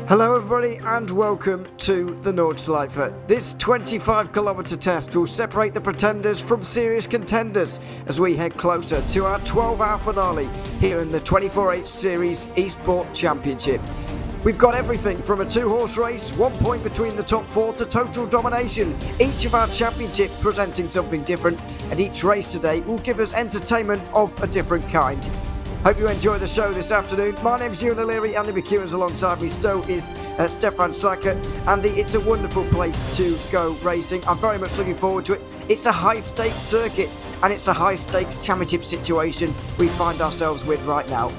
Hello everybody and welcome to the Nordschleife. This 25-kilometre test will separate the pretenders from serious contenders as we head closer to our 12-hour finale here in the 24H Series Esports Championship. We've got everything from a two-horse race, 1 point between the top four, to total domination. Each of our championships presenting something different, and each race today will give us entertainment of a different kind. Hope you enjoy the show this afternoon. My name's Ewan O'Leary, Andy McEwen's alongside me, so is Stefan Slacker. Andy, it's a wonderful place to go racing. I'm very much looking forward to it. It's a high-stakes circuit, and it's a high-stakes championship situation we find ourselves with right now.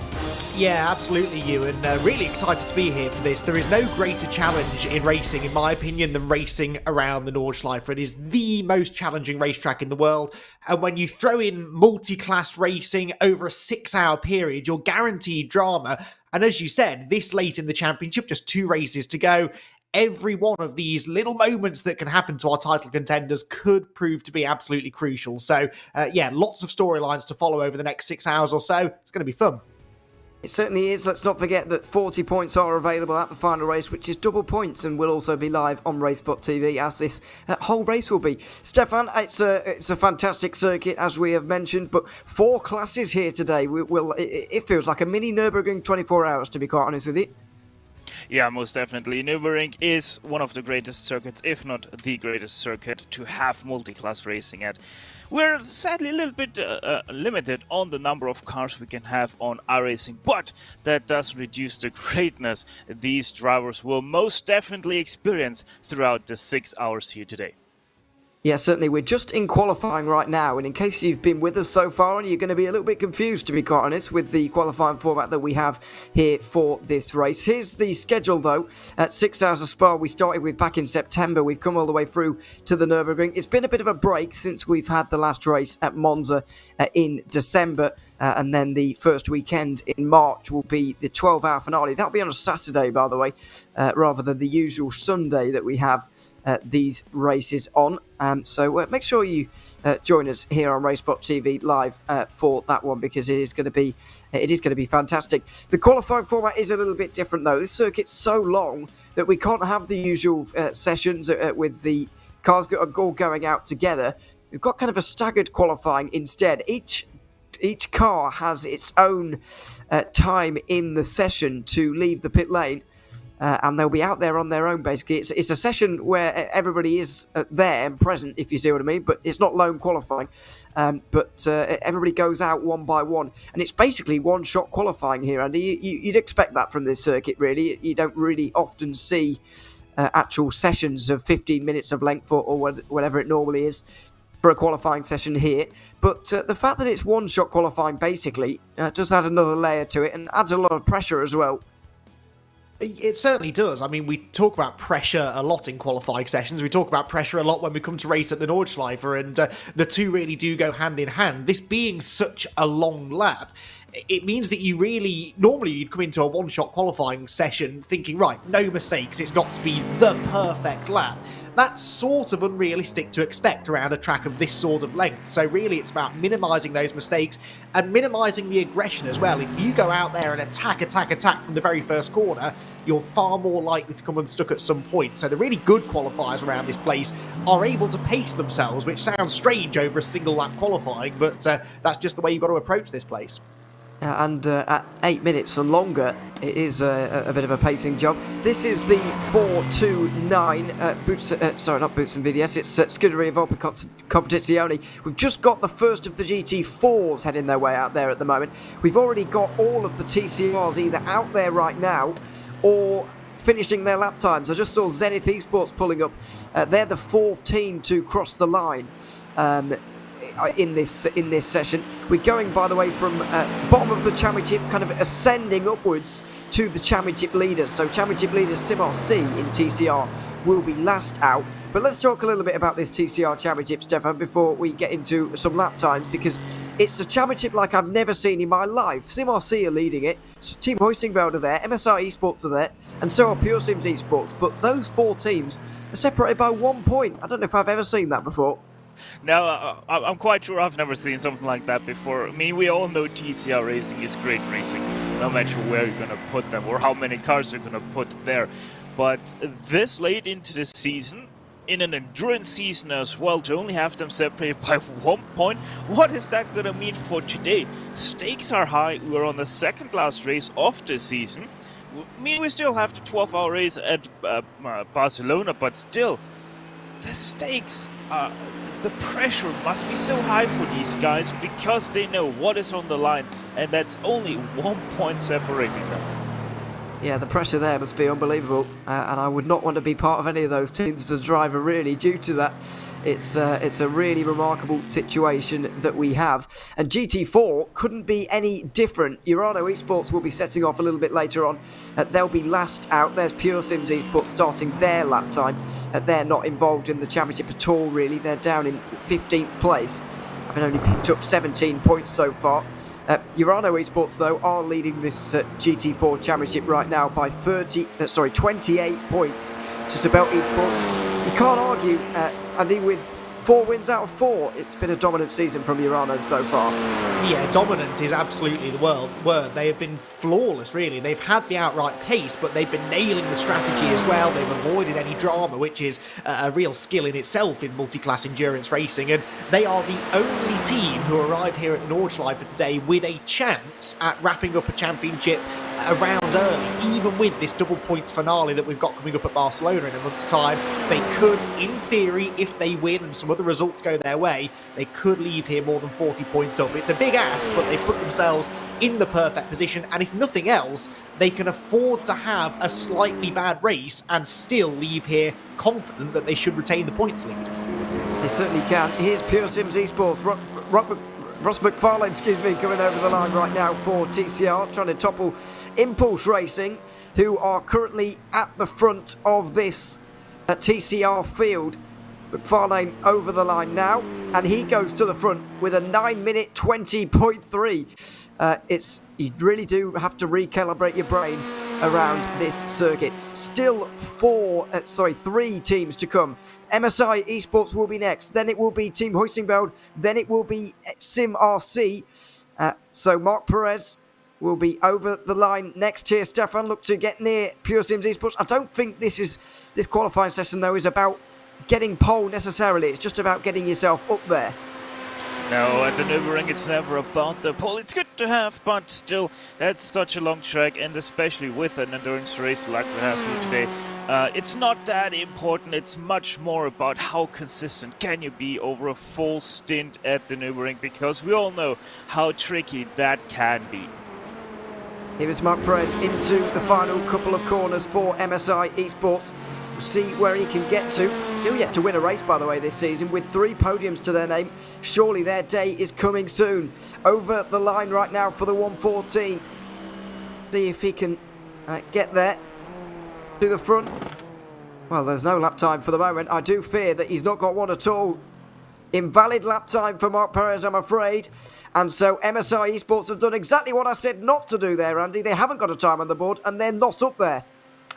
Yeah, absolutely, Ewan. Really excited to be here for this. There is no greater challenge in racing, in my opinion, than racing around the Nordschleife. It is the most challenging racetrack in the world. And when you throw in multi-class racing over a 6-hour period, you're guaranteed drama. And as you said, this late in the championship, just 2 races to go, every one of these little moments that can happen to our title contenders could prove to be absolutely crucial. So, yeah, lots of storylines to follow over the next 6 hours or so. It's going to be fun. It certainly is. Let's not forget that 40 points are available at the final race, which is double points, and will also be live on RaceSpot TV, as this whole race will be. Stefan, it's a fantastic circuit, as we have mentioned, but 4 classes here today. It feels like a mini Nürburgring 24 hours, to be quite honest with you. Yeah, most definitely. Nürburgring is one of the greatest circuits, if not the greatest circuit, to have multi-class racing at. We're sadly a little bit limited on the number of cars we can have on iRacing, but that doesn't reduce the greatness these drivers will most definitely experience throughout the 6 hours here today. Yeah, certainly. We're just in qualifying right now, and in case you've been with us so far and you're going to be a little bit confused, to be quite honest, with the qualifying format that we have here for this race. Here's the schedule, though. At 6 hours of Spa, we started with back in September. We've come all the way through to the Nürburgring. It's been a bit of a break since we've had the last race at Monza in December, and then the first weekend in March will be the 12-hour finale. That'll be on a Saturday, by the way, rather than the usual Sunday that we have these races on. So make sure you join us here on RaceSpot TV live for that one, because it is going to be fantastic. The qualifying format is a little bit different, though. This circuit's so long that we can't have the usual sessions with the cars all going out together. We've got kind of a staggered qualifying instead. Each car has its own time in the session to leave the pit lane. And they'll be out there on their own, basically. It's a session where everybody is there and present, if you see what I mean, but it's not lone qualifying. But everybody goes out one by one, and it's basically one-shot qualifying here, Andy. You'd expect that from this circuit, really. You don't really often see actual sessions of 15 minutes of length or whatever it normally is for a qualifying session here. But the fact that it's one-shot qualifying, basically, does add another layer to it and adds a lot of pressure as well. It certainly does. I mean, we talk about pressure a lot in qualifying sessions. We talk about pressure a lot when we come to race at the Nordschleife, and the two really do go hand in hand. This being such a long lap, it means that normally you'd come into a one-shot qualifying session thinking, right, no mistakes, it's got to be the perfect lap. That's sort of unrealistic to expect around a track of this sort of length. So really it's about minimising those mistakes and minimising the aggression as well. If you go out there and attack from the very first corner, you're far more likely to come unstuck at some point. So the really good qualifiers around this place are able to pace themselves, which sounds strange over a single lap qualifying, but that's just the way you've got to approach this place. And at 8 minutes and longer, it is a bit of a pacing job. This is the 429 not Boots and VDS, it's Scuderia Volpe Competizione. We've just got the first of the GT4s heading their way out there at the moment. We've already got all of the TCRs either out there right now or finishing their lap times. I just saw Zenith Esports pulling up. They're the 4th team to cross the line in this session. We're going, by the way, from bottom of the championship, kind of ascending upwards to the championship leaders. So championship leaders Simar C in TCR will be last out. But let's talk a little bit about this TCR championship, Stefan, before we get into some lap times, because it's a championship like I've never seen in my life. Simar C are leading it, Team Hoistingveld are there, MSI Esports are there, and so are Pure Sims Esports. But those 4 teams are separated by 1 point. I don't know if I've ever seen that before. Now, I'm quite sure I've never seen something like that before. I mean, we all know TCR racing is great racing, no matter where you're going to put them or how many cars you're going to put there. But this late into the season, in an endurance season as well, to only have them separated by 1 point, what is that going to mean for today? Stakes are high. We're on the second last race of the season. I mean, we still have the 12-hour race at Barcelona, but still, the stakes, the pressure must be so high for these guys because they know what is on the line, and that's only 1 point separating them. Yeah, the pressure there must be unbelievable, and I would not want to be part of any of those teams as a driver, really, due to that. It's a really remarkable situation that we have, and GT4 couldn't be any different. Urano Esports will be setting off a little bit later on. They'll be last out. There's Pure Sims Esports starting their lap time. They're not involved in the championship at all, really. They're down in 15th place, having only picked up 17 points so far. Urano Esports, though, are leading this GT4 championship right now by 28 points to Sabelt Esports. You can't argue, Andy, with 4 wins out of 4. It's been a dominant season from Urano so far. Yeah, dominant is absolutely the word. They have been flawless, really. They've had the outright pace, but they've been nailing the strategy as well. They've avoided any drama, which is a real skill in itself in multi-class endurance racing. And they are the only team who arrive here at Nordschleife today with a chance at wrapping up a championship around early. Even with this double points finale that we've got coming up at Barcelona in a month's time, they could, in theory, if they win and some other results go their way, they could leave here more than 40 points up. It's a big ask, but they've put themselves in the perfect position, and if nothing else, they can afford to have a slightly bad race and still leave here confident that they should retain the points lead. They certainly can. Here's Pure Sims Esports. Ross McFarlane, coming over the line right now for TCR, trying to topple Impulse Racing, who are currently at the front of this TCR field. McFarlane over the line now, and he goes to the front with a 9-minute 20.3. You really do have to recalibrate your brain around this circuit. Still 3 teams to come. MSI Esports will be next, then it will be Team Huizingbeld, then it will be Sim RC. So Mark Perez will be over the line next here. Stefan, look to get near Pure Sims Esports. I don't think this qualifying session, though, is about getting pole necessarily. It's just about getting yourself up there. No, at the Nürburgring it's never about the pole. It's good to have, but still, that's such a long track, and especially with an endurance race like we have here today, it's not that important. It's much more about how consistent can you be over a full stint at the Nürburgring, because we all know how tricky that can be. Here is Mark Perez into the final couple of corners for MSI Esports. We'll see where he can get to. Still yet to win a race, by the way, this season, with 3 podiums to their name. Surely their day is coming soon. Over the line right now for the 114. See if he can get there to the front. Well, there's no lap time for the moment. I do fear that he's not got one at all. Invalid lap time for Mark Perez, I'm afraid. And so MSI Esports have done exactly what I said not to do there, Andy. They haven't got a time on the board, and they're not up there.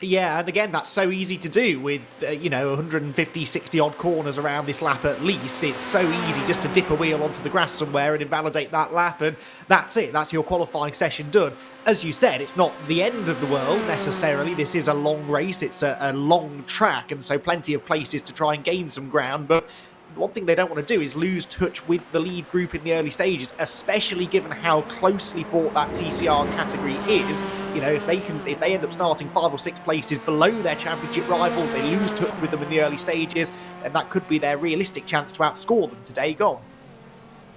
Yeah, and again, that's so easy to do with, 150, 60 odd corners around this lap at least. It's so easy just to dip a wheel onto the grass somewhere and invalidate that lap, and that's it. That's your qualifying session done. As you said, it's not the end of the world necessarily. This is a long race. It's a long track, and so plenty of places to try and gain some ground, but one thing they don't want to do is lose touch with the lead group in the early stages, especially given how closely fought that TCR category is. If they end up starting 5 or 6 places below their championship rivals, they lose touch with them in the early stages, and that could be their realistic chance to outscore them today gone.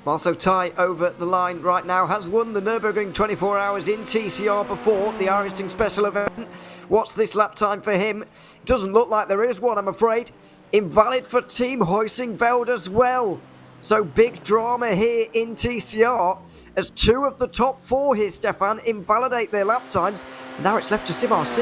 Also, Ty over the line right now has won the Nürburgring 24 hours in TCR before, the iRacing special event. What's this lap time for him? Doesn't look like there is one, I'm afraid. Invalid for Team Huizingbeld as well. So big drama here in TCR as 2 of the top 4 here, Stefan, invalidate their lap times. Now it's left to Sim RC.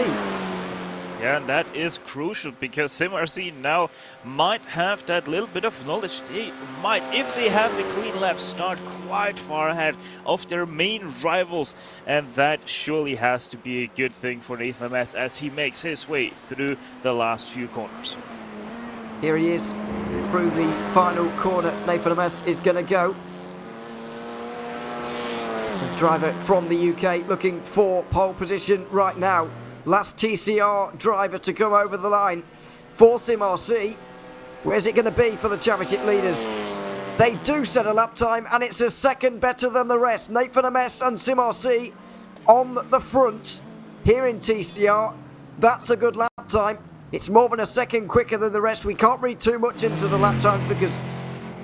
Yeah, and that is crucial, because Sim RC now might have that little bit of knowledge. They might, if they have a clean lap, start quite far ahead of their main rivals, and that surely has to be a good thing for Nathan MS as he makes his way through the last few corners. Here he is, through the final corner Nathan Ames is going to go. The driver from the UK looking for pole position right now. Last TCR driver to come over the line for SimRC. Where's it going to be for the championship leaders? They do set a lap time, and it's a second better than the rest. Nathan Ames and SimRC on the front here in TCR. That's a good lap time. It's more than a second quicker than the rest. We can't read too much into the lap times because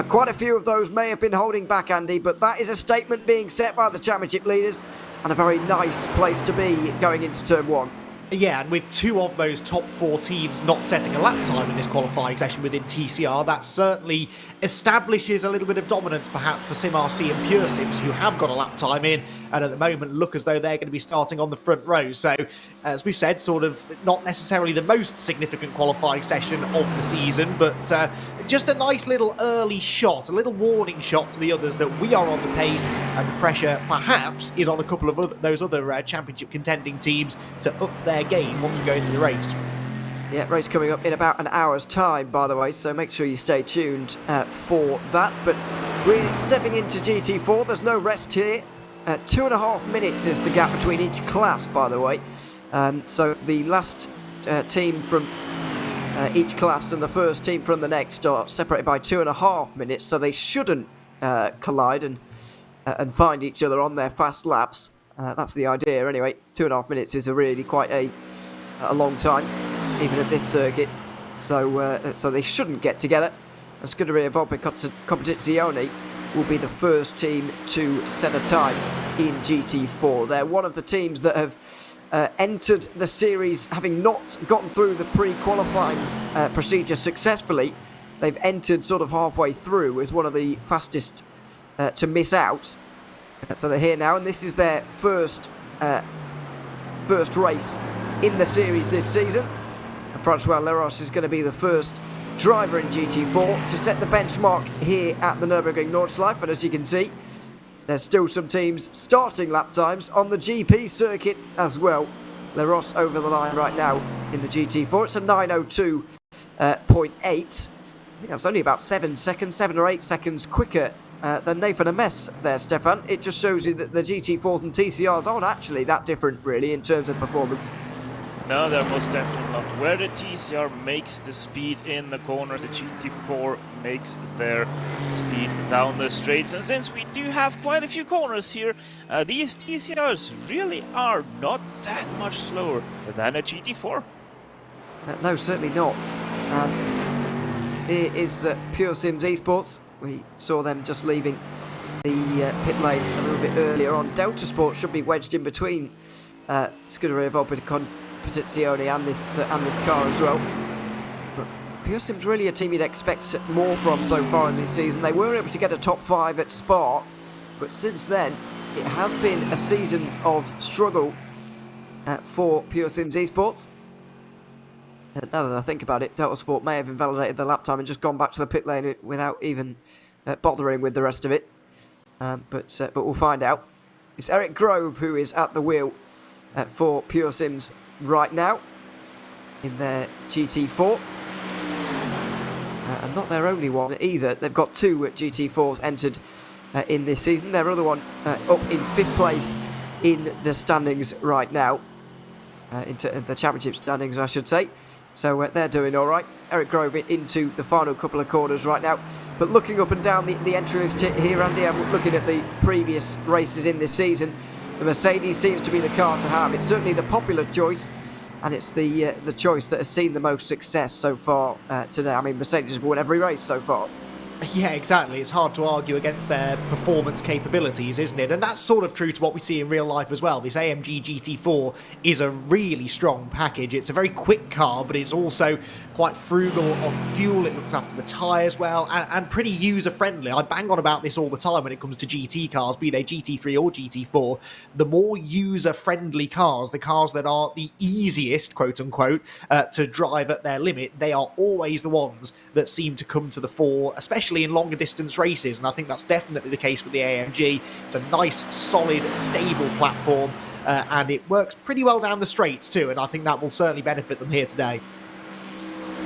quite a few of those may have been holding back, Andy, but that is a statement being set by the championship leaders and a very nice place to be going into turn 1. Yeah, and with 2 of those top 4 teams not setting a lap time in this qualifying session within TCR, that certainly establishes a little bit of dominance perhaps for SimRC and Pure Sims, who have got a lap time in and at the moment look as though they're going to be starting on the front row. So, as we've said, sort of not necessarily the most significant qualifying session of the season, but just a nice little early shot, a little warning shot to the others that we are on the pace and the pressure perhaps is on a couple of those other championship contending teams to up their game once we go into the race. Yeah, race coming up in about an hour's time, by the way, so make sure you stay tuned for that. But we're stepping into GT4. There's no rest here. 2.5 minutes is the gap between each class, by the way. So the last team from each class and the first team from the next are separated by 2.5 minutes, so they shouldn't collide and find each other on their fast laps. That's the idea anyway. 2.5 minutes is really quite a long time, even at this circuit. So they shouldn't get together. Scuderia Volpe Competizione will be the first team to set a time in GT4. They're one of the teams that have entered the series having not gotten through the pre-qualifying procedure successfully. They've entered sort of halfway through as one of the fastest to miss out. So they're here now, and this is their first race in the series this season. And Francois Leros is going to be the first driver in GT4 to set the benchmark here at the Nürburgring Nordschleife. And as you can see, there's still some teams starting lap times on the GP circuit as well. Leros over the line right now in the GT4. It's a 9:02.8. I think that's only about 7 or 8 seconds quicker than Nathan Ames there, Stefan. It just shows you that the GT4s and TCRs aren't actually that different, really, in terms of performance. No, they're most definitely not. Where the TCR makes the speed in the corners, the GT4 makes their speed down the straights. And since we do have quite a few corners here, these TCRs really are not that much slower than a GT4. No, certainly not. Here is Pure Sims Esports. We saw them just leaving the pit lane a little bit earlier on. Delta Sport should be wedged in between Scuderia Volpe Competizione and this car as well. But Pure Sims really a team you'd expect more from so far in this season. They were able to get a top 5 at Spa, but since then it has been a season of struggle for Pure Sims Esports. Now that I think about it, Delta Sport may have invalidated the lap time and just gone back to the pit lane without even bothering with the rest of it. But we'll find out. It's Eric Grove who is at the wheel for Pure Sims right now in their GT4. And not their only one either. They've got 2 GT4s entered in this season. Their other one up in 5th place in the standings right now. Into the championship standings, I should say. So they're doing all right. Eric Grove into the final couple of corners right now. But looking up and down the entry list here, Andy, I'm looking at the previous races in this season. The Mercedes seems to be the car to have. It's certainly the popular choice, and it's the choice that has seen the most success so far today. I mean, Mercedes have won every race so far. Yeah, exactly. It's hard to argue against their performance capabilities, isn't it? And that's sort of true to what we see in real life as well. This AMG GT4 is a really strong package. It's a very quick car, but it's also quite frugal on fuel. It looks after the tyres well, and pretty user-friendly. I bang on about this all the time when it comes to GT cars, be they GT3 or GT4. The more user-friendly cars, the cars that are the easiest, quote-unquote, to drive at their limit, they are always the ones that seem to come to the fore, especially in longer distance races, and I think that's definitely the case with the AMG. It's a nice, solid, stable platform, and it works pretty well down the straights too, and I think that will certainly benefit them here today.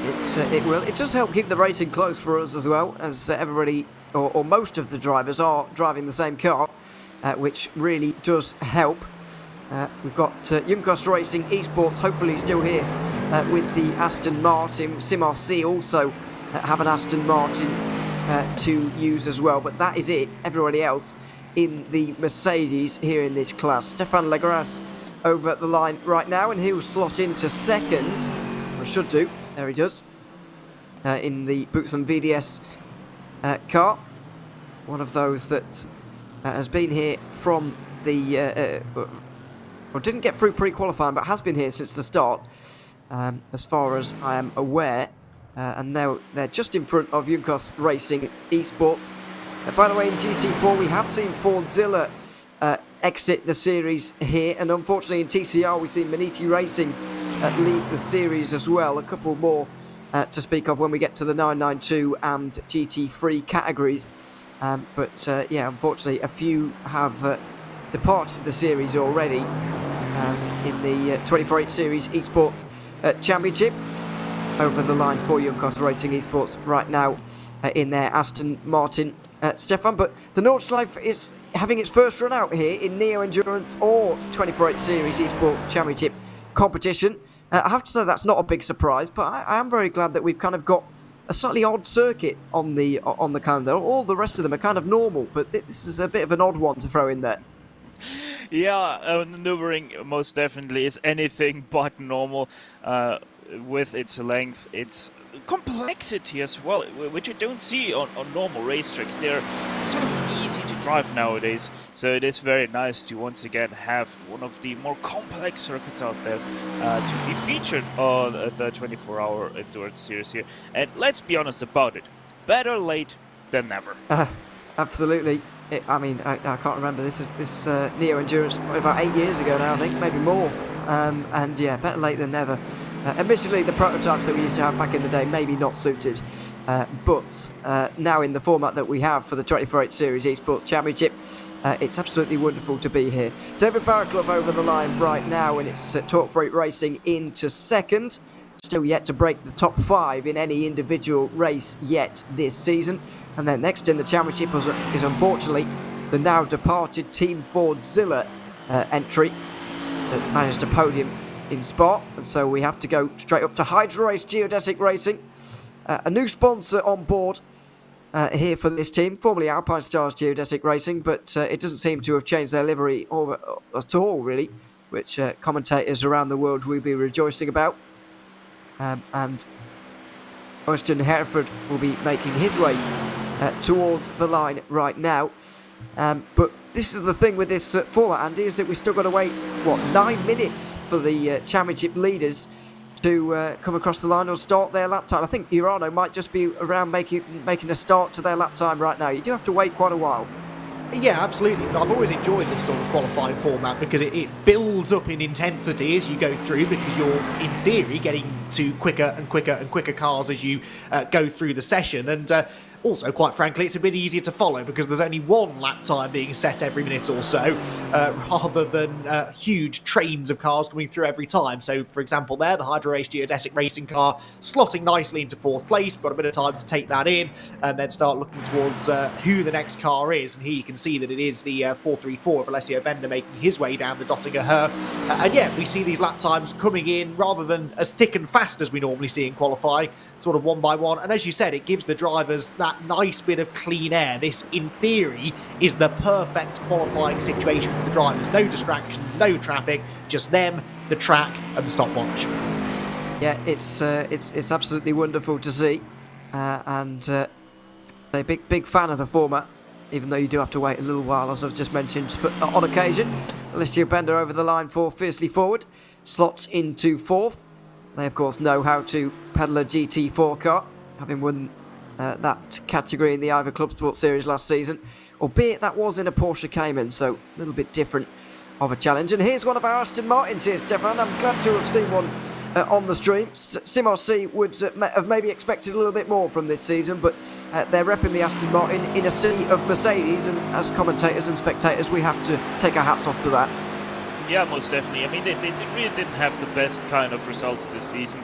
It will. It does help keep the racing close for us as well, as everybody, or most of the drivers, are driving the same car, which really does help. We've got Junkos Racing Esports hopefully still here with the Aston Martin. SimRC also have an Aston Martin to use as well, but that is it. Everybody else in the Mercedes here in this class. Stefan Legras over the line right now, and he'll slot into second, or should do. There he does, in the Buxom VDS car. One of those that has been here from the... Well, didn't get through pre-qualifying, but has been here since the start, as far as I am aware. And now they're just in front of Junkos Racing Esports. By the way, in GT4, we have seen Fordzilla exit the series here. And unfortunately, in TCR, we've seen Maniti Racing leave the series as well. A couple more to speak of when we get to the 992 and GT3 categories. But yeah, unfortunately, a few have... departed the series already in the 24/8 Series Esports Championship. Over the line for Junkos Racing Esports right now in their Aston Martin, Stefan. But the Nordschleife is having its first run out here in Neo Endurance or 24/8 Series Esports Championship competition. I have to say that's not a big surprise, but I am very glad that we've kind of got a slightly odd circuit on the calendar. All the rest of them are kind of normal, but this is a bit of an odd one to throw in there. Yeah, Nürburgring most definitely is anything but normal with its length, its complexity as well, which you don't see on normal racetracks. They're sort of easy to drive nowadays, so it is very nice to once again have one of the more complex circuits out there to be featured on the 24-hour endurance series here. And let's be honest about it, better late than never. Absolutely. I mean, I can't remember. This Neo Endurance probably about 8 years ago now, I think, maybe more. And yeah, better late than never. Admittedly, the prototypes that we used to have back in the day maybe not suited, but now in the format that we have for the 24/8 Series Esports Championship, it's absolutely wonderful to be here. David Baraklov over the line right now, and it's Talk Freight Racing into second. Still yet to break the top 5 in any individual race yet this season. And then next in the championship is unfortunately the now departed Team Fordzilla entry that managed a podium in Spa. And so we have to go straight up to Hydra Race Geodesic Racing. A new sponsor on board here for this team, formerly Alpine Stars Geodesic Racing, but it doesn't seem to have changed their livery at all, really, which commentators around the world will be rejoicing about. And Austin Hereford will be making his way towards the line right now. But this is the thing with this format, Andy, is that we've still got to wait, 9 minutes for the championship leaders to come across the line or start their lap time. I think Urano might just be around making a start to their lap time right now. You do have to wait quite a while. Yeah, absolutely. But I've always enjoyed this sort of qualifying format because it builds up in intensity as you go through, because you're, in theory, getting to quicker and quicker and quicker cars as you go through the session. And also, quite frankly, it's a bit easier to follow because there's only one lap time being set every minute or so, rather than huge trains of cars coming through every time. So, for example, there, the Hydra Race Geodesic Racing car slotting nicely into 4th place. Got a bit of time to take that in and then start looking towards who the next car is. And here you can see that it is the 434 of Alessio Bender making his way down the Dottinger Her. And yeah, we see these lap times coming in rather than as thick and fast as we normally see in qualifying, sort of one by one. And as you said, it gives the drivers that nice bit of clean air. This, in theory, is the perfect qualifying situation for the drivers. No distractions, no traffic, just them, the track, and the stopwatch. Yeah, it's absolutely wonderful to see, and a big fan of the format, even though you do have to wait a little while, as I've just mentioned, on occasion. Alessio Bender over the line for Fiercely Forward, slots into 4th. They, of course, know how to pedal a GT4 car, having won that category in the Iver Club Sport Series last season, albeit that was in a Porsche Cayman, so a little bit different of a challenge. And here's one of our Aston Martins here, Stefan. I'm glad to have seen one on the stream. SimRC would have maybe expected a little bit more from this season, but they're repping the Aston Martin in a sea of Mercedes, and as commentators and spectators, we have to take our hats off to that. Yeah, most definitely. I mean, they really didn't have the best kind of results this season.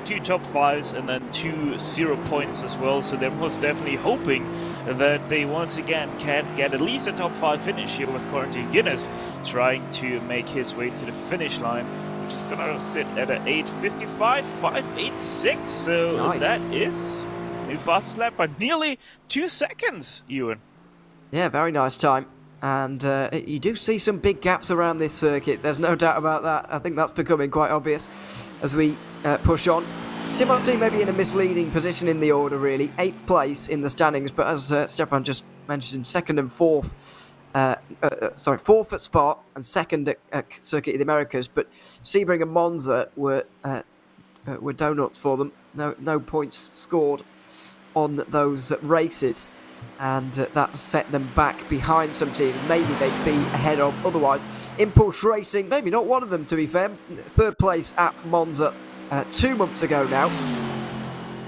2 top 5s and then 2 0 points as well. So they're most definitely hoping that they once again can get at least a top 5 finish here, with Quarantine Guinness trying to make his way to the finish line, which is gonna sit at an 8:55, 5:86. So nice. That is the fastest lap by nearly 2 seconds, Ewan. Yeah, very nice time. And you do see some big gaps around this circuit. There's no doubt about that. I think that's becoming quite obvious as we push on. Simonsi maybe in a misleading position in the order, really. 8th place in the standings, but as Stefan just mentioned, 2nd and 4th. 4th at Spa and 2nd at Circuit of the Americas. But Sebring and Monza were donuts for them. No points scored on those races. And that set them back behind some teams maybe they'd be ahead of otherwise. Impulse Racing, maybe not one of them to be fair, 3rd place at Monza 2 months ago now,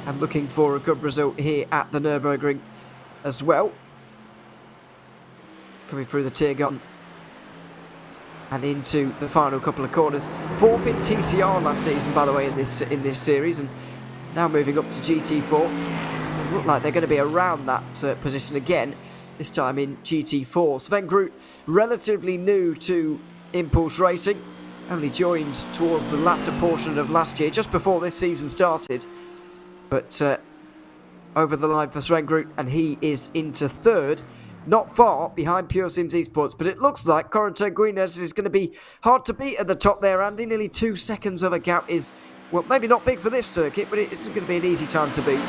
and looking for a good result here at the Nürburgring as well. Coming through the Tiergarten and into the final couple of corners. 4th in TCR last season, by the way, in this series, and now moving up to GT4. Look like they're going to be around that position again, this time in GT4. Sven Groot, relatively new to Impulse Racing, only joined towards the latter portion of last year, just before this season started. But over the line for Sven Groot, and he is into 3rd, not far behind Pure Sims Esports. But it looks like Corentin Guinness is going to be hard to beat at the top there, Andy. Nearly 2 seconds of a gap is, well, maybe not big for this circuit, but it isn't going to be an easy time to beat.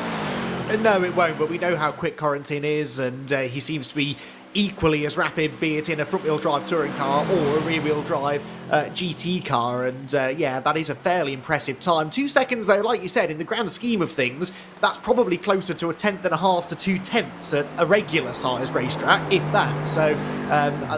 No, it won't, but we know how quick Corentin is, and he seems to be equally as rapid, be it in a front-wheel drive touring car or a rear-wheel drive GT car, and yeah, that is a fairly impressive time. 2 seconds, though, like you said, in the grand scheme of things, that's probably closer to a 1/10.5 to 2/10 at a regular-sized racetrack, if that. So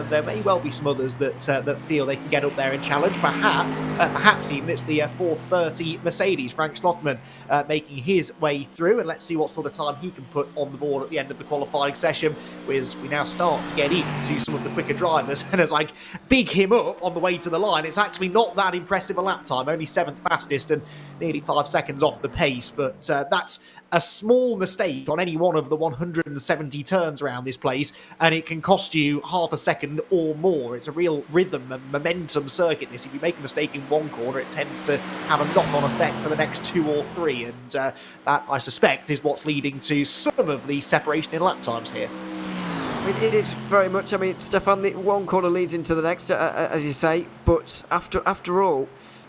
there may well be some others that feel they can get up there and challenge. Perhaps even it's the 4:30 Mercedes, Frank Schlothman, making his way through, and let's see what sort of time he can put on the board at the end of the qualifying session, as we now start to get into some of the quicker drivers. And as I big him up on the way to the line, it's actually not that impressive a lap time, only 7th fastest and nearly 5 seconds off the pace, but that's a small mistake on any one of the 170 turns around this place, and it can cost you half a second or more. It's a real rhythm and momentum circuit, this. If you make a mistake in one corner, it tends to have a knock-on effect for the next 2 or 3, and that, I suspect, is what's leading to some of the separation in lap times here. I mean, it is very much, I mean, Stefan, the one corner leads into the next, as you say, but after all,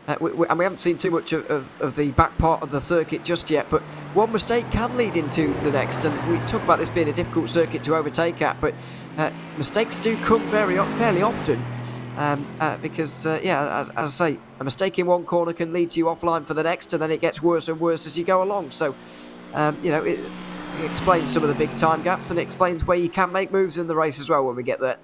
and we haven't seen too much of the back part of the circuit just yet, but one mistake can lead into the next, and we talk about this being a difficult circuit to overtake at, but mistakes do come fairly often, because, yeah, as I say, a mistake in one corner can lead you offline for the next, and then it gets worse and worse as you go along, so, you know, it explains some of the big time gaps, and it explains where you can make moves in the race as well when we get there.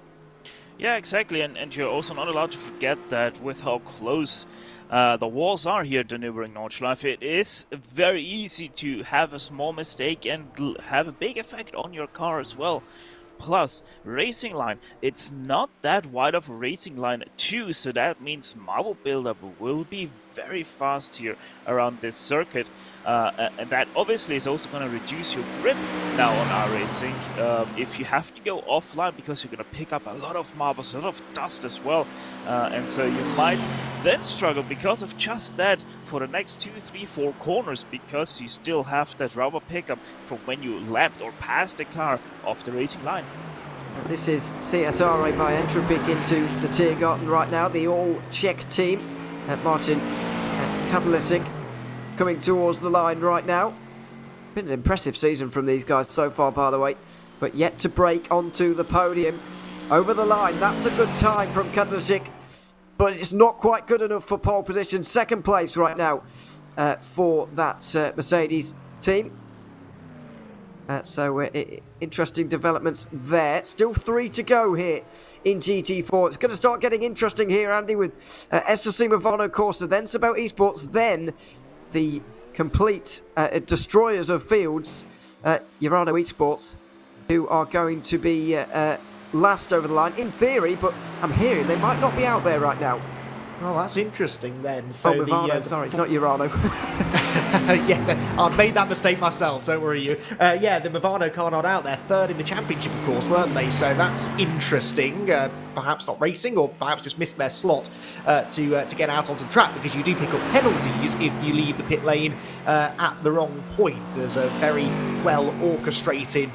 Yeah, exactly, and you're also not allowed to forget that with how close the walls are here at the Nürburgring Nordschleife, it is very easy to have a small mistake and have a big effect on your car as well. Plus, racing line, it's not that wide of a racing line too, so that means marble buildup will be very fast here around this circuit, and that obviously is also going to reduce your grip now on iRacing if you have to go offline, because you're going to pick up a lot of marbles, a lot of dust as well, and so you might then struggle because of just that for the next 2, 3, 4 corners, because you still have that rubber pickup from when you lapped or passed the car off the racing line. This is CSRA by Entropic into the Tiergarten right now, the all-Czech team. Martin Kadlicic coming towards the line right now. Been an impressive season from these guys so far, by the way, but yet to break onto the podium. Over the line, that's a good time from Kadlicic, but it's not quite good enough for pole position. 2nd place right now for that Mercedes team. So interesting developments there. Still 3 to go here in GT4. It's going to start getting interesting here, Andy, with SSC Movano Corsa, then Sabot Esports, then the complete destroyers of fields, Urano Esports, who are going to be last over the line, in theory, but I'm hearing they might not be out there right now. Oh, that's interesting then. So Movano, sorry, not Urano. Yeah, I've made that mistake myself, don't worry you. Yeah, the Movano car not out there, third in the championship, of course, weren't they? So that's interesting. Perhaps not racing, or perhaps just missed their slot to get out onto the track, because you do pick up penalties if you leave the pit lane at the wrong point. There's a very well orchestrated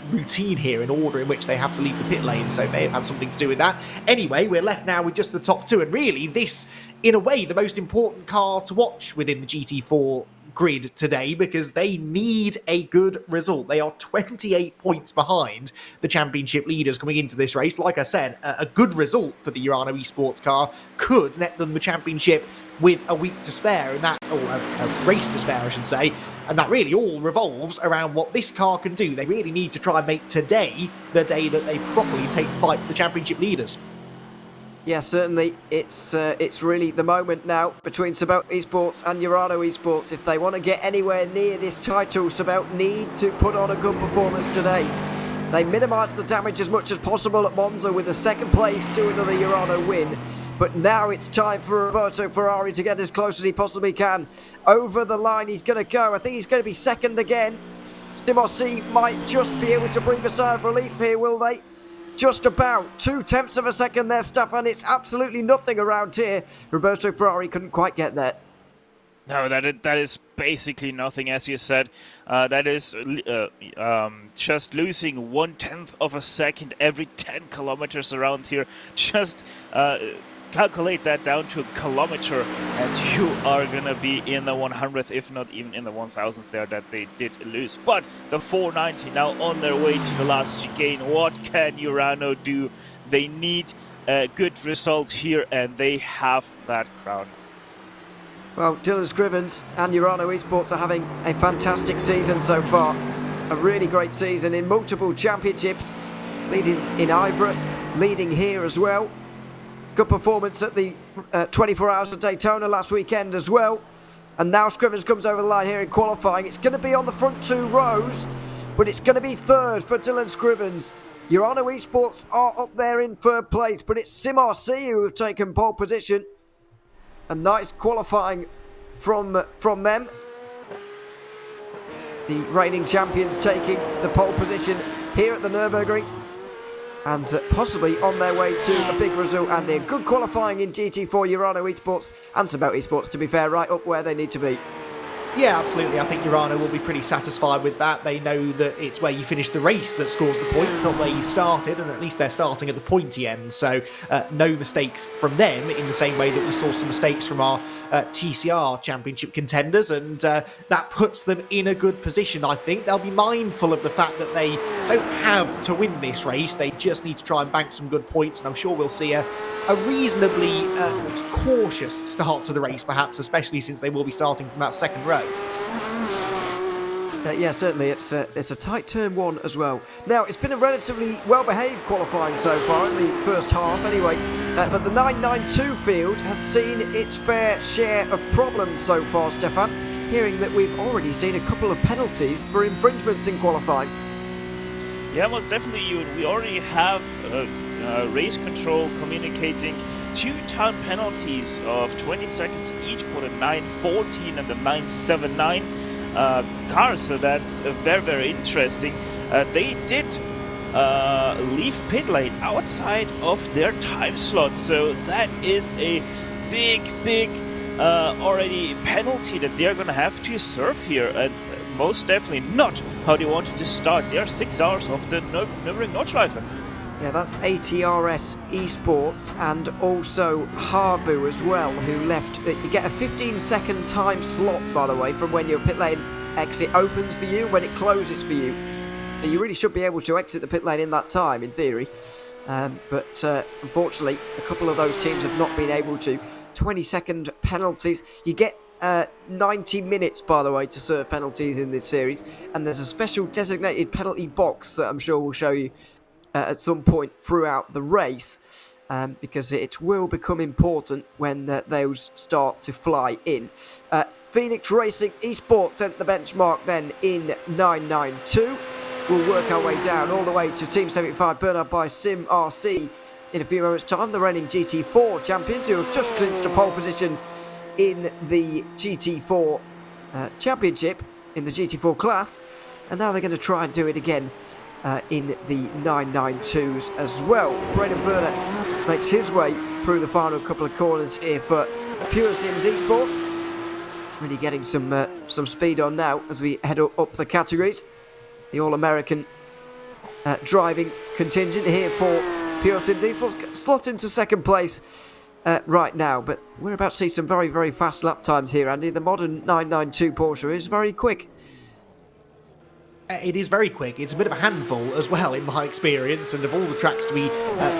routine here in order in which they have to leave the pit lane, so it may have had something to do with that. Anyway, we're left now with just the top two, and really this, in a way, the most important car to watch within the GT4 grid today, because they need a good result. They are 28 points behind the championship leaders coming into this race. Like I said, a good result for the Urano Esports car could net them the championship with a week to spare, and that, or a race to spare, I should say, and that really all revolves around what this car can do. They really need to try and make today the day that they properly take the fight to the championship leaders. Yeah, certainly. It's really the moment now between Sebelt Esports and Urano Esports. If they want to get anywhere near this title, Sebelt need to put on a good performance today. They minimised the damage as much as possible at Monza with a second place to another Urano win. But now it's time for Roberto Ferrari to get as close as he possibly can. Over the line he's going to go. I think he's going to be second again. Simossi might just be able to breathe a sigh of relief here, will they? Just about 0.2 of a second there, Stefan. It's absolutely nothing around here. Roberto Ferrari couldn't quite get there. No, that is basically nothing, as you said. That is just losing 1/10 of a second every 10 kilometers around here. Just calculate that down to a kilometer, and you are gonna be in the 100th, if not even in the 1000s there that they did lose. But the 490 now on their way to the last chicane. What can Urano do? They need a good result here, and they have that crown. Well, Dylan Scrivens and Urano Esports are having a fantastic season so far. A really great season in multiple championships, leading in Ibra, leading here as well. Good performance at the 24 Hours of Daytona last weekend as well. And now Scrivens comes over the line here in qualifying. It's going to be on the front two rows, but it's going to be third for Dylan Scrivens. Urano Esports are up there in third place, but it's SimRC who have taken pole position. A nice qualifying from them. The reigning champions taking the pole position here at the Nürburgring, and possibly on their way to a big result, and a good qualifying in GT4 Urano Esports and Sebelt Esports, to be fair, right up where they need to be. Yeah, absolutely. I think Urano will be pretty satisfied with that. They know that it's where you finish the race that scores the points, not where you started, and at least they're starting at the pointy end. So no mistakes from them, in the same way that we saw some mistakes from our TCR championship contenders, and that puts them in a good position. I think they'll be mindful of the fact that they don't have to win this race. They just need to try and bank some good points, and I'm sure we'll see a reasonably cautious start to the race, perhaps, especially since they will be starting from that second row. Yeah, certainly. It's a tight turn one as well. Now, it's been a relatively well-behaved qualifying so far in the first half anyway, but the 992 field has seen its fair share of problems so far, Stefan, hearing that we've already seen a couple of penalties for infringements in qualifying. Yeah, most definitely, Ewan. We already have race control communicating 2 time penalties of 20 seconds each for the 914 and the 979 cars, so that's very, very interesting. They did leave pit lane outside of their time slot, so that is a big already penalty that they're gonna have to serve here, and most definitely not how they wanted to start their 6 hours of the Nürburgring Nordschleife. Yeah, that's SERIES Esports and also Harbu as well, who left. You get a 15-second time slot, by the way, from when your pit lane exit opens for you, when it closes for you. So you really should be able to exit the pit lane in that time, in theory. But unfortunately, a couple of those teams have not been able to. 20-second penalties. You get 90 minutes, by the way, to serve penalties in this series. And there's a special designated penalty box that I'm sure we'll show you at some point throughout the race, because it will become important when those start to fly in. Phoenix Racing Esports sent the benchmark then in 992. We'll work our way down all the way to Team 75, Bernard by SimRC in a few moments' time. The reigning GT4 champions, who have just clinched a pole position in the GT4 Championship, in the GT4 class, and now they're going to try and do it again in the 992s as well. Braden Werner makes his way through the final couple of corners here for Pure Sims Esports. Really getting some speed on now as we head up the categories. The All-American driving contingent here for Pure Sims Esports slot into second place right now, but we're about to see some very, very fast lap times here, Andy. The modern 992 Porsche is very quick. It is very quick. It's a bit of a handful as well, in my experience, and of all the tracks to be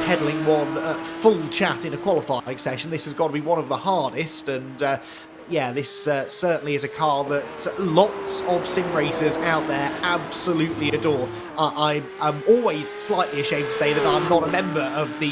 peddling one full chat in a qualifying session, this has got to be one of the hardest, and yeah, this certainly is a car that lots of sim racers out there absolutely adore. I'm always slightly ashamed to say that I'm not a member of the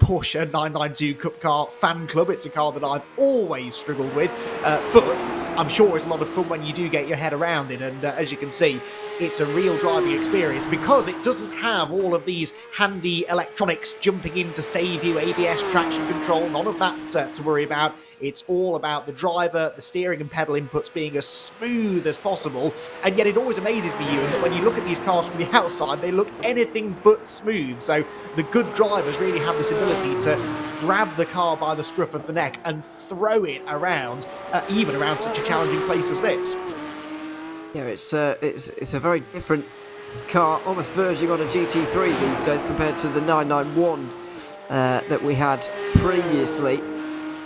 Porsche 992 Cup Car fan club. It's a car that I've always struggled with, but I'm sure it's a lot of fun when you do get your head around it, and as you can see, it's a real driving experience because it doesn't have all of these handy electronics jumping in to save you, ABS, traction control, none of that to worry about. It's all about the driver, the steering and pedal inputs being as smooth as possible, and yet it always amazes me, Ewan, that when you look at these cars from the outside, they look anything but smooth. So the good drivers really have this ability to grab the car by the scruff of the neck and throw it around, even around such a challenging place as this. Yeah, it's a very different car, almost verging on a GT3 these days compared to the 991 that we had previously.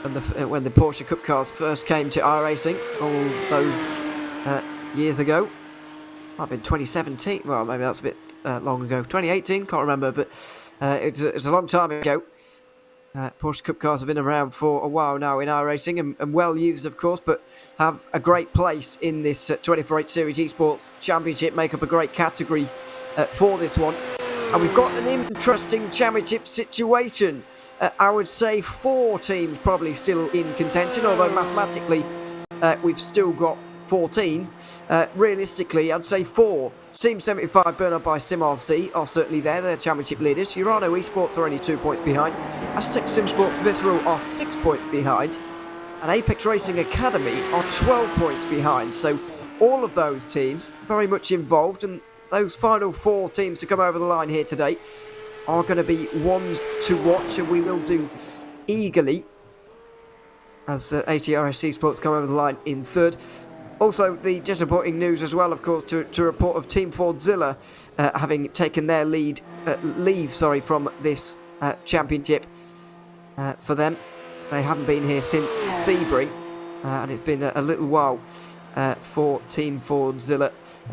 And when the Porsche Cup cars first came to iRacing all those years ago. Might have been 2017, well maybe that's a bit long ago, 2018, can't remember, but it's a long time ago. Porsche Cup cars have been around for a while now in iRacing, and well used of course, but have a great place in this 24/8 Series Esports Championship, make up a great category for this one. And we've got an interesting championship situation. I would say 4 teams probably still in contention, although mathematically we've still got 14. Realistically, I'd say 4. Team 75, Bernard by SimRC, are certainly there. They're championship leaders. Urano Esports are only 2 points behind. Aztec SimSports Visceral are 6 points behind. And Apex Racing Academy are 12 points behind. So all of those teams very much involved, and those final 4 teams to come over the line here today are going to be ones to watch, and we will do eagerly as ATRS Esports come over the line in third. Also, the disappointing news as well, of course, to report of Team Fordzilla having taken their leave from this championship for them. They haven't been here since Sebring, and it's been a little while for Team Fordzilla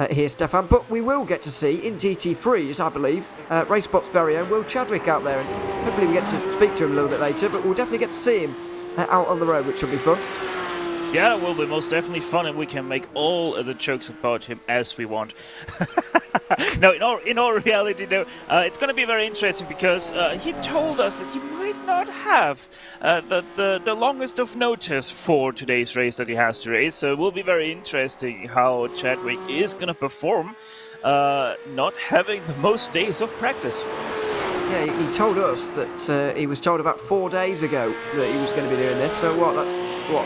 here, Stefan. But we will get to see in GT3s, I believe, RaceSpot's very own Will Chadwick out there, and hopefully we get to speak to him a little bit later, but we'll definitely get to see him out on the road, which will be fun. Yeah, it will be most definitely fun, and we can make all the jokes about him as we want. No, in all reality, though, it's going to be very interesting because he told us that he might not have the longest of notice for today's race that he has to race. So it will be very interesting how Chadwick is going to perform, not having the most days of practice. Yeah, he told us that he was told about 4 days ago that he was going to be doing this. So that's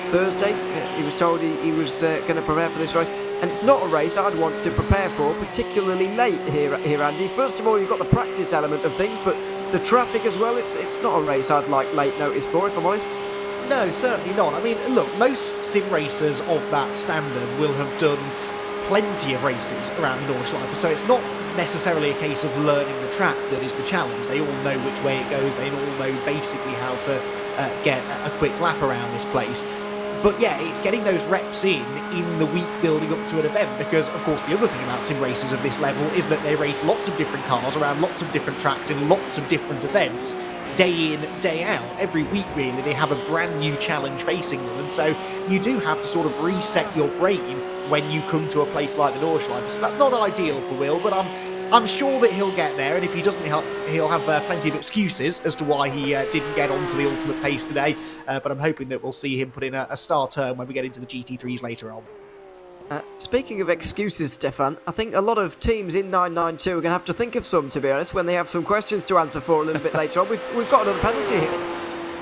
Thursday? He was told he was going to prepare for this race. And it's not a race I'd want to prepare for, particularly late here, Andy. First of all, you've got the practice element of things, but the traffic as well, it's not a race I'd like late notice for, if I'm honest. No, certainly not. I mean, look, most sim racers of that standard will have done plenty of races around the Nordschleife, so it's not necessarily a case of learning the track that is the challenge. They all know which way it goes, they all know basically how to get a quick lap around this place. But yeah, it's getting those reps in the week building up to an event, because of course the other thing about sim racers of this level is that they race lots of different cars around lots of different tracks in lots of different events, day in, day out. Every week really they have a brand new challenge facing them, and so you do have to sort of reset your brain when you come to a place like the Nordschleife. So that's not ideal for Will, but I'm sure that he'll get there, and if he doesn't, he'll have plenty of excuses as to why he didn't get onto the ultimate pace today, but I'm hoping that we'll see him put in a star turn when we get into the GT3s later on. Speaking of excuses, Stefan, I think a lot of teams in 992 are going to have to think of some, to be honest, when they have some questions to answer for a little bit later on. We've got another penalty here.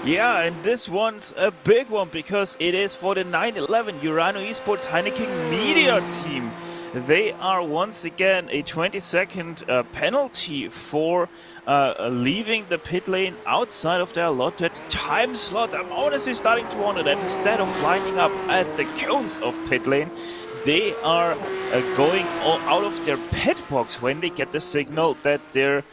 Yeah, and this one's a big one because it is for the 911 Urano Esports Heineken Media team. They are once again a 20-second penalty for leaving the pit lane outside of their allotted time slot. I'm honestly starting to wonder that instead of lining up at the cones of pit lane, they are going out of their pit box when they get the signal that their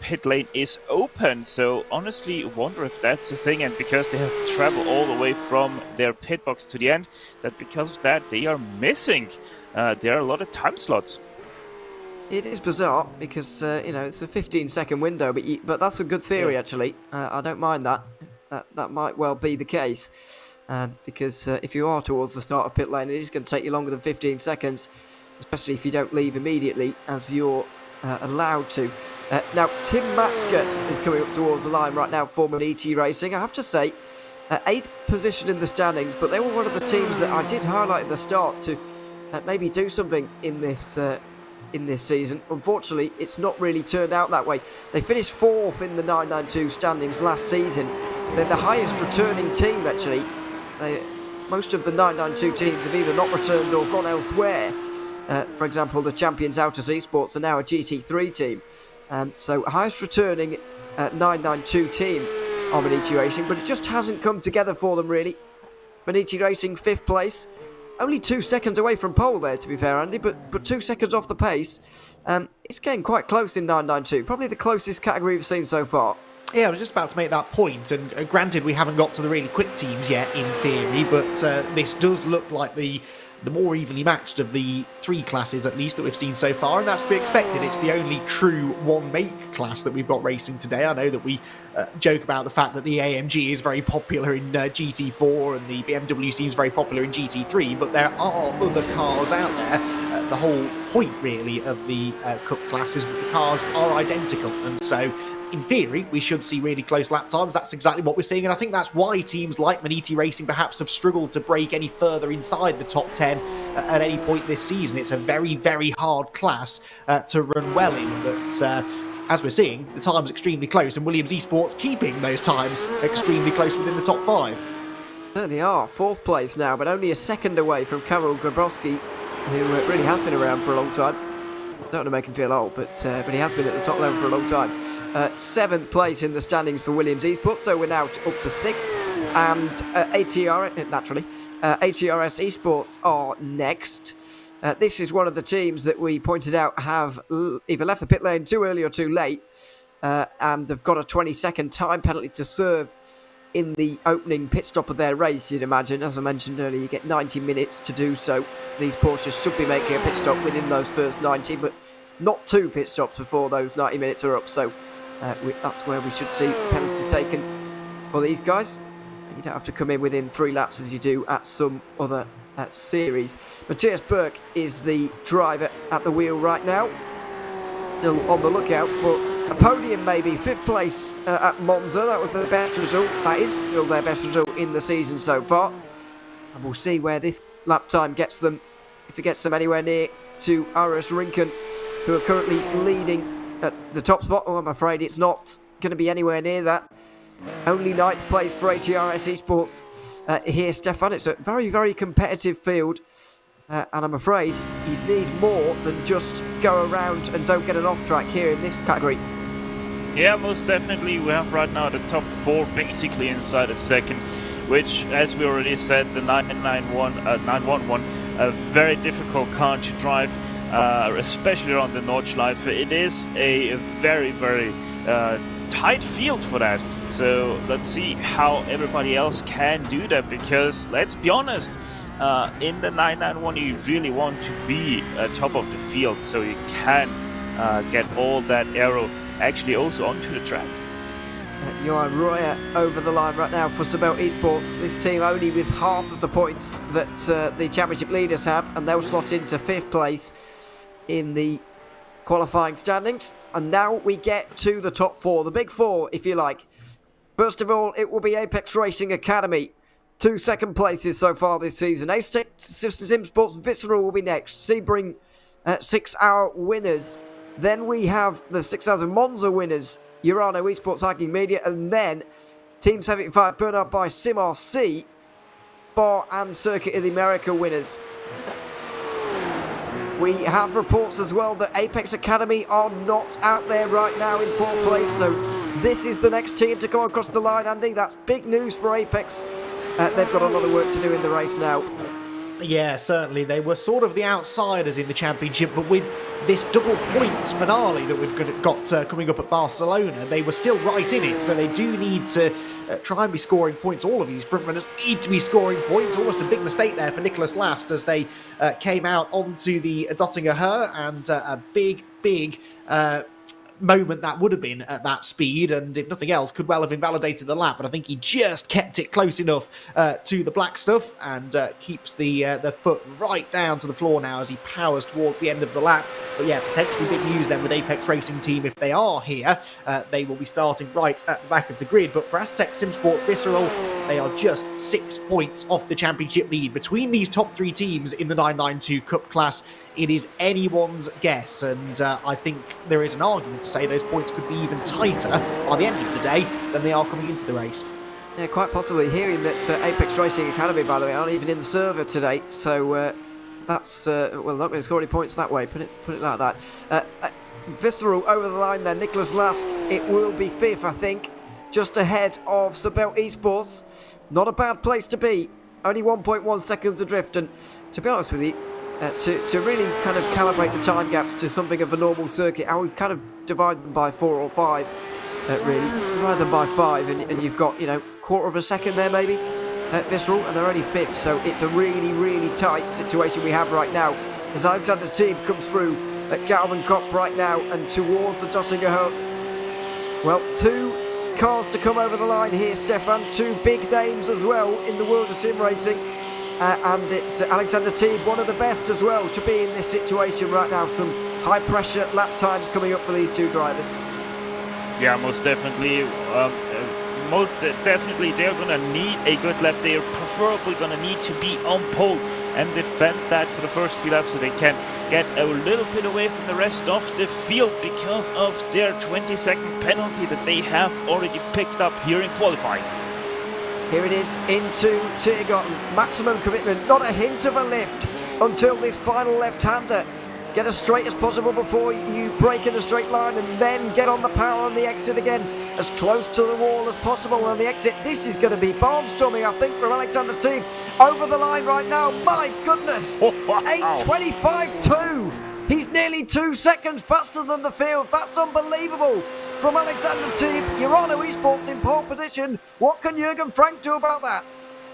pit lane is open. So honestly wonder if that's the thing, and because they have to travel all the way from their pit box to the end, that because of that they are missing there are a lot of time slots. It is bizarre because you know, it's a 15-second window, but that's a good theory actually. I don't mind that. That might well be the case. Because if you are towards the start of pit lane, it is going to take you longer than 15 seconds, especially if you don't leave immediately as you're allowed to. Now, Tim Matska is coming up towards the line right now for Maniti Racing. I have to say, 8th position in the standings, but they were one of the teams that I did highlight at the start to maybe do something in this season. Unfortunately, it's not really turned out that way. They finished 4th in the 992 standings last season. They're the highest returning team, actually. Most of the 992 teams have either not returned or gone elsewhere. For example, the champions Autos Esports are now a GT3 team. So highest returning 992 team of Maniti Racing, but it just hasn't come together for them really. Maniti Racing 5th place. Only 2 seconds away from pole there, to be fair, Andy, but 2 seconds off the pace. It's getting quite close in 992. Probably the closest category we've seen so far. Yeah, I was just about to make that point, and granted we haven't got to the really quick teams yet in theory, but this does look like the more evenly matched of the 3 classes at least that we've seen so far, and that's to be expected. It's the only true one-make class that we've got racing today. I know that we joke about the fact that the AMG is very popular in GT4 and the BMW seems very popular in GT3, but there are other cars out there. The whole point really of the Cup class is that the cars are identical, and so in theory, we should see really close lap times. That's exactly what we're seeing, and I think that's why teams like Maniti Racing perhaps have struggled to break any further inside the top 10 at any point this season. It's a very, very hard class to run well in, but as we're seeing, the time's extremely close, and Williams Esports keeping those times extremely close within the top 5. Certainly are. 4th place now, but only a second away from Karol Grabowski, who really has been around for a long time. I don't want to make him feel old, but he has been at the top level for a long time. 7th place in the standings for Williams Esports, so we're now up to 6th. And ATRS Esports are next. This is one of the teams that we pointed out have either left the pit lane too early or too late, and have got a 20-second time penalty to serve in the opening pit stop of their race, you'd imagine. As I mentioned earlier, you get 90 minutes to do so. These Porsches should be making a pit stop within those first 90, but not 2 pit stops before those 90 minutes are up. So that's where we should see penalty taken for these guys. You don't have to come in within 3 laps as you do at some other series. Matthias Berg is the driver at the wheel right now. Still on the lookout for a podium, maybe 5th place at Monza. That was their best result. That is still their best result in the season so far. And we'll see where this lap time gets them, if it gets them anywhere near to Aris Rinken, who are currently leading at the top spot. Oh, I'm afraid it's not going to be anywhere near that. Only 9th place for ATRS Esports here, Stefan. It's a very, very competitive field. And I'm afraid you need more than just go around and don't get an off-track here in this category. Yeah, most definitely. We have right now the top 4 basically inside a second, which, as we already said, the 911, a very difficult car to drive, especially on the Nordschleife. It is a very, very tight field for that. So let's see how everybody else can do that, because let's be honest, in the 991 you really want to be top of the field so you can get all that aero actually also onto the track. Johan Royer over the line right now for Sabel Esports. This team only with half of the points that the championship leaders have, and they'll slot into 5th place in the qualifying standings. And now we get to the top 4, the big 4 if you like. First of all, it will be Apex Racing Academy. 2 second places so far this season. Ace Sim Sports Visceral will be next. Sebring 6 hour winners. Then we have the 6 hours of Monza winners, Urano Esports Hacking Media, and then Team 75 Bernard by Sim RC, Bar and Circuit of the America winners. We have reports as well that Apex Academy are not out there right now in 4th place, so this is the next team to go across the line, Andy. That's big news for Apex. They've got a lot of work to do in the race now. Yeah, certainly. They were sort of the outsiders in the championship, but with this double points finale that we've got coming up at Barcelona, they were still right in it, so they do need to try and be scoring points. All of these frontrunners need to be scoring points. Almost a big mistake there for Nicholas Last as they came out onto the Dottinger Her, and a big moment that would have been at that speed, and if nothing else could well have invalidated the lap, but I think he just kept it close enough to the black stuff, and keeps the foot right down to the floor now as he powers towards the end of the lap. But yeah, potentially big news then with Apex Racing Team. If they are here, they will be starting right at the back of the grid, but for Aztec Sim Sports Visceral, they are just 6 points off the championship lead. Between these top 3 teams in the 992 Cup class, it is anyone's guess, and I think there is an argument to say those points could be even tighter by the end of the day than they are coming into the race. Yeah, quite possibly. Hearing that Apex Racing Academy, by the way, aren't even in the server today, so that's, well, not going to score any points that way, put it like that. Visceral over the line there, Nicholas Last, it will be 5th, I think, just ahead of Sabel Esports. Not a bad place to be, only 1.1 seconds adrift, and to be honest with you, to really kind of calibrate the time gaps to something of a normal circuit, I would kind of divide them by 4 or 5, really. Divide them by 5, and you've got, you know, quarter of a second there maybe, Visceral, and they're only 5th, so it's a really tight situation we have right now. As Alexander Team comes through at Galvin Kopf right now, and towards the Dottinger Her. Well, 2 cars to come over the line here, Stefan, 2 big names as well in the world of sim racing. And it's Alexander Teeb, one of the best as well, to be in this situation right now. Some high pressure lap times coming up for these 2 drivers. Yeah, most definitely. They're going to need a good lap. They're preferably going to need to be on pole and defend that for the first few laps so they can get a little bit away from the rest of the field because of their 20-second penalty that they have already picked up here in qualifying. Here it is into Tiergarten. Maximum commitment, not a hint of a lift until this final left-hander. Get as straight as possible before you break in a straight line, and then get on the power on the exit again, as close to the wall as possible on the exit. This is going to be barnstorming, I think, from Alexander Teeb. Over the line right now, my goodness! 8.25.2! He's nearly 2 seconds faster than the field. That's unbelievable from Alexander Teeb. Urano Esports in pole position. What can Jürgen Frank do about that?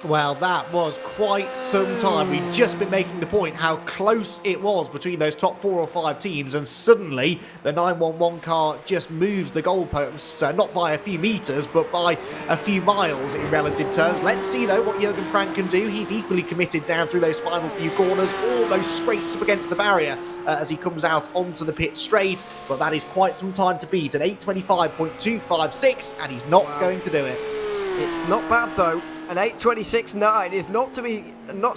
Well, that was quite some time. We'd just been making the point how close it was between those top 4 or 5 teams, and suddenly the 911 car just moves the goalposts, not by a few metres, but by a few miles in relative terms. Let's see, though, what Jürgen Frank can do. He's equally committed down through those final few corners, almost scrapes up against the barrier as he comes out onto the pit straight, but that is quite some time to beat, an 8.25.256, and he's not going to do it. It's not bad, though. An 8.26.9 is not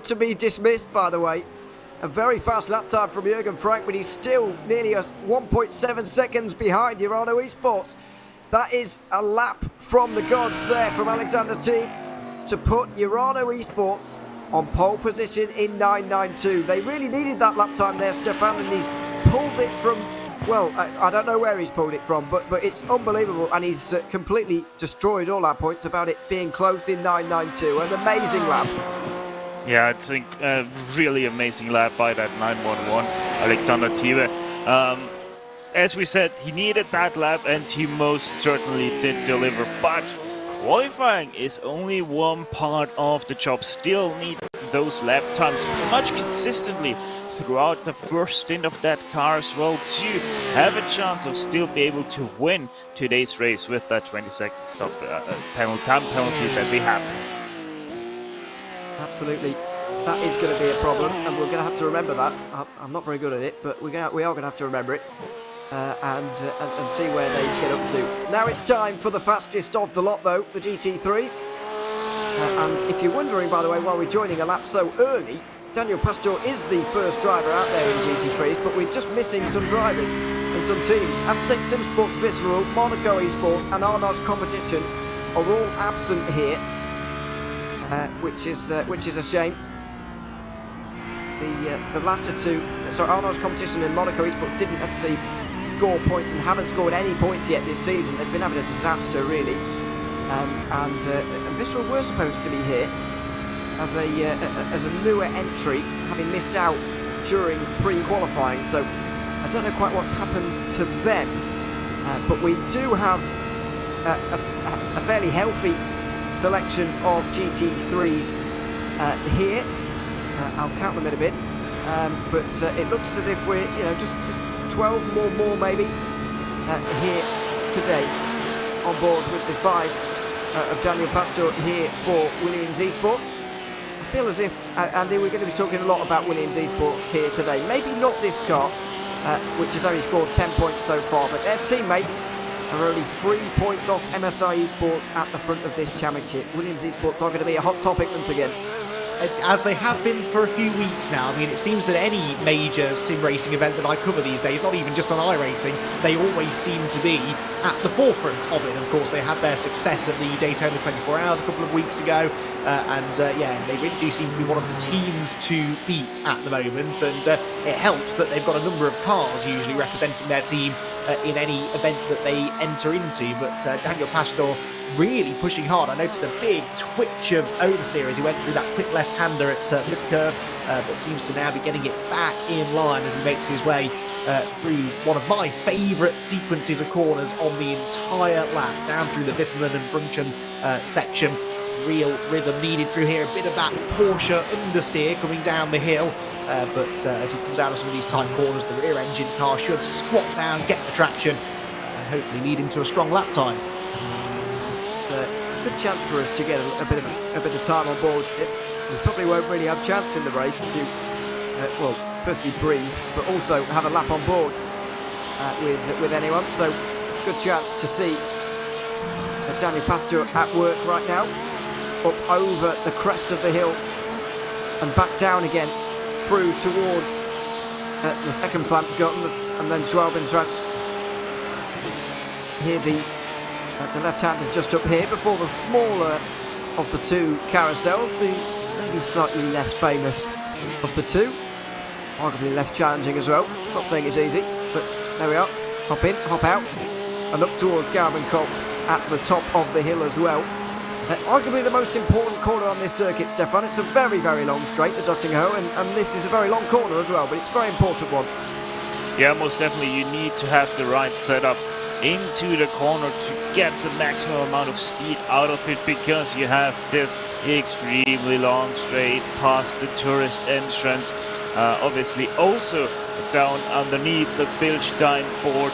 to be dismissed, by the way. A very fast lap time from Jürgen Frank, but he's still nearly 1.7 seconds behind Urano Esports. That is a lap from the gods there from Alexander Teeb to put Urano Esports on pole position in 9.92. They really needed that lap time there, Stefan, and he's pulled it from, well, I don't know where he's pulled it from, but it's unbelievable, and he's completely destroyed all our points about it being close in 9.92. An amazing lap. Yeah, it's a really amazing lap by that 911 Alexander Thiebe. As we said, he needed that lap, and he most certainly did deliver, but qualifying is only one part of the job. Still need those lap times pretty much consistently throughout the first stint of that car as well to have a chance of still be able to win today's race with that 20-second stop time penalty that we have. Absolutely. That is going to be a problem, and we're going to have to remember that. I'm not very good at it, but we are going to have to remember it and see where they get up to. Now it's time for the fastest of the lot, though, the GT3s. And if you're wondering, by the way, why we're joining a lap so early, Daniel Pastor is the first driver out there in GT3s, but we're just missing some drivers and some teams. Aztec Sim Sports Visceral, Monaco Esports and Arnosh Competition are all absent here, which is a shame. The latter two, Arnaud's competition in Monaco Esports didn't actually score points and haven't scored any points yet this season. They've been having a disaster, really. And Visceral were supposed to be here as a newer entry, having missed out during pre-qualifying. So I don't know quite what's happened to them, but we do have a fairly healthy selection of GT3s here. I'll count them in a bit, but it looks as if we're just 12 more maybe here today on board with the 5 of Daniel Pastor here for Williams Esports. I feel as if, Andy, we're going to be talking a lot about Williams Esports here today. Maybe not this car, which has only scored 10 points so far, but their teammates are only 3 points off MSI Esports at the front of this championship. Williams Esports are going to be a hot topic once again. As they have been for a few weeks now. I mean, it seems that any major sim racing event that I cover these days, not even just on iRacing, they always seem to be at the forefront of it. And of course, they had their success at the Daytona 24 Hours a couple of weeks ago. Yeah, they really do seem to be one of the teams to beat at the moment. And it helps that they've got a number of cars usually representing their team in any event that they enter into. But Daniel Pastor really pushing hard. I noticed a big twitch of oversteer as he went through that quick left-hander at lip curve, but seems to now be getting it back in line as he makes his way through one of my favourite sequences of corners on the entire lap, down through the Wipperman and Brunchen section. Real rhythm needed through here. A bit of that Porsche understeer coming down the hill, but as he comes out of some of these tight corners, the rear engine car should squat down, get the traction, and hopefully lead into a strong lap time. Good chance for us to get a bit of time on board. We probably won't really have chance in the race to, well, firstly breathe, but also have a lap on board with anyone. So it's a good chance to see Daniel Pastor at work right now, up over the crest of the hill and back down again through towards the second Pflanzgott and then Schwalbenschatz. Here the left-hander just up here before the smaller of the two carousels, the maybe slightly less famous of the two, arguably less challenging as well. Not saying it's easy, but there we are. Hop in, hop out, and up towards Garbenkopf at the top of the hill as well. Arguably the most important corner on this circuit, Stefan. It's a very, very long straight, the Dottinghoe, and this is a very long corner as well, but it's a very important one. Yeah, most definitely you need to have the right setup into the corner to get the maximum amount of speed out of it, because you have this extremely long straight past the tourist entrance, obviously also down underneath the Bilstein board.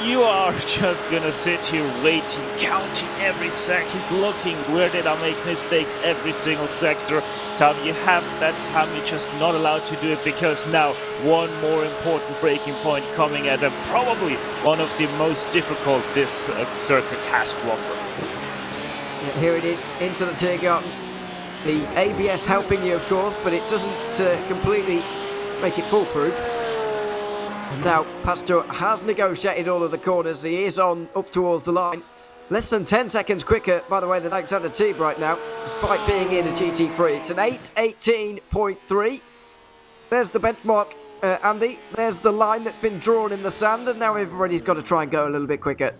You are just gonna sit here waiting, counting every second, looking where did I make mistakes every single sector. Time you have that time, you're just not allowed to do it, because now one more important braking point coming at them, probably one of the most difficult this circuit has to offer. Yeah, here it is, into the Tiergarten. The ABS helping you, of course, but it doesn't completely make it foolproof. Now, Pastor has negotiated all of the corners. He is on up towards the line. Less than 10 seconds quicker, by the way, than Alexander Teeb right now, despite being in a GT3. It's an 8:18.3. There's the benchmark, Andy. There's the line that's been drawn in the sand, and now everybody's got to try and go a little bit quicker.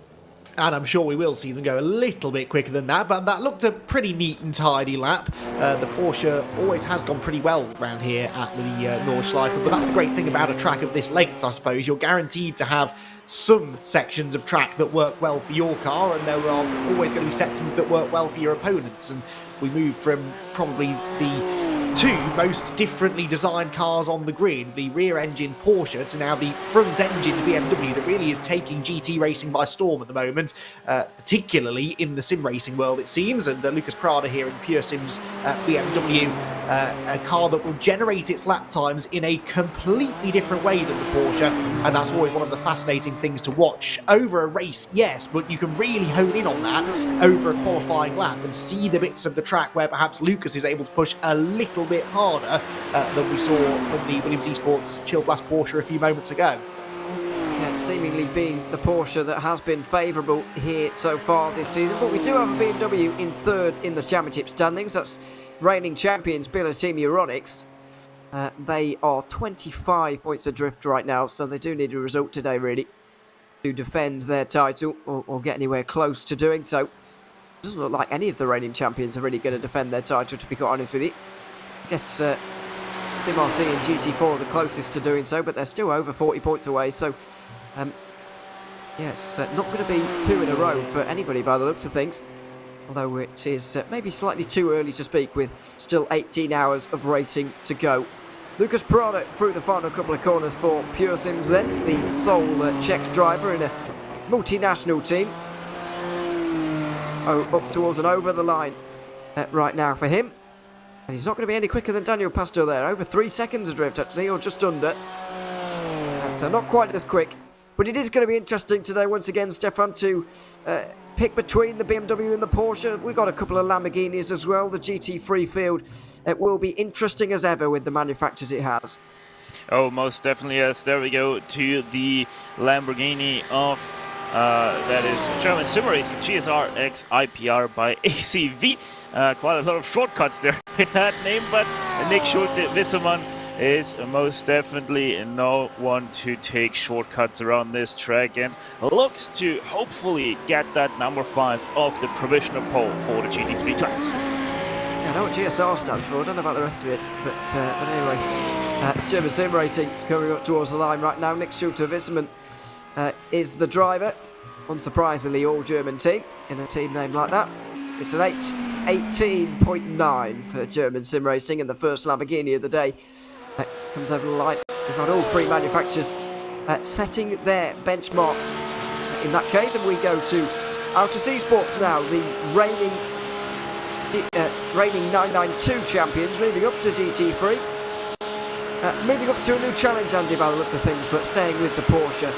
And I'm sure we will see them go a little bit quicker than that, but that looked a pretty neat and tidy lap. The Porsche always has gone pretty well around here at the Nordschleife, but that's the great thing about a track of this length, I suppose. You're guaranteed to have some sections of track that work well for your car, and there are always going to be sections that work well for your opponents. And we move from probably the two most differently designed cars on the grid, the rear engine Porsche to now the front engine BMW, that really is taking GT racing by storm at the moment, particularly in the sim racing world, it seems. And Lucas Prada here in Pure Sim's BMW, a car that will generate its lap times in a completely different way than the Porsche, and that's always one of the fascinating things to watch over a race, yes, but you can really hone in on that over a qualifying lap and see the bits of the track where perhaps Lucas is able to push a little bit harder than we saw from the Williams Esports Chill Blast Porsche a few moments ago. Yeah, seemingly been the Porsche that has been favourable here so far this season. But we do have a BMW in third in the championship standings. That's reigning champions Billet Team Euronics. They are 25 points adrift right now, so they do need a result today, really, to defend their title or get anywhere close to doing so. It doesn't look like any of the reigning champions are really going to defend their title, to be quite honest with you. I guess MRC and GT4 are the closest to doing so, but they're still over 40 points away, so yeah, it's not going to be two in a row for anybody by the looks of things. Although it is maybe slightly too early to speak, with still 18 hours of racing to go. Lucas Prada through the final couple of corners for Pure Sims then, the sole Czech driver in a multinational team. Oh, up towards and over the line right now for him. And he's not going to be any quicker than Daniel Pastor there. Over 3 seconds adrift actually, or just under. So not quite as quick. But it is going to be interesting today once again, Stefan, to pick between the BMW and the Porsche. We've got a couple of Lamborghinis as well. The GT3 field, it will be interesting as ever with the manufacturers it has. Oh, most definitely, yes. There we go to the Lamborghini of, that is German Sim Racing GSR X IPR by ACV. Quite a lot of shortcuts there in that name, but Nick Schulte-Wissemann is most definitely no one to take shortcuts around this track, and looks to hopefully get that number 5 of the provisional pole for the GT3 class. Yeah, I know what GSR stands for, I don't know about the rest of it, but anyway, German Sim Racing coming up towards the line right now. Nick Schulte-Wissemann is the driver, unsurprisingly all German team, in a team name like that. It's an 18.9 for German Sim Racing, and the first Lamborghini of the day comes over the line. We've got all three manufacturers setting their benchmarks in that case, and we go to SERIES Esports now, the reigning 992 champions, moving up to GT3. Moving up to a new challenge, Andy, by the looks of things, but staying with the Porsche,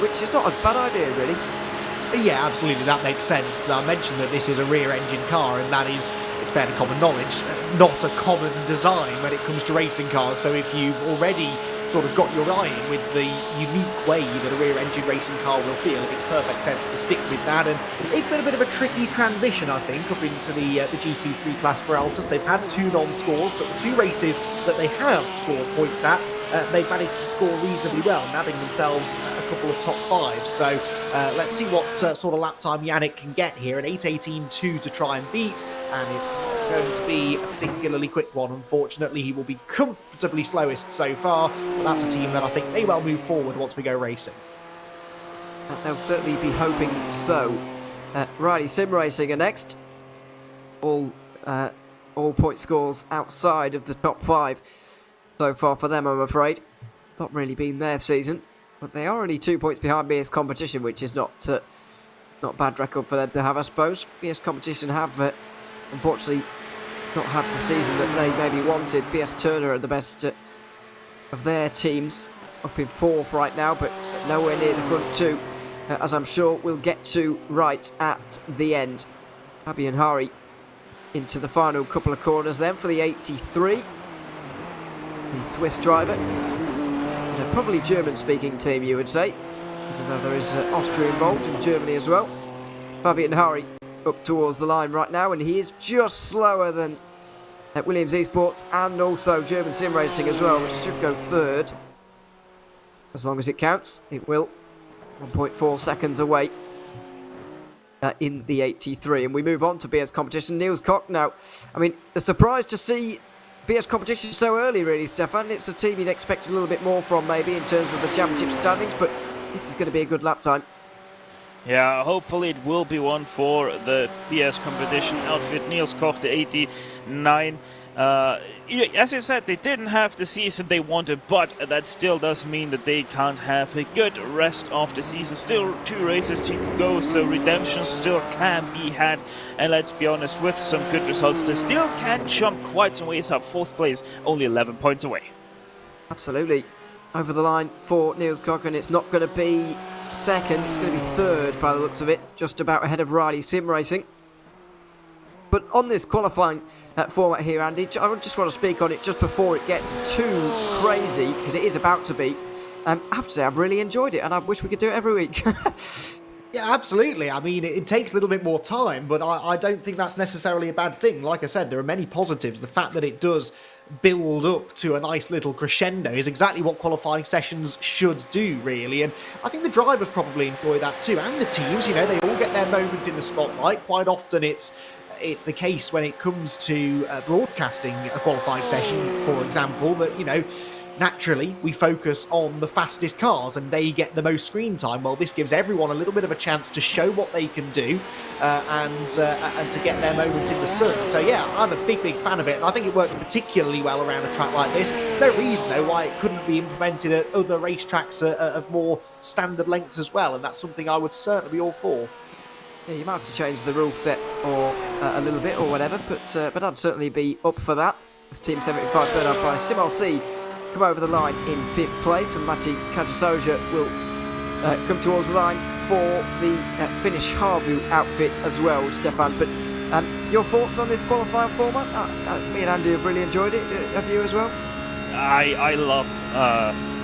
which is not a bad idea, really. Yeah, absolutely, that makes sense. I mentioned that this is a rear-engine car, and that is, it's fairly common knowledge, not a common design when it comes to racing cars. So if you've already sort of got your eye in with the unique way that a rear-engine racing car will feel, it makes perfect sense to stick with that. And it's been a bit of a tricky transition, I think, up into the GT3 class for Altus. They've had 2 non-scores, but the 2 races that they have scored points at, they've managed to score reasonably well, nabbing themselves a couple of top 5s. So let's see what sort of lap time Yannick can get here. An 8:18.2 to try and beat, and it's not going to be a particularly quick one, unfortunately. He will be comfortably slowest so far, but that's a team that I think may well move forward once we go racing. They'll certainly be hoping so. Riley Sim Racing are next. All point scores outside of the top 5 so far for them, I'm afraid. Not really been their season, but they are only 2 points behind BS Competition, which is not bad record for them to have, I suppose. BS Competition have unfortunately not had the season that they maybe wanted. BS Turner are the best of their teams, up in 4th right now, but nowhere near the front 2, as I'm sure we'll get to right at the end. Fabian Hari into the final couple of corners then for the 83. The Swiss driver. And a probably German-speaking team, you would say, even though there is Austria involved in Germany as well. Fabian Hari up towards the line right now, and he is just slower than Williams Esports and also German Sim Racing as well, which should go 3rd. As long as it counts, it will. 1.4 seconds away in the 83. And we move on to BS Competition. Niels Koch now. I mean, a surprise to see BS Competition so early, really, Stefan. It's a team you'd expect a little bit more from, maybe, in terms of the championship standings, but this is going to be a good lap time. Yeah, hopefully it will be one for the BS Competition outfit. Niels Koch, the 89. As you said, they didn't have the season they wanted, but that still does mean that they can't have a good rest of the season. Still 2 races to go, so redemption still can be had. And let's be honest, with some good results, they still can jump quite some ways up. 4th place, only 11 points away. Absolutely. Over the line for Niels Koch, and it's not going to be 2nd, it's going to be 3rd by the looks of it, just about ahead of Riley Sim Racing. But on this qualifying format here, Andy, I just want to speak on it just before it gets too crazy, because it is about to be. I have to say, I've really enjoyed it, and I wish we could do it every week. Yeah, absolutely. I mean, it takes a little bit more time, but I don't think that's necessarily a bad thing. Like I said, there are many positives. The fact that it does build up to a nice little crescendo is exactly what qualifying sessions should do, really. And I think the drivers probably enjoy that too, and the teams. You know, they all get their moment in the spotlight. Quite often it's the case when it comes to broadcasting a qualifying session, for example, that, you know, naturally, we focus on the fastest cars and they get the most screen time. Well, this gives everyone a little bit of a chance to show what they can do and to get their moment in the sun. So yeah, I'm a big fan of it, and I think it works particularly well around a track like this. No reason though why it couldn't be implemented at other racetracks of more standard lengths as well, and that's something I would certainly be all for. Yeah, you might have to change the rule set or a little bit or whatever, but I'd certainly be up for that. As Team 75 burn up by Simol C come over the line in 5th place, and Matti Kajasoja will come towards the line for the Finnish Harvu outfit as well, Stefan. But your thoughts on this qualifying format? Me and Andy have really enjoyed it. Have you as well? I love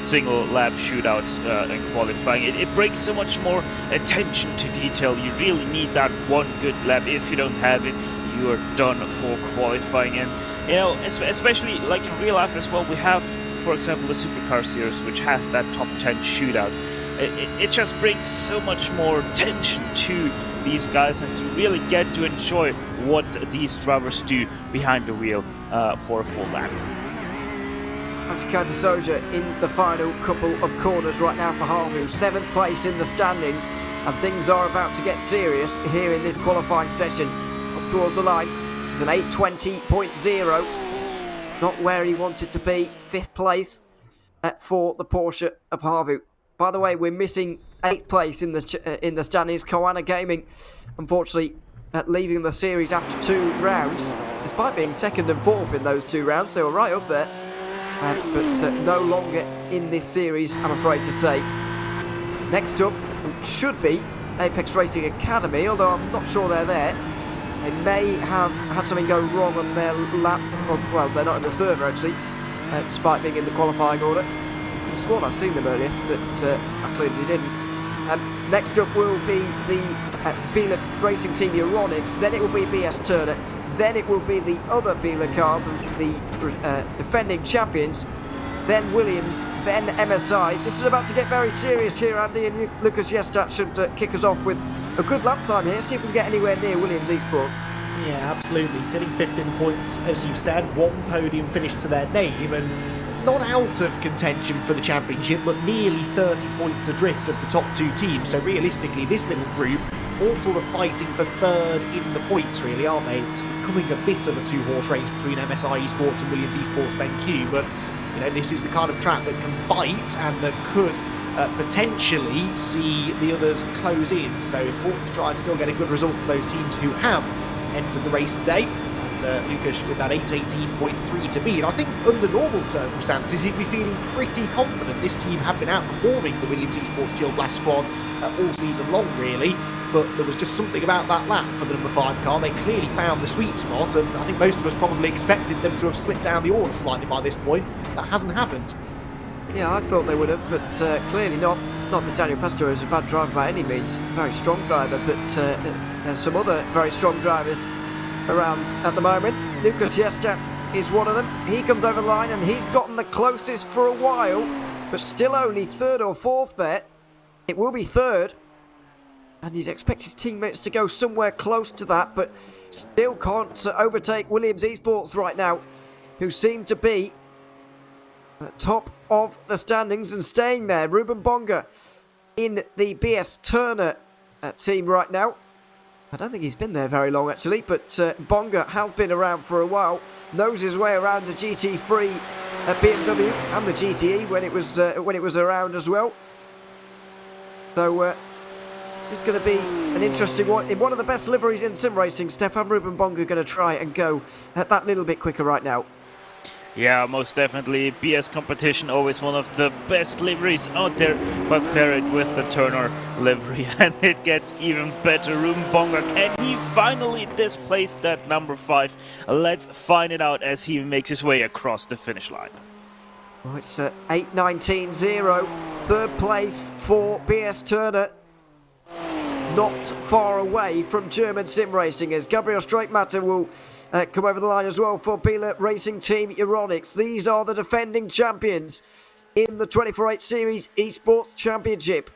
single lap shootouts in qualifying. It brings so much more attention to detail. You really need that one good lap. If you don't have it, you are done for qualifying. And you know, especially like in real life as well, we have, for example, the Supercar Series, which has that top 10 shootout. It just brings so much more attention to these guys and to really get to enjoy what these drivers do behind the wheel for a full lap. Matti Kajasoja in the final couple of corners right now for Harvu, 7th place in the standings, and things are about to get serious here in this qualifying session. Up towards the line, it's an 8:20.0. Not where he wanted to be. 5th place for the Porsche of Harvu. By the way, we're missing 8th place in the standings. Koana Gaming, unfortunately, leaving the series after 2 rounds, despite being 2nd and 4th in those 2 rounds. They were right up there, but no longer in this series, I'm afraid to say. Next up should be Apex Racing Academy, although I'm not sure they're there. They may have had something go wrong on their lap. Well, they're not in the server actually, despite being in the qualifying order. I sworn I've seen them earlier, but I clearly didn't. Next up will be the Biela Racing Team Euronics, then it will be BS Turner, then it will be the other Biela car, the defending champions, then Williams, then MSI. This is about to get very serious here, Andy, and Lucas Jestat should kick us off with a good lap time here, see if we can get anywhere near Williams Esports. Yeah, absolutely. Sitting 5th in points, as you said, 1 podium finish to their name, and not out of contention for the championship, but nearly 30 points adrift of the top 2 teams. So realistically, this little group all sort of fighting for 3rd in the points, really, aren't they? It's becoming a bit of a 2-horse race between MSI Esports and Williams Esports BenQ, but you know, this is the kind of track that can bite and that could potentially see the others close in. So important to try and still get a good result for those teams who have entered the race today. And Lucas with that 8:18.3 to beat. I think under normal circumstances he'd be feeling pretty confident. This team had been outperforming the Williams Esports Gil Blast squad all season long, really. But there was just something about that lap for the number 5 car. They clearly found the sweet spot, and I think most of us probably expected them to have slipped down the order slightly by this point. That hasn't happened. Yeah, I thought they would have, but clearly not. Not that Daniel Pastor is a bad driver by any means. Very strong driver, but there's some other very strong drivers around at the moment. Lucas Jestat is one of them. He comes over the line and he's gotten the closest for a while, but still only 3rd or 4th there. It will be 3rd. And you'd expect his teammates to go somewhere close to that, but still can't overtake Williams Esports right now, who seem to be at top of the standings and staying there. Ruben Bonga in the BS Turner team right now. I don't think he's been there very long actually, but Bonga has been around for a while, knows his way around the GT3 BMW and the GTE when it was around as well. So it's going to be an interesting one. In one of the best liveries in sim racing, Stefan Ruben Bonga going to try and go that little bit quicker right now. Yeah, most definitely. BS competition, always one of the best liveries out there, but pair it with the Turner livery and it gets even better. Ruben Bonga, can he finally displace that number 5? Let's find it out as he makes his way across the finish line. Well, it's 8:19.0. Third place for BS Turner. Not far away from German sim racing as Gabriel Streitmatter will come over the line as well for Biela Racing Team Euronics. These are the defending champions in the 24/8 Series Esports Championship.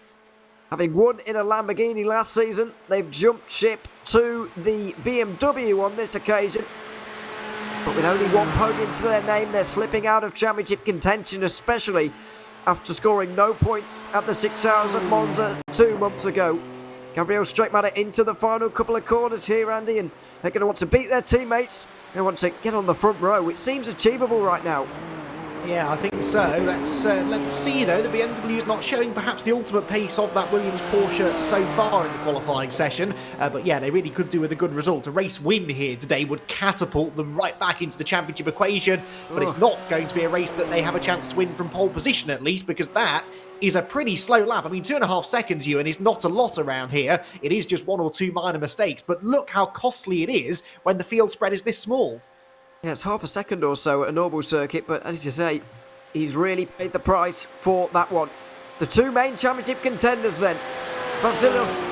Having won in a Lamborghini last season, they've jumped ship to the BMW on this occasion. But with only one podium to their name, they're slipping out of championship contention, especially after scoring no points at the 6 Hours at Monza 2 months ago. Gabriel Streitmatter into the final couple of corners here, Andy, and they're going to want to beat their teammates. They want to get on the front row, which seems achievable right now. Yeah, I think so. Let's see, though. The BMW is not showing perhaps the ultimate pace of that Williams Porsche so far in the qualifying session. But yeah, they really could do with a good result. A race win here today would catapult them right back into the championship equation. But it's not going to be a race that they have a chance to win from pole position, at least, because that is a pretty slow lap. I mean, 2.5 seconds, Ewan, is not a lot around here. It is just 1 or 2 minor mistakes. But look how costly it is when the field spread is this small. Yeah, it's half a second or so at a normal circuit, but as you say, he's really paid the price for that one. The two main championship contenders then, Vasilis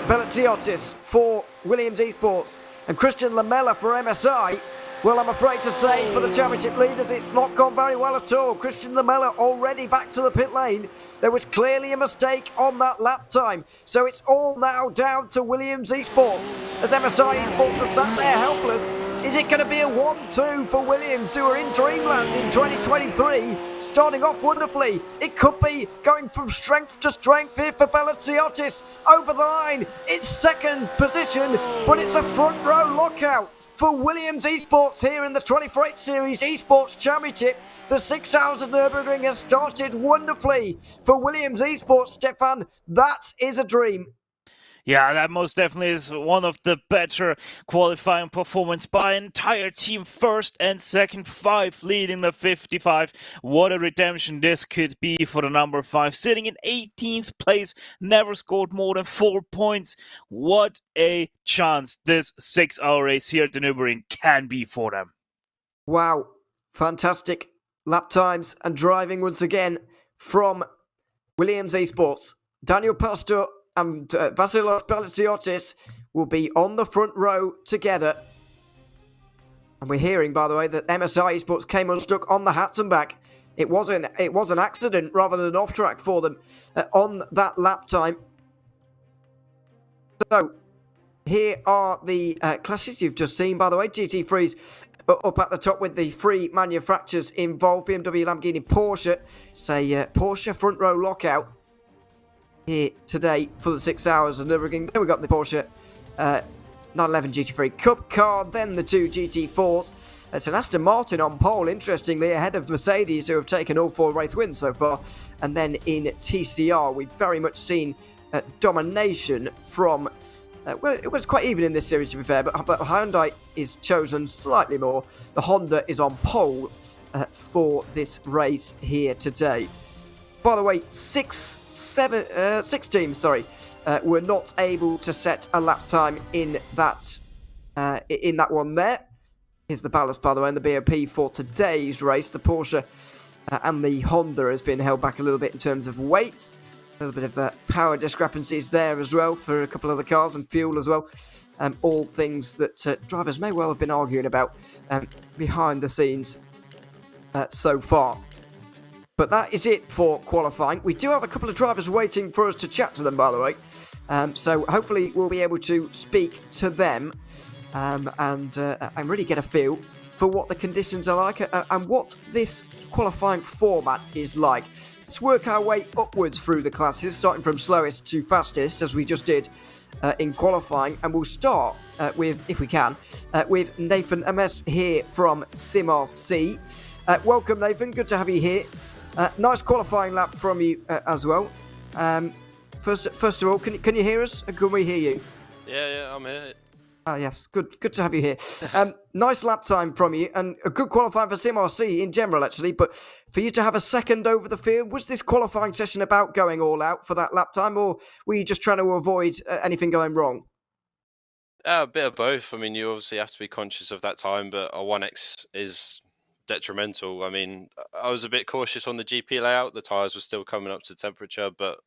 Belitsiotis for Williams Esports and Christian Lamella for MSI. Well, I'm afraid to say for the championship leaders, it's not gone very well at all. Christian Lamella already back to the pit lane. There was clearly a mistake on that lap time. So it's all now down to Williams Esports as MSI Esports are sat there helpless. Is it going to be a 1-2 for Williams, who are in Dreamland in 2023, starting off wonderfully? It could be going from strength to strength here for Belitsiotis over the line. It's second position, but it's a front row lockout for Williams Esports here in the 24/8 Series Esports Championship. The 6 Hours at Nürburgring has started wonderfully for Williams Esports, Stefan. That is a dream. Yeah, that most definitely is one of the better qualifying performance by an entire team. First and second, 5 leading the 55. What a redemption this could be for the number 5. Sitting in 18th place, never scored more than 4 points. What a chance this 6-hour race here at the Nürburgring can be for them. Wow, fantastic lap times and driving once again from Williams Esports. Daniel Pastor and Vasilis Belitsiotis will be on the front row together. And we're hearing, by the way, that MSI Esports came unstuck on the Hatzenbach. It was an accident rather than an off-track for them on that lap time. So, here are the classes you've just seen, by the way. GT3's up at the top with the 3 manufacturers involved. BMW, Lamborghini, Porsche. It's a Porsche front row lockout here today for the 6 Hours of Nürburgring. Then we got the Porsche 911 GT3 Cup car, then the 2 GT4s. It's an Aston Martin on pole, interestingly, ahead of Mercedes, who have taken all 4 race wins so far. And then in TCR, we've very much seen domination from... well, it was quite even in this series, to be fair, but Hyundai is chosen slightly more. The Honda is on pole for this race here today. By the way, six teams, were not able to set a lap time in that one there. Here's the ballast, by the way, and the BOP for today's race. The Porsche and the Honda has been held back a little bit in terms of weight. A little bit of power discrepancies there as well for a couple of the cars, and fuel as well. All things that drivers may well have been arguing about behind the scenes so far. But that is it for qualifying. We do have a couple of drivers waiting for us to chat to them, by the way. So hopefully we'll be able to speak to them and really get a feel for what the conditions are like and what this qualifying format is like. Let's work our way upwards through the classes, starting from slowest to fastest, as we just did in qualifying. And we'll start with, if we can, with Nathan MS here from SimRC. Welcome, Nathan. Good to have you here. Nice qualifying lap from you as well. First of all, can you hear us? Can we hear you? Yeah, I'm here. Oh, yes. Good to have you here. Nice lap time from you, and a good qualifying for SimRC in general, actually. But for you to have a second over the field, was this qualifying session about going all out for that lap time, or were you just trying to avoid anything going wrong? A bit of both. I mean, you obviously have to be conscious of that time, but a 1x is detrimental. I mean, I was a bit cautious on the GP layout. The tyres were still coming up to temperature, but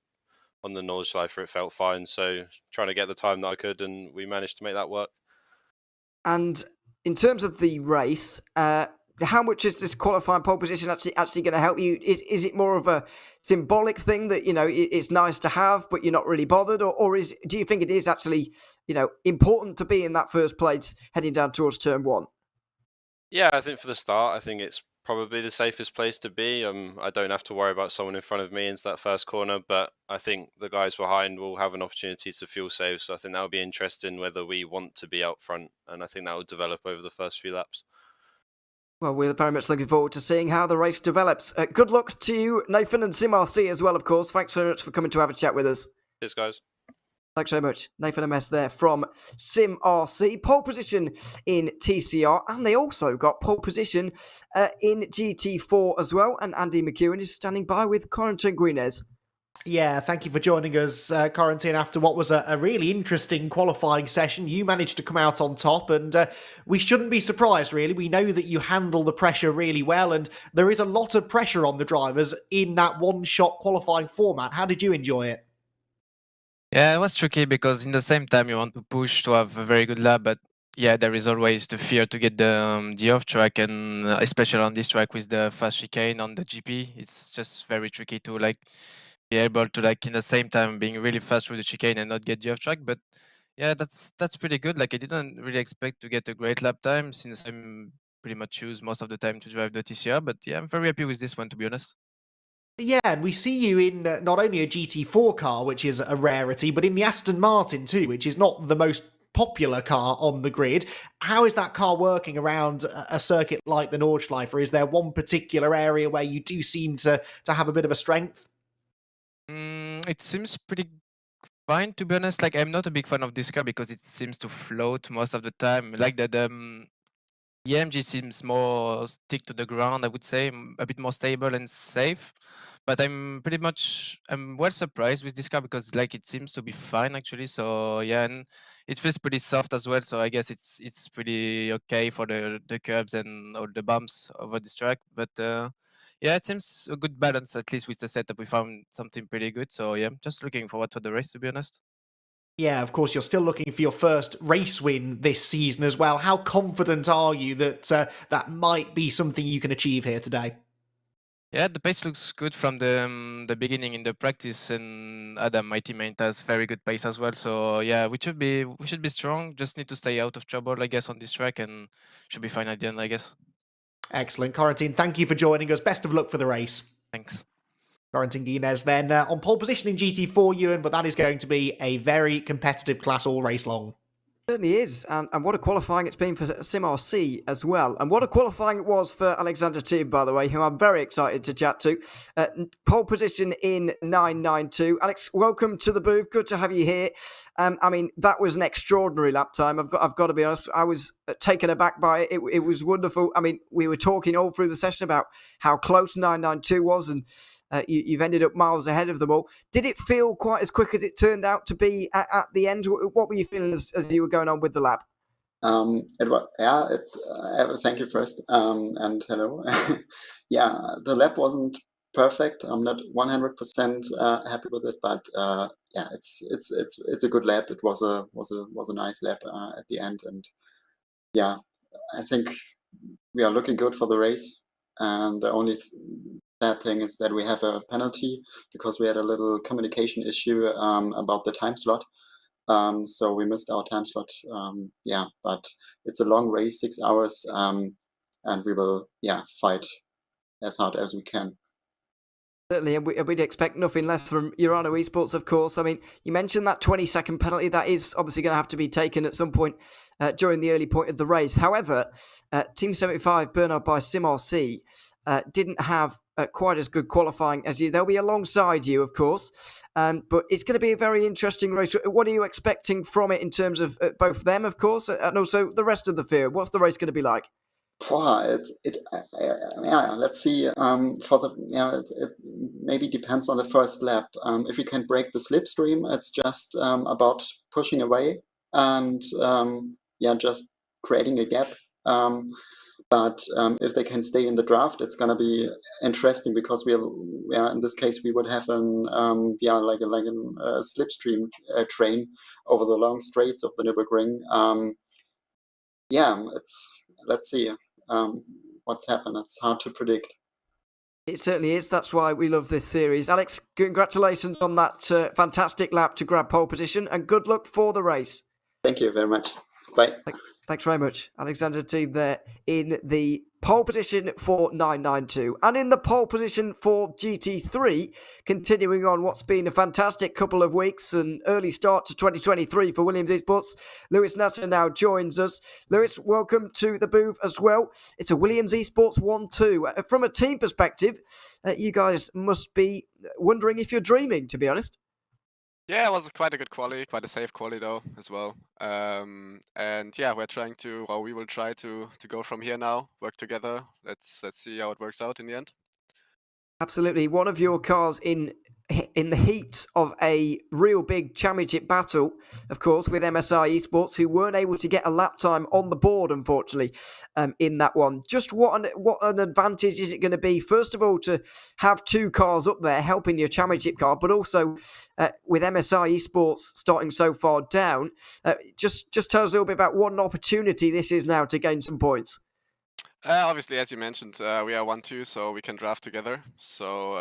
on the Nordschleife it felt fine. So trying to get the time that I could, and we managed to make that work. And in terms of the race, how much is this qualifying pole position actually going to help you? Is it more of a symbolic thing that, you know, it's nice to have, but you're not really bothered, or do you think it is actually, you know, important to be in that first place heading down towards turn one? Yeah, I think for the start, I think it's probably the safest place to be. I don't have to worry about someone in front of me into that first corner, but I think the guys behind will have an opportunity to fuel save. So I think that'll be interesting whether we want to be out front, and I think that will develop over the first few laps. Well, we're very much looking forward to seeing how the race develops. Good luck to you, Nathan, and SimRC as well, of course. Thanks very much for coming to have a chat with us. Cheers, guys. Thanks so much. Nathan MS there from SimRC. Pole position in TCR, and they also got pole position in GT4 as well. And Andy McEwen is standing by with Corentin Guinez. Yeah, thank you for joining us, Corentin, after what was a really interesting qualifying session. You managed to come out on top, and we shouldn't be surprised, really. We know that you handle the pressure really well, and there is a lot of pressure on the drivers in that one-shot qualifying format. How did you enjoy it? Yeah, it was tricky because in the same time you want to push to have a very good lap, but yeah, there is always the fear to get the off track, and especially on this track with the fast chicane on the GP, it's just very tricky to like be able to like in the same time being really fast through the chicane and not get the off track. But yeah, that's pretty good. Like I didn't really expect to get a great lap time since I'm pretty much choose most of the time to drive the TCR. But yeah, I'm very happy with this one, to be honest. Yeah, and we see you in not only a GT4 car, which is a rarity, but in the Aston Martin too, which is not the most popular car on the grid. How is that car working around a circuit like the Nordschleife? Is there one particular area where you do seem to have a bit of a strength? It seems pretty fine, to be honest. Like I'm not a big fan of this car because it seems to float most of the time. Like that the AMG seems more stick to the ground, I would say, a bit more stable and safe. But I'm well surprised with this car because like it seems to be fine actually. So yeah, and it feels pretty soft as well. So I guess it's pretty okay for the curbs and all the bumps over this track. But yeah, it seems a good balance, at least with the setup. We found something pretty good. So yeah, just looking forward to the race, to be honest. Yeah, of course, you're still looking for your first race win this season as well. How confident are you that that might be something you can achieve here today? Yeah, the pace looks good from the beginning in the practice, and Adam, my teammate, has very good pace as well. So yeah, we should be strong. Just need to stay out of trouble, I guess, on this track, and should be fine at the end, I guess. Excellent. Corentin, thank you for joining us. Best of luck for the race. Thanks. Corentin Guinez then on pole position in GT4, Ewan, but that is going to be a very competitive class all race long. Certainly is, and what a qualifying it's been for SimRC as well, and what a qualifying it was for Alexander Tibb, by the way, who I'm very excited to chat to. Pole position in 992. Alex, welcome to the booth. Good to have you here. I mean, that was an extraordinary lap time. I've got to be honest. I was taken aback by it. It was wonderful. I mean, we were talking all through the session about how close 992 was, and you've ended up miles ahead of them all. Did it feel quite as quick as it turned out to be at the end? What were you feeling as you were going on with the lap? It was, yeah. Thank you first, and hello. Yeah, the lap wasn't perfect. I'm not 100% happy with it, but yeah, it's a good lap. It was a nice lap at the end, and yeah, I think we are looking good for the race. And the only sad thing is that we have a penalty because we had a little communication issue about the time slot. So we missed our time slot. Yeah, but it's a long race, 6 hours, and we will, yeah, fight as hard as we can. Certainly, and we'd expect nothing less from Urano Esports, of course. I mean, you mentioned that 20-second penalty. That is obviously going to have to be taken at some point during the early point of the race. However, Team 75, Bernard by SimRC, didn't have quite as good qualifying as you. They'll be alongside you, of course, but it's going to be a very interesting race. What are you expecting from it in terms of both of them, of course, and also the rest of the field? What's the race going to be like? Yeah, let's see. It maybe depends on the first lap. If we can break the slipstream, it's just about pushing away and yeah, just creating a gap. But if they can stay in the draft, it's going to be interesting because we have, in this case, we would have like a slipstream train over the long straights of the Nürburgring. Let's see what's happened. It's hard to predict. It certainly is. That's why we love this series. Alex, congratulations on that fantastic lap to grab pole position, and good luck for the race. Thank you very much. Bye. Thanks very much. Alexander Team there in the pole position for 992. And in the pole position for GT3, continuing on what's been a fantastic couple of weeks, an early start to 2023 for Williams Esports, Lewis Nasser now joins us. Lewis, welcome to the booth as well. It's a Williams Esports 1-2. From a team perspective, you guys must be wondering if you're dreaming, to be honest. Yeah, it was quite a good quali, quite a safe quali though as well. And yeah, we will try to go from here now, work together. Let's see how it works out in the end. Absolutely. One of your cars in the heat of a real big championship battle, of course, with MSI Esports, who weren't able to get a lap time on the board, unfortunately, in that one. Just what an advantage is it going to be, first of all, to have two cars up there helping your championship car, but also with MSI Esports starting so far down, just tell us a little bit about what an opportunity this is now to gain some points. Obviously, as you mentioned, we are 1-2, so we can draft together. So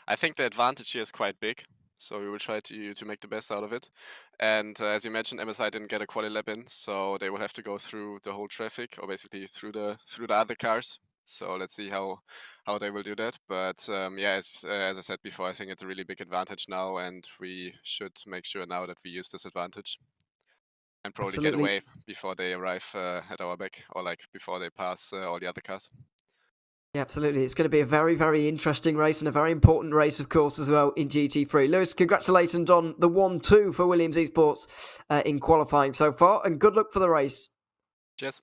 I think the advantage here is quite big. So we will try to make the best out of it. And as you mentioned, MSI didn't get a quali lap in, so they will have to go through the whole traffic, or basically through the other cars. So let's see how they will do that. But as I said before, I think it's a really big advantage now, and we should make sure now that we use this advantage. And probably get away before they arrive at our back, or like before they pass all the other cars. Yeah, absolutely. It's going to be a very, very interesting race, and a very important race, of course, as well in GT3. Lewis, congratulations on the 1-2 for Williams Esports in qualifying so far, and good luck for the race. Cheers.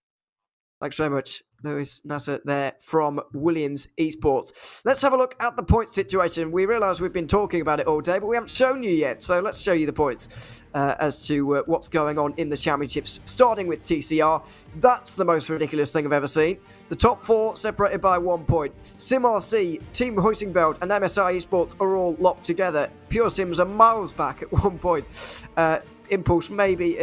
Thanks very much, Lewis Nasser there from Williams Esports. Let's have a look at the point situation. We realise we've been talking about it all day, but we haven't shown you yet. So let's show you the points as to what's going on in the championships, starting with TCR. That's the most ridiculous thing I've ever seen. The top four separated by 1 point. SimRC, Team Hoisingveld and MSI Esports are all locked together. Pure Sims are miles back at 1 point. Impulse maybe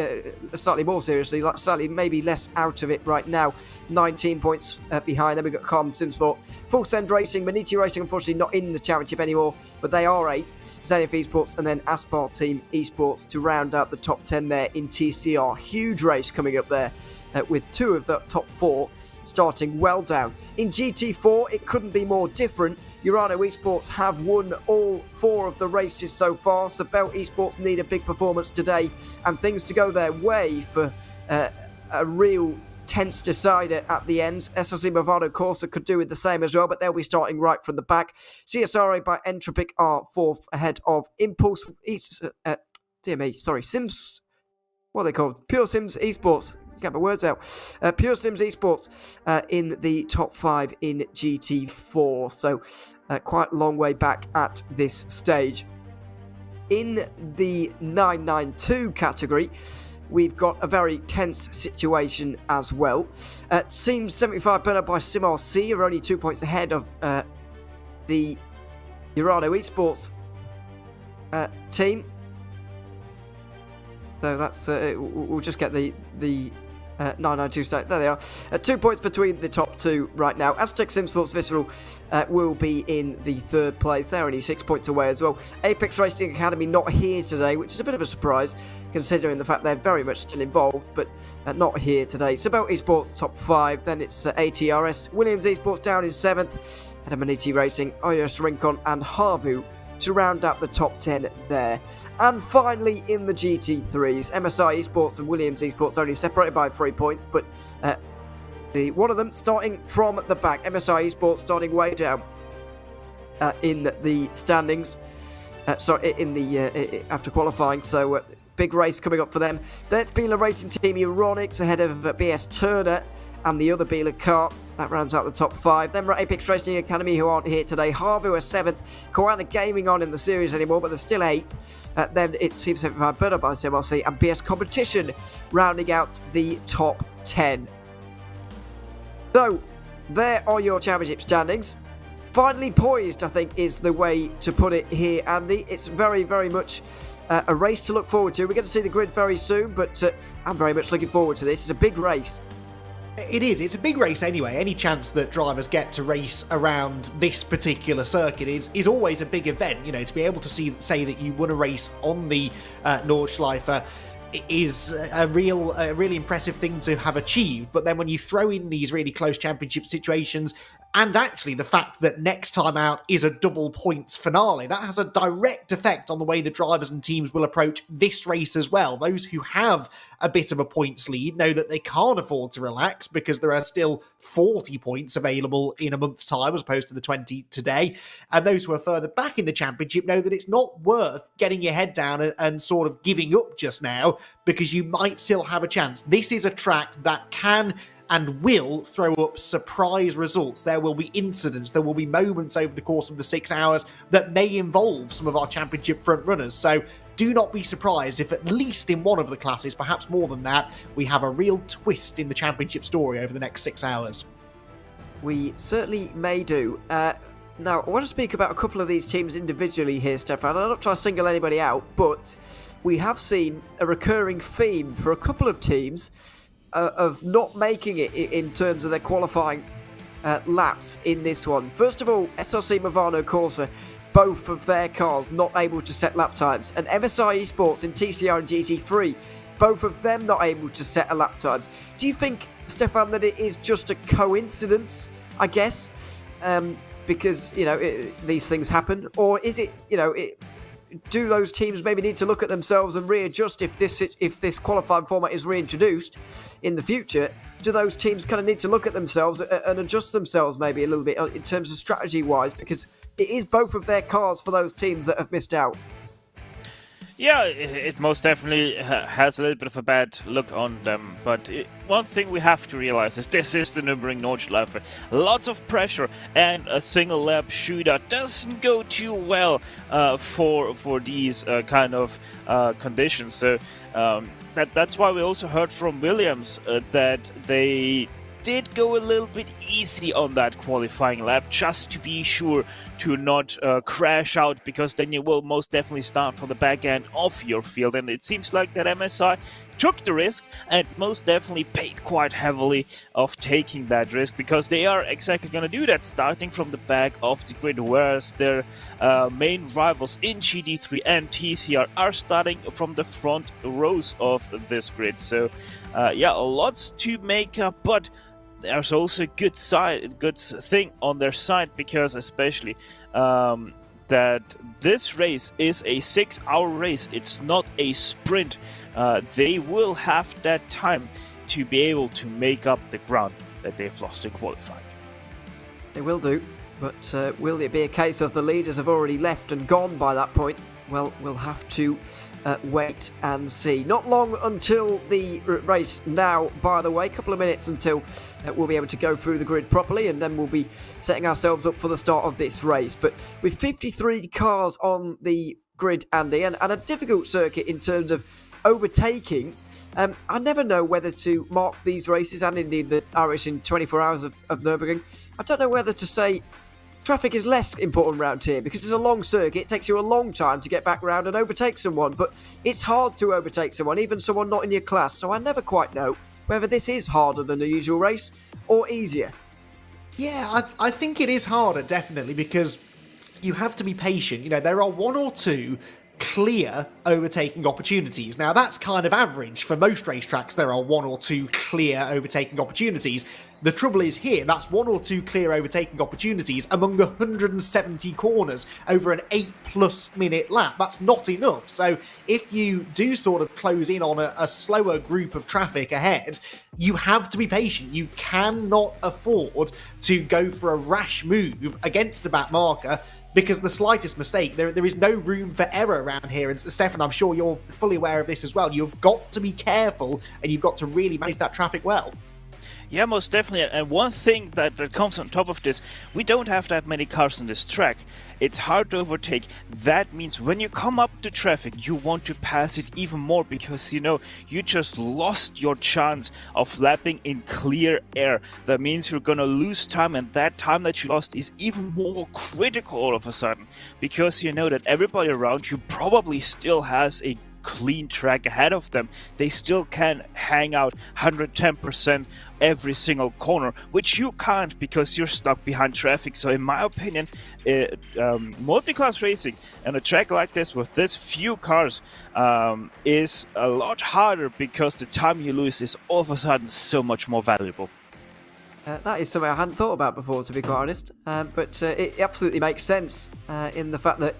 slightly more seriously, slightly maybe less out of it right now. 19 points behind. Then we've got Calm Simsport, Full Send Racing, Maniti Racing, unfortunately not in the championship anymore, but they are 8th. Zenith Esports and then Aspar Team Esports to round out the top 10 there in TCR. Huge race coming up there with 2 of the top 4 starting well down. In GT4, it couldn't be more different. Urano Esports have won all 4 of the races so far, so Belt Esports need a big performance today and things to go their way for a real tense decider at the end. SLC Movado Corsa could do with the same as well, but they'll be starting right from the back. CSRA by Entropic are 4th ahead of Impulse. Sims. What are they called? Pure Sims Esports. Get my words out. Pure Sims Esports in the top 5 in GT4. So quite a long way back at this stage. In the 992 category, we've got a very tense situation as well. Seems 75 better by SimRC are only 2 points ahead of the Urano Esports team. So that's we'll just get the 992 state. There they are. 2 points between the top 2 right now. Aztec Simsports Visceral will be in the 3rd place. They're only 6 points away as well. Apex Racing Academy not here today, which is a bit of a surprise considering the fact they're very much still involved, but not here today. Sabelt Esports top 5. Then it's ATRS. Williams Esports down in 7th. Adamaniti Racing, iOS Rincon and Harvu to round out the top 10 there. And finally in the GT3s, MSI Esports and Williams Esports only separated by 3 points, but one of them starting from the back. MSI Esports starting way down in the standings, after qualifying, so big race coming up for them. There's Beeler Racing Team Euronics ahead of BS Turner and the other Beeler car. That rounds out the top 5. Then we're at Apex Racing Academy, who aren't here today. Harvu are 7th. Koana Gaming aren't in the series anymore, but they're still 8th. Then it's Team 75 better by CMRC and BS Competition rounding out the top 10. So, there are your championship standings. Finally poised, I think, is the way to put it here, Andy. It's very, very much a race to look forward to. We're going to see the grid very soon, but I'm very much looking forward to this. It's a big race. It is. It's a big race anyway. Any chance that drivers get to race around this particular circuit is always a big event. You know, to be able to say that you won a race on the Nordschleife is a really impressive thing to have achieved. But then when you throw in these really close championship situations, and actually the fact that next time out is a double points finale, that has a direct effect on the way the drivers and teams will approach this race as well. Those who have a bit of a points lead know that they can't afford to relax because there are still 40 points available in a month's time as opposed to the 20 today. And those who are further back in the championship know that it's not worth getting your head down and sort of giving up just now because you might still have a chance. This is a track that can and will throw up surprise results. There will be incidents, there will be moments over the course of the 6 hours that may involve some of our championship front runners. So do not be surprised if at least in one of the classes, perhaps more than that, we have a real twist in the championship story over the next 6 hours. We certainly may do. Now, I want to speak about a couple of these teams individually here, Stefan. I'm not trying to single anybody out, but we have seen a recurring theme for a couple of teams of not making it in terms of their qualifying laps in this one. First of all, SRC Movano Corsa, both of their cars not able to set lap times. And MSI Esports in TCR and GT3, both of them not able to set a lap times. Do you think, Stefan, that it is just a coincidence, I guess, because, you know, these things happen? Or is it, you know, do those teams maybe need to look at themselves and readjust if this qualifying format is reintroduced in the future? Do those teams kind of need to look at themselves and adjust themselves maybe a little bit in terms of strategy-wise? Because it is both of their cars for those teams that have missed out. Yeah, it most definitely has a little bit of a bad look on them, but one thing we have to realize is this is the Nürburgring Nordschleife. Lots of pressure, and a single lap shootout doesn't go too well for these kind of conditions. So that's why we also heard from Williams that they did go a little bit easy on that qualifying lap just to be sure to not crash out, because then you will most definitely start from the back end of your field. And it seems like that MSI took the risk and most definitely paid quite heavily of taking that risk, because they are exactly going to do that, starting from the back of the grid, whereas their main rivals in GT3 and TCR are starting from the front rows of this grid. So yeah, lots to make up, but there's also a good thing on their side, because especially that this race is a 6-hour race. It's not a sprint. They will have that time to be able to make up the ground that they've lost in qualifying. They will do, but will it be a case of the leaders have already left and gone by that point? Well, we'll have to wait and see. Not long until the race now, by the way. A couple of minutes until we'll be able to go through the grid properly, and then we'll be setting ourselves up for the start of this race. But with 53 cars on the grid, Andy, and a difficult circuit in terms of overtaking, I never know whether to mark these races, and indeed the iRacing 24 hours of Nürburgring. I don't know whether to say traffic is less important round here, because it's a long circuit. It takes you a long time to get back round and overtake someone, but it's hard to overtake someone, even someone not in your class. So I never quite know whether this is harder than the usual race or easier. Yeah, I think it is harder, definitely, because you have to be patient. You know, there are one or two clear overtaking opportunities. Now, that's kind of average. For most racetracks, there are one or two clear overtaking opportunities. The trouble is here, that's one or two clear overtaking opportunities among 170 corners over an 8+ minute lap. That's not enough. So if you do sort of close in on a slower group of traffic ahead, you have to be patient. You cannot afford to go for a rash move against a back marker, because the slightest mistake, there is no room for error around here. And Stefan, I'm sure you're fully aware of this as well. You've got to be careful, and you've got to really manage that traffic well. Yeah, most definitely. And one thing that comes on top of this, we don't have that many cars on this track. It's hard to overtake. That means when you come up to traffic, you want to pass it even more because, you know, you just lost your chance of lapping in clear air. That means you're gonna lose time, and that time that you lost is even more critical all of a sudden because you know that everybody around you probably still has a clean track ahead of them. They still can hang out 110% every single corner, which you can't because you're stuck behind traffic. So in my opinion, multi-class racing on a track like this with this few cars is a lot harder because the time you lose is all of a sudden so much more valuable. That is something I hadn't thought about before, to be quite honest, but it absolutely makes sense in the fact that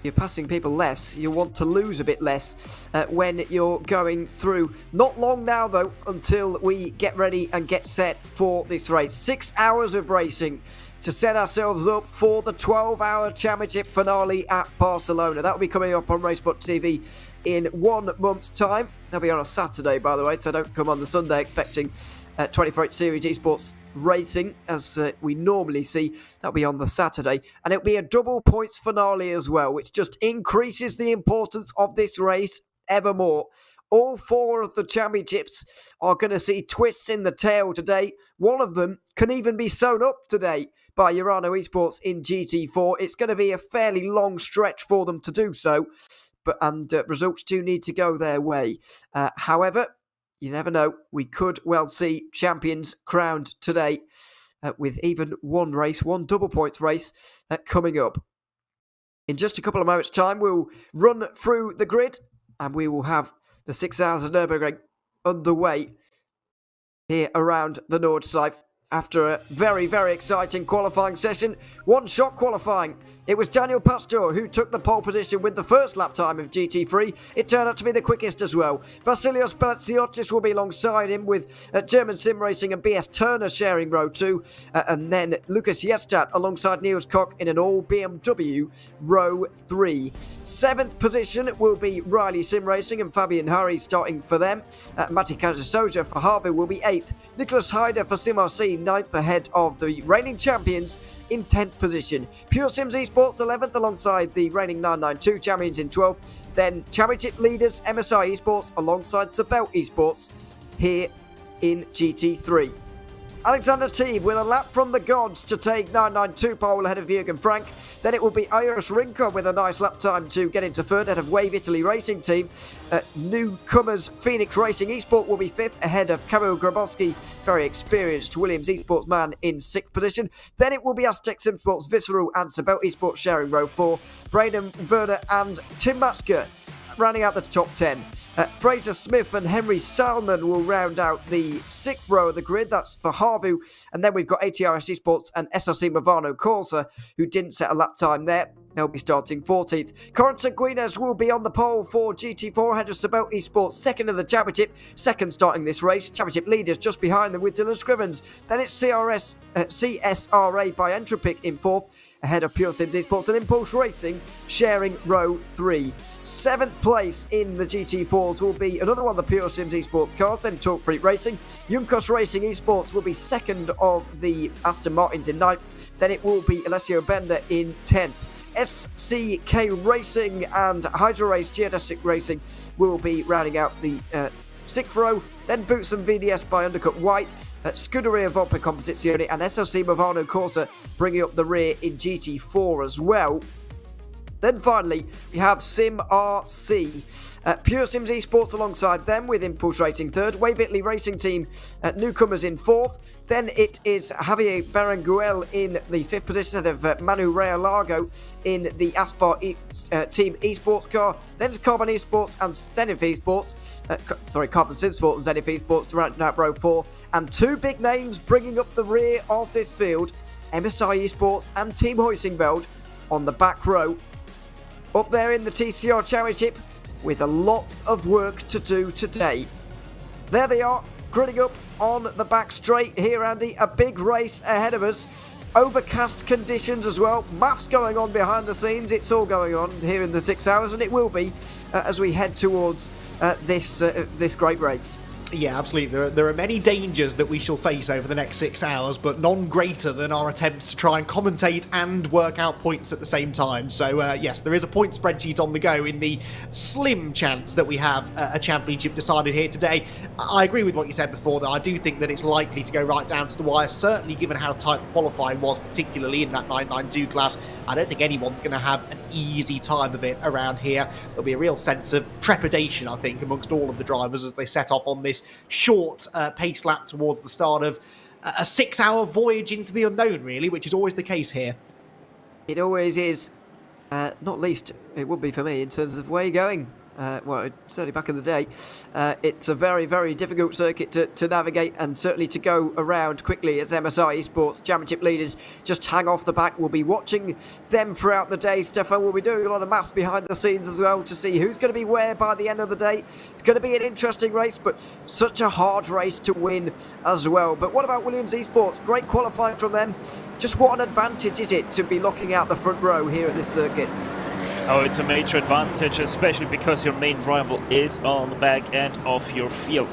you're passing people less, you want to lose a bit less when you're going through. Not long now, though, until we get ready and get set for this race. 6 hours of racing to set ourselves up for the 12-hour championship finale at Barcelona. That will be coming up on Racebot TV in 1 month's time. That'll be on a Saturday, by the way, so don't come on the Sunday expecting 24/8 Series Esports racing as we normally see. That'll be on the Saturday, and it'll be a double points finale as well, which just increases the importance of this race ever more. All 4 of the championships are going to see twists in the tail today. One of them can even be sewn up today by Urano Esports in GT4. It's going to be a fairly long stretch for them to do so, and results do need to go their way. However, you never know. We could well see champions crowned today with even one double points race coming up. In just a couple of moments' time, we'll run through the grid and we will have the 6 hours of Nürburgring underway here around the Nordschleife. After a very, very exciting qualifying session, one-shot qualifying. It was Daniel Pastor who took the pole position with the first lap time of GT3. It turned out to be the quickest as well. Vasilios Palaziotis will be alongside him with German Sim Racing and BS Turner sharing row 2. And then Lucas Jestat alongside Niels Koch in an all BMW row 3. 7th position will be Riley Sim Racing and Fabian Hari starting for them. Matti Kajasoja for Harvey will be 8th. Nicholas Heider for Sim RC 9th ahead of the reigning champions in 10th position. Pure Sims Esports 11th alongside the reigning 992 champions in 12th. Then championship leaders MSI Esports alongside Sabel Esports here in GT3. Alexander Teeb with a lap from the gods to take 992 pole ahead of Jürgen Frank. Then it will be Iris Rinko with a nice lap time to get into third ahead of Wave Italy Racing Team. Newcomers Phoenix Racing Esport will be 5th ahead of Kamil Grabowski, very experienced Williams Esports man in 6th position. Then it will be Aztec Sim Sports Visceral and Sabel Esports sharing row 4. Braden Werner and Tim Matsker rounding out the top 10. Fraser Smith and Henry Salmon will round out the 6th row of the grid. That's for Harvu. And then we've got ATRS Esports and SRC Movano Corsa, who didn't set a lap time there. They'll be starting 14th. Corentin Guinness will be on the pole for GT4 ahead of Sabel Esports, 2nd of the championship, 2nd starting this race. Championship leaders just behind them with Dylan Scrivens. Then it's CSRA by Entropic in 4th. Ahead of Pure Sims Esports and Impulse Racing, sharing row 3. 7th place in the GT4s will be another one of the Pure Sims Esports cars, then Talk Freak Racing. Junkos Racing Esports will be 2nd of the Aston Martins in 9th. Then it will be Alessio Bender in 10th. SCK Racing and Hydro Race Geodesic Racing will be rounding out the 6th row. Then Boots and VDS by Undercut White. Scuderia Volpe Competizione and SLC Movano Corsa bringing up the rear in GT4 as well. Then finally, we have Sim RC. Pure Sims Esports alongside them with Impulse Racing 3rd. Wave Italy Racing Team newcomers in 4th. Then it is Javier Berenguel in the 5th position ahead of Manu Realago in the Aspar Team Esports car. Then it's Carbon Esports and Zenith Esports. Carbon Sim Sports and Zenith Esports to round out row 4. And 2 big names bringing up the rear of this field. MSI Esports and Team Hoisingveld on the back row. Up there in the TCR Championship with a lot of work to do today. There they are, gridding up on the back straight here, Andy. A big race ahead of us. Overcast conditions as well. Maths going on behind the scenes. It's all going on here in the 6 hours, and it will be as we head towards this great race. Yeah, absolutely. There are many dangers that we shall face over the next 6 hours, but none greater than our attempts to try and commentate and work out points at the same time. So, yes, there is a point spreadsheet on the go in the slim chance that we have a championship decided here today. I agree with what you said before, that I do think that it's likely to go right down to the wire, certainly given how tight the qualifying was, particularly in that 992 class. I don't think anyone's going to have an easy time of it around here. There'll be a real sense of trepidation, I think, amongst all of the drivers as they set off on this short pace lap towards the start of a 6-hour voyage into the unknown, really, which is always the case here. It always is. Not least, it would be for me in terms of where you're going. Well, certainly back in the day, it's a very, very difficult circuit to navigate, and certainly to go around quickly as MSI Esports Championship leaders just hang off the back. We'll be watching them throughout the day. Stefan will be doing a lot of maths behind the scenes as well to see who's going to be where by the end of the day. It's going to be an interesting race, but such a hard race to win as well. But what about Williams Esports? Great qualifying from them. Just what an advantage is it to be locking out the front row here at this circuit? Oh, it's a major advantage, especially because your main rival is on the back end of your field.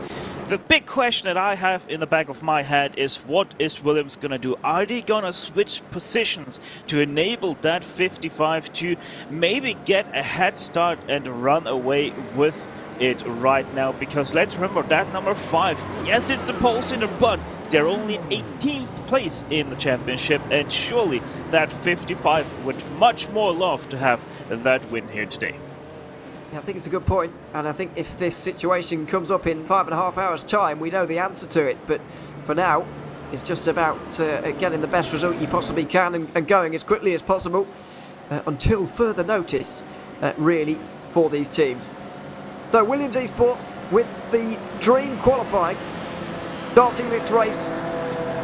The big question that I have in the back of my head is, what is Williams going to do? Are they going to switch positions to enable that 55 to maybe get a head start and run away with it right now? Because let's remember that number 5, yes, it's the pole sitter, but they're only 18th place in the championship, and surely that 55 would much more love to have that win here today. Yeah, I think it's a good point, and I think if this situation comes up in 5.5 hours time, we know the answer to it. But for now, it's just about getting the best result you possibly can and going as quickly as possible until further notice, really, for these teams. So Williams Esports with the dream qualifying, starting this race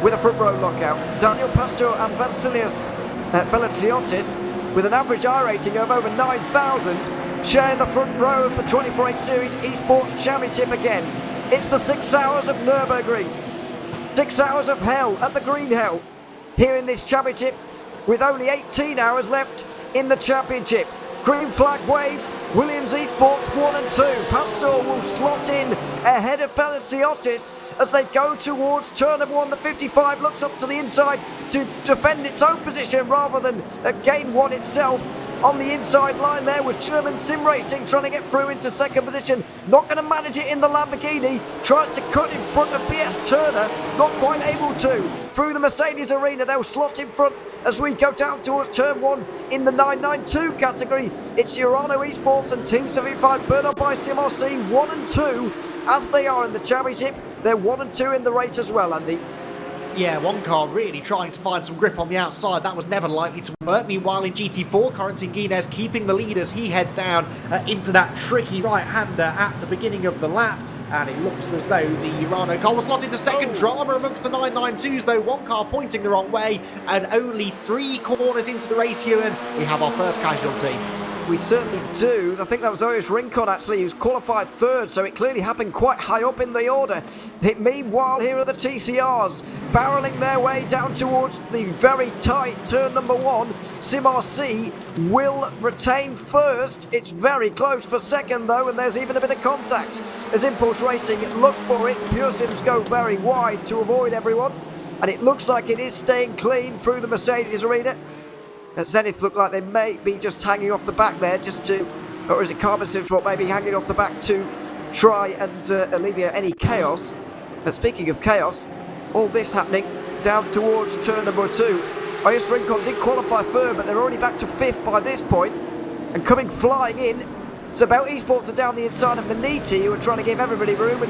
with a front row lockout. Daniel Pastor and Vasilios Bellatsiotis with an average iRating of over 9,000, sharing the front row of the 24/8 Series Esports Championship again. It's the 6 hours of Nürburgring, 6 hours of hell at the Green Hell here in this championship, with only 18 hours left in the championship. Green flag waves, Williams Esports 1 and 2. Pastor will slot in ahead of Bellatsiotis as they go towards turn number 1. The 55 looks up to the inside to defend its own position rather than gain one itself. On the inside line there was German Sim Racing trying to get through into second position. Not going to manage it in the Lamborghini. Tries to cut in front of BS Turner. Not quite able to. Through the Mercedes arena, they'll slot in front as we go down towards turn 1 in the 992 category. It's Urano Esports and Team 75 Bernard by SimRC 1 and 2 as they are in the championship. They're 1 and 2 in the race as well, Andy. Yeah, one car really trying to find some grip on the outside. That was never likely to work. Meanwhile, in GT4, Corentin Guinez keeping the lead as he heads down into that tricky right-hander at the beginning of the lap. And it looks as though the Urano car was slotted to second. Drama amongst the 992s, though. One car pointing the wrong way. And only 3 corners into the race, Ewan, we have our first casualty. We certainly do. I think that was Orius Rincon, actually, who's qualified third, so it clearly happened quite high up in the order. Meanwhile, here are the TCRs, barrelling their way down towards the very tight turn number 1. SimRC will retain first. It's very close for second, though, and there's even a bit of contact. As Impulse Racing look for it, Pure Sims go very wide to avoid everyone, and it looks like it is staying clean through the Mercedes arena. Zenith look like they may be just hanging off the back there, just to, or is it Carbon Sims maybe hanging off the back to try and alleviate any chaos. But speaking of chaos, all this happening down towards turn number 2. Orius Rincon did qualify third, but they're already back to 5th by this point. And coming flying in, Sabel Esports are down the inside of Maniti, who are trying to give everybody room,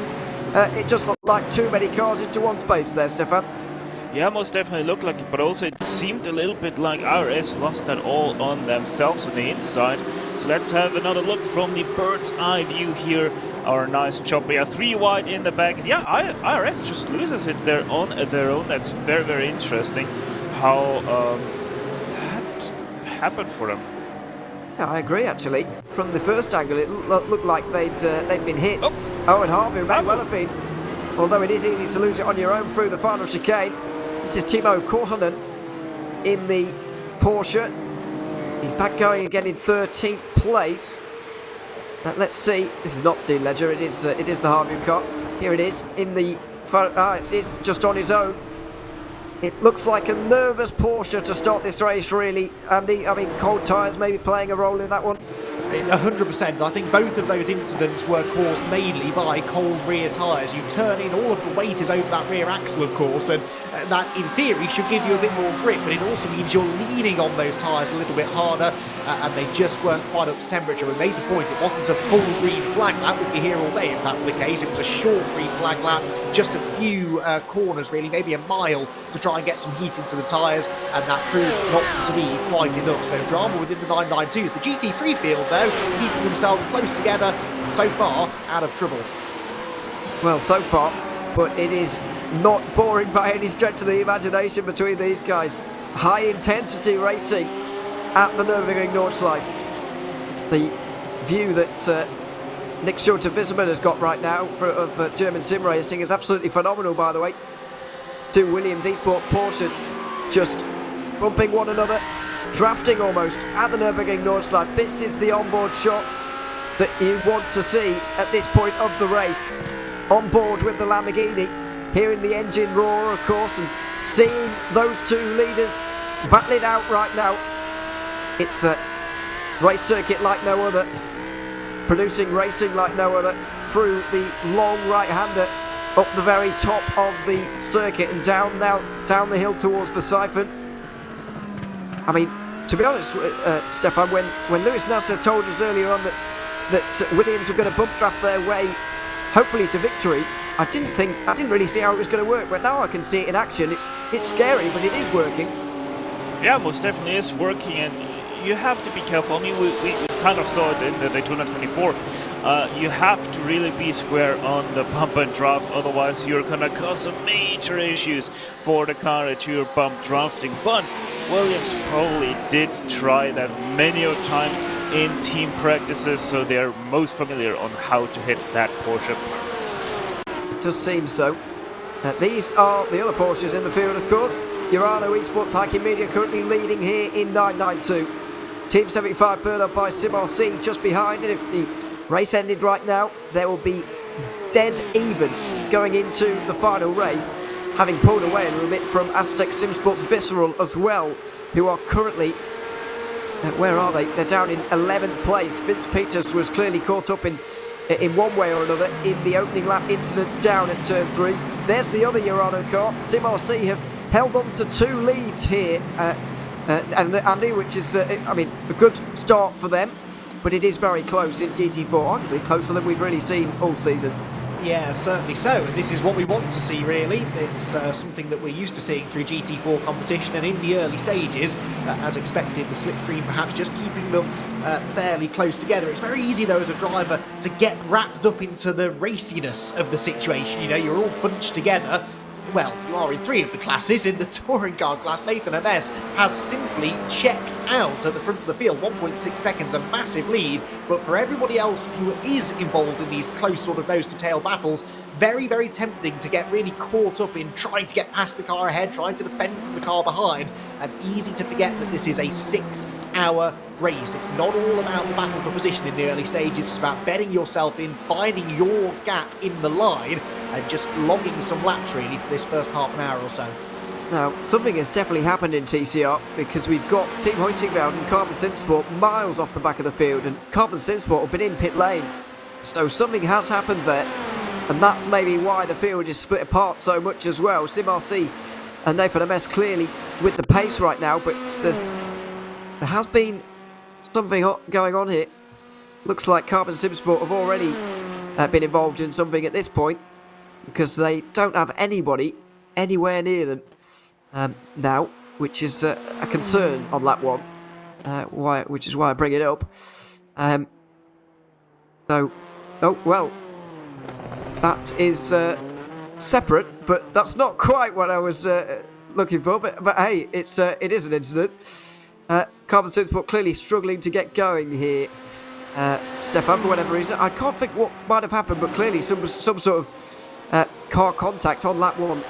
and it just looked like too many cars into one space there, Stefan. Yeah, most definitely looked like it, but also it seemed a little bit like RS lost that all on themselves on the inside. So let's have another look from the bird's eye view here. Our nice chopper, yeah, 3 wide in the back. Yeah, RS just loses it there on their own. That's very, very interesting how that happened for them. Yeah, I agree, actually. From the first angle, it looked like they'd been hit. Oh, and Harvey may well have been. Although it is easy to lose it on your own through the final chicane. This is Timo Korhonen in the Porsche. He's back going again in 13th place. Let's see. This is not Steve Ledger. It is the Harvey car. Here it is in the... it's just on his own. It looks like a nervous Porsche to start this race, really, Andy. I mean, cold tyres maybe playing a role in that one. 100%. I think both of those incidents were caused mainly by cold rear tyres. You turn in, all of the weight is over that rear axle, of course, and that, in theory, should give you a bit more grip, but it also means you're leaning on those tyres a little bit harder, and they just weren't quite up to temperature. We made the point it wasn't a full green flag lap. We'd be here all day if that were the case. It was a short green flag lap, just a few corners, really, maybe a mile to try and get some heat into the tyres, and that proved not to be quite enough. So drama within the 992s. The GT3 field, though, keeping themselves close together, and so far out of trouble. Well, so far, but it is not boring by any stretch of the imagination between these guys. High intensity racing at the Nürburgring Nordschleife. The view that Nick Schulte-Wissermann has got right now of German sim racing is absolutely phenomenal, by the way. Two Williams eSports Porsches just bumping one another, drafting almost at the Nürburgring Nordschleife. This is the onboard shot that you want to see at this point of the race. On board with the Lamborghini, hearing the engine roar, of course, and seeing those two leaders battling out right now. It's a race circuit like no other, producing racing like no other, through the long right-hander, up the very top of the circuit and down the hill towards the siphon. I mean, to be honest, Stefan, when Lewis Nasser told us earlier on that Williams were going to bump draft their way, hopefully to victory, I didn't really see how it was going to work, but now I can see it in action. It's scary, but it is working. Yeah, most definitely is working, and you have to be careful. I mean, we kind of saw it in the Daytona 24. You have to really be square on the bump and draft, otherwise you're going to cause some major issues for the car that you're bump drafting. But Williams probably did try that many times in team practices, so they're most familiar on how to hit that Porsche. It does seem so. These are the other Porsches in the field, of course. Urano Esports Hiking Media currently leading here in 992. Team 75 paired up by SimRC just behind, and if the race ended right now, there will be dead even going into the final race, having pulled away a little bit from Aztec Simsports Visceral as well, who are currently, where are they? They're down in 11th place. Vince Peters was clearly caught up in one way or another in the opening lap incidents down at turn 3. There's the other Urano car. SimRC have held on to 2 leads here, and Andy, which is, I mean, a good start for them, but it is very close in GT4, arguably closer than we've really seen all season. Yeah, certainly so. And this is what we want to see, really. It's something that we're used to seeing through GT4 competition, and in the early stages, as expected, the slipstream perhaps just keeping them fairly close together. It's very easy, though, as a driver to get wrapped up into the raciness of the situation. You know, you're all bunched together. Well, you are in 3 of the classes. In the touring car class, Nathan MS has simply checked out at the front of the field. 1.6 seconds, a massive lead. But for everybody else who is involved in these close sort of nose-to-tail battles, very, very tempting to get really caught up in trying to get past the car ahead, trying to defend from the car behind, and easy to forget that this is a 6-hour race. It's not all about the battle for position in the early stages. It's about betting yourself in, finding your gap in the line, and just logging some laps, really, for this first half an hour or so. Now, something has definitely happened in TCR, because we've got Team Hoisingbound and Carbon Simsport miles off the back of the field, and Carbon Simsport have been in pit lane. So something has happened there, and that's maybe why the field is split apart so much as well. SimRC and Nathan MS clearly with the pace right now, but there has been something going on here. Looks like Carbon Simsport have already been involved in something at this point, because they don't have anybody anywhere near them now, which is a concern on lap 1, which is why I bring it up. So, oh well, that is separate, but that's not quite what I was looking for. But hey, it is an incident. Carbon Simsport clearly struggling to get going here. Stefan, for whatever reason, I can't think what might have happened, but clearly some sort of car contact on lap 1.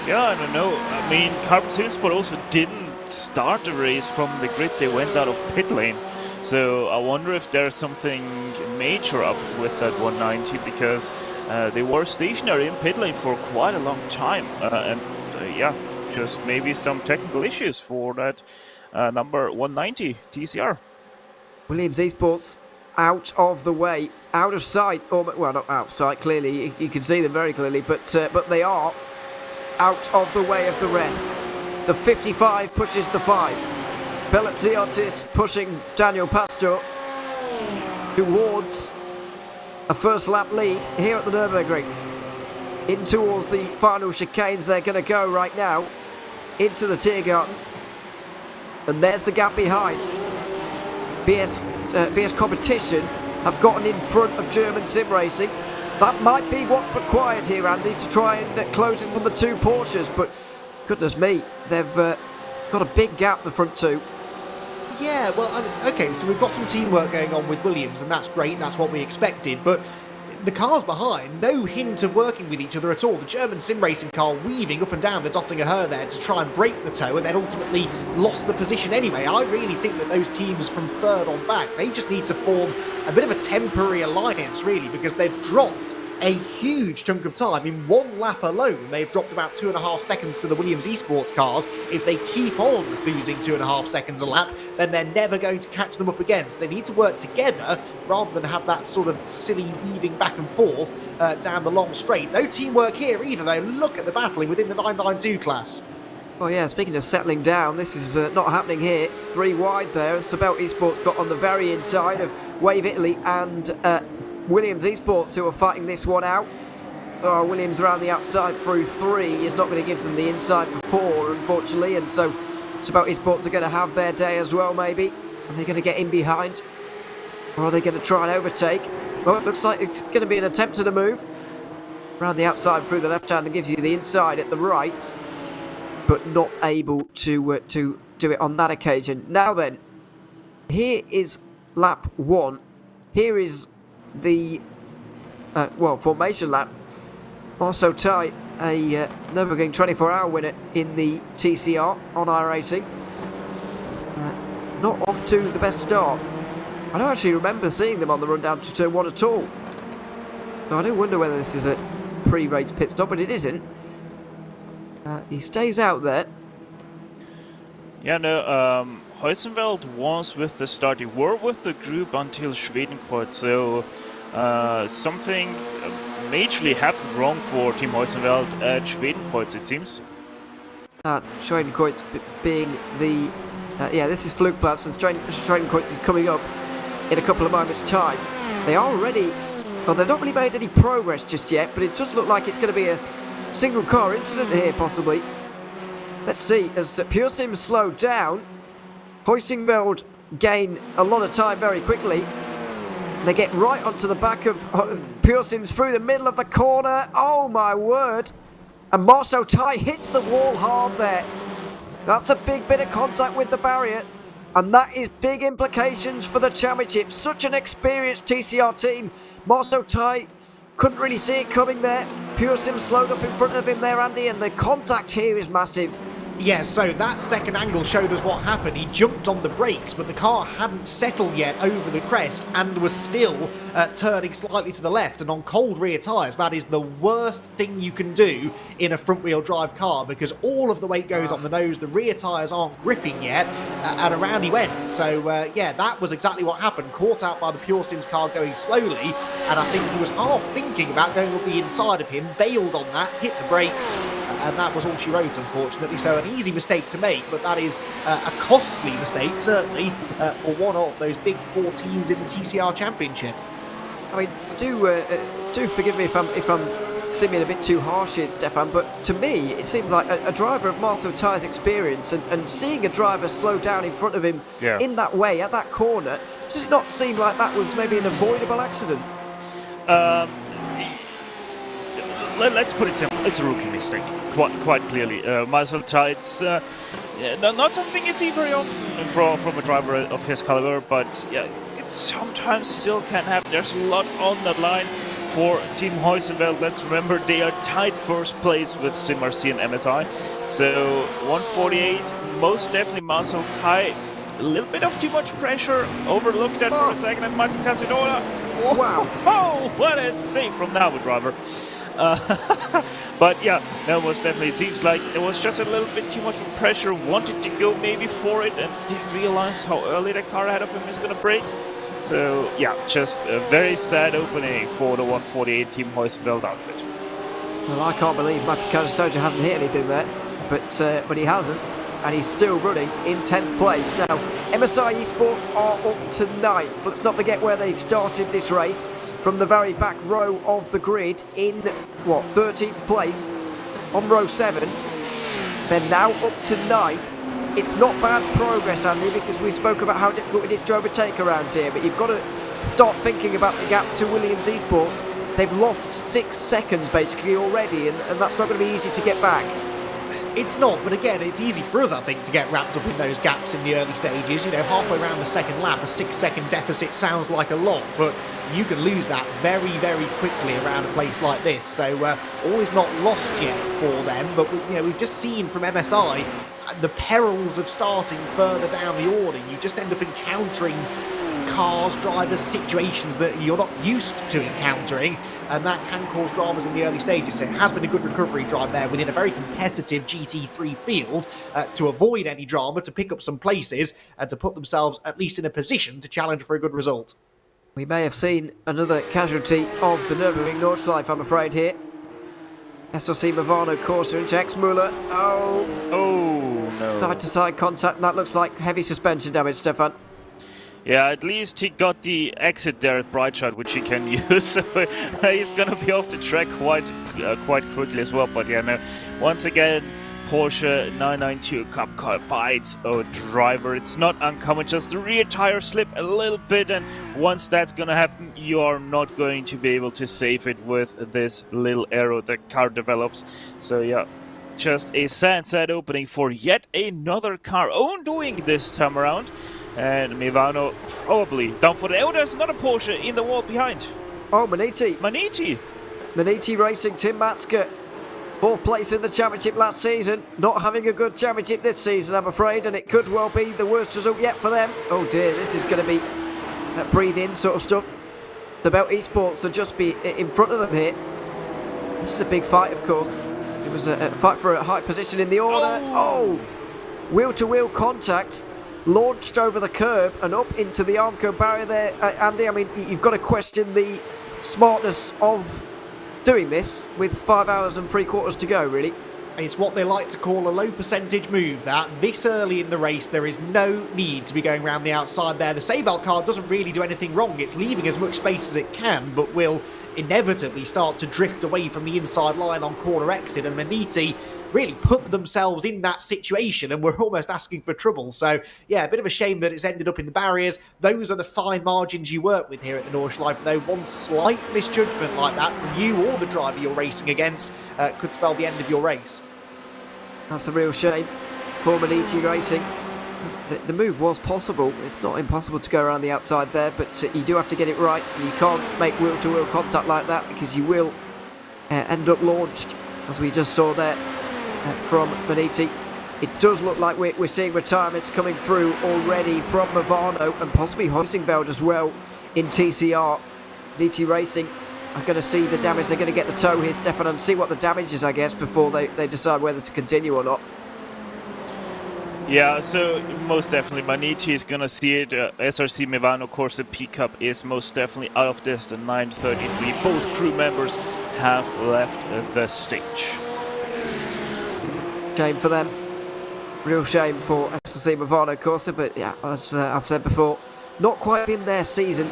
Yeah, I don't know. I mean, Carbon Simsport also didn't start the race from the grid. They went out of pit lane. So I wonder if there's something major up with that 190, because they were stationary in pit lane for quite a long time, and yeah, just maybe some technical issues for that number 190 TCR. Williams Esports out of the way, out of sight, or well, not out of sight. Clearly, you can see them very clearly, but they are out of the way of the rest. The 55 pushes the 5. Pelletsiotis pushing Daniel Pastor towards a first lap lead here at the Nürburgring. In towards the final chicanes, they're going to go right now into the Tiergarten, and there's the gap behind. BS Competition have gotten in front of German Sim Racing. That might be what's required here, Andy, to try and close in on the 2 Porsches, but goodness me, they've got a big gap, the front 2. Yeah, well, okay, so we've got some teamwork going on with Williams, and that's great, that's what we expected, but the cars behind, no hint of working with each other at all. The German sim racing car weaving up and down the Dottinger Her there to try and break the toe, and then ultimately lost the position anyway. I really think that those teams from third on back, they just need to form a bit of a temporary alliance, really, because they've dropped a huge chunk of time. In 1 lap alone, they've dropped about 2.5 seconds to the Williams Esports cars. If they keep on losing 2.5 seconds a lap, then they're never going to catch them up again. So they need to work together rather than have that sort of silly weaving back and forth down the long straight. No teamwork here either, though. Look at the battling within the 992 class. Oh yeah, speaking of settling down, this is not happening here. 3 wide there. Sabelt Esports got on the very inside of Wave Italy and Williams Esports, who are fighting this one out. Oh, Williams around the outside through 3 is not going to give them the inside for 4, unfortunately, and so Sabelt Esports are going to have their day as well, maybe. Are they going to get in behind? Or are they going to try and overtake? Well, it looks like it's going to be an attempt at a move. Around the outside through the left hand and gives you the inside at the right, but not able to do it on that occasion. Now then, here is lap 1. Here is the formation lap. Also Tai, a Nürburgring 24-hour winner in the TCR on iRacing. Not off to the best start. I don't actually remember seeing them on the run down to turn 1 at all. So I do wonder whether this is a pre-race pit stop, but it isn't. He stays out there. Yeah, no, Heusenfeld was with the start. They were with the group until Schwedenkreuz, so something majorly happened wrong for Team Heusenfeld at Schwedenkreuz, it seems. Schwedenkreuz being the... this is Flugplatz, and Schwedenkreuz is coming up in a couple of moments' time. They are already... Well, they've not really made any progress just yet, but it does look like it's going to be a single car incident here, possibly. Let's see, as Pure Sims slow down, Heusenfeld gain a lot of time very quickly. They get right onto the back of Pure Sims through the middle of the corner. Oh my word! And Marceau Tai hits the wall hard there. That's a big bit of contact with the barrier. And that is big implications for the championship. Such an experienced TCR team. Marceau Tai couldn't really see it coming there. Pure Sim slowed up in front of him there, Andy, and the contact here is massive. Yeah, so that second angle showed us what happened. He jumped on the brakes, but the car hadn't settled yet over the crest and was still turning slightly to the left. And on cold rear tyres, that is the worst thing you can do in a front-wheel drive car, because all of the weight goes on the nose, the rear tyres aren't gripping yet, and around he went. So, yeah, that was exactly what happened. Caught out by the Pure Sims car going slowly, and I think he was half thinking about going up the inside of him, bailed on that, hit the brakes, and that was all she wrote, unfortunately. So an easy mistake to make, but that is a costly mistake, certainly, for one of those big 4 teams in the TCR Championship. I mean, do forgive me if I'm seeming a bit too harsh here, Stefan, but to me, it seems like a driver of Marceau Tai's experience and seeing a driver slow down in front of him in that way, at that corner, does it not seem like that was maybe an avoidable accident? Let's put it simple. It's a rookie mistake, quite clearly. Marceau Tai, it's not something you see very often from a driver of his caliber, but yeah, it sometimes still can happen. There's a lot on that line for Team Heusenfeld. Let's remember they are tied first place with SimRC and MSI. So 148, most definitely Marceau Tai. A little bit of too much pressure, overlooked that for a second, and Martin Casadona Wow. Oh, what a save from the Albert driver. But yeah, no, most definitely. It seems like there was just a little bit too much pressure. Wanted to go maybe for it and didn't realize how early the car ahead of him is going to brake. So yeah, just a very sad opening for the 148 Team Heusfeld outfit. Well, I can't believe Matsukazu Soja hasn't hit anything there, but he hasn't, and he's still running in 10th place. Now, MSI Esports are up to 9th. Let's not forget where they started this race, from the very back row of the grid in, 13th place on row 7. They're now up to 9th. It's not bad progress, Andy, because we spoke about how difficult it is to overtake around here, but you've got to start thinking about the gap to Williams Esports. They've lost 6 seconds basically already, and that's not going to be easy to get back. It's not, but again, it's easy for us, I think, to get wrapped up in those gaps in the early stages. You know, halfway around the second lap, a 6-second deficit sounds like a lot, but you can lose that very, very quickly around a place like this. So all is not lost yet for them, but we've just seen from MSI the perils of starting further down the order. You just end up encountering cars, drivers, situations that you're not used to encountering, and that can cause dramas in the early stages. So it has been a good recovery drive there within a very competitive GT3 field to avoid any drama, to pick up some places, and to put themselves at least in a position to challenge for a good result. We may have seen another casualty of the Nürburgring Nordschleife, I'm afraid, here. SLC Movano, Corsa and Jax Muller. Oh no. Side-to-side contact, and that looks like heavy suspension damage, Stefan. Yeah, at least he got the exit there at Brightshot, which he can use. So he's gonna be off the track quite quickly as well. But yeah, no. Once again, Porsche 992 Cup car bites a driver. It's not uncommon, just the rear tire slip a little bit, and once that's gonna happen, you are not going to be able to save it with this little arrow the car develops. So yeah, just a sad opening for yet another car own doing this time around. And Mivano probably down for the... Oh, there's another Porsche in the wall behind. Oh, Maniti. Maniti Racing, Tim Matska. 4th place in the championship last season. Not having a good championship this season, I'm afraid, and it could well be the worst result yet for them. Oh dear, this is going to be that breathe-in sort of stuff. The Belt Esports will just be in front of them here. This is a big fight, of course. It was a fight for a high position in the order. Oh! Wheel-to-wheel contact. Launched over the curb and up into the Armco barrier there, Andy. I mean, you've got to question the smartness of doing this with 5 hours and 3/4 to go, really. It's what they like to call a low percentage move, that. This early in the race, there is no need to be going around the outside there. The Seibel car doesn't really do anything wrong. It's leaving as much space as it can, but will inevitably start to drift away from the inside line on corner exit, and Maniti really put themselves in that situation and were almost asking for trouble. So yeah, a bit of a shame that it's ended up in the barriers. Those are the fine margins you work with here at the Nordschleife, though. One slight misjudgment like that from you or the driver you're racing against could spell the end of your race. That's a real shame for Maniti Racing. The move was possible. It's not impossible to go around the outside there, but you do have to get it right. You can't make wheel-to-wheel contact like that, because you will end up launched, as we just saw there from Maniti. It does look like we're seeing retirements coming through already from Movano and possibly Heusingveld as well in TCR. Maniti Racing are going to see the damage. They're going to get the tow here, Stefan, and see what the damage is, I guess, before they decide whether to continue or not. Yeah, so most definitely Maniti is going to see it. SRC Mivano Corsa P-Cup is most definitely out of this. The 933. Both crew members have left the stage. Shame for them. Real shame for SLC Movano Corsa, but yeah, as I've said before, not quite been their season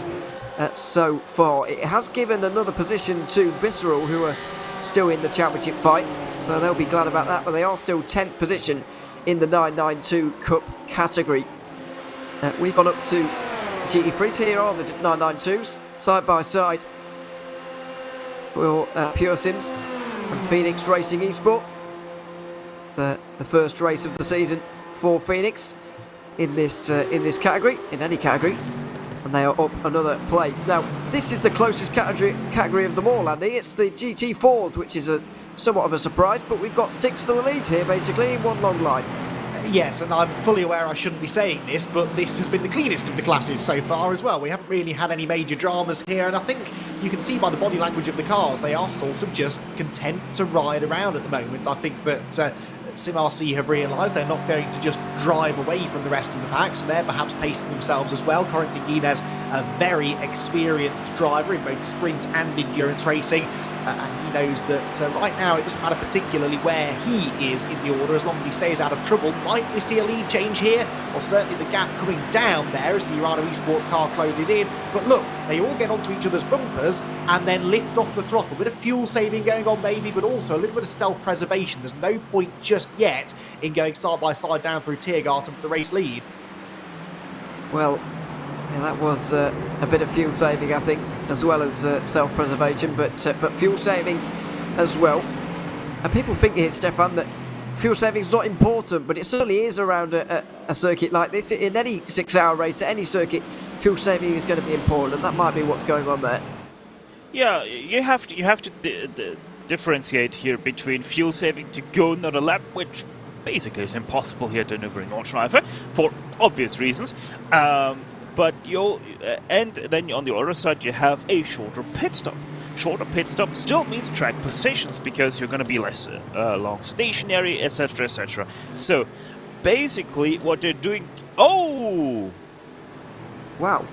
so far. It has given another position to Visceral, who are still in the championship fight, so they'll be glad about that, but they are still 10th position in the 992 Cup category. We've gone up to GT3s. Here are the 992s, side by side for Pure Sims and Phoenix Racing Esport. The first race of the season for Phoenix in this category, in any category, and they are up another place. Now, this is the closest category of them all, Andy. It's the GT4s, which is somewhat of a surprise, but we've got 6 for the lead here, basically, in one long line. Yes, and I'm fully aware I shouldn't be saying this, but this has been the cleanest of the classes so far as well. We haven't really had any major dramas here, and I think you can see by the body language of the cars, they are sort of just content to ride around at the moment. I think that SimRC have realised they're not going to just drive away from the rest of the pack, so they're perhaps pacing themselves as well. Corentin Guinez, a very experienced driver in both sprint and endurance racing, and he knows that right now it doesn't matter particularly where he is in the order, as long as he stays out of trouble. Might we see a lead change here? Or certainly the gap coming down there as the Urano Esports car closes in. But look, they all get onto each other's bumpers and then lift off the throttle. A bit of fuel saving going on maybe, but also a little bit of self-preservation. There's no point just yet in going side by side down through Tiergarten for the race lead. Well, yeah, that was a bit of fuel saving, I think, as well as self-preservation, but fuel saving as well. And people think here, Stefan, that fuel saving is not important, but it certainly is around a circuit like this. In any 6-hour race, at any circuit, fuel saving is going to be important, and that might be what's going on there. Yeah, you have to differentiate here between fuel saving to go another lap, which basically is impossible here at the Nürburgring Nordschleife for obvious reasons. But and then on the other side, you have a shorter pit stop. Shorter pit stop still means track positions because you're going to be less long stationary, etc., etc. So basically, what they're doing. Oh, wow!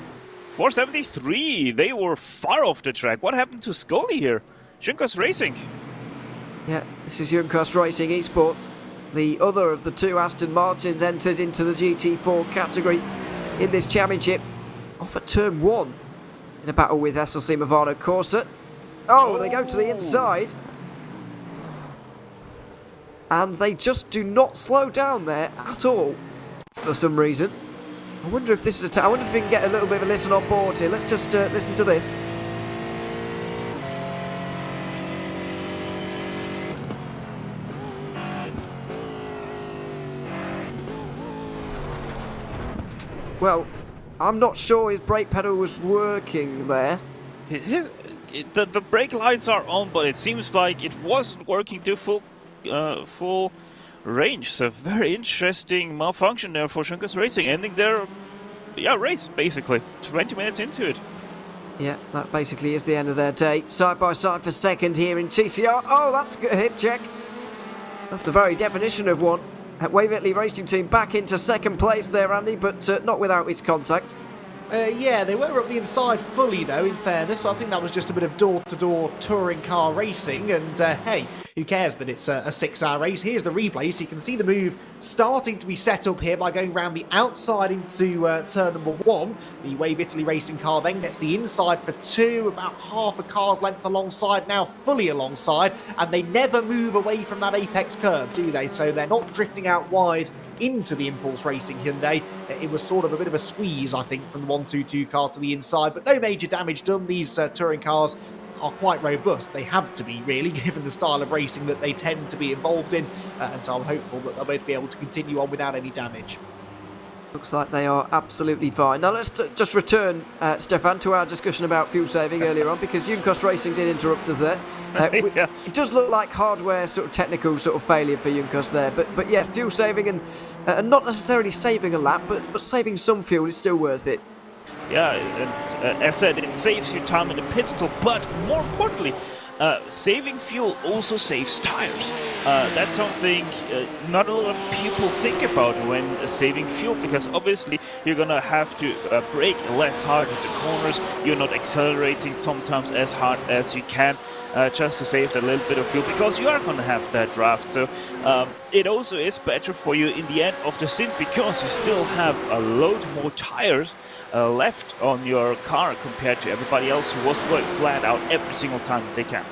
473. They were far off the track. What happened to Scully here? Junkers Racing. Yeah, this is Junkers Racing Esports. The other of the two Aston Martins entered into the GT4 category in this championship, off at turn 1 in a battle with SLC Movano Corsa. Oh, they go to the inside, and they just do not slow down there at all for some reason. I wonder if this is I wonder if we can get a little bit of a listen on board here. Let's just listen to this. Well, I'm not sure his brake pedal was working there. The brake lights are on, but it seems like it wasn't working to full range. So very interesting malfunction there for Junkers Racing, ending their race basically 20 minutes into it. Yeah, that basically is the end of their day. Side by side for second here in TCR. Oh, that's a hip check. That's the very definition of one. Waverley Racing Team back into second place there, Andy, but not without its contact. Yeah, they were up the inside fully, though, in fairness. So I think that was just a bit of door-to-door touring car racing. And, hey, who cares that it's a 6-hour race? Here's the replay, so you can see the move starting to be set up here by going around the outside into turn number 1. The Wave Italy Racing car then gets the inside for 2, about half a car's length alongside, now fully alongside. And they never move away from that apex curve, do they? So they're not drifting out wide into the Impulse Racing Hyundai. It was sort of a bit of a squeeze, I think, from the 122 car to the inside, but no major damage done. These touring cars are quite robust. They have to be, really, given the style of racing that they tend to be involved in, and so I'm hopeful that they'll both be able to continue on without any damage. Looks like they are absolutely fine. Now let's just return, Stefan, to our discussion about fuel saving earlier on, because Junkers Racing did interrupt us there. Yeah. It does look like hardware sort of technical sort of failure for Junkers there, but yeah, fuel saving and not necessarily saving a lap, but saving some fuel is still worth it. Yeah, and as said, it saves you time in the pit stop, but more importantly, saving fuel also saves tires. That's something not a lot of people think about when saving fuel, because obviously you're gonna have to brake less hard into corners. You're not accelerating sometimes as hard as you can, just to save a little bit of fuel, because you are gonna have that draft. So it also is better for you in the end of the stint, because you still have a load more tires left on your car compared to everybody else who was going flat out every single time they can.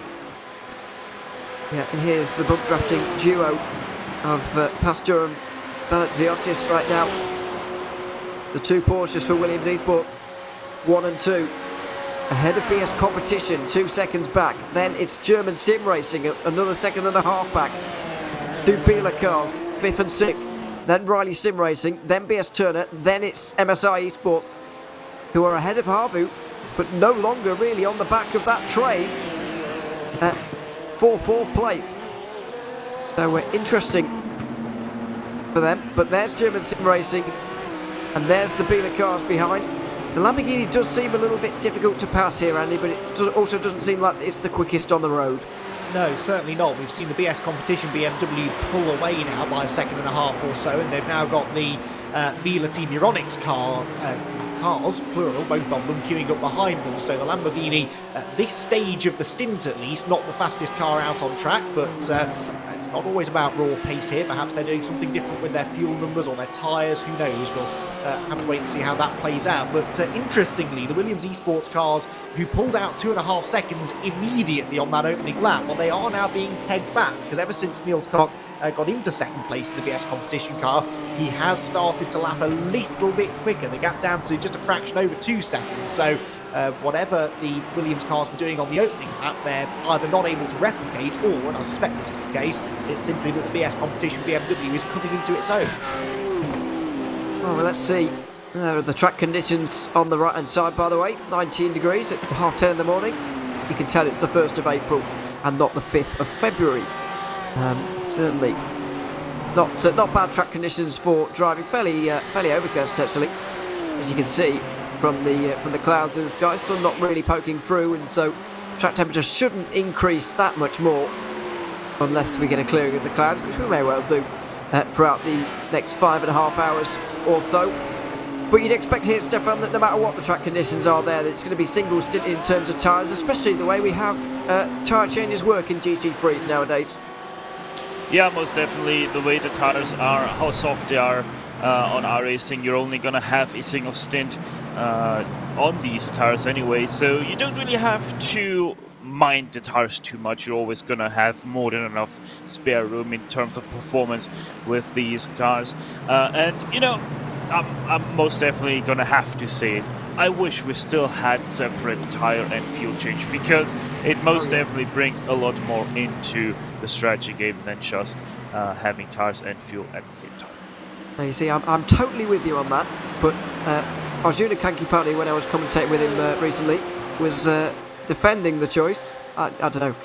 Yeah, and here's the bump drafting duo of Pastor and Balatziotis right now. The two Porsches for Williams Esports, 1 and 2. Ahead of BS Competition, 2 seconds back. Then it's German Sim Racing, another 2.5 back. Two Biela cars, 5th and 6th. Then Riley Sim Racing, then BS Turner, then it's MSI Esports, who are ahead of Harvu, but no longer really on the back of that train for 4th place. So interesting for them. But there's German Sim Racing, and there's the Biela cars behind. The Lamborghini does seem a little bit difficult to pass here, Andy, but it also doesn't seem like it's the quickest on the road. No, certainly not. We've seen the BS competition BMW pull away now by a second and a half or so, and they've now got the Biela Team Euronics cars, plural, both of them queuing up behind them. So the Lamborghini, at this stage of the stint at least, not the fastest car out on track, but it's not always about raw pace here. Perhaps they're doing something different with their fuel numbers or their tyres, who knows. We'll have to wait and see how that plays out. But interestingly, the Williams Esports cars, who pulled out 2.5 seconds immediately on that opening lap, well, they are now being pegged back, because ever since Niels Koch got into second place in the BS competition car, he has started to lap a little bit quicker. The gap down to just a fraction over 2 seconds. So whatever the Williams cars were doing on the opening lap, they're either not able to replicate, or, and I suspect this is the case, it's simply that the BS competition BMW is coming into its own. Well, let's see. There are the track conditions on the right-hand side, by the way. 19 degrees at 10:30 in the morning. You can tell it's the 1st of April and not the 5th of February. Certainly not bad track conditions for driving. Fairly overcast, actually, as you can see from the clouds in the sky. Sun not really poking through, and so track temperature shouldn't increase that much more unless we get a clearing of the clouds, which we may well do throughout the next 5.5 hours or so. But you'd expect here, Stefan, that no matter what the track conditions are there, that it's going to be single stint in terms of tyres, especially the way we have tyre changes work in GT3s nowadays. Yeah, most definitely. The way the tires are, how soft they are on iRacing, you're only going to have a single stint on these tires anyway, so you don't really have to mind the tires too much. You're always going to have more than enough spare room in terms of performance with these cars. And, you know, I'm most definitely going to have to say it. I wish we still had separate tire and fuel change, because it most definitely brings a lot more into the strategy game than just having tires and fuel at the same time. Now, you see, I'm totally with you on that, but Arjuna Kankipani, when I was commentating with him recently, was defending the choice. I don't know.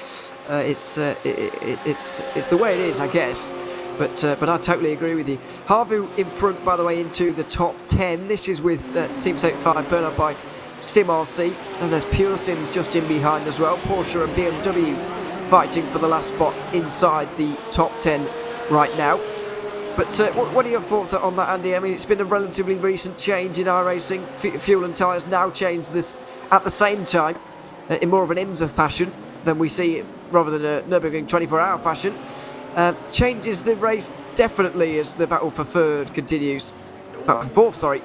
It's the way it is, I guess. But I totally agree with you. Harvu in front, by the way, into the top 10. This is with Team 75 burnout by Sim RC, and there's Pure Sims just in behind as well. Porsche and BMW fighting for the last spot inside the top 10 right now. But what are your thoughts on that, Andy? I mean, it's been a relatively recent change in iRacing. Fuel and tyres now change this at the same time in more of an IMSA fashion than we see rather than a Nürburgring 24-hour fashion. Changes the race definitely as the battle for third continues. Battle for fourth, sorry.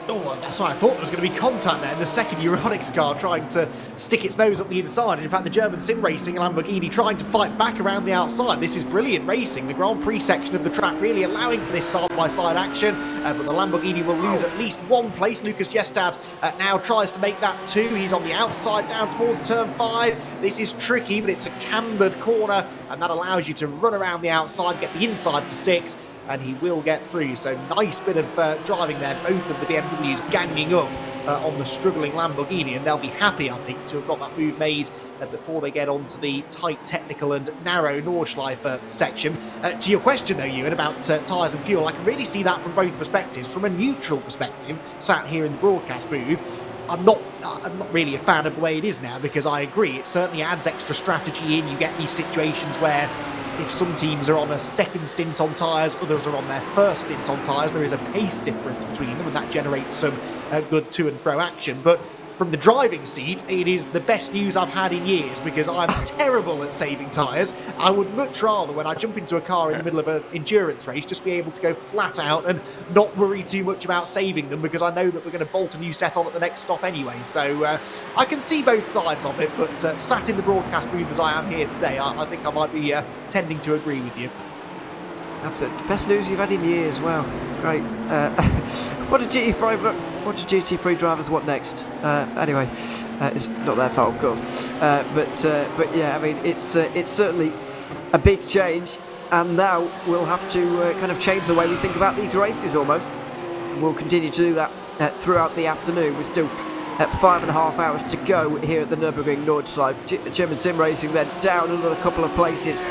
Oh, that's why I thought there was going to be contact there. The second Euronics car trying to stick its nose up the inside. And in fact, the German Sim Racing and Lamborghini trying to fight back around the outside. This is brilliant racing. The Grand Prix section of the track really allowing for this side-by-side action. But the Lamborghini will lose at least one place. Lucas Jestad now tries to make that 2. He's on the outside down towards turn 5. This is tricky, but it's a cambered corner. And that allows you to run around the outside, get the inside for 6. And he will get through. So nice bit of driving there. Both of the BMWs ganging up on the struggling Lamborghini, and they'll be happy, I think, to have got that move made before they get onto the tight, technical and narrow Nordschleife section. To your question, though, Ewan, about tyres and fuel, I can really see that from both perspectives. From a neutral perspective, sat here in the broadcast booth, I'm not really a fan of the way it is now, because I agree, it certainly adds extra strategy in. You get these situations where if some teams are on a second stint on tyres, others are on their first stint on tyres, there is a pace difference between them, and that generates some good to and fro action. But from the driving seat, it is the best news I've had in years, because I'm terrible at saving tyres. I would much rather, when I jump into a car in the middle of an endurance race, just be able to go flat out and not worry too much about saving them, because I know that we're going to bolt a new set on at the next stop anyway. So I can see both sides of it, but sat in the broadcast booth as I am here today, I think I might be tending to agree with you. That's the best news you've had in years. Wow, great. What did GT3 drivers want next? Anyway, it's not their fault, of course. But yeah, I mean, it's certainly a big change, and now we'll have to kind of change the way we think about these races almost. We'll continue to do that throughout the afternoon. We're still at 5.5 hours to go here at the Nürburgring Nordschleife. German Sim Racing then down another couple of places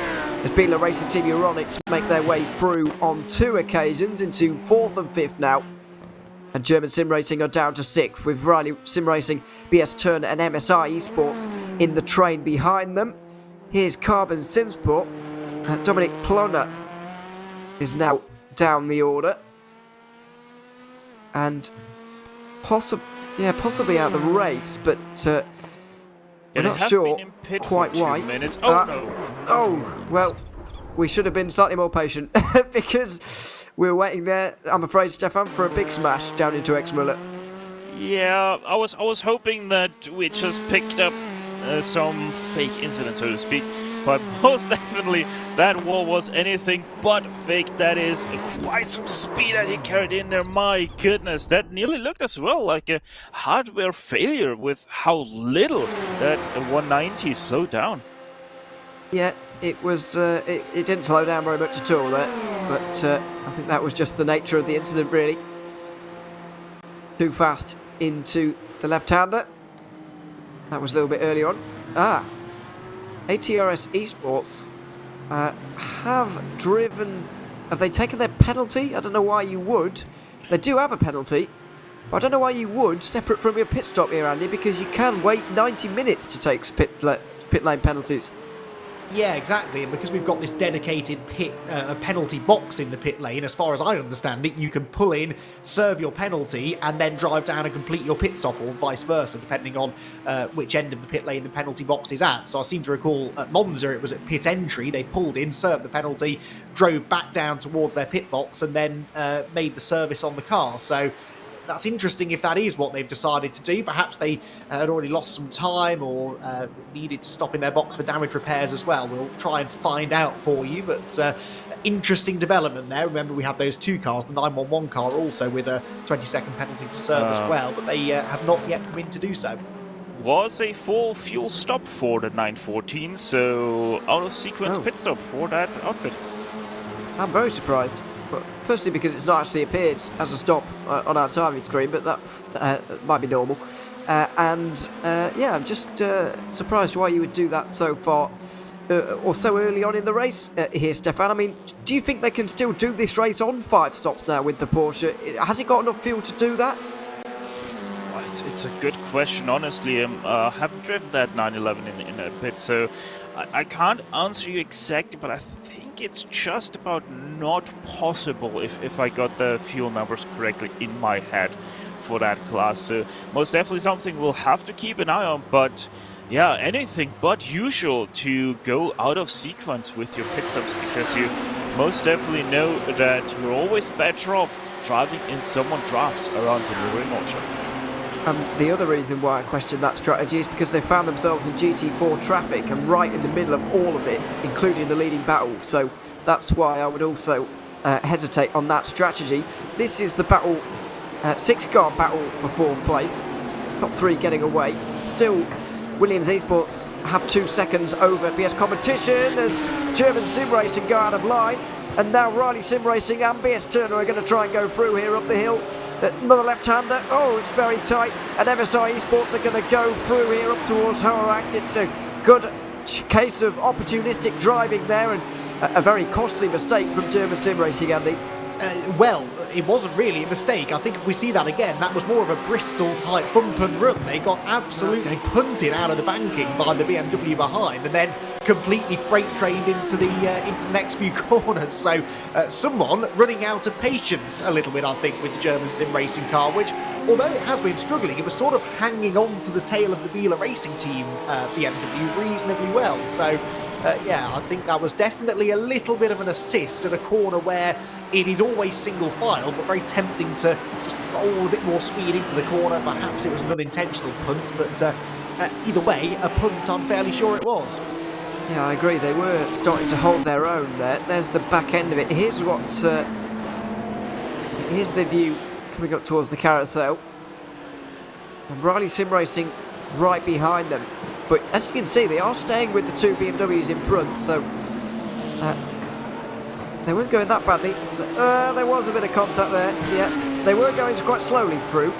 as Beeler Racing Team Euronics make their way through on 2 occasions into 4th and 5th now. And German Sim Racing are down to 6th, with Riley Sim Racing, BS Turner and MSI Esports in the train behind them. Here's Carbon Simsport. Dominic Plona is now down the order. And possibly out of the race, but we're not sure quite why. Oh, well, we should have been slightly more patient because we're waiting there, I'm afraid, Stefan, for a big smash down into Exmuller. Yeah, I was hoping that we just picked up some fake incident, so to speak. But most definitely, that wall was anything but fake. That is quite some speed that he carried in there. My goodness, that nearly looked as well like a hardware failure with how little that 190 slowed down. Yeah, it was. It didn't slow down very much at all there, but I think that was just the nature of the incident, really. Too fast into the left-hander. That was a little bit early on. ATRS Esports have they taken their penalty? I don't know why you would. They do have a penalty, but I don't know why you would, separate from your pit stop here, Andy, because you can wait 90 minutes to take pit lane penalties. Yeah, exactly, and because we've got this dedicated penalty box in the pit lane, as far as I understand it, you can pull in, serve your penalty, and then drive down and complete your pit stop, or vice versa, depending on which end of the pit lane the penalty box is at. So I seem to recall at Monza it was at pit entry, they pulled in, served the penalty, drove back down towards their pit box, and then made the service on the car. So that's interesting if that is what they've decided to do. Perhaps they had already lost some time or needed to stop in their box for damage repairs as well. We'll try and find out for you, but interesting development there. Remember, we have those 2 cars, the 911 car also with a 20-second penalty to serve as well, but they have not yet come in to do so. Was a full fuel stop for the 914, so out of sequence pit stop for that outfit. I'm very surprised. Firstly, because it's not actually appeared as a stop on our timing screen, but that might be normal. I'm just surprised why you would do that so far or so early on in the race here, Stefan. I mean, do you think they can still do this race on 5 stops now with the Porsche? Has it got enough fuel to do that? Well, it's a good question, honestly. I haven't driven that 911 in a bit, so I can't answer you exactly, but I think it's just about not possible if I got the fuel numbers correctly in my head for that class. So most definitely something we'll have to keep an eye on, but yeah, anything but usual to go out of sequence with your pit stops, because you most definitely know that you're always better off driving in someone drafts around the Nürburgring. The other reason why I question that strategy is because they found themselves in GT4 traffic and right in the middle of all of it, including the leading battle. So that's why I would also hesitate on that strategy. This is the battle, 6-car battle for 4th place. Top 3 getting away. Still, Williams Esports have 2 seconds over BS Competition as German Sim Racing go out of line. And now Riley Sim Racing and BS Turner are going to try and go through here up the hill. Another left-hander. Oh, it's very tight. And MSI Esports are going to go through here up towards Hoaract. It's a good case of opportunistic driving there and a very costly mistake from German Sim Racing, Andy. Well, it wasn't really a mistake. I think if we see that again, that was more of a Bristol-type bump and run. They got absolutely punted out of the banking by the BMW behind, and then completely freight-trained into the next few corners. So someone running out of patience a little bit, I think, with the German Sim Racing car, which, although it has been struggling, it was sort of hanging on to the tail of the Beeler Racing Team BMW reasonably well. So I think that was definitely a little bit of an assist at a corner where it is always single file, but very tempting to just roll a bit more speed into the corner. Perhaps it was an unintentional punt, but either way, a punt I'm fairly sure it was. Yeah, I agree. They were starting to hold their own there. There's the back end of it. Here's the view coming up towards the carousel. And Riley Sim Racing right behind them. But as you can see, they are staying with the 2 BMWs in front, so they weren't going that badly. There was a bit of contact there. Yeah, they were going quite slowly through,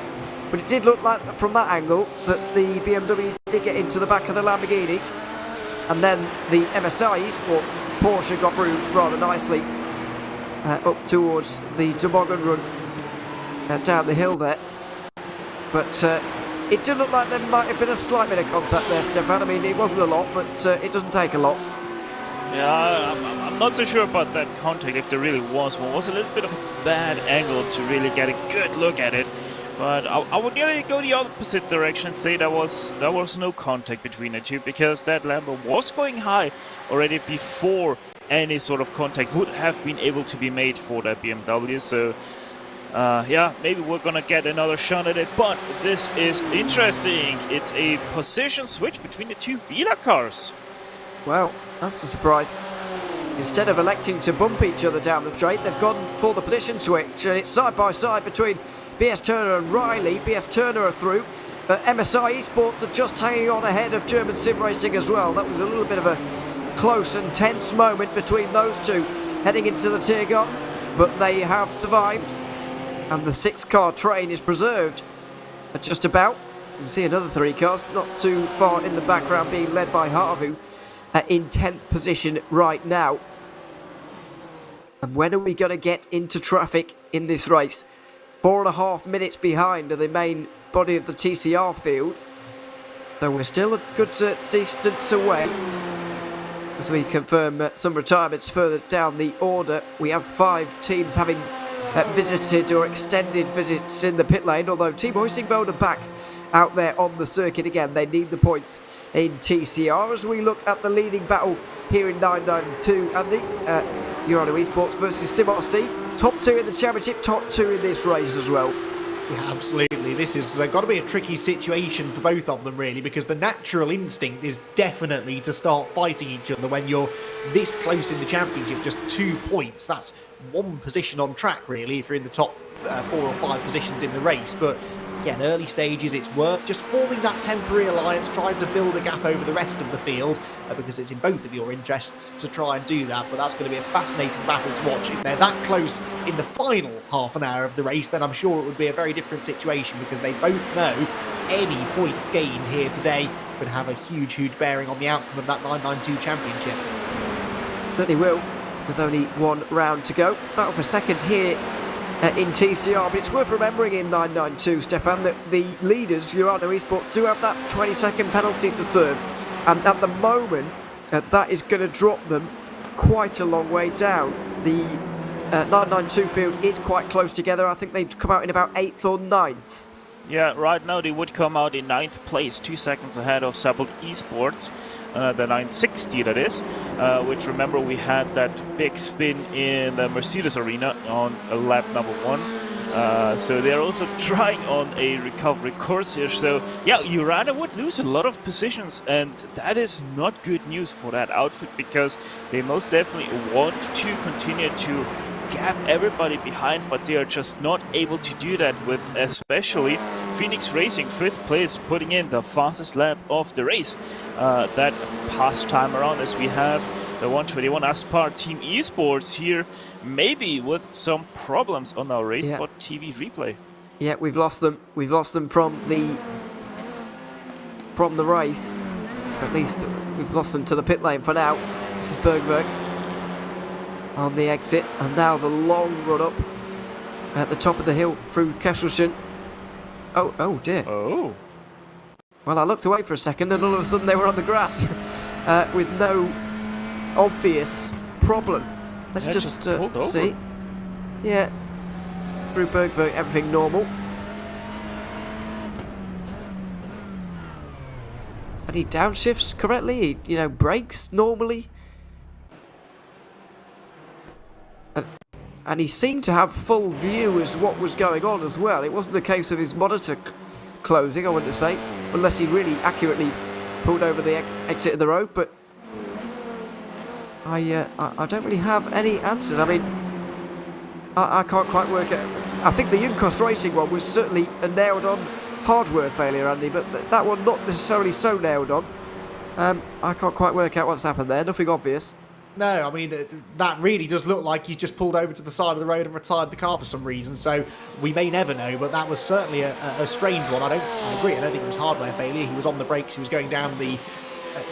but it did look like from that angle that the BMW did get into the back of the Lamborghini. And then the MSI Esports Porsche got through rather nicely up towards the toboggan run down the hill there. But it did look like there might have been a slight bit of contact there, Stefan. I mean, it wasn't a lot, but it doesn't take a lot. Yeah, I'm not so sure about that contact, if there really was one. It was a little bit of a bad angle to really get a good look at it. But I would nearly go the opposite direction and say there was no contact between the two, because that Lambo was going high already before any sort of contact would have been able to be made for that BMW. So yeah, maybe we're gonna get another shot at it, but this is interesting. It's a position switch between the two Vila cars. Well, that's a surprise. Instead of electing to bump each other down the straight, they've gone for the position switch, and it's side by side between BS Turner and Riley. BS Turner are through, but MSI Esports are just hanging on ahead of German Sim Racing as well. That was a little bit of a close and tense moment between those two heading into the Tiergarten, but they have survived, and the 6-car train is preserved just about. You can see another 3 cars not too far in the background being led by Harvu in 10th position right now. And when are we going to get into traffic in this race? 4.5 minutes behind the main body of the TCR field, so we're still a good distance away. As we confirm some retirements further down the order, we have 5 teams having visited or extended visits in the pit lane, although Team Huisingveld are back out there on the circuit again. They need the points in TCR. As we look at the leading battle here in 992, Andy, Urano Esports versus SimRC, top 2 in the championship, top 2 in this race as well. Yeah, absolutely. This has got to be a tricky situation for both of them, really, because the natural instinct is definitely to start fighting each other when you're this close in the championship, just 2 points. That's 1 position on track, really, if you're in the top 4 or 5 positions in the race. But again, early stages, it's worth just forming that temporary alliance, trying to build a gap over the rest of the field, because it's in both of your interests to try and do that. But that's going to be a fascinating battle to watch. If they're that close in the final half an hour of the race, then I'm sure it would be a very different situation, because they both know any points gained here today would have a huge, huge bearing on the outcome of that 992 championship. Certainly will, with only 1 round to go. Battle for second here in TCR, but it's worth remembering in 992, Stefan, that the leaders, Urano Esports, do have that 20-second penalty to serve, and at the moment that is going to drop them quite a long way down. The 992 field is quite close together. I think they'd come out in about 8th or 9th. Yeah, right now they would come out in 9th place, 2 seconds ahead of Sabelt Esports, the 960 that is, which, remember, we had that big spin in the Mercedes arena on lap number 1. So they're also trying on a recovery course here. So yeah, Urano would lose a lot of positions, and that is not good news for that outfit, because they most definitely want to continue to gap everybody behind, but they are just not able to do that, with especially Phoenix Racing 5th place putting in the fastest lap of the race that past time around, as we have the 121 Aspar Team Esports here, maybe with some problems on our RaceSpot TV replay. Yeah, we've lost them. We've lost them from the race. At least we've lost them to the pit lane for now. This is Bergberg on the exit, and now the long run up at the top of the hill through Kesselchen. Oh dear. Oh. Well, I looked away for a second, and all of a sudden they were on the grass with no obvious problem. Let's just see. Yeah, through Bergberg, everything normal. And he downshifts correctly. He, brakes normally. And he seemed to have full view as what was going on as well. It wasn't a case of his monitor closing, I wouldn't say, unless he really accurately pulled over the exit of the road. But I don't really have any answers. I mean, I can't quite work out. I think the Junkos Racing one was certainly a nailed-on hardware failure, Andy, but that one not necessarily so nailed on. I can't quite work out what's happened there. Nothing obvious. No, I mean, that really does look like he's just pulled over to the side of the road and retired the car for some reason, so we may never know, but that was certainly a strange one. I agree, I don't think it was hardware failure. He was on the brakes, he was going down the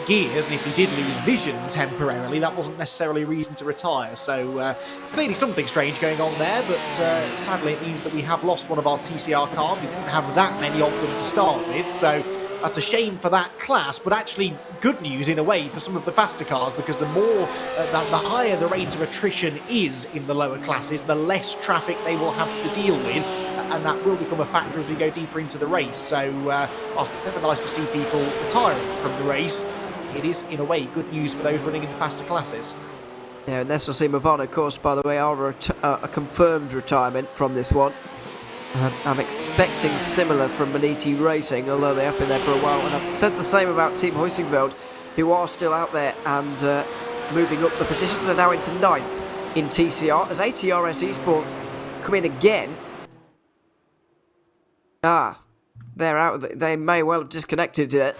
gears, and if he did lose vision temporarily, that wasn't necessarily a reason to retire. So clearly something strange going on there, but sadly it means that we have lost one of our TCR cars. We didn't have that many of them to start with, so that's a shame for that class, but actually good news in a way for some of the faster cars, because the higher the rate of attrition is in the lower classes, the less traffic they will have to deal with, and that will become a factor as we go deeper into the race. So whilst it's never nice to see people retiring from the race, it is in a way good news for those running in faster classes. Yeah, and Nestor Simavon, of course, by the way, are a confirmed retirement from this one. I'm expecting similar from Maniti Racing, although they have been there for a while. And I've said the same about Team Huizenveld, who are still out there and moving up the positions. They're now into 9th in TCR as SERIES Esports come in again. They're out. They may well have disconnected it.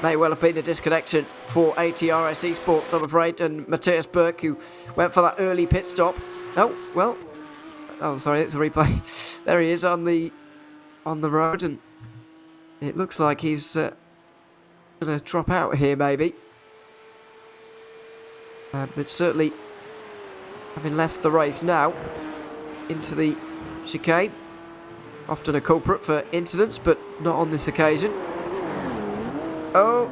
May well have been a disconnection for SERIES Esports, I'm afraid. And Matthias Berg, who went for that early pit stop. Oh, well. Oh, sorry, it's a replay. There he is on the road, and it looks like he's going to drop out here, maybe. But certainly, having left the race now into the chicane, often a culprit for incidents, but not on this occasion. Oh,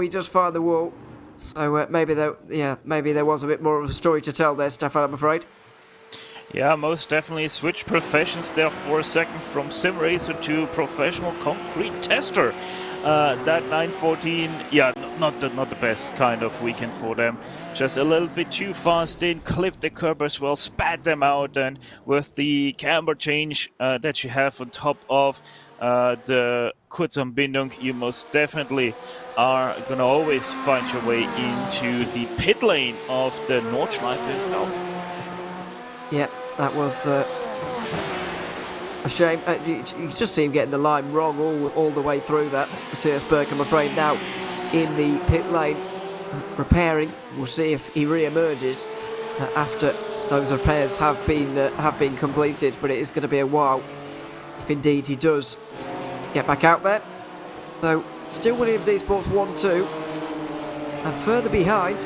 he just fired the wall. So maybe there was a bit more of a story to tell there, Stefan, I'm afraid. Yeah, most definitely switch professions there for a second from sim racer to professional concrete tester. That 914, yeah, not the best kind of weekend for them. Just a little bit too fast in, clipped the curb as well, spat them out, and with the camber change that you have on top of the Kurzanbindung, you most definitely are gonna always find your way into the pit lane of the Nordschleife itself. Yeah, that was a shame. You just see him getting the line wrong all the way through that. Matthias Berg, I'm afraid, now in the pit lane repairing. We'll see if he re-emerges after those repairs have been completed, but it is going to be a while if indeed he does get back out there. So still Williams Esports 1-2, and further behind,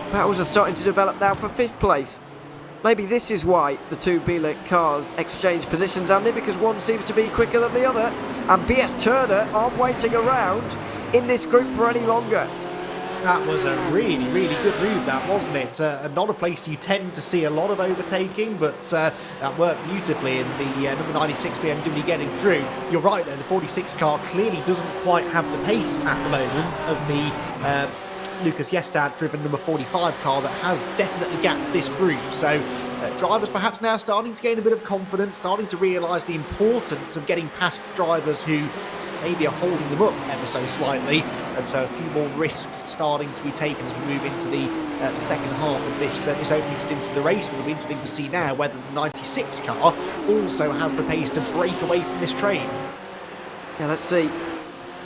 battles are starting to develop now for 5th place. Maybe this is why the two Biela cars exchange positions, Andy, because one seems to be quicker than the other, and BS Turner aren't waiting around in this group for any longer. That was a really, really good move, that, wasn't it? Not a place you tend to see a lot of overtaking, but that worked beautifully in the number 96 BMW getting through. You're right there, the 46 car clearly doesn't quite have the pace at the moment of the Lucas Yestad driven number 45 car that has definitely gapped this group. So drivers perhaps now starting to gain a bit of confidence, starting to realise the importance of getting past drivers who maybe are holding them up ever so slightly, and so a few more risks starting to be taken as we move into the second half of this opening stint of the race. It'll be interesting to see now whether the 96 car also has the pace to break away from this train. Yeah, let's see.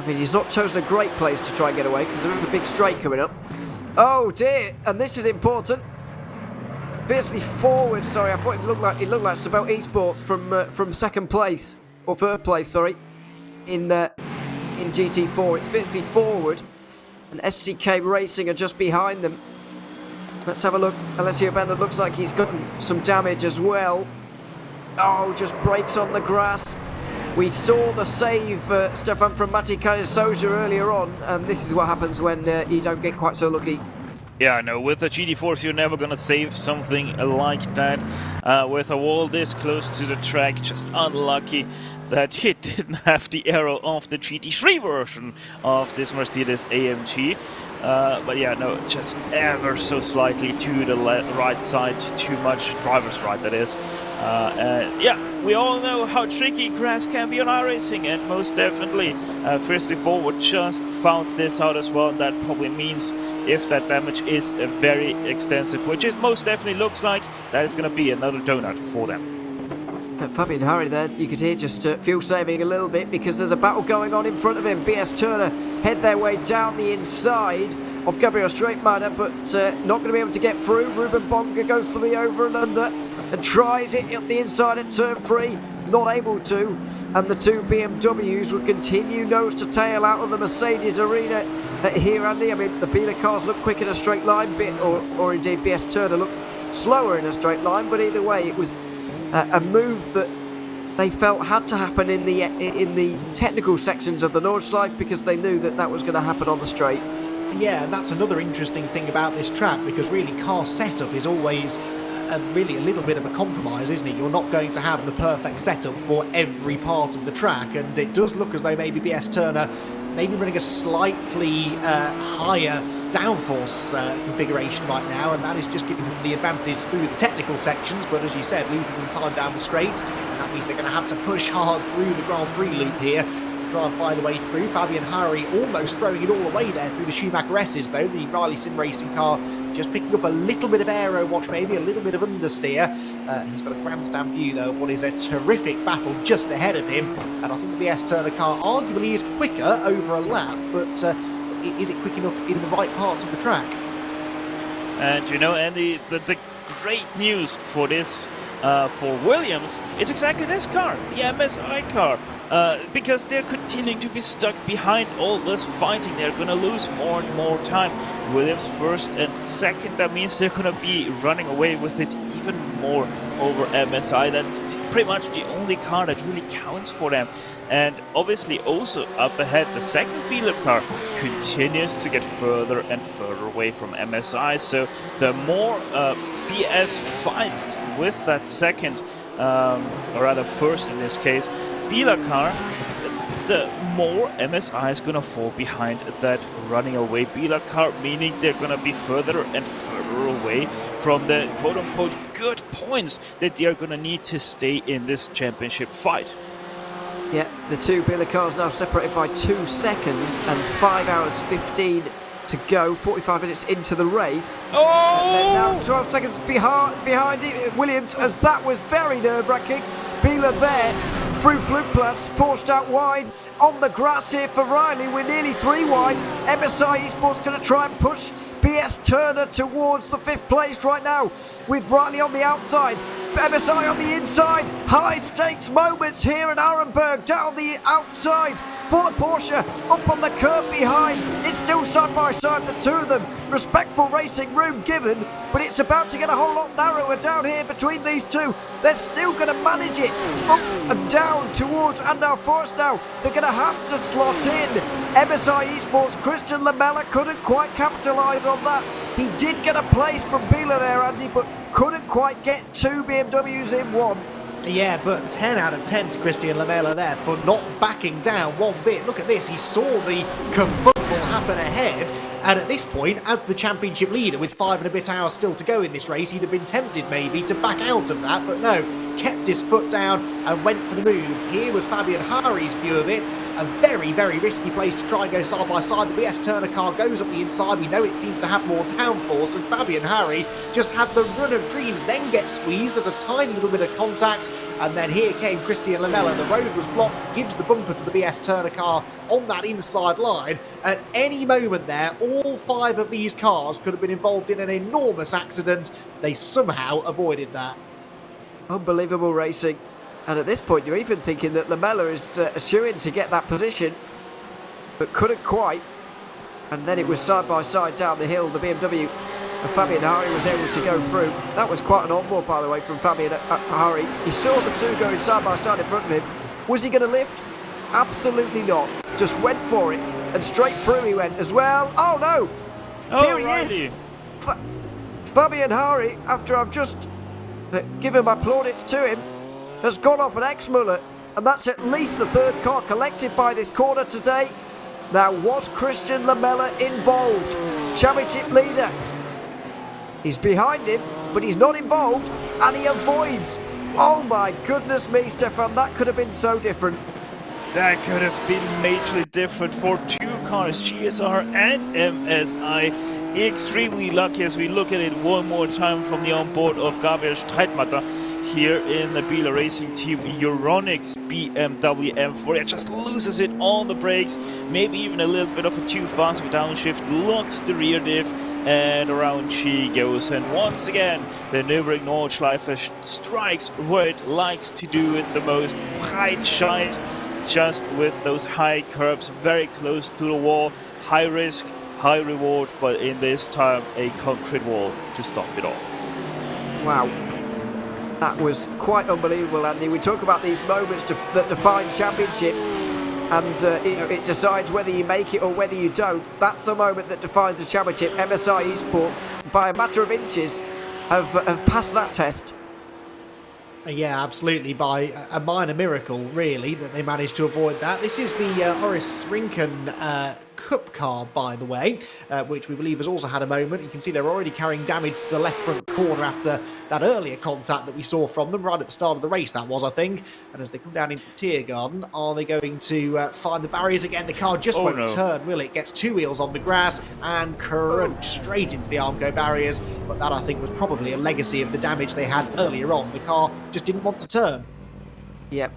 I mean, he's not chosen a great place to try and get away because there is a big straight coming up. Oh dear, and this is important. Fiercely forward. Sorry, I thought it looked like Sabel Esports from second place or third place. Sorry, in GT4. It's fiercely forward, and SCK Racing are just behind them. Let's have a look. Alessio Bender looks like he's gotten some damage as well. Oh, just breaks on the grass. We saw the save, Stefan, from Matti Kaisoja earlier on, and this is what happens when you don't get quite so lucky. Yeah, no, with the GT4s you're never gonna save something like that. With a wall this close to the track, just unlucky that it didn't have the arrow of the GT3 version of this Mercedes AMG. But yeah, no, just ever so slightly to the right side, too much driver's right, that is. And yeah, we all know how tricky grass can be on iRacing, and most definitely Fiercely Forward just found this out as well. That probably means if that damage is very extensive, which it most definitely looks like, that is going to be another donut for them. Fabian Harry there, you could hear just fuel saving a little bit because there's a battle going on in front of him. BS Turner head their way down the inside of Gabriel Straitmatter, but not going to be able to get through. Ruben Bonga goes for the over and under and tries it at the inside at turn 3. not able to, and the two BMWs will continue nose to tail out of the Mercedes arena here, Andy. I mean, the Biela cars look quick in a straight line, or indeed BS Turner look slower in a straight line, but either way, it was a move that they felt had to happen in the technical sections of the Nordschleife, because they knew that was going to happen on the straight. Yeah, and that's another interesting thing about this track, because really car setup is always really a little bit of a compromise, isn't it? You're not going to have the perfect setup for every part of the track, and it does look as though maybe BS Turner maybe running a slightly higher downforce configuration right now, and that is just giving them the advantage through the technical sections, but as you said, losing them time down the straight, and that means they're going to have to push hard through the Grand Prix loop here to try and find a way through. Fabian Hari almost throwing it all away there through the Schumacher S's, though. The Riley Sim Racing car just picking up a little bit of aero watch, maybe a little bit of understeer. He's got a grandstand view, though, of what is a terrific battle just ahead of him, and I think the BS Turner car arguably is quicker over a lap, but is it quick enough in the right parts of the track? And you know, Andy, the great news for this, for Williams, is exactly this car, the MSI car. Because they're continuing to be stuck behind all this fighting. They're going to lose more and more time. Williams first and second, that means they're going to be running away with it even more over MSI. That's pretty much the only car that really counts for them. And obviously also up ahead, the second Biela car continues to get further and further away from MSI. So the more BS fights with that second, or rather first in this case, Biela car, the more MSI is going to fall behind that running away Biela car, meaning they're going to be further and further away from the quote-unquote good points that they are going to need to stay in this championship fight. Yeah, the two Biela cars now separated by 2 seconds and 5 hours 15 to go, 45 minutes into the race. Oh! And now 12 seconds behind Williams, as that was very nerve-wracking. Biela there through Flugplatz, forced out wide on the grass here for Riley. We're nearly 3 wide. MSI Esports going to try and push BS Turner towards the 5th place right now, with Riley on the outside, MSI on the inside. High stakes moments here at Arenberg, down the outside for the Porsche, up on the curb behind. It's still side by side, the two of them. Respectful racing room given, but it's about to get a whole lot narrower down here between these two. They're still going to manage it up and down towards Andal Forest now. They're going to have to slot in. MSI Esports, Christian Lamella couldn't quite capitalise on that. He did get a place from Biela there, Andy, but couldn't quite get 2 BMWs in one. Yeah, but 10 out of 10 to Christian Lamella there for not backing down one bit. Look at this, he saw the kerfuffle happen ahead, and at this point, as the championship leader with 5 and a bit hours still to go in this race, he'd have been tempted maybe to back out of that, but no, kept his foot down and went for the move. Here was Fabian Hari's view of it. A very, very risky place to try and go side by side. The BS Turner car goes up the inside. We know it seems to have more downforce, and Fabian Hari just had the run of dreams, then gets squeezed. There's a tiny little bit of contact, and then here came Christian Lamella. The road was blocked, gives the bumper to the BS Turner car on that inside line. At any moment there, all 5 of these cars could have been involved in an enormous accident. They somehow avoided that. Unbelievable racing. And at this point, you're even thinking that Lamella is a shoo-in to get that position, but couldn't quite. And then it was side by side down the hill, the BMW, and Fabian Hari was able to go through. That was quite an onboard, by the way, from Fabian Hari. He saw the two going side by side in front of him. Was he going to lift? Absolutely not. Just went for it, and straight through he went as well. Oh no! Oh, Here he is! Fabian Hari, after I've just given my plaudits to him, has gone off an X-Muller, and that's at least the 3rd car collected by this corner today. Now, was Christian Lamella involved? Championship leader. He's behind him, but he's not involved, and he avoids. Oh my goodness me, Stefan, that could have been so different. That could have been majorly different for 2 cars, GSR and MSI. Extremely lucky as we look at it one more time from the onboard of Gabriel Streitmatter here in the Biela Racing Team Euronics BMW M4. It just loses it on the brakes, maybe even a little bit of a too fast downshift, locks the rear diff, and around she goes. And once again, the Nürburgring Nordschleife strikes where it likes to do it the most. Bright shine, just with those high curbs, very close to the wall. High risk, high reward, but in this time, a concrete wall to stop it all. Wow. That was quite unbelievable, Andy. We talk about these moments that define championships, and it decides whether you make it or whether you don't. That's the moment that defines a championship. MSI Esports, by a matter of inches, have passed that test. Yeah, absolutely, by a minor miracle, really, that they managed to avoid that. This is the Oris Rinken Cup car, by the way, which we believe has also had a moment. You can see they're already carrying damage to the left front corner after that earlier contact that we saw from them right at the start of the race, that was, I think. And as they come down into Tiergarten, are they going to find the barriers again? The car just won't turn, will it? Gets two wheels on the grass and crunch straight into the Armco barriers. But that, I think, was probably a legacy of the damage they had earlier on. The car just didn't want to turn. Yep.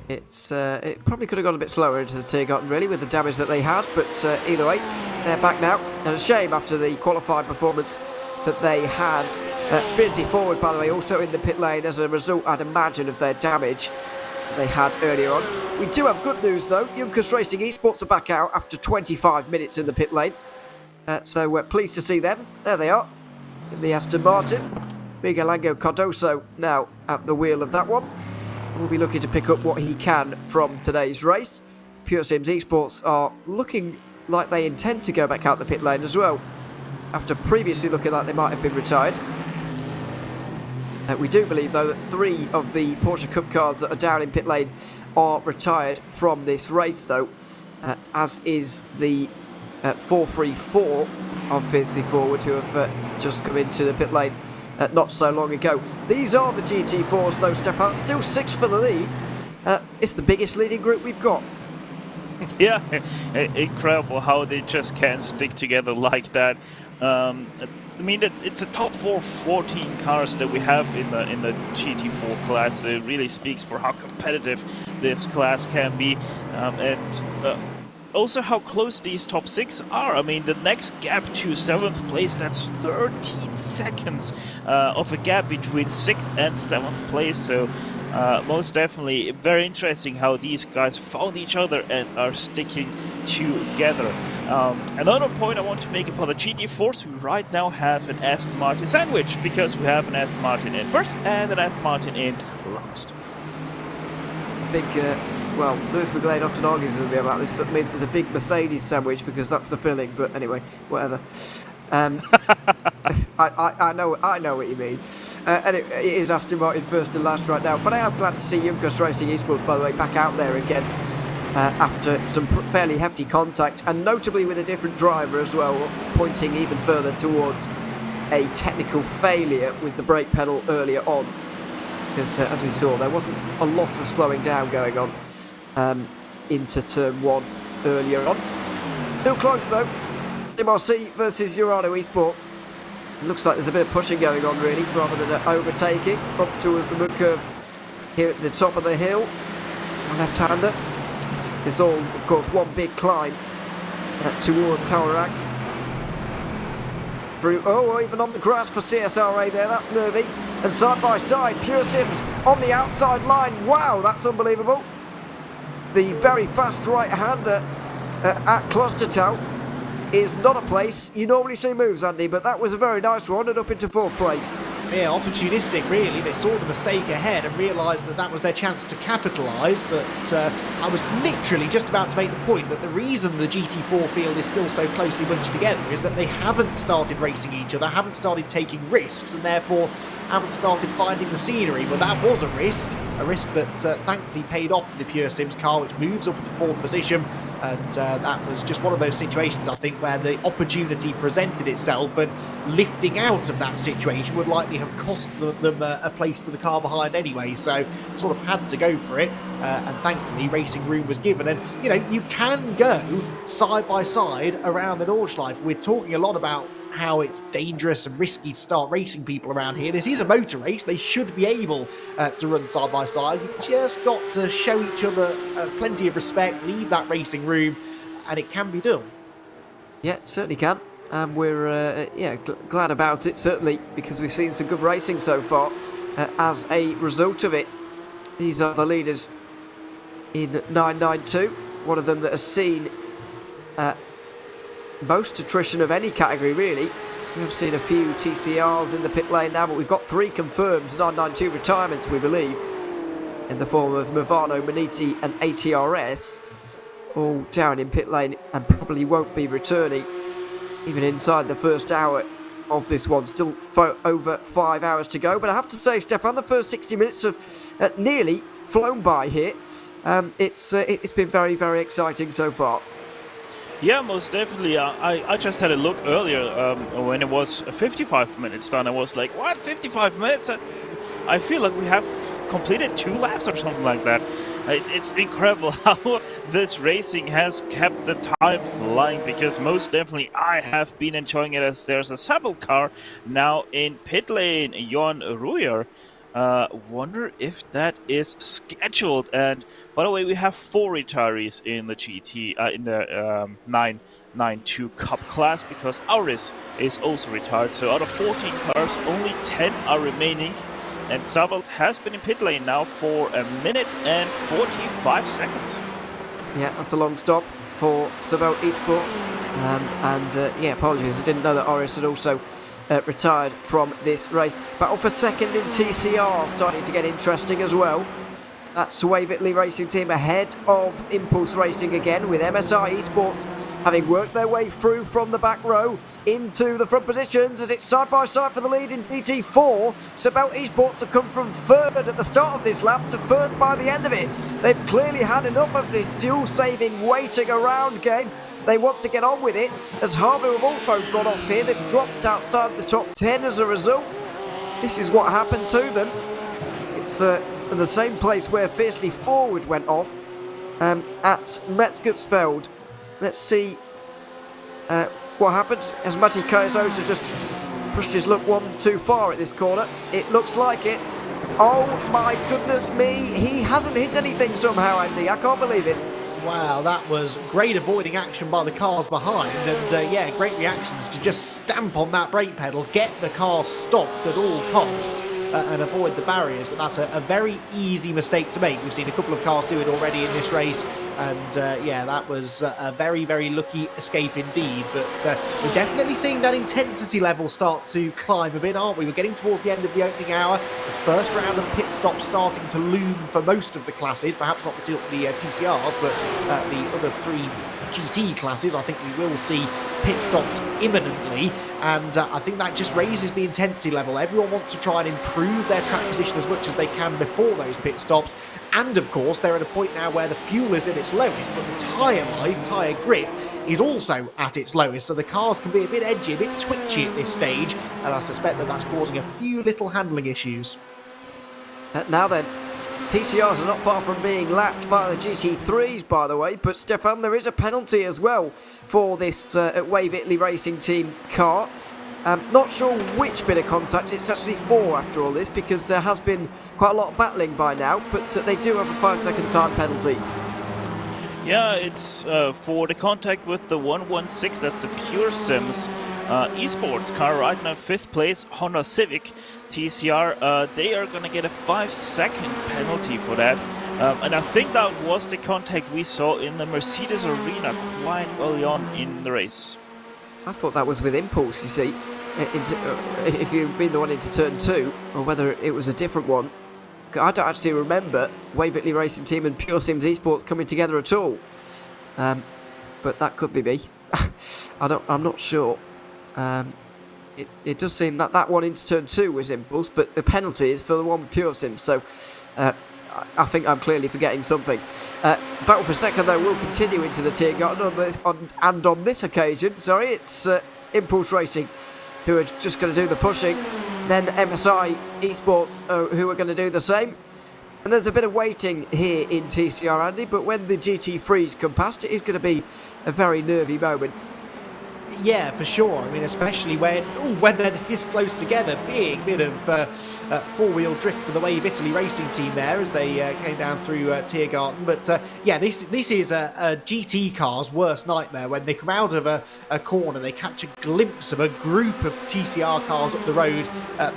It probably could have gone a bit slower into the Tiergarten, really, with the damage that they had, but either way, they're back now. And a shame after the qualified performance that they had. Fizzy forward, by the way, also in the pit lane as a result, I'd imagine, of their damage they had earlier on. We do have good news, though. Junkers Racing Esports are back out after 25 minutes in the pit lane. So we're pleased to see them. There they are, in the Aston Martin. Miguel Angel Cardoso now at the wheel of that one. We'll be looking to pick up what he can from today's race. Pure Sims Esports are looking like they intend to go back out the pit lane as well, after previously looking like they might have been retired. We do believe, though, that 3 of the Porsche Cup cars that are down in pit lane are retired from this race, though, as is the 434 of Fizzy Forward, who have just come into the pit lane not so long ago. These are the GT4s, though, Stefan. Still 6 for the lead. It's the biggest leading group we've got. Yeah, incredible how they just can't stick together like that. I mean, it's a top 14 cars that we have in the GT4 class. It really speaks for how competitive this class can be, and also how close these top 6 are. I mean, the next gap to 7th place, that's 13 seconds of a gap between 6th and 7th place. So most definitely very interesting how these guys found each other and are sticking together. Another point I want to make about the GT4s, we right now have an Aston Martin sandwich, because we have an Aston Martin in first and an Aston Martin in last. Big, well, Lewis McLean often argues with me about this. That means it's a big Mercedes sandwich because that's the filling. But anyway, whatever. I know what you mean. And it is Aston Martin first and last right now. But I am glad to see Junkers Racing Esports, by the way, back out there again after some fairly hefty contact, and notably with a different driver as well, pointing even further towards a technical failure with the brake pedal earlier on. Because as we saw, there wasn't a lot of slowing down going on into turn 1 earlier on. Still close though. SimRC versus Urano Esports. It looks like there's a bit of pushing going on, really, rather than overtaking up towards the mud curve here at the top of the hill. Left-hander. It's all, of course, one big climb towards Howaract. Oh, even on the grass for CSRA there, that's nervy. And side by side, Pure Sims on the outside line. Wow, that's unbelievable. The very fast right-hander at Klostertal is not a place you normally see moves, Andy, but that was a very nice one and up into 4th place. Yeah, opportunistic, really. They saw the mistake ahead and realised that that was their chance to capitalise, but I was literally just about to make the point that the reason the GT4 field is still so closely bunched together is that they haven't started racing each other, haven't started taking risks, and therefore haven't started finding the scenery. But that was a risk that thankfully paid off for the Pure Sims car, which moves up into 4th position. And that was just one of those situations, I think, where the opportunity presented itself, and lifting out of that situation would likely have cost them a place to the car behind anyway. So sort of had to go for it, and thankfully racing room was given. And you know, you can go side by side around the Nordschleife. We're talking a lot about how it's dangerous and risky to start racing people around here. This is a motor race. They should be able to run side by side. You've just got to show each other plenty of respect, leave that racing room, and it can be done. Yeah, certainly can. and we're glad about it, certainly, because we've seen some good racing so far as a result of it. These are the leaders in 992, one of them that has seen most attrition of any category, really. We've seen a few TCRs in the pit lane now, but we've got 3 confirmed 992 retirements, we believe, in the form of Movano, Maniti and ATRS, all down in pit lane and probably won't be returning even inside the first hour of this one. Still over 5 hours to go, but I have to say, Stefan, the first 60 minutes have nearly flown by here. It's been very, very exciting so far. Yeah, most definitely. I just had a look earlier when it was 55 minutes done. I was like, what, 55 minutes? I feel like we have completed 2 laps or something like that. It's incredible how this racing has kept the time flying, because most definitely I have been enjoying it, as there's a Sabel car now in pit lane, Jon Ruyer. Wonder if that is scheduled. And by the way, we have 4 retirees in the in the 992 Cup class, because Auris is also retired. So out of 14 cars, only 10 are remaining. And Sabelt has been in pit lane now for 1 minute and 45 seconds. Yeah, that's a long stop for Sabelt Esports. Apologies, I didn't know that Auris had also retired from this race. Battle for second in TCR starting to get interesting as well. That's Waverley Racing Team ahead of Impulse Racing again, with MSI Esports having worked their way through from the back row into the front positions as it's side by side for the lead in GT4. Sabelt Esports have come from third at the start of this lap to first by the end of it. They've clearly had enough of this fuel-saving waiting around game. They want to get on with it, as Harvey have also got off here. They've dropped outside the top 10 as a result. This is what happened to them. It's in the same place where Fiercely Forward went off at Metzgersfeld. Let's see what happens as Matti Kaisosa just pushed his luck one too far at this corner. It looks like it. Oh my goodness me, he hasn't hit anything somehow, Andy. I can't believe it. Wow, that was great avoiding action by the cars behind, and great reactions to just stamp on that brake pedal, get the car stopped at all costs, and avoid the barriers. But that's a very easy mistake to make. We've seen a couple of cars do it already in this race, and that was a very, very lucky escape indeed. But we're definitely seeing that intensity level start to climb a bit, aren't we? We're getting towards the end of the opening hour. The first round of pit stops starting to loom for most of the classes, perhaps not the TCRs, but the other 3 GT classes. I think we will see pit stops imminently, and I think that just raises the intensity level. Everyone wants to try and improve their track position as much as they can before those pit stops, and of course they're at a point now where the fuel is at its lowest, but the tyre life, tyre grip, is also at its lowest, so the cars can be a bit edgy, a bit twitchy at this stage, and I suspect that that's causing a few little handling issues. Now then, TCRs are not far from being lapped by the GT3s, by the way, but Stefan, there is a penalty as well for this Wave Italy Racing Team car. Not sure which bit of contact. It's actually 4 after all this, because there has been quite a lot of battling by now, but they do have a 5-second time penalty. Yeah, it's for the contact with the 116, that's the Pure Sims esports car right now, 5th place, Honda Civic TCR. They are going to get a 5-second penalty for that. And I think that was the contact we saw in the Mercedes arena quite early on in the race. I thought that was with Impulse, you see, if you've been the one into turn 2, or whether it was a different one. I don't actually remember Wave Italy Racing Team and Pure Sims Esports coming together at all. But that could be me. I'm not sure. It does seem that one into turn 2 was Impulse, but the penalty is for the one with Pure Sims, so I think I'm clearly forgetting something. Battle for second, though, will continue into the Tiergarten, and on this occasion, it's Impulse Racing who are just going to do the pushing, then MSI Esports who are going to do the same. And there's a bit of waiting here in TCR, Andy, but when the GT3s come past, it is going to be a very nervy moment. Yeah, for sure. I mean, especially when they're this close together. Big bit of four-wheel drift for the Wave Italy racing team there as they came down through Tiergarten. But yeah, this is a GT car's worst nightmare when they come out of a corner, they catch a glimpse of a group of TCR cars up the road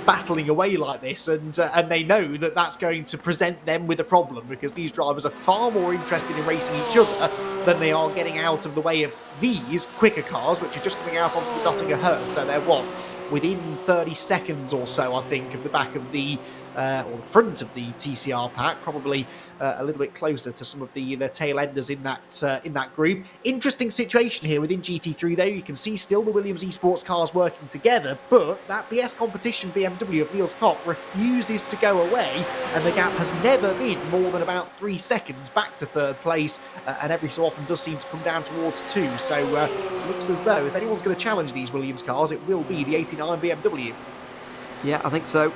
battling away like this, and they know that that's going to present them with a problem because these drivers are far more interested in racing each other than they are getting out of the way of these quicker cars, which are just coming out onto the Dottinger Hearst. So they're within 30 seconds or so, I think, of the back of the or the front of the TCR pack, probably a little bit closer to some of the tail enders in that group. Interesting situation here within GT3 though. You can see still the Williams Esports cars working together, but that BS competition BMW of Niels Kopp refuses to go away, and the gap has never been more than about 3 seconds back to third place, and every so often does seem to come down towards 2. So it looks as though if anyone's going to challenge these Williams cars, it will be the 89 BMW. Yeah, I think so.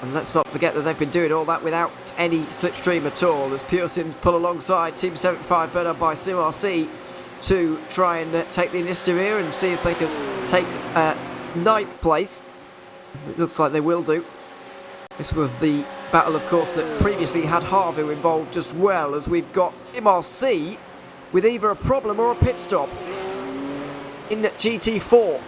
And let's not forget that they've been doing all that without any slipstream at all, as Pure Sims pull alongside Team 75 better by SimRC to try and take the initiative here and see if they can take 9th place. It looks like they will do. This was the battle, of course, that previously had Harvu involved as well, as we've got SimRC with either a problem or a pit stop in GT4.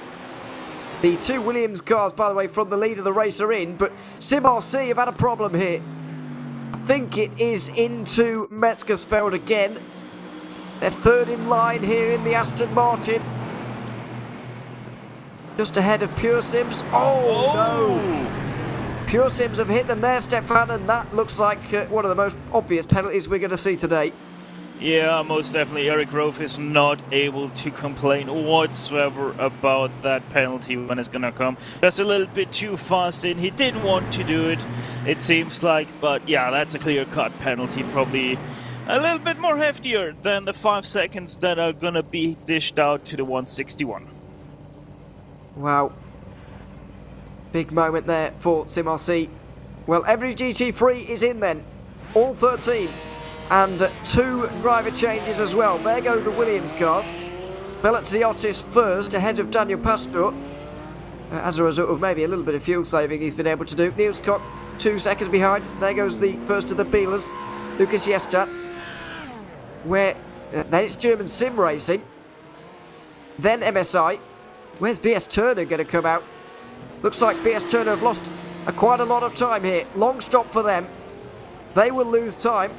The 2 Williams cars, by the way, from the lead of the race are in, but SimRC have had a problem here. I think it is into Metzgersfeld again. They're third in line here in the Aston Martin. Just ahead of Pure Sims. Oh, no! Pure Sims have hit them there, Stefan, and that looks like one of the most obvious penalties we're going to see today. Yeah, most definitely. Eric Grove is not able to complain whatsoever about that penalty when it's gonna come. Just a little bit too fast in. He didn't want to do it, it seems like. But yeah, that's a clear-cut penalty. Probably a little bit more heftier than the 5 seconds that are gonna be dished out to the 161. Wow. Big moment there for SimRC. Well, every GT3 is in then. All 13. And 2 driver changes as well. There go the Williams cars. Bellaziotis first, ahead of Daniel Pastor. As a result of maybe a little bit of fuel saving he's been able to do. Niels Kopp 2 seconds behind. There goes the first of the Beelers, Lucas Yesta. Then it's German Sim Racing. Then MSI. Where's BS Turner going to come out? Looks like BS Turner have lost quite a lot of time here. Long stop for them. They will lose time.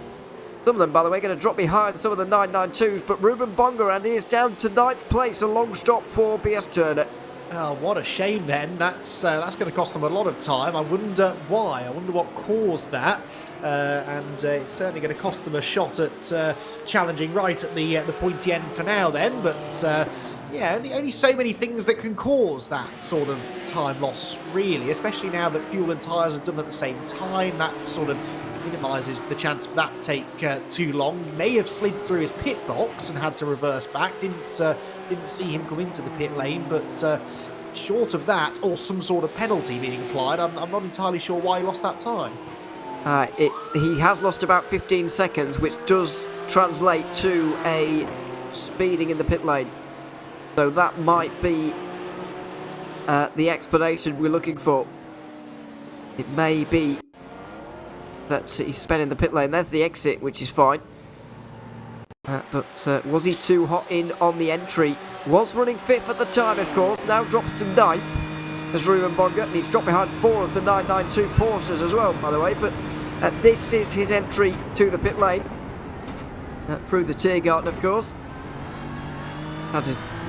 Some of them, by the way, going to drop behind some of the 992s, but Ruben Bongarandi is down to 9th place, a long stop for BS Turner. Oh, what a shame then. That's going to cost them a lot of time. I wonder why. I wonder what caused that. And it's certainly going to cost them a shot at challenging right at the pointy end for now then. But yeah, only so many things that can cause that sort of time loss, really, especially now that fuel and tyres are done at the same time. That sort of minimises the chance for that to take too long. He may have slid through his pit box and had to reverse back. Didn't see him come into the pit lane, but short of that, or some sort of penalty being applied, I'm not entirely sure why he lost that time. He has lost about 15 seconds, which does translate to a speeding in the pit lane. So that might be the explanation we're looking for. It may be that he's spent in the pit lane. There's the exit, which is fine. But was he too hot in on the entry? Was running 5th at the time, of course. Now drops to 9th. There's Ruben Bonga, and he's dropped behind 4 of the 992 Porsches as well, by the way. But this is his entry to the pit lane. Through the Tiergarten, of course.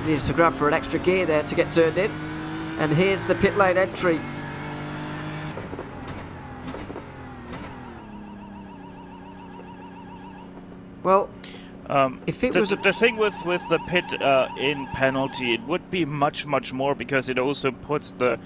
Needed to grab for an extra gear there to get turned in. And here's the pit lane entry. Well, if it was the thing with the pit in penalty, it would be much more, because it also puts the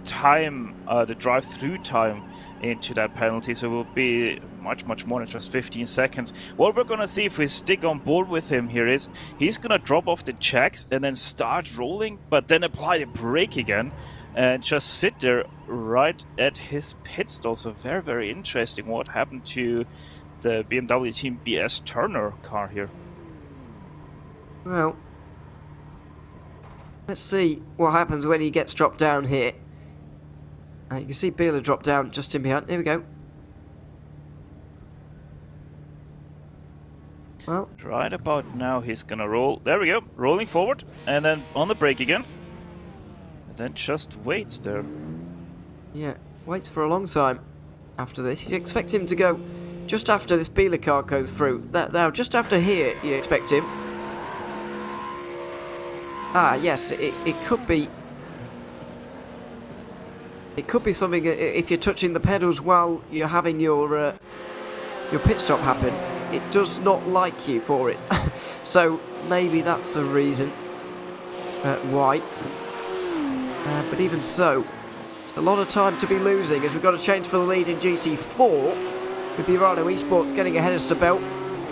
time, the drive-through time into that penalty, so it will be much more than just 15 seconds. What we're gonna see if we stick on board with him here is he's gonna drop off the checks and then start rolling, but then apply the brake again and just sit there right at his pit stall. So very interesting what happened to the BMW Team BS Turner car here. Well, Let's see what happens when he gets dropped down here. You can see Beeler drop down just in behind. Here we go. Well, Right about now he's gonna roll. There we go. Rolling forward and then on the brake again. And then just waits there. yeah, waits for a long time after this. You expect him to go just after this Beeler car goes through. Now, just after here, you expect him. Ah, yes, it could be. It could be something if you're touching the pedals while you're having your pit stop happen. It does not like you for it. So maybe that's the reason why. But even so, it's a lot of time to be losing as we've got a change for the lead in GT4 with the Urano Esports getting ahead of Sabel.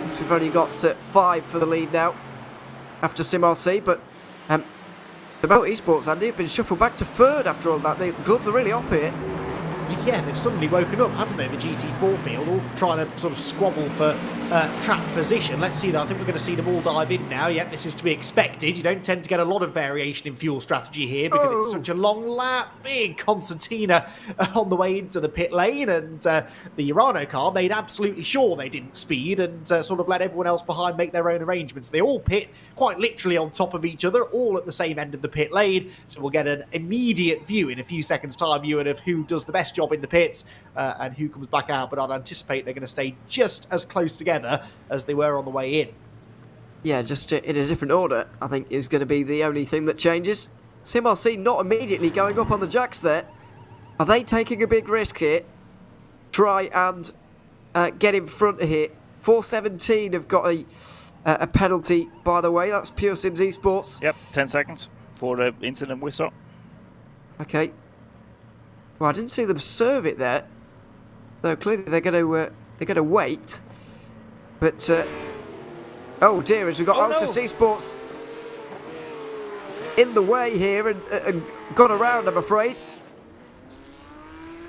So we've only got 5 for the lead now after SimRC, but Sabel Esports, Andy, have been shuffled back to 3rd after all that. The gloves are really off here. Yeah, they've suddenly woken up, haven't they, the GT4 field, all trying to sort of squabble for track position. Let's see, though. I think we're going to see them all dive in now. Yep, this is to be expected. You don't tend to get a lot of variation in fuel strategy here because it's such a long lap. Big concertina on the way into the pit lane, and the Urano car made absolutely sure they didn't speed and sort of let everyone else behind make their own arrangements. They all pit quite literally on top of each other, all at the same end of the pit lane, so we'll get an immediate view in a few seconds' time, Ewan, of who does the best job in the pits and who comes back out, but I'd anticipate they're going to stay just as close together as they were on the way in. Yeah, just in a different order, I think, is going to be the only thing that changes. SimRC not immediately going up on the jacks there. Are they taking a big risk here? Try and get in front of here. 417 have got a penalty, by the way. That's Pure Sims Esports. Yep, 10 seconds for the incident we saw. Okay. Well, I didn't see them serve it there. So clearly they're going to wait. But oh dear, as we've got Altus Esports in the way here and gone around, I'm afraid.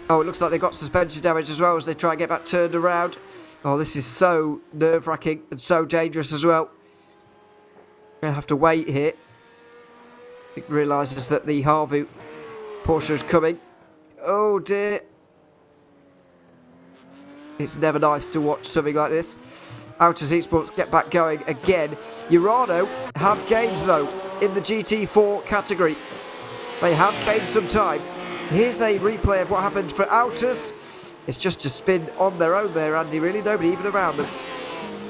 Oh, it looks like they got suspension damage as well as they try and get back turned around. Oh, this is so nerve-wracking and so dangerous as well. We're going to have to wait here. He realises that the Harvu Porsche is coming. Oh dear. It's never nice to watch something like this. Altus Esports get back going again. Urano have gained though in the GT4 category. They have gained some time. Here's a replay of what happened for Altus. It's just a spin on their own there, Andy, really. Nobody even around them.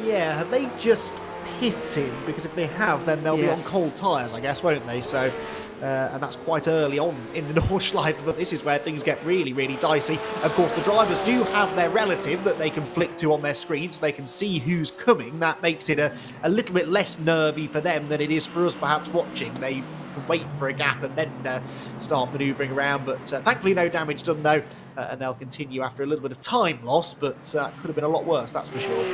Yeah, have they just pitted? Because if they have, then they'll be on cold tyres, I guess, won't they? So, and that's quite early on in the Nordschleife, but this is where things get really, really dicey. Of course, the drivers do have their relative that they can flick to on their screen, so they can see who's coming. That makes it a little bit less nervy for them than it is for us, perhaps, watching. They can wait for a gap and then start manoeuvring around, but thankfully no damage done, though, and they'll continue after a little bit of time loss, but could have been a lot worse, that's for sure.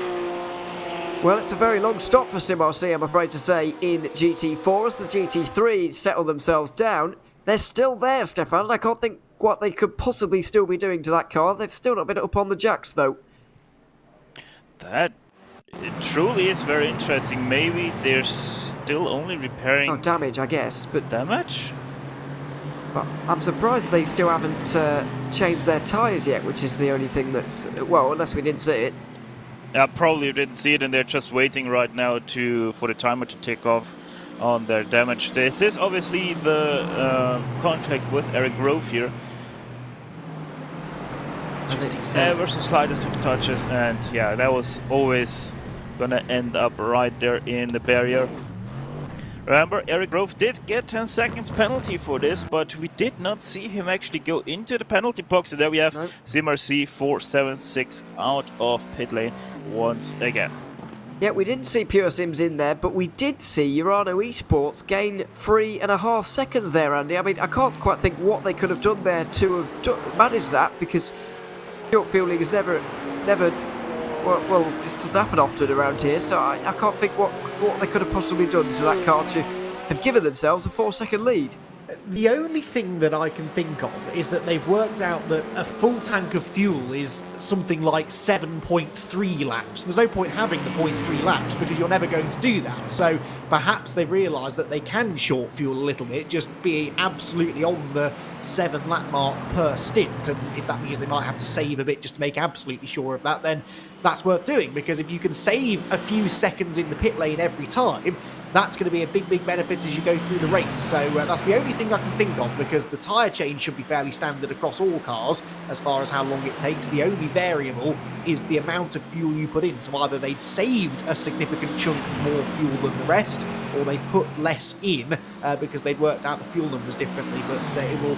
Well, it's a very long stop for SimRC, I'm afraid to say, in GT4. As the GT3 settle themselves down, they're still there, Stefan, and I can't think what they could possibly still be doing to that car. They've still not been up on the jacks, though. That it truly is very interesting. Maybe they're still only repairing... Oh, damage, I guess, but... Damage? But I'm surprised they still haven't changed their tyres yet, which is the only thing that's... Well, unless we didn't see it. Probably didn't see it, and they're just waiting right now for the timer to tick off on their damage. This is obviously the contact with Eric Grove here. Just the ever so slightest of touches, and yeah, that was always gonna end up right there in the barrier. Remember, Eric Grove did get 10 seconds penalty for this, but we did not see him actually go into the penalty box. And there we have SimRC 476 out of pit lane once again. Yeah, we didn't see Pure Sims in there, but we did see Urano Esports gain 3.5 seconds there, Andy. I mean, I can't quite think what they could have done there to have managed that, because short fueling is never well, this doesn't happen often around here, so I can't think what they could have possibly done to that car to have given themselves a 4-second lead. The only thing that I can think of is that they've worked out that a full tank of fuel is something like 7.3 laps. There's no point having the 0.3 laps because you're never going to do that. So perhaps they've realised that they can short fuel a little bit, just be absolutely on the 7 lap mark per stint. And if that means they might have to save a bit just to make absolutely sure of that, then that's worth doing. Because if you can save a few seconds in the pit lane every time, that's going to be a big benefit as you go through the race. So that's the only thing I can think of, because the tyre change should be fairly standard across all cars as far as how long it takes. The only variable is the amount of fuel you put in. So either they'd saved a significant chunk more fuel than the rest, or they put less in because they'd worked out the fuel numbers differently. But it will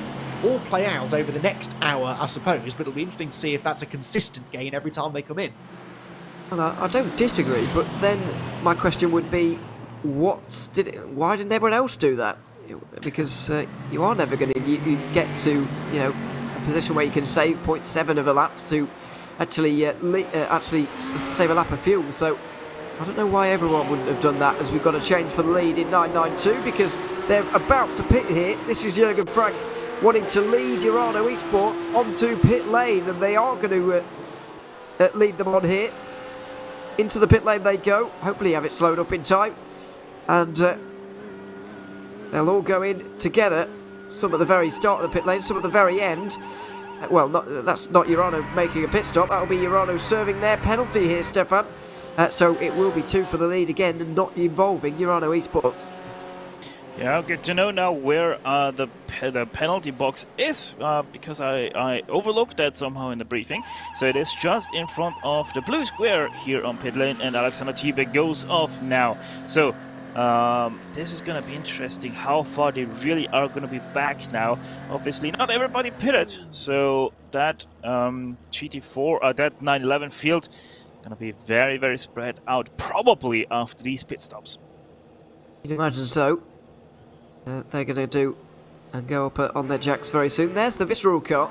all play out over the next hour, I suppose. But it'll be interesting to see if that's a consistent gain every time they come in. Well, I don't disagree, but then my question would be, why didn't everyone else do that? Because you are never going to get to a position where you can save 0.7 of a lap to actually save a lap of fuel. So I don't know why everyone wouldn't have done that, as we've got a change for the lead in 992 because they're about to pit here. This is Jürgen Frank wanting to lead Urano Esports onto pit lane, and they are going to lead them on here. Into the pit lane they go. Hopefully have it slowed up in time. And they'll all go in together, some at the very start of the pit lane, some at the very end. Well, that's not Urano making a pit stop, that'll be Urano serving their penalty here, Stefan. So it will be 2 for the lead again, and not involving Urano Esports. Yeah, good to know now where the penalty box is, because I overlooked that somehow in the briefing. So it is just in front of the blue square here on pit lane, and Alexander Thiebe goes off now. So this is going to be interesting how far they really are going to be back now. Obviously not everybody pitted, so that GT4 that 911 field going to be very spread out, probably after these pit stops. You'd imagine so. They're going to do and go up on their jacks very soon. There's the Visceral car,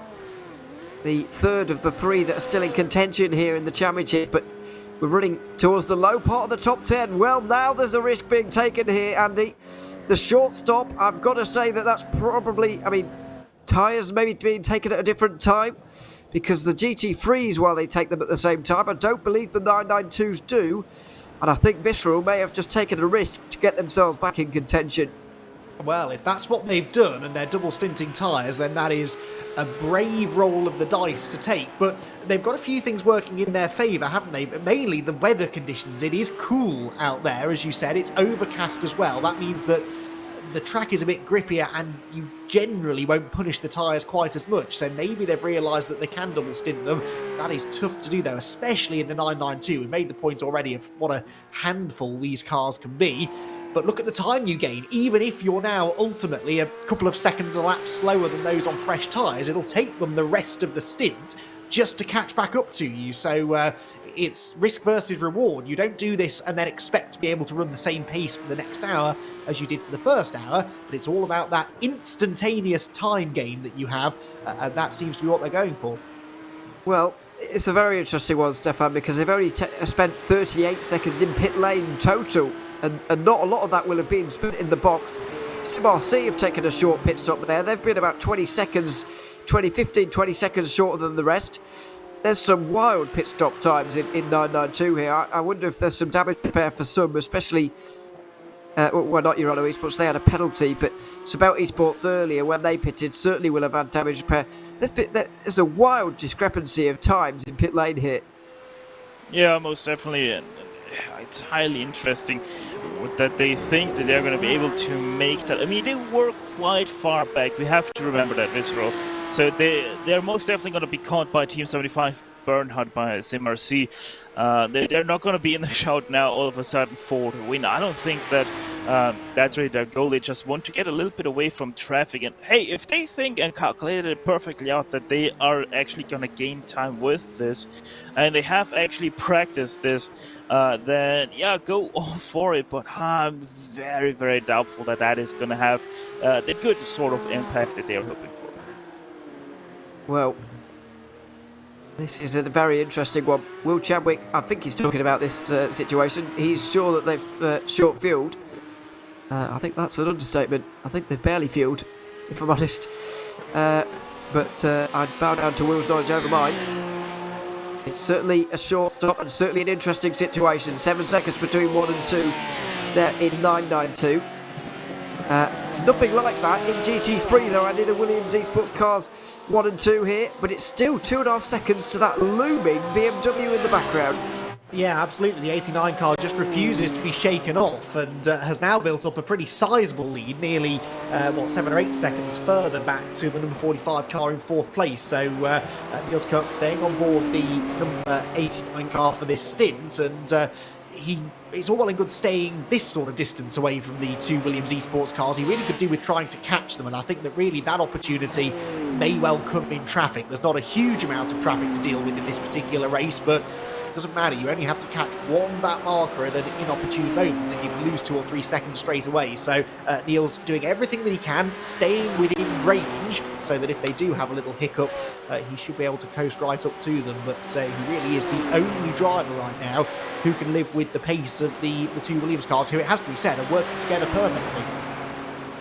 the third of the 3 that are still in contention here in the championship, but we're running towards the low part of the top 10. Well, now there's a risk being taken here, Andy. The short stop, I've got to say that's probably, tyres maybe being taken at a different time, because the GT3s, while they take them at the same time, I don't believe the 992s do. And I think Visceral may have just taken a risk to get themselves back in contention. Well, if that's what they've done and they're double stinting tyres, then that is a brave roll of the dice to take. But they've got a few things working in their favour, haven't they? But mainly the weather conditions. It is cool out there, as you said. It's overcast as well. That means that the track is a bit grippier and you generally won't punish the tyres quite as much. So maybe they've realised that they can double stint them. That is tough to do, though, especially in the 992. We made the point already of what a handful these cars can be. But look at the time you gain. Even if you're now ultimately a couple of seconds a lap slower than those on fresh tyres, it'll take them the rest of the stint just to catch back up to you. So it's risk versus reward. You don't do this and then expect to be able to run the same pace for the next hour as you did for the first hour, but it's all about that instantaneous time gain that you have, and that seems to be what they're going for. Well, it's a very interesting one, Stefan, because they've only spent 38 seconds in pit lane total, and not a lot of that will have been spent in the box. SimRC have taken a short pit stop there. They've been about 20 seconds shorter than the rest. There's some wild pit stop times in 992 here. I wonder if there's some damage repair for some, especially, well, not Urano Esports, they had a penalty, but Sabelt Esports earlier, when they pitted, certainly will have had damage repair. There's a wild discrepancy of times in pit lane here. Yeah, most definitely. And it's highly interesting that they think that they're going to be able to make that. I mean, they were quite far back. We have to remember that, Visceral. So they're most definitely going to be caught by Team 75 Bernhard by SimRC. They're not going to be in the shout now all of a sudden for the win. I don't think that that's really their goal. They just want to get a little bit away from traffic. And hey, if they think and calculate it perfectly out that they are actually going to gain time with this, and they have actually practiced this, then yeah, go all for it. But I'm very, very doubtful that that is going to have the good sort of impact that they're hoping for. Well, this is a very interesting one. Will Chadwick, I think he's talking about this situation. He's sure that they've short fueled. I think that's an understatement. I think they've barely fueled. if I'm honest. But I'd bow down to Will's knowledge over mine. It's certainly a short stop and certainly an interesting situation. 7 seconds between 1 and 2 there in 992. Nothing like that in GT3 though, Andy. The Williams Esports cars 1 and 2 here, but it's still 2.5 seconds to that looming BMW in the background. Yeah, absolutely. The 89 car just refuses to be shaken off and has now built up a pretty sizable lead, nearly 7 or 8 seconds further back to the number 45 car in 4th place. So Niels Kirk staying on board the number 89 car for this stint, and it's all well and good staying this sort of distance away from the 2 Williams Esports cars. He really could do with trying to catch them, and I think that really that opportunity may well come in traffic. There's not a huge amount of traffic to deal with in this particular race, but it doesn't matter. You only have to catch one back marker at an inopportune moment and you can lose 2 or 3 seconds straight away. So Niels doing everything that he can, staying within range so that if they do have a little hiccup, he should be able to coast right up to them. But he really is the only driver right now who can live with the pace of the 2 Williams cars, who, it has to be said, are working together perfectly.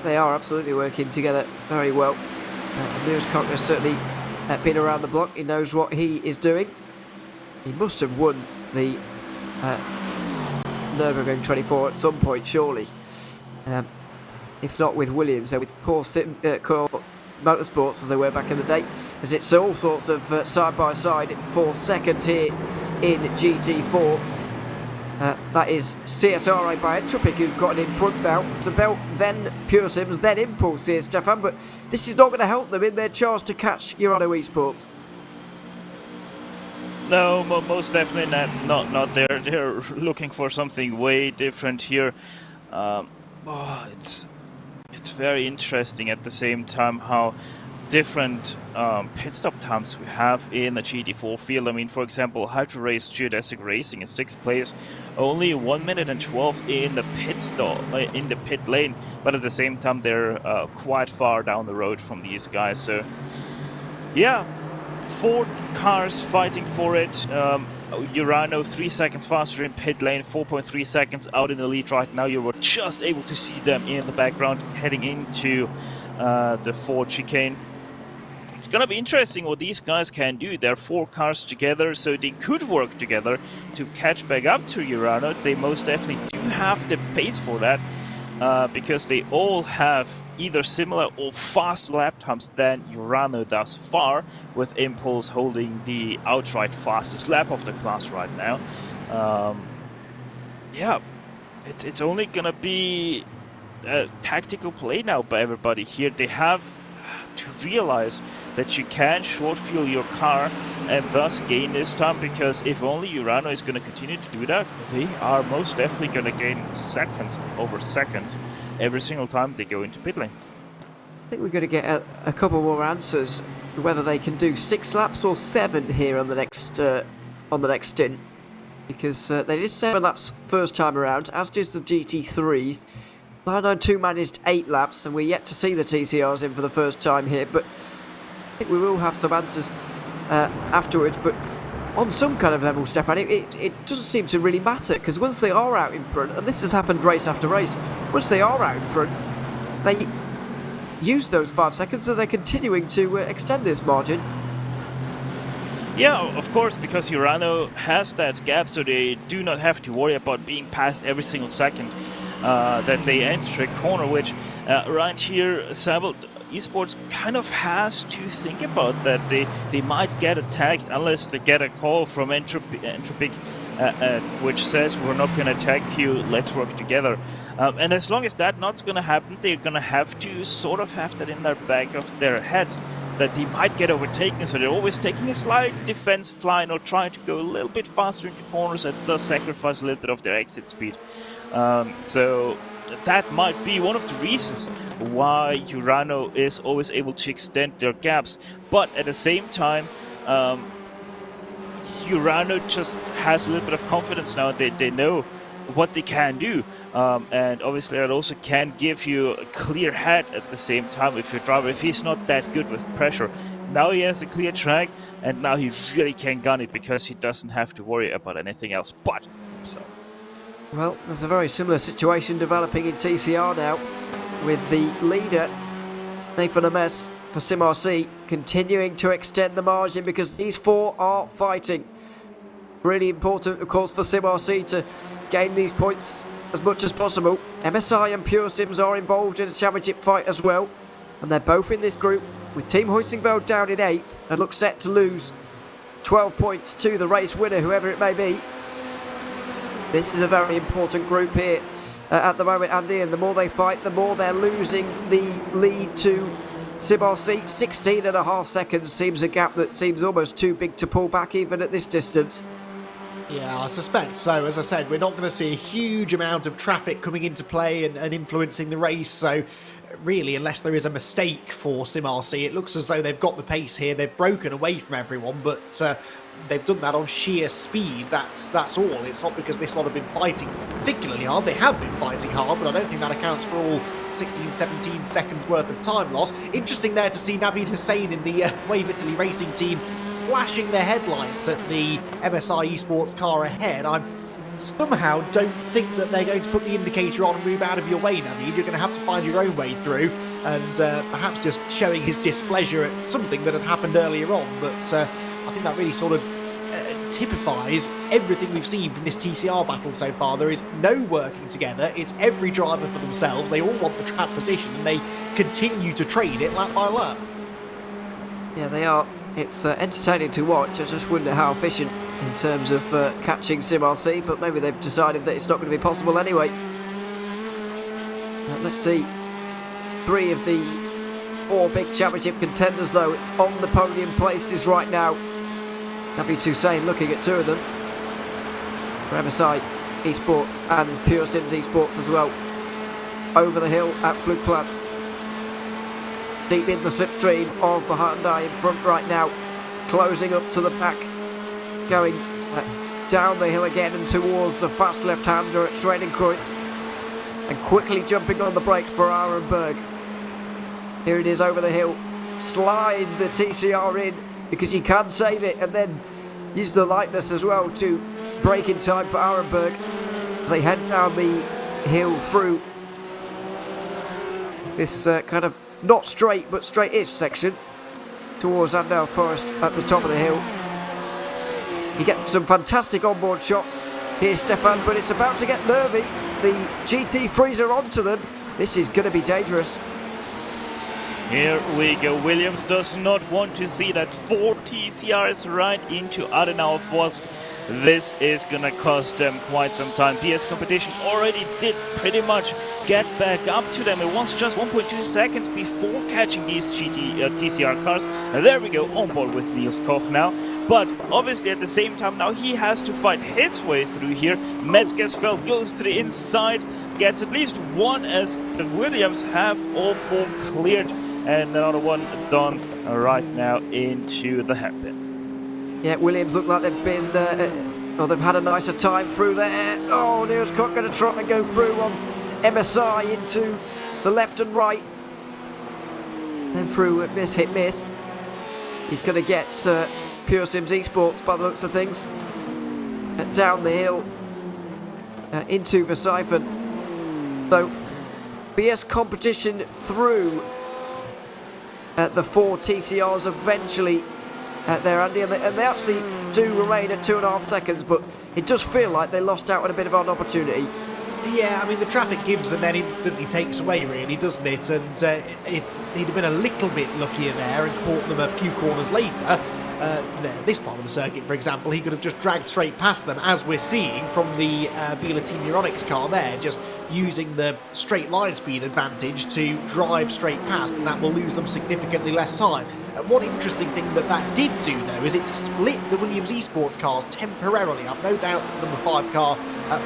They are absolutely working together very well. Niels Kirk has certainly been around the block. He knows what he is doing. He must have won the Nürburgring 24 at some point, surely. If not with Williams, then with Core Motorsports, as they were back in the day. As it's all sorts of side-by-side for second here in GT4. That is CSRA by Entropic, who've gotten in front now. Sabel, then Pure Sims, then Impulse here, Stefan. But this is not going to help them in their charge to catch Urano Esports. No, most definitely not. They're looking for something way different here. It's very interesting at the same time how different pit stop times we have in the GT4 field. I mean, for example, Hydro Race Geodesic Racing in 6th place, only 1 minute and 12 in the pit stop, in the pit lane, but at the same time they're quite far down the road from these guys. So, yeah. 4 cars fighting for it. Urano 3 seconds faster in pit lane, 4.3 seconds out in the lead right now. You were just able to see them in the background heading into the Ford chicane. It's gonna be interesting what these guys can do. They're 4 cars together, so they could work together to catch back up to Urano. They most definitely do have the pace for that. Because they all have either similar or faster lap times than Urano thus far, with Impulse holding the outright fastest lap of the class right now. Yeah, it's only gonna be a tactical play now by everybody here. They have to realize that you can short fuel your car and thus gain this time, because if only Urano is going to continue to do that, they are most definitely going to gain seconds over seconds every single time they go into pit lane. I think we're going to get a couple more answers, whether they can do 6 laps or 7 here on the next stint, because they did 7 laps first time around, as did the GT3s. 992 managed 8 laps, and we're yet to see the TCRs in for the first time here, but I think we will have some answers afterwards. But on some kind of level, Stefan, it doesn't seem to really matter, because once they are out in front, and this has happened race after race, once they are out in front, they use those 5 seconds and they're continuing to extend this margin. Yeah, of course, because Urano has that gap, so they do not have to worry about being passed every single second that they enter a corner, which right here, Sabel Esports kind of has to think about that. They might get attacked unless they get a call from Entropic which says, we're not going to attack you, let's work together. And as long as that's not going to happen, they're going to have to sort of have that in their back of their head, that they might get overtaken, so they're always taking a slight defensive line or trying to go a little bit faster into corners. That does sacrifice a little bit of their exit speed. So that might be one of the reasons why Urano is always able to extend their gaps. But at the same time, Urano just has a little bit of confidence now. They know what they can do, and obviously that also can give you a clear head at the same time if your driver, if he's not that good with pressure. Now he has a clear track, and now he really can gun it, because he doesn't have to worry about anything else but himself. Well, there's a very similar situation developing in TCR now, with the leader Nathan a mess for SimRC, continuing to extend the margin because these four are fighting. Really important, of course, for SimRC to gain these points as much as possible. MSI and Pure Sims are involved in a championship fight as well, and they're both in this group, with Team Huitingveld down in 8th and look set to lose 12 points to the race winner, whoever it may be. This is a very important group here at the moment, Andy, and the more they fight, the more they're losing the lead to SimRC. 16.5 seconds seems a gap that seems almost too big to pull back even at this distance. Yeah, I suspect so. As I said, we're not going to see a huge amount of traffic coming into play and influencing the race, so really, unless there is a mistake for SimRC, it looks as though they've got the pace here. They've broken away from everyone, but they've done that on sheer speed. That's all. It's not because this lot have been fighting particularly hard. They have been fighting hard, but I don't think that accounts for all 16, 17 seconds worth of time loss. Interesting there to see Navid Hussein in the Wave Italy racing team flashing their headlights at the MSI esports car ahead. I somehow don't think that they're going to put the indicator on and move out of your way, Navid. You're going to have to find your own way through, and perhaps just showing his displeasure at something that had happened earlier on. But I think that really sort of typifies everything we've seen from this TCR battle so far. There is no working together. It's every driver for themselves. They all want the track position, and they continue to trade it lap by lap. Yeah, they are. It's entertaining to watch. I just wonder how efficient in terms of catching SimRC, but maybe they've decided that it's not going to be possible anyway. Let's see. 3 of the 4 big championship contenders, though, on the podium places right now. Navid Hussein looking at 2 of them. For MSI Esports and Pure Sims Esports as well. Over the hill at Flugplatz. Deep in the slipstream of the Hyundai in front right now. Closing up to the back. Going down the hill again and towards the fast left-hander at Schwedenkreuz. And quickly jumping on the brakes for Arenberg. Here it is over the hill. Slide the TCR in because you can save it, and then use the lightness as well to brake in time for Arenberg. They head down the hill through this kind of not straight but straight-ish section towards Andal Forest at the top of the hill. You get some fantastic onboard shots here, Stefan, but it's about to get nervy. The GT3s are onto them. This is going to be dangerous. Here we go. Williams does not want to see that 4 TCRs right into Adenauer Forst. This is gonna cost them quite some time. PS Competition already did pretty much get back up to them. It was just 1.2 seconds before catching these TCR cars. And there we go, on board with Niels Koch now. But obviously at the same time now he has to fight his way through here. Metzgersfeld goes to the inside, gets at least one as the Williams have all 4 cleared. And another one done right now into the hairpin. Yeah, Williams look like they've been, they've had a nicer time through there. Oh, Niels Koch going to try and go through on MSI into the left and right. Then through miss, hit, miss. He's going to get Pure Sims Esports by the looks of things. Down the hill into the siphon. So, BS Competition through the 4 TCRs eventually there, Andy, and they actually do remain at 2.5 seconds, but it does feel like they lost out on a bit of an opportunity. Yeah, I mean, the traffic gives and then instantly takes away, really, doesn't it? And if he'd have been a little bit luckier there and caught them a few corners later, this part of the circuit, for example, he could have just dragged straight past them, as we're seeing from the Biela Team Euronics car there, just using the straight line speed advantage to drive straight past, and that will lose them significantly less time. One interesting thing that did do, though, is it split the Williams Esports cars temporarily. I've no doubt the number 5 car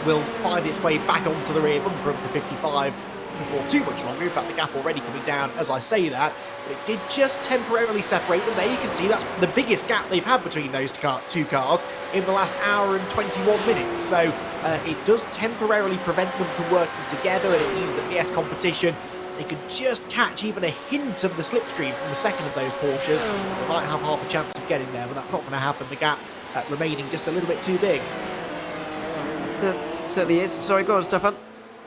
will find its way back onto the rear bumper of the 55 before too much longer. In fact, the gap already coming down as I say that, but it did just temporarily separate them. There you can see that's the biggest gap they've had between those 2 cars in the last hour and 21 minutes. So it does temporarily prevent them from working together, and it means that BS Competition, they could just catch even a hint of the slipstream from the second of those Porsches. They might have half a chance of getting there, but that's not going to happen. The gap remaining just a little bit too big. Certainly is. Sorry, go on, Stefan.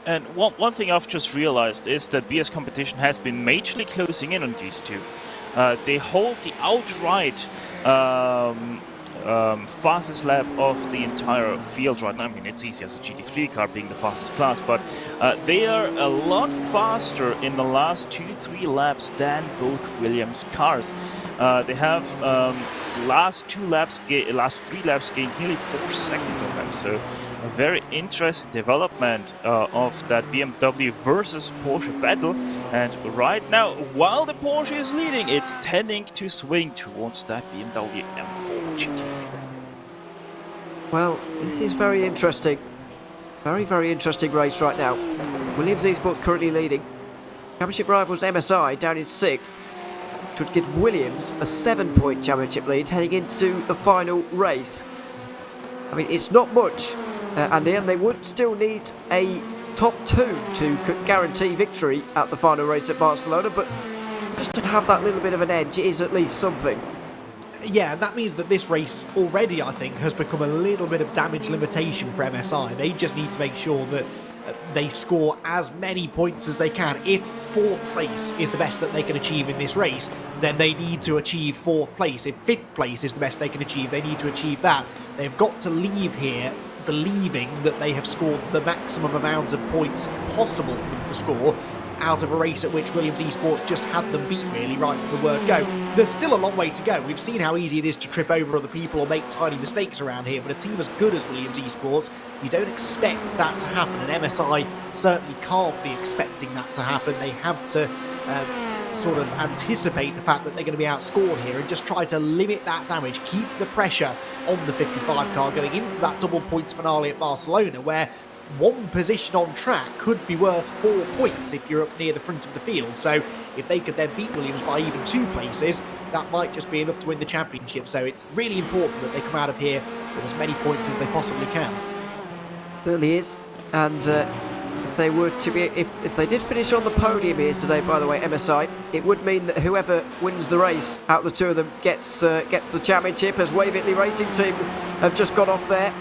And one thing I've just realized is that BS competition has been majorly closing in on these two. They hold the outright fastest lap of the entire field right now. I mean, it's easy as a GT3 car being the fastest class, but they are a lot faster in the last 2-3 laps than both Williams cars. They have last 3 laps gained nearly 4 seconds on them, so a very interesting development of that BMW versus Porsche battle. And right now, while the Porsche is leading, it's tending to swing towards that BMW M4 GT4. Well, this is very interesting. Very interesting race right now. Williams Esports currently leading. Championship rivals MSI down in 6th, which would give Williams a 7-point championship lead heading into the final race. I mean, it's not much, Andy, and they would still need a top 2 to guarantee victory at the final race at Barcelona, but just to have that little bit of an edge is at least something. Yeah, and that means that this race already, I think, has become a little bit of damage limitation for MSI. They just need to make sure that they score as many points as they can. If 4th place is the best that they can achieve in this race, then they need to achieve 4th place. If 5th place is the best they can achieve, they need to achieve that. They've got to leave here believing that they have scored the maximum amount of points possible for them to score out of a race at which Williams Esports just had them beat really right from the word go. There's still a long way to go. We've seen how easy it is to trip over other people or make tiny mistakes around here, but a team as good as Williams Esports, you don't expect that to happen, and MSI certainly can't be expecting that to happen. They have to sort of anticipate the fact that they're going to be outscored here and just try to limit that damage, keep the pressure on the 55 car going into that double points finale at Barcelona, where one position on track could be worth 4 points if you're up near the front of the field. So if they could then beat Williams by even 2 places, that might just be enough to win the championship. So it's really important that they come out of here with as many points as they possibly can. Certainly is, and if they were to be, if they did finish on the podium here today, by the way, MSI, it would mean that whoever wins the race out of the two of them gets the championship, as Wave Italy Racing Team have just got off there.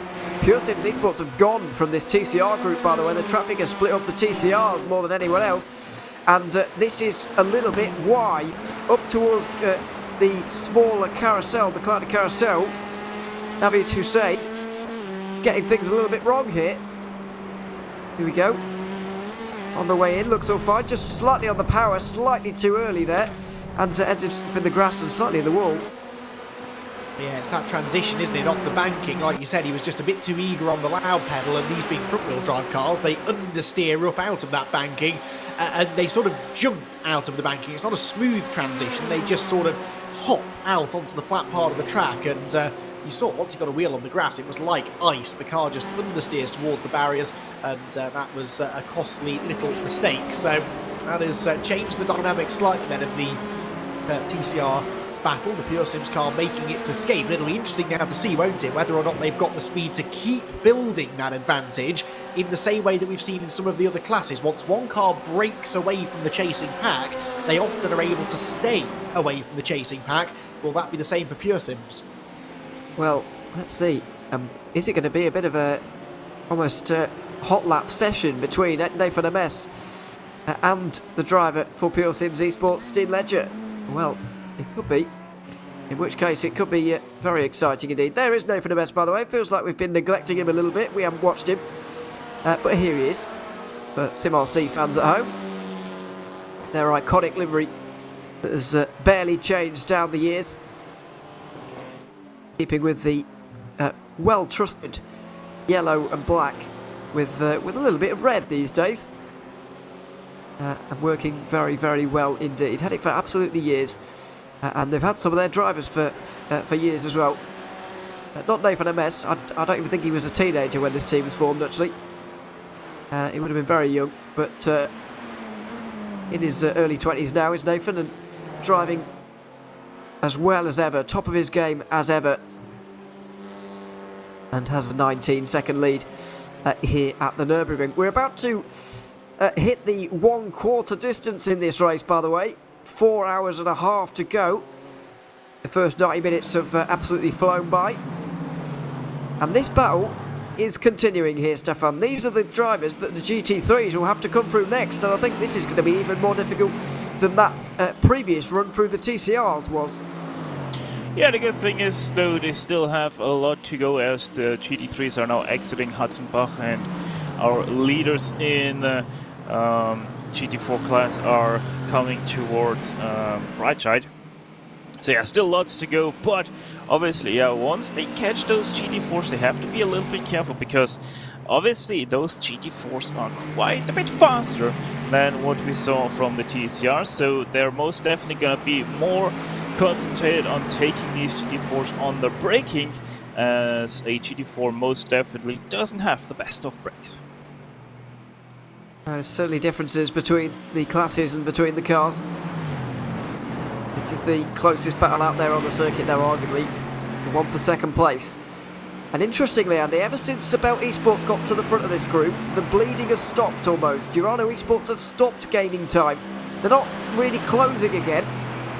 Pure Sims Esports have gone from this TCR group, by the way. The traffic has split up the TCRs more than anyone else, and this is a little bit why up towards the smaller carousel, the Clyde carousel. Navid Hussein getting things a little bit wrong here. Here we go. On the way in, looks all fine. Just slightly on the power, slightly too early there, and ends up in the grass and slightly in the wall. Yeah, it's that transition, isn't it, off the banking. Like you said, he was just a bit too eager on the loud pedal, and these being front-wheel drive cars, they understeer up out of that banking, and they sort of jump out of the banking. It's not a smooth transition, they just sort of hop out onto the flat part of the track, and you saw once he got a wheel on the grass, it was like ice. The car just understeers towards the barriers, and that was a costly little mistake. So that has changed the dynamics slightly then of the TCR battle, the Pure Sims car making its escape. It'll be interesting now to see, won't it, whether or not they've got the speed to keep building that advantage in the same way that we've seen in some of the other classes. Once one car breaks away from the chasing pack, they often are able to stay away from the chasing pack. Will that be the same for Pure Sims? Well, let's see. Is it going to be a bit of a almost hot lap session between Nathan Ames and the driver for Pure Sims Esports, Steen Ledger? Well, it could be. In which case, it could be very exciting indeed. There is Nathan Ames, by the way. Feels like we've been neglecting him a little bit. We haven't watched him. But here he is. For SimRC fans at home. Their iconic livery that has barely changed down the years. Keeping with the well-trusted yellow and black with a little bit of red these days. And working very, very well indeed. Had it for absolutely years. And they've had some of their drivers for years as well. Not Nathan Ames. I don't even think he was a teenager when this team was formed, actually. He would have been very young. But in his early 20s now is Nathan, and driving as well as ever. Top of his game as ever. And has a 19-second lead here at the Nürburgring. We're about to hit the 1/4 distance in this race, by the way. 4 hours and a half to go. The first 90 minutes have absolutely flown by. And this battle is continuing here, Stefan. These are the drivers that the GT3s will have to come through next, and I think this is going to be even more difficult than that previous run through the TCRs was. Yeah, the good thing is, though, they still have a lot to go as the GT3s are now exiting Hudson-Bach, and our leaders in the GT4 class are coming towards Breitscheid. So yeah, still lots to go, but obviously, yeah, once they catch those GT4s, they have to be a little bit careful, because obviously those GT4s are quite a bit faster than what we saw from the TCR, so they're most definitely going to be more concentrated on taking these GT4s on the braking, as a GT4 most definitely doesn't have the best of brakes. There's certainly differences between the classes and between the cars. This is the closest battle out there on the circuit now, arguably. The one for second place. And interestingly, Andy, ever since Sebelt Esports got to the front of this group, the bleeding has stopped almost. Urano Esports have stopped gaining time. They're not really closing again,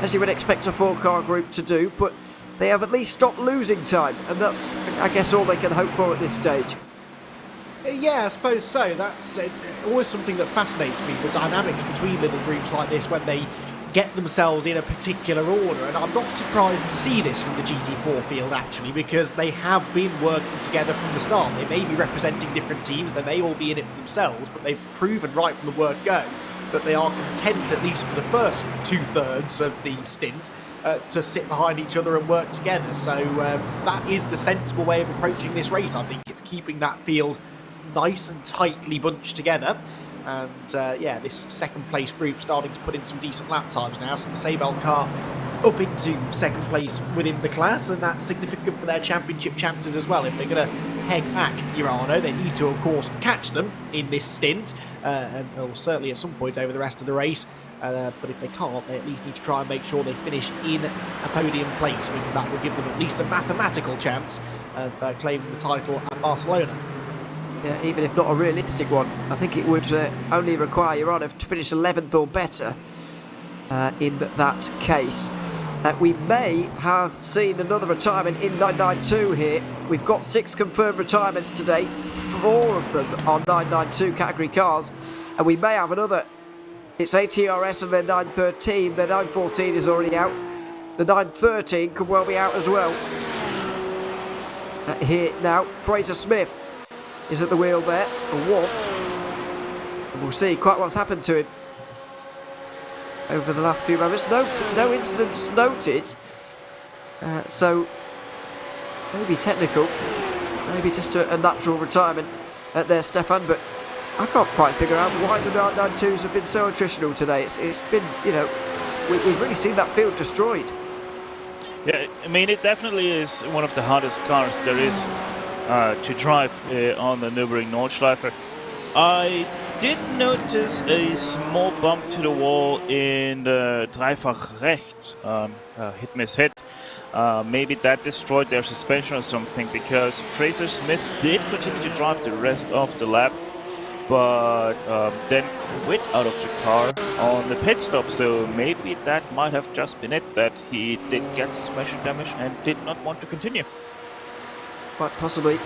as you would expect a four-car group to do, but they have at least stopped losing time. And that's, I guess, all they can hope for at this stage. Yeah, I suppose so. That's always something that fascinates me, the dynamics between little groups like this when they get themselves in a particular order, and I'm not surprised to see this from the GT4 field actually, because they have been working together from the start. They may be representing different teams, they may all be in it for themselves, but they've proven right from the word go that they are content, at least for the first 2/3 of the stint, to sit behind each other and work together. So that is the sensible way of approaching this race. I think it's keeping that field nice and tightly bunched together. And yeah, this second place group starting to put in some decent lap times now, so the Sebelt car up into second place within the class, and that's significant for their championship chances as well. If they're going to peg back Urano, they need to, of course, catch them in this stint, and certainly at some point over the rest of the race. But if they can't, they at least need to try and make sure they finish in a podium place, because that will give them at least a mathematical chance of claiming the title at Barcelona. Yeah, even if not a realistic one. I think it would only require Urano to finish 11th or better in that case. We may have seen another retirement in 992 here. We've got 6 confirmed retirements today, 4 of them are 992 category cars, and we may have another. It's ATRS and their 913, their 914 is already out. The 913 could well be out as well. Here now, Fraser Smith is at the wheel there, or was. And we'll see quite what's happened to him over the last few moments. No incidents noted, so maybe technical, maybe just a natural retirement there, Stefan, but I can't quite figure out why the 992s have been so attritional today. It's been, you know, we've really seen that field destroyed. Yeah, I mean, it definitely is one of the hardest cars there is to drive on the Nürburgring Nordschleife. I did notice a small bump to the wall in the Dreifach rechts, hit-miss hit. Maybe that destroyed their suspension or something, because Fraser Smith did continue to drive the rest of the lap, but then quit out of the car on the pit stop. So maybe that might have just been it, that he did get suspension damage and did not want to continue. Quite possibly,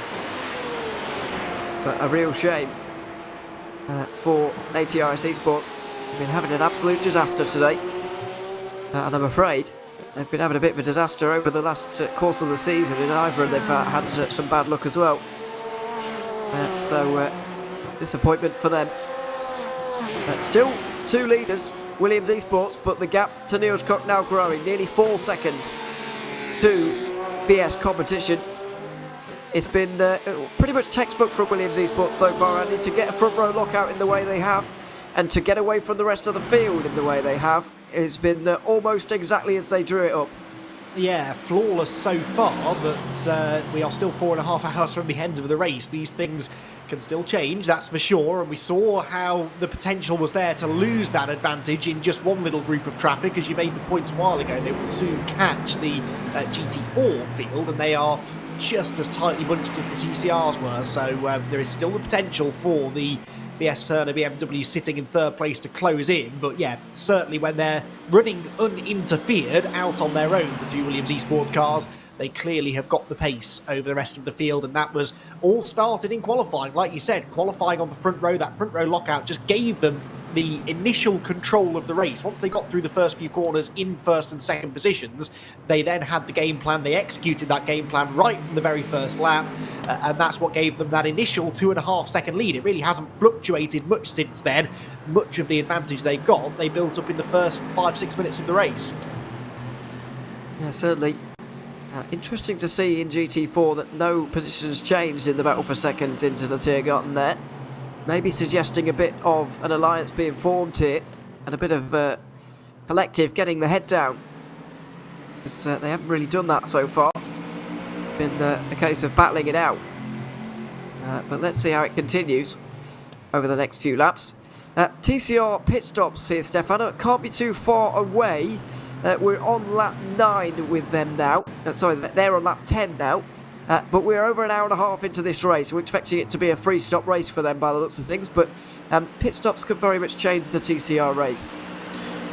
but a real shame for ATRS Esports. They've been having an absolute disaster today, and I'm afraid they've been having a bit of a disaster over the last course of the season. In either they've had some bad luck as well, so disappointment for them. Still 2 leaders, Williams Esports, but the gap to Niels Koch now growing, nearly 4 seconds to BS competition. It's been pretty much textbook for Williams Esports so far, Andy, to get a front row lockout in the way they have, and to get away from the rest of the field in the way they have. It's been almost exactly as they drew it up. Yeah, flawless so far, but we are still 4.5 hours from the end of the race. These things can still change, that's for sure, and we saw how the potential was there to lose that advantage in just one little group of traffic. As you made the point a while ago, they will soon catch the GT4 field, and they are just as tightly bunched as the TCRs were, so there is still the potential for the BS Turner BMW sitting in 3rd place to close in. But yeah, certainly when they're running uninterfered out on their own, the 2 Williams Esports cars, they clearly have got the pace over the rest of the field, and that was all started in qualifying. Like you said, qualifying on the front row, that front row lockout just gave them the initial control of the race. Once they got through the first few corners in first and second positions, they then had the game plan. They executed that game plan right from the very first lap, and that's what gave them that initial 2.5 second lead. It really hasn't fluctuated much since then. Much of the advantage they got, they built up in the first 5-6 minutes of the race. Yeah, certainly. Interesting to see in GT4 that no positions changed in the battle for second into the Tiergarten there. Maybe suggesting a bit of an alliance being formed here and a bit of collective getting the head down. Because they haven't really done that so far. Been a case of battling it out. But let's see how it continues over the next few laps. TCR pit stops here, Stefano. It can't be too far away. We're on lap 9 with them now. Sorry, they're on lap 10 now. But we're over an hour and a half into this race. We're expecting it to be a free stop race for them by the looks of things. But pit stops could very much change the TCR race.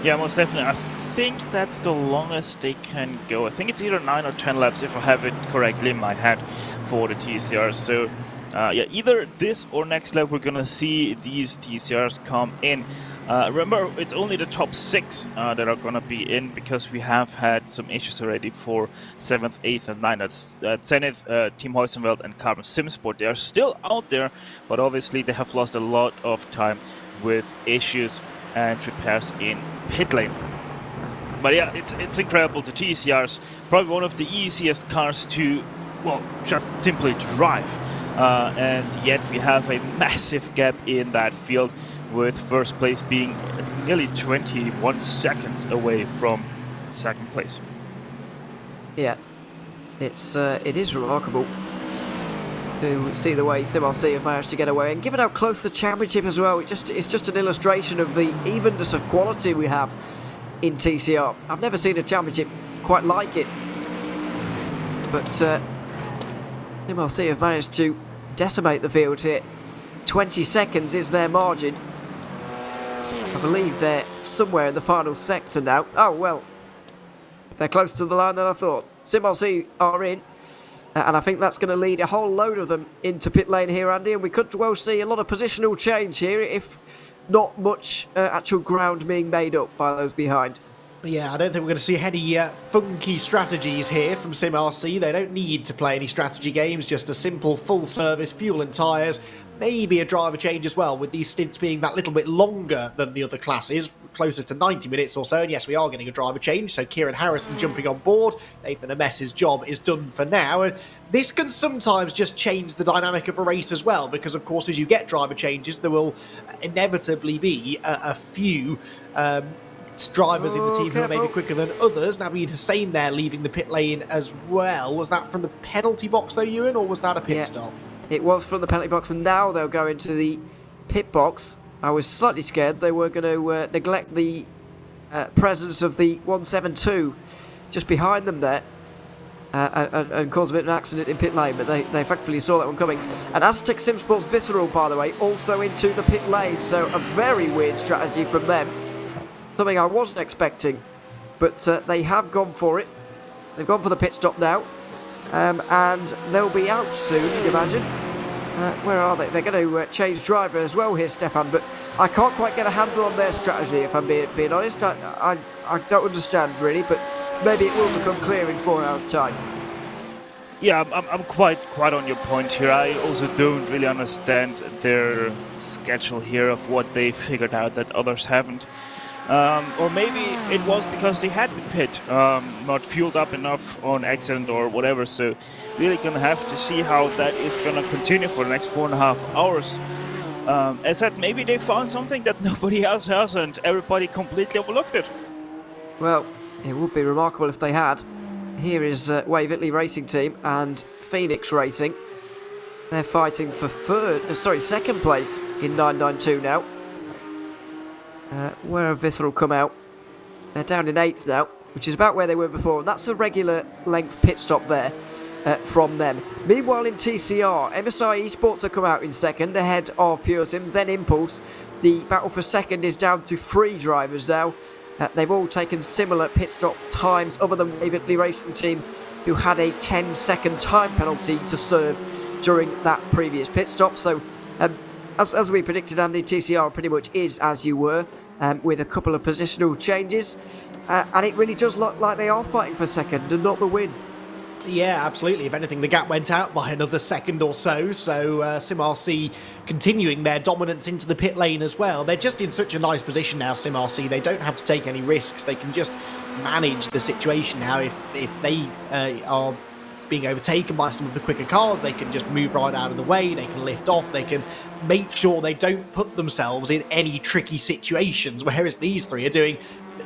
Yeah, most definitely. I think that's the longest they can go. I think it's either 9 or 10 laps, if I have it correctly in my head, for the TCR. So, yeah, either this or next lap we're going to see these TCRs come in. Remember, it's only the top 6 that are going to be in, because we have had some issues already for 7th, 8th and 9th. That's Zenith, Team Heusenwelt and Carbon Simsport. They are still out there, but obviously they have lost a lot of time with issues and repairs in pit lane. But yeah, it's incredible. The TCRs, probably one of the easiest cars to, well, just simply drive. And yet we have a massive gap in that field, with first place being nearly 21 seconds away from second place. Yeah, it is remarkable to see the way SimRC have managed to get away, and given how close the championship as well, it's just an illustration of the evenness of quality we have in TCR. I've never seen a championship quite like it, but SimRC have managed to decimate the field here. 20 seconds is their margin. I believe they're somewhere in the final sector now. Oh, well, they're closer to the line than I thought. SimRC are in, and I think that's going to lead a whole load of them into pit lane here, Andy, and we could well see a lot of positional change here if not much actual ground being made up by those behind. Yeah, I don't think we're going to see any funky strategies here from SimRC. They don't need to play any strategy games, just a simple full service fuel and tyres. Maybe a driver change as well, with these stints being that little bit longer than the other classes, closer to 90 minutes or so. And yes, we are getting a driver change, so Kieran Harrison jumping on board. Nathan Amess's job is done for now. And this can sometimes just change the dynamic of a race as well, because of course as you get driver changes, there will inevitably be a few drivers in the team who are maybe quicker than others. Naveed Hussain there leaving the pit lane as well. Was that from the penalty box though, Ewan, or was that a pit stop? It was from the penalty box, and now they'll go into the pit box. I was slightly scared they were going to neglect the presence of the 172 just behind them there and cause a bit of an accident in pit lane, but they effectively saw that one coming. And Aztec Simsports Visceral, by the way, also into the pit lane, so a very weird strategy from them. Something I wasn't expecting, but they have gone for it. They've gone for the pit stop now. And they'll be out soon, you'd imagine. Where are they? They're going to change driver as well here, Stefan, but I can't quite get a handle on their strategy, if I'm being honest. I don't understand, really, but maybe it will become clear in 4 hours' time. Yeah, I'm quite on your point here. I also don't really understand their schedule here of what they figured out that others haven't. Or maybe it was because they had the pit not fueled up enough on accident or whatever, so really gonna have to see how that is gonna continue for the next 4.5 hours. As said, maybe they found something that nobody else has and everybody completely overlooked it. Well, it would be remarkable if they had. Here is Wave Italy Racing Team and Phoenix Racing. They're fighting for second place in 992 now. Where have Visceral come out? They're down in 8th now, which is about where they were before, and that's a regular length pit stop there from them. Meanwhile in TCR, MSI Esports have come out in second, ahead of Pure Sims, then Impulse. The battle for second is down to 3 drivers now. They've all taken similar pit stop times, other than Wave Italy Racing Team, who had a 10-second time penalty to serve during that previous pit stop. So, as we predicted, Andy, TCR pretty much is as you were, with a couple of positional changes. And it really does look like they are fighting for second and not the win. Yeah, absolutely. If anything, the gap went out by another second or so. So SimRC continuing their dominance into the pit lane as well. They're just in such a nice position now, SimRC. They don't have to take any risks. They can just manage the situation now. If they are being overtaken by some of the quicker cars, they can just move right out of the way. They can lift off. They can make sure they don't put themselves in any tricky situations. Whereas these three are doing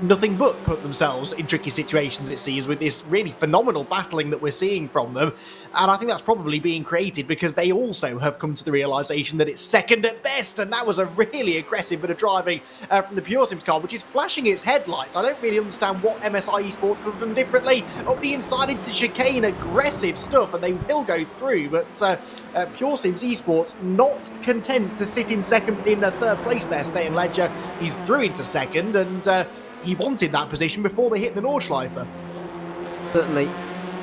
nothing but put themselves in tricky situations, it seems, with this really phenomenal battling that we're seeing from them. And I think that's probably being created because they also have come to the realisation that it's second at best, and that was a really aggressive bit of driving from the Pure Sims car, which is flashing its headlights. I don't really understand what MSI Esports could have done differently. Up the inside into the chicane, aggressive stuff, and they will go through, but Pure Sims Esports not content to sit in second, in third place there. Staying Ledger, he's through into second, and he wanted that position before they hit the Nordschleife. Certainly.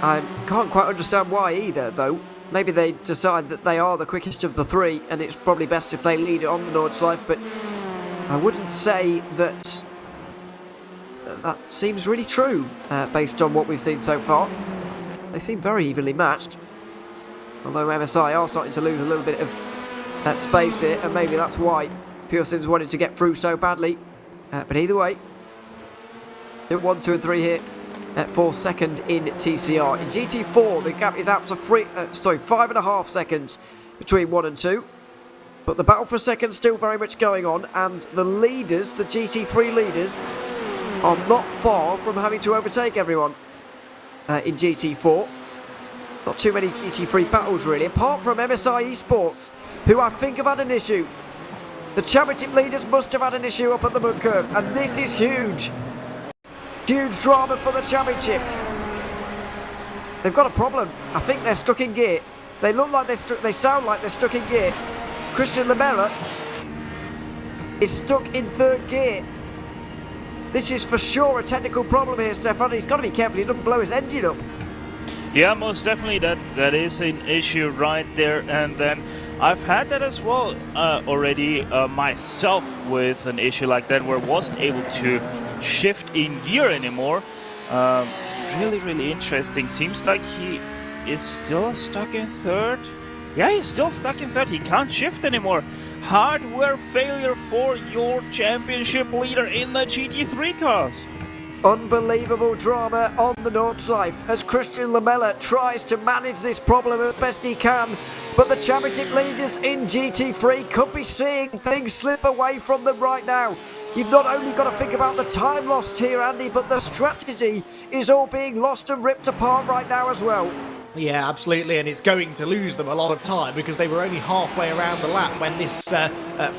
I can't quite understand why either, though. Maybe they decide that they are the quickest of the three, and it's probably best if they lead it on the Nordschleife, but I wouldn't say that that seems really true, based on what we've seen so far. They seem very evenly matched, although MSI are starting to lose a little bit of space here, and maybe that's why Pure Sims wanted to get through so badly. But either way, 1, 2 and 3 here for second in TCR. In GT4, the gap is out to 5.5 seconds between 1 and 2. But the battle for second still very much going on, and the leaders, the GT3 leaders, are not far from having to overtake everyone in GT4. Not too many GT3 battles really, apart from MSI Esports, who I think have had an issue. The championship leaders must have had an issue up at the mud curve, and this is huge. Huge drama for the championship. They've got a problem. I think they're stuck in gear. They look like they sound like they're stuck in gear. Christian Lamella is stuck in third gear. This is for sure a technical problem here, Stefan. He's got to be careful he doesn't blow his engine up. Yeah, most definitely that is an issue right there. And then I've had that as well already myself with an issue like that where I wasn't able to shift in gear anymore. Really interesting. Seems like he is still stuck in third. Yeah, he's still stuck in third. He can't shift anymore. Hardware failure for your championship leader in the GT3 cars. Unbelievable drama on the Nordschleife as Christian Lamella tries to manage this problem as best he can, but the championship leaders in GT3 could be seeing things slip away from them right now. You've not only got to think about the time lost here, Andy, but the strategy is all being lost and ripped apart right now as well. Yeah, absolutely, and it's going to lose them a lot of time because they were only halfway around the lap when this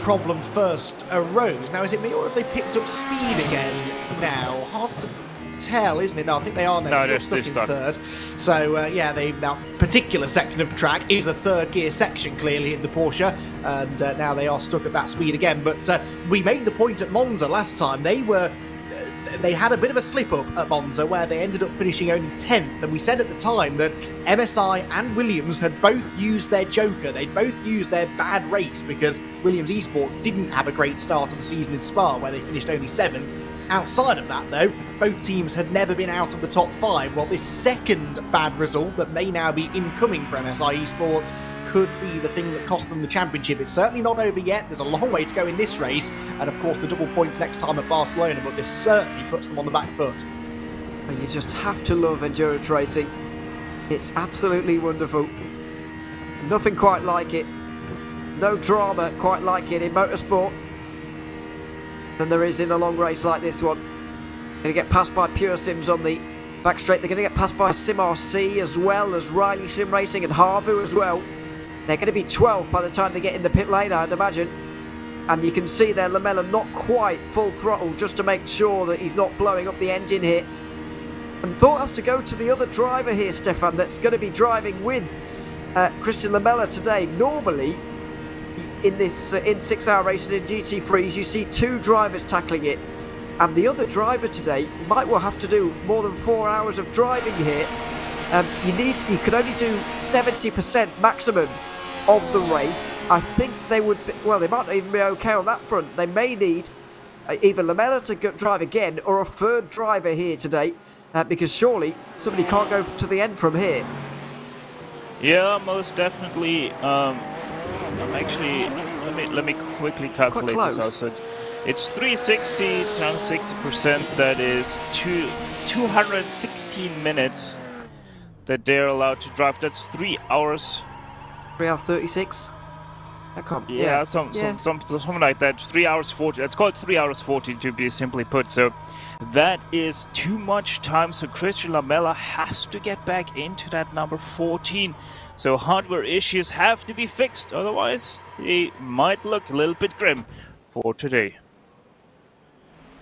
problem first arose. Now, is it me or have they picked up speed again now? Hard to tell, isn't it? No, I think they are now still stuck in third. So, yeah, that particular section of track is a third gear section, clearly, in the Porsche, and now they are stuck at that speed again. But we made the point at Monza last time. They had a bit of a slip-up at Monza where they ended up finishing only 10th, and we said at the time that MSI and Williams had both used their joker. They'd both used their bad race because Williams Esports didn't have a great start of the season in Spa where they finished only 7th. Outside of that, though, both teams had never been out of the top 5. Well, this second bad result that may now be incoming for MSI Esports could be the thing that cost them the championship. It's certainly not over yet. There's a long way to go in this race, and of course the double points next time at Barcelona, but this certainly puts them on the back foot. Well, you just have to love endurance racing. It's absolutely wonderful. Nothing quite like it. No drama quite like it in motorsport than there is in a long race like this one. Going to get passed by Pure Sims on the back straight. They're going to get passed by SimRC as well as Riley Sim Racing and Harvu as well. They're going to be 12th by the time they get in the pit lane, I'd imagine. And you can see there Lamella not quite full throttle just to make sure that he's not blowing up the engine here. And thought has to go to the other driver here, Stefan, that's going to be driving with Christian Lamella today. Normally, in this in 6-hour races in GT3s, you see 2 drivers tackling it. And the other driver today might well have to do more than 4 hours of driving here You can only do 70% maximum of the race. I think they would be, well, they might not even be okay on that front. They may need either Lamella to drive again or a third driver here today, because surely somebody can't go to the end from here. Yeah, most definitely. I'm actually, let me quickly calculate this out. So it's 360 times 60%. That is 216 minutes that they're allowed to drive. That's 3 hours. 3 hours 36. That can't. Yeah, something like that. 3 hours 40. Let's call it 3 hours 40 to be simply put. So that is too much time. So Christian Lamella has to get back into that number 14. So hardware issues have to be fixed. Otherwise, they might look a little bit grim for today.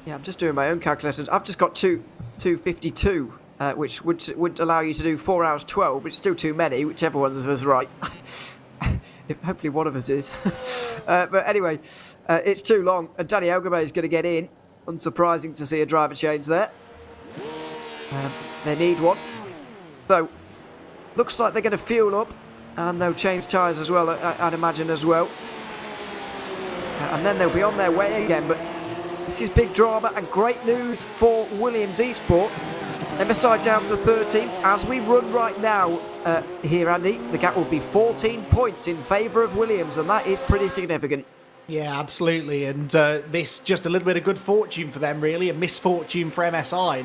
Yeah, I'm just doing my own calculations. I've just got 252, which would allow you to do 4 hours 12, which is still too many, whichever one of us is right. Hopefully one of us is. But anyway, it's too long, and Danny Elgame is going to get in. Unsurprising to see a driver change there. They need one. So, looks like they're going to fuel up, and they'll change tyres as well, I'd imagine as well. And then they'll be on their way again, but this is big drama and great news for Williams Esports. MSI down to 13th. As we run right now here, Andy, the gap will be 14 points in favour of Williams, and that is pretty significant. Yeah, absolutely. And this just a little bit of good fortune for them, really. A misfortune for MSI.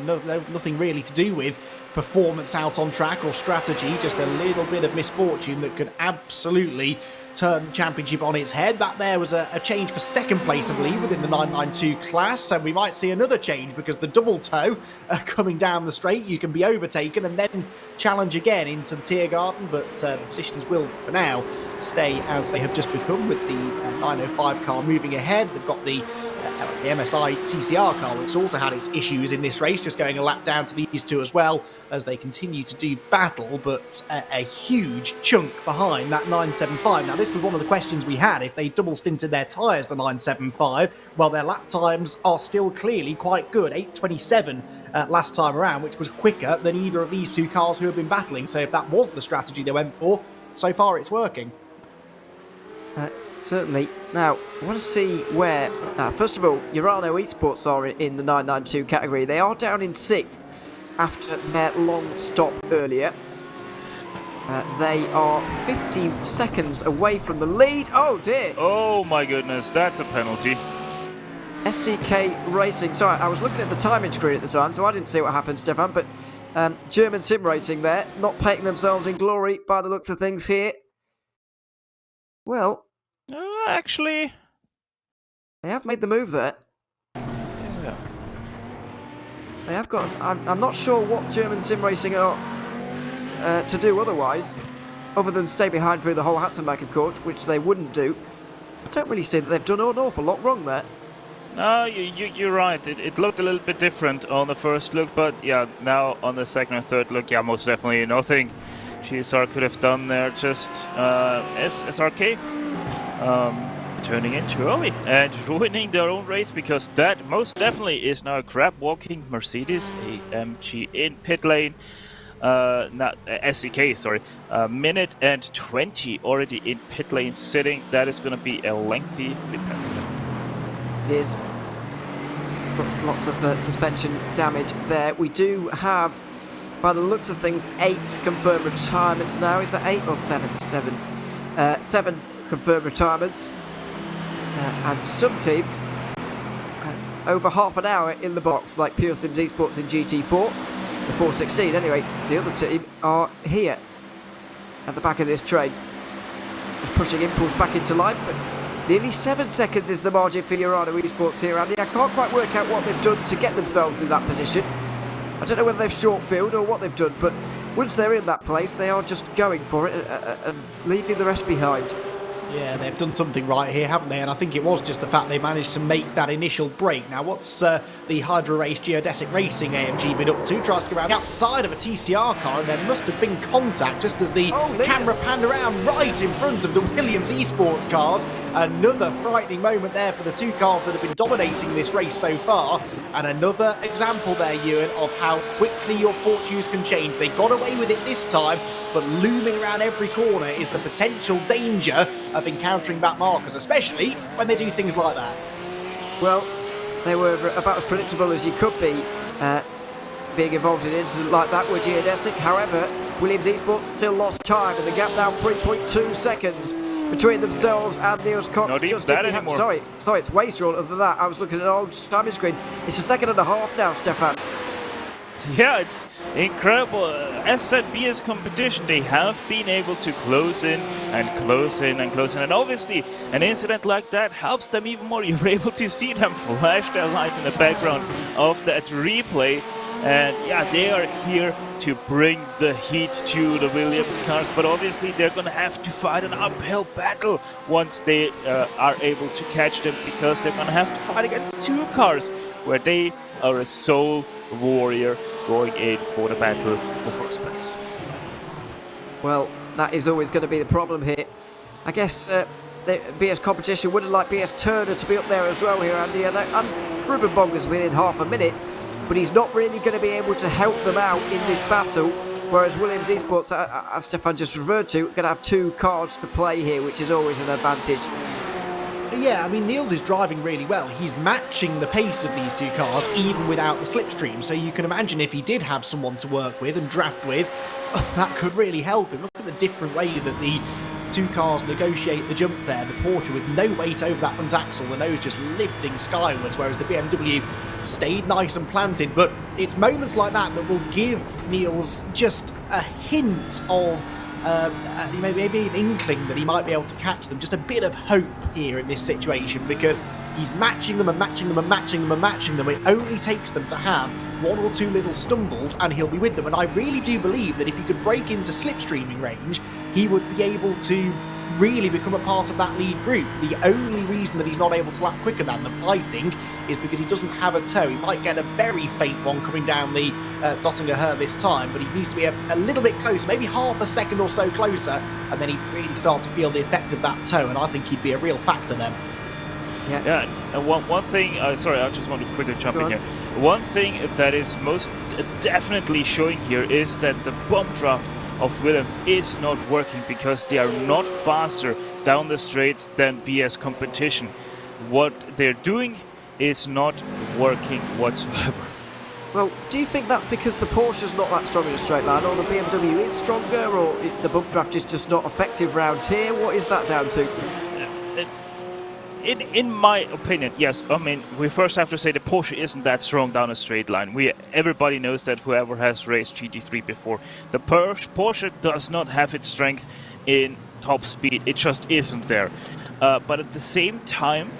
Nothing really to do with performance out on track or strategy. Just a little bit of misfortune that could absolutely turn the championship on its head. That there was a change for second place, I believe, within the 992 class. And we might see another change because the double toe coming down the straight, you can be overtaken and then challenge again into the Tiergarten. But the positions will, for now, stay as they have just become with the 905 car moving ahead. They've got the that's the MSI TCR car, which also had its issues in this race, just going a lap down to these two as well as they continue to do battle, but a huge chunk behind that 975. Now, this was one of the questions we had. If they double stinted their tyres, the 975, well, their lap times are still clearly quite good. 8:27 last time around, which was quicker than either of these two cars who have been battling. So if that was the strategy they went for, so far it's working. Certainly. Now, I want to see where, first of all, Urano Esports are in the 992 category. They are down in 6th after their long stop earlier. They are 50 seconds away from the lead. Oh, dear. Oh, my goodness. That's a penalty. SCK Racing. Sorry, I was looking at the timing screen at the time, so I didn't see what happened, Stefan. But German Sim Racing there, not painting themselves in glory by the looks of things here. Well, actually, they have made the move there. Yeah. They have got. I'm not sure what German Sim Racing are to do otherwise, other than stay behind through the whole Hatzenback court, which they wouldn't do. I don't really see that they've done an awful lot wrong there. No, you're right. It looked a little bit different on the first look, but yeah, now on the second and third look, yeah, most definitely nothing GSR could have done there. Just SRK turning in too early and ruining their own race, because that most definitely is now a crab walking Mercedes AMG in pit lane. Not SCK, sorry. Minute and 20 already in pit lane sitting. That is going to be a lengthy repair for them. It is. Lots of suspension damage there. We do have, by the looks of things, 8 confirmed retirements now. Is that 8 or 7? 7. 7 confirmed retirements. And some teams over half an hour in the box, like Pure Sims Esports in GT4, the 416. Anyway, the other team are here at the back of this train. Just pushing Impulse back into line, but nearly 7 seconds is the margin for Urano Esports here, Andy. I can't quite work out what they've done to get themselves in that position. I don't know whether they've short-filled or what they've done, but once they're in that place, they are just going for it and leaving the rest behind. Yeah, they've done something right here, haven't they? And I think it was just the fact they managed to make that initial break. Now, what's the Hydra Race Geodesic Racing AMG been up to? Tries to go around outside of a TCR car, and there must have been contact just as the camera panned around right in front of the Williams Esports cars. Another frightening moment there for the two cars that have been dominating this race so far. And another example there, Ewan, of how quickly your fortunes can change. They got away with it this time, but looming around every corner is the potential danger of encountering back markers, especially when they do things like that. Well, they were about as predictable as you could be being involved in an incident like that with geodesic. However, Williams Esports still lost time, and the gap now 3.2 seconds between themselves and Niels Koch. Not even that anymore. Sorry, it's way shorter than that. I was looking at an old timing screen. It's a second and a half now, Stefan. Yeah, it's incredible. As said, BS competition, they have been able to close in and close in and close in. And obviously, an incident like that helps them even more. You're able to see them flash their lights in the background of that replay. And yeah, they are here to bring the heat to the Williams cars, but obviously they're going to have to fight an uphill battle once they are able to catch them, because they're going to have to fight against two cars where they are a sole warrior going in for the battle for first place. Well, that is always going to be the problem here. I guess the BS competition would have liked BS Turner to be up there as well here, Andy. And Ruben Bonger's within half a minute, but he's not really going to be able to help them out in this battle, whereas Williams Esports, as Stefan just referred to, are going to have two cards to play here, which is always an advantage. Yeah, I mean, Niels is driving really well. He's matching the pace of these two cars, even without the slipstream, so you can imagine if he did have someone to work with and draft with, that could really help him. Look at the different way that the two cars negotiate the jump there. The Porsche with no weight over that front axle, the nose just lifting skywards, whereas the BMW stayed nice and planted. But it's moments like that that will give Niels just a hint of maybe an inkling that he might be able to catch them, just a bit of hope here in this situation, because he's matching them and matching them and matching them and matching them. It only takes them to have one or two little stumbles and he'll be with them. And I really do believe that if he could break into slipstreaming range, he would be able to really become a part of that lead group. The only reason that he's not able to lap quicker than them, I think, is because he doesn't have a toe. He might get a very faint one coming down the Dottinger Her this time, but he needs to be a little bit closer, maybe half a second or so closer, and then he'd really start to feel the effect of that toe, and I think he'd be a real factor then. Yeah, and one thing, sorry, I just want to quickly jump in here. One thing that is most definitely showing here is that the bump draft of Williams is not working, because they are not faster down the straights than BS competition. What they're doing is not working whatsoever. Well, do you think that's because the Porsche's not that strong in a straight line, or the BMW is stronger, or the bump draft is just not effective round here? What is that down to? In my opinion, yes. I mean, we first have to say the Porsche isn't that strong down a straight line. Everybody knows that, whoever has raced GT3 before. The Porsche does not have its strength in top speed. It just isn't there. But at the same time,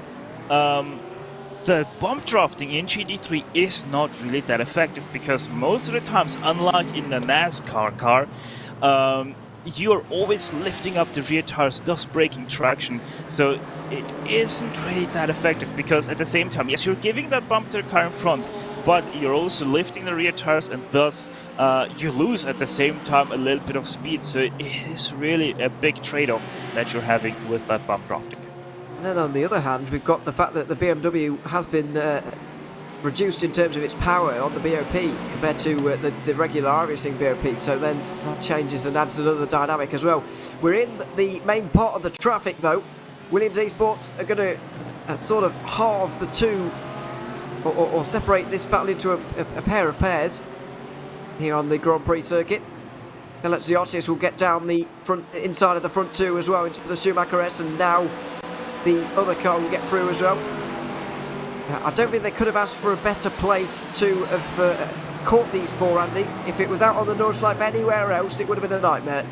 the bump drafting in GT3 is not really that effective, because most of the times, unlike in the NASCAR car, you're always lifting up the rear tires, thus breaking traction. So it isn't really that effective, because at the same time, yes, you're giving that bump to the car in front, but you're also lifting the rear tires, and thus you lose at the same time a little bit of speed. So it is really a big trade-off that you're having with that bump drafting. And then on the other hand, we've got the fact that the BMW has been reduced in terms of its power on the BOP compared to the regular iRacing BOP, so then that changes and adds another dynamic as well. We're in the main part of the traffic though. Williams Esports are going to sort of halve the two, or separate this battle into a pair of pairs here on the Grand Prix circuit. Alexios will get down the front, inside of the front two as well, into the Schumacher S, and now the other car will get through as well. I don't think they could have asked for a better place to have caught these four, Andy. If it was out on the Nordschleife anywhere else, it would have been a nightmare.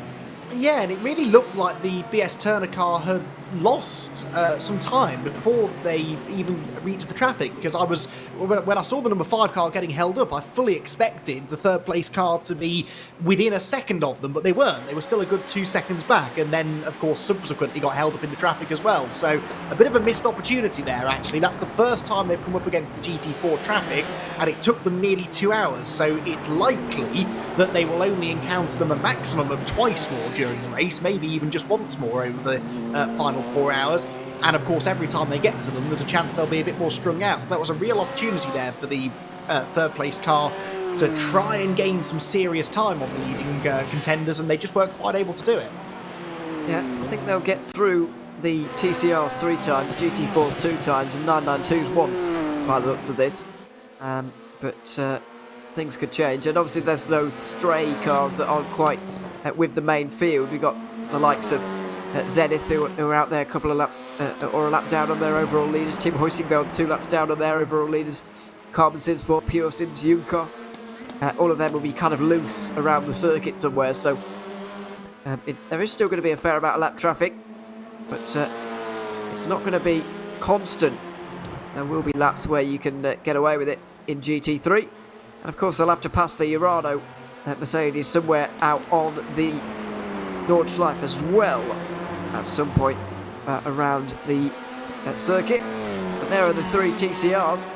Yeah, and it really looked like the BS Turner car had lost some time before they even reached the traffic, because when I saw the number 5 car getting held up, I fully expected the third place car to be within a second of them, but they weren't. They were still a good 2 seconds back, and then of course subsequently got held up in the traffic as well. So a bit of a missed opportunity there, actually. That's the first time they've come up against the GT4 traffic, and it took them nearly 2 hours, so it's likely that they will only encounter them a maximum of twice more during the race, maybe even just once more over the final 4 hours. And of course, every time they get to them, there's a chance they'll be a bit more strung out. So that was a real opportunity there for the third place car to try and gain some serious time on the leading contenders, and they just weren't quite able to do it. Yeah, I think they'll get through the TCR 3 times, GT4s 2 times, and 992s once, by the looks of this. But things could change. And obviously there's those stray cars that aren't quite with the main field. We've got the likes of Zenith, who are out there a couple of laps, or a lap down on their overall leaders. Team Hoisingveld 2 laps down on their overall leaders. Carbon Sim Sport, Pure Sims, Uncos. All of them will be kind of loose around the circuit somewhere, so there is still going to be a fair amount of lap traffic, but it's not going to be constant. There will be laps where you can get away with it in GT3, and of course they'll have to pass the Urano Mercedes somewhere out on the Nordschleife as well at some point around the circuit. But there are the 3 TCRs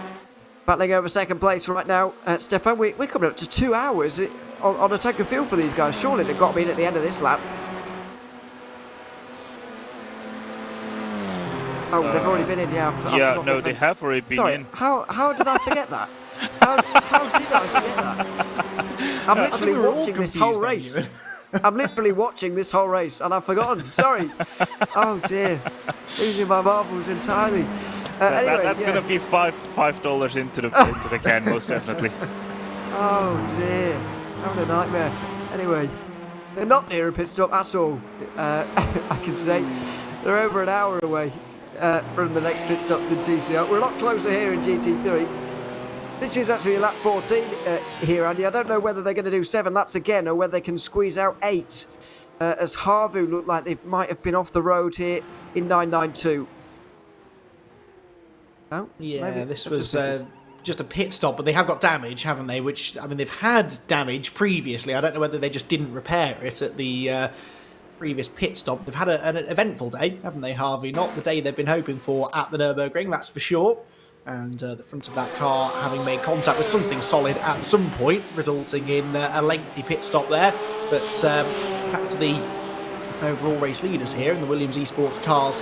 battling over second place right now. Stefan, we're coming up to 2 hours on a tank of fuel for these guys. Surely they've got to be in at the end of this lap. Oh, they've already been in, yeah. No, they have already been in. How did I forget that? How did I forget that? I'm literally watching this whole race. I'm literally watching this whole race, and I've forgotten. Sorry. Oh dear, losing my marbles entirely. Anyway, that's going to be $5 into the can, most definitely. Oh dear, having a nightmare. Anyway, they're not near a pit stop at all. I can say they're over an hour away from the next pit stops in TCR. We're a lot closer here in GT3. This is actually lap 14 here, Andy. I don't know whether they're going to do 7 laps again or whether they can squeeze out 8, as Harvu looked like they might have been off the road here in 992. Oh, yeah, maybe. this was just a pit stop, but they have got damage, haven't they? Which, I mean, they've had damage previously. I don't know whether they just didn't repair it at the previous pit stop. They've had an eventful day, haven't they, Harvey? Not the day they've been hoping for at the Nürburgring, that's for sure. And the front of that car having made contact with something solid at some point, resulting in a lengthy pit stop there. But back to the overall race leaders here, and the Williams Esports cars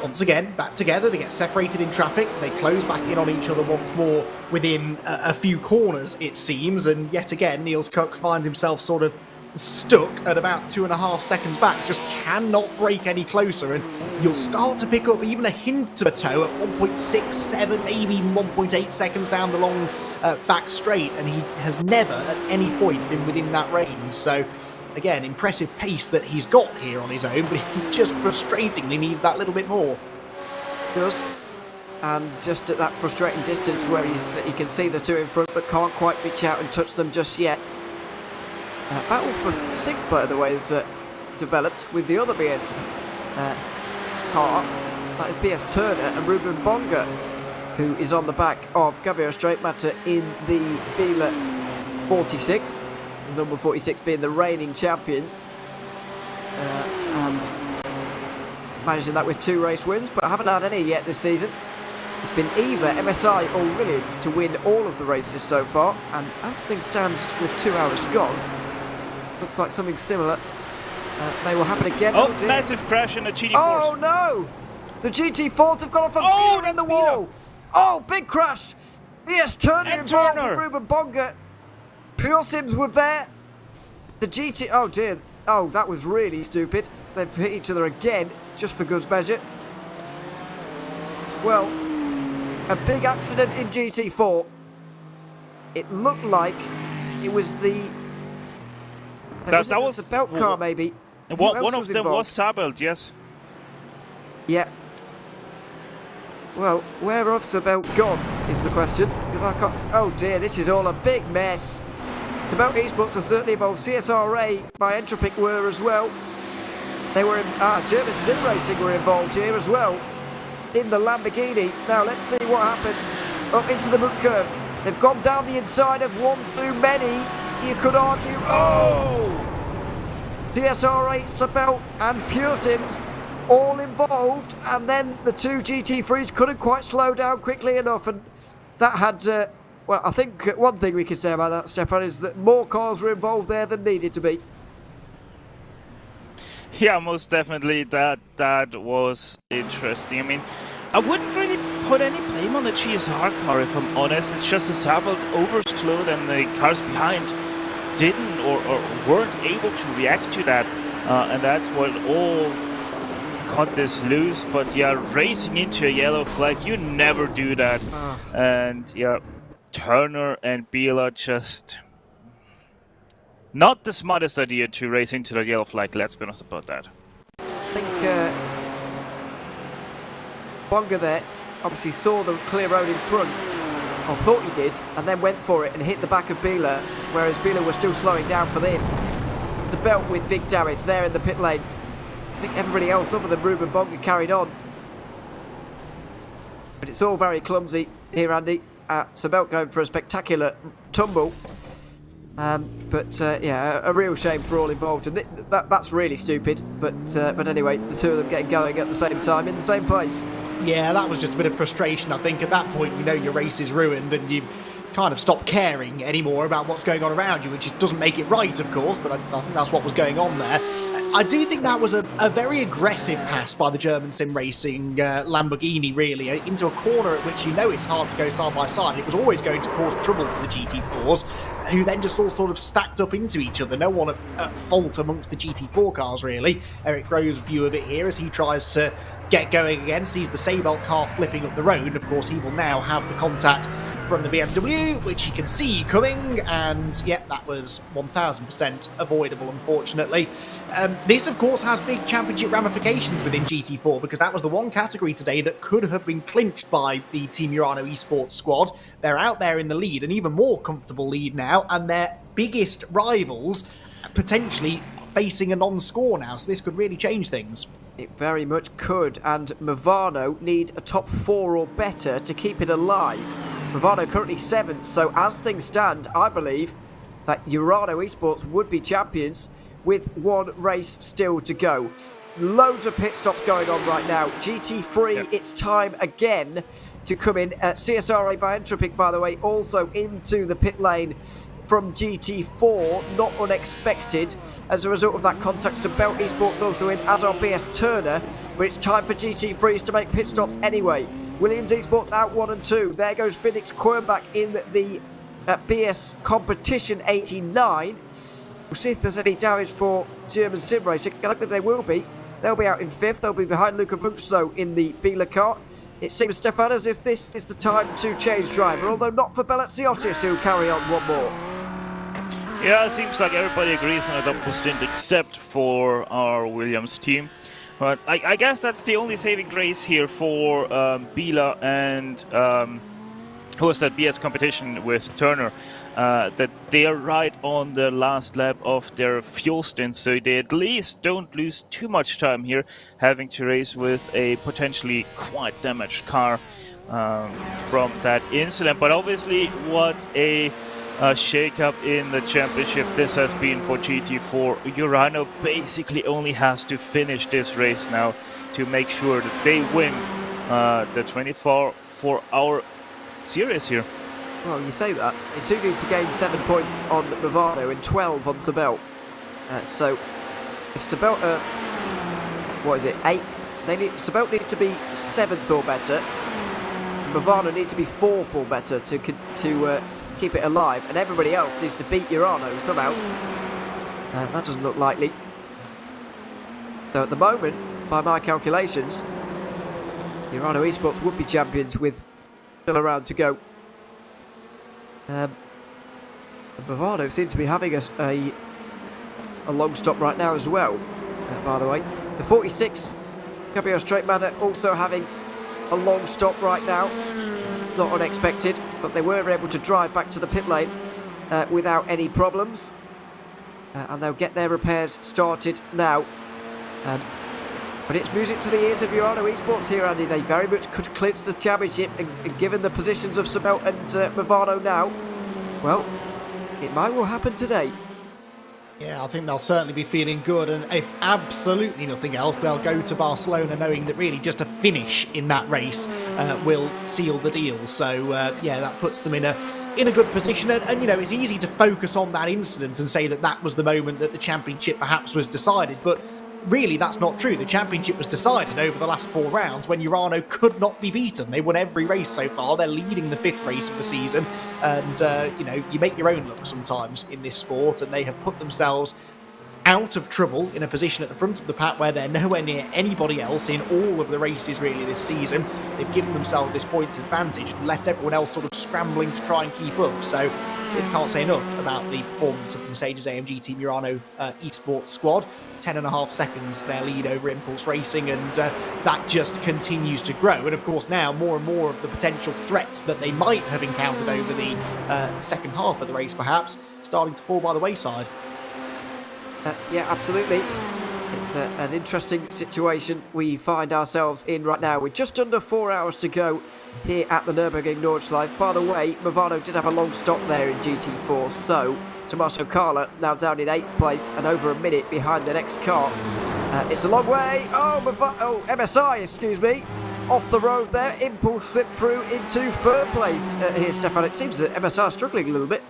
once again back together. They get separated in traffic, they close back in on each other once more within a few corners, it seems, and yet again Niels Cook finds himself sort of stuck at about 2.5 seconds back, just cannot break any closer, and you'll start to pick up even a hint of a toe at 1.67, maybe 1.8 seconds down the long back straight, and he has never at any point been within that range. So again, impressive pace that he's got here on his own, but he just frustratingly needs that little bit more. Does, and just at that frustrating distance where he can see the 2 in front but can't quite reach out and touch them just yet. Battle for 6th by the way is developed with the other BS car, that is BS Turner and Ruben Bonga, who is on the back of Gabriel Streitmatter in the Biela 46, number 46 being the reigning champions, and managing that with 2 race wins, but I haven't had any yet this season. It's been either MSI or Williams to win all of the races so far, and as things stand with 2 hours gone, looks like something similar may will happen again. Oh, massive crash in the GT4. Oh no! The GT4s have gone off a beam in the wall. Oh, big crash! Yes, Turner involved with Ruben Bonga. Pure Sims were there. The GT... Oh dear. Oh, that was really stupid. They've hit each other again, just for good measure. Well, a big accident in GT4. It looked like it was the... That was the belt car, maybe. One of them was Sabelt, yes. Yeah. Well, where have Sabelt gone is the question. Oh dear, this is all a big mess. The Belt Esports are certainly involved. CSRA by Entropic were as well. They were in German Sim Racing were involved here as well in the Lamborghini. Now let's see what happened up into the book curve. They've gone down the inside of one too many, you could argue. Oh! CSRA, Sabelt and Pure Sims all involved, and then the 2 GT3s couldn't quite slow down quickly enough, and that had well, I think one thing we can say about that, Stefan, is that more cars were involved there than needed to be. Yeah, most definitely. That was interesting. I mean, I wouldn't really put any blame on the GSR car, if I'm honest. It's just a Sabelt overslowed and the cars behind didn't or weren't able to react to that. And that's what all cut this loose. But yeah, racing into a yellow flag, you never do that. And yeah, Turner and Biela just... not the smartest idea to race into the yellow flag, let's be honest about that. I think Bonga there obviously saw the clear road in front, or thought he did, and then went for it and hit the back of Biela, whereas Biela was still slowing down for this. The belt with big damage there in the pit lane. I think everybody else other than Ruben Bonga carried on. But it's all very clumsy here, Andy. Sabelt going for a spectacular tumble. Yeah, a real shame for all involved, and that's really stupid. But anyway, the two of them getting going at the same time in the same place. Yeah, that was just a bit of frustration. I think at that point, you know, your race is ruined, and you kind of stop caring anymore about what's going on around you, which just doesn't make it right, of course. But I think that's what was going on there. I do think that was a very aggressive pass by the German sim racing Lamborghini, really, into a corner at which you know it's hard to go side by side. It was always going to cause trouble for the GT4s, who then just all sort of stacked up into each other. No one at fault amongst the GT4 cars, really. Eric Rowe's view of it here as he tries to get going again, sees the Sabelt car flipping up the road. Of course, he will now have the contact from the BMW, which he can see coming, and yeah, that was 1000% avoidable, unfortunately. This, of course, has big championship ramifications within GT4, because that was the one category today that could have been clinched by the Team Urano Esports squad. They're out there in the lead, an even more comfortable lead now, and their biggest rivals potentially facing a non-score now, so this could really change things. It very much could, and Movano need a top 4 or better to keep it alive. Movano currently 7th, so as things stand, I believe that Urano Esports would be champions with one race still to go. Loads of pit stops going on right now. GT3, yep. It's time again to come in. CSRA by Entropic, by the way, also into the pit lane from GT4, not unexpected as a result of that contact. Sabelt Esports also in, as are BS Turner, but it's time for GT3s to make pit stops anyway. Williams Esports out 1 and 2. There goes Phoenix Quernbach in the BS Competition 89. We'll see if there's any damage for German Sim Racing. I think they will be. They'll be out in 5th. They'll be behind Luca Buxo in the Biela car. It seems, Stefan, as if this is the time to change driver, although not for Bellaziotis, who carry on one more. Yeah, it seems like everybody agrees on a double stint except for our Williams team. But I guess that's the only saving grace here for Biela and who was that BS competition with Turner, that they are right on the last lap of their fuel stint, so they at least don't lose too much time here having to race with a potentially quite damaged car from that incident. But obviously what a shake-up in the championship this has been for GT4. Urano basically only has to finish this race now to make sure that they win the 24-hour series here. Well, you say that. They do need to gain 7 points on Movano and 12 on Sabelt. So if Sabelt what is it, 8? Sabelt need to be 7th or better. Movano need to be 4th or better to keep it alive, and everybody else needs to beat Urano somehow. That doesn't look likely. So at the moment, by my calculations, Urano Esports would be champions with still a round to go. Movano seem to be having a long stop right now as well, by the way. The 46 Cabrio Straight Matter also having a long stop right now. Not unexpected, but they were able to drive back to the pit lane without any problems. And they'll get their repairs started now. But it's music to the ears of Urano Esports here, Andy. They very much could clinch the championship, and given the positions of Sabelt and Movano now, well, it might well happen today. Yeah, I think they'll certainly be feeling good, and if absolutely nothing else, they'll go to Barcelona knowing that really just a finish in that race will seal the deal. So yeah, that puts them in a good position, and you know, it's easy to focus on that incident and say that that was the moment that the championship perhaps was decided, but really, that's not true. The championship was decided over the last 4 rounds when Urano could not be beaten. They won every race so far. They're leading the 5th race of the season. And, you make your own luck sometimes in this sport, and they have put themselves out of trouble in a position at the front of the pack where they're nowhere near anybody else in all of the races really this season. They've given themselves this points advantage and left everyone else sort of scrambling to try and keep up. So can't say enough about the performance of the Mercedes-AMG Team Urano esports squad. 10.5 seconds their lead over Impulse Racing, and that just continues to grow. And of course now more and more of the potential threats that they might have encountered over the second half of the race perhaps starting to fall by the wayside. Yeah, absolutely. It's an interesting situation we find ourselves in right now. With just under 4 hours to go here at the Nürburgring Nordschleife. By the way, Movado did have a long stop there in GT4, so Tommaso Carla now down in 8th place and over a minute behind the next car. It's a long way. MSI, excuse me. Off the road there. Impulse slipped through into 3rd place here, Stefan. It seems that MSI are struggling a little bit.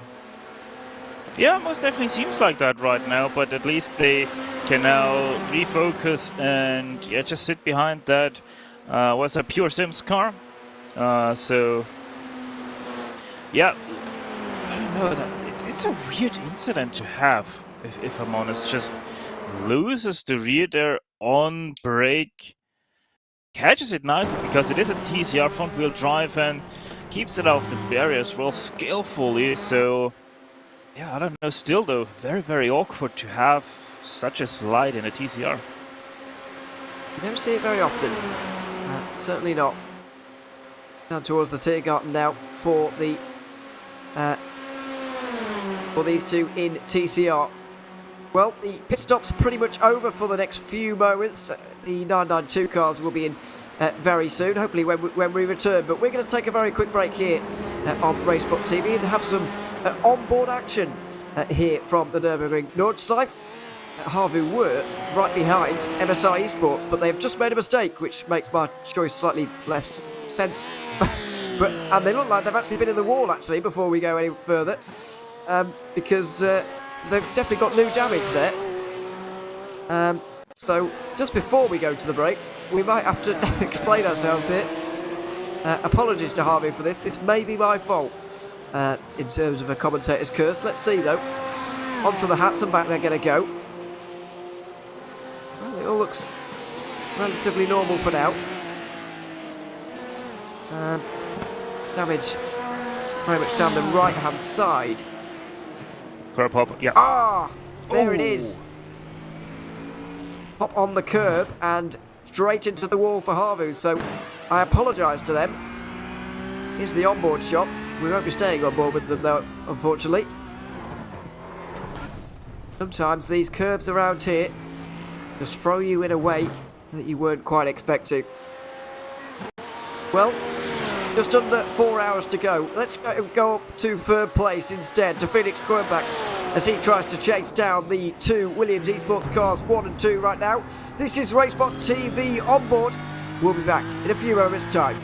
Yeah, most definitely seems like that right now, but at least they can now refocus and just sit behind that was a Pure Sims car. So yeah, I don't know, it's a weird incident to have, if I'm honest. Just loses the rear there on brake, catches it nicely because it is a TCR front wheel drive and keeps it off the barriers well skillfully. So yeah, I don't know. Still, though, very, very awkward to have such a slide in a TCR. You don't see it very often. Certainly not. Down towards the Tiergarten now for the for these two in TCR. Well, the pit stop's pretty much over for the next few moments. The 992 cars will be in very soon, hopefully when we return. But we're going to take a very quick break here on Racebot TV and have some onboard action here from the Nürburgring Nordschleife. Harvu were right behind MSI Esports, but they've just made a mistake, which makes my choice slightly less sense. And they look like they've actually been in the wall, actually, before we go any further, because they've definitely got new damage there. So just before we go to the break, we might have to explain ourselves here. Apologies to Harvey for this. This may be my fault in terms of a commentator's curse. Let's see, though. Onto the hats and back they're going to go. Well, it all looks relatively normal for now. Damage very much down the right-hand side. Curb hop, yeah. Ah! There it is. Hop on the curb and straight into the wall for Harvu, so I apologise to them. Here's the onboard shot. We won't be staying on board with them though, unfortunately. Sometimes these curbs around here just throw you in a way that you weren't quite expecting. Well, just under 4 hours to go. Let's go up to 3rd place instead, to Felix Kornbach, as he tries to chase down the two Williams Esports cars, 1 and 2 right now. This is Racebot TV on board. We'll be back in a few moments' time.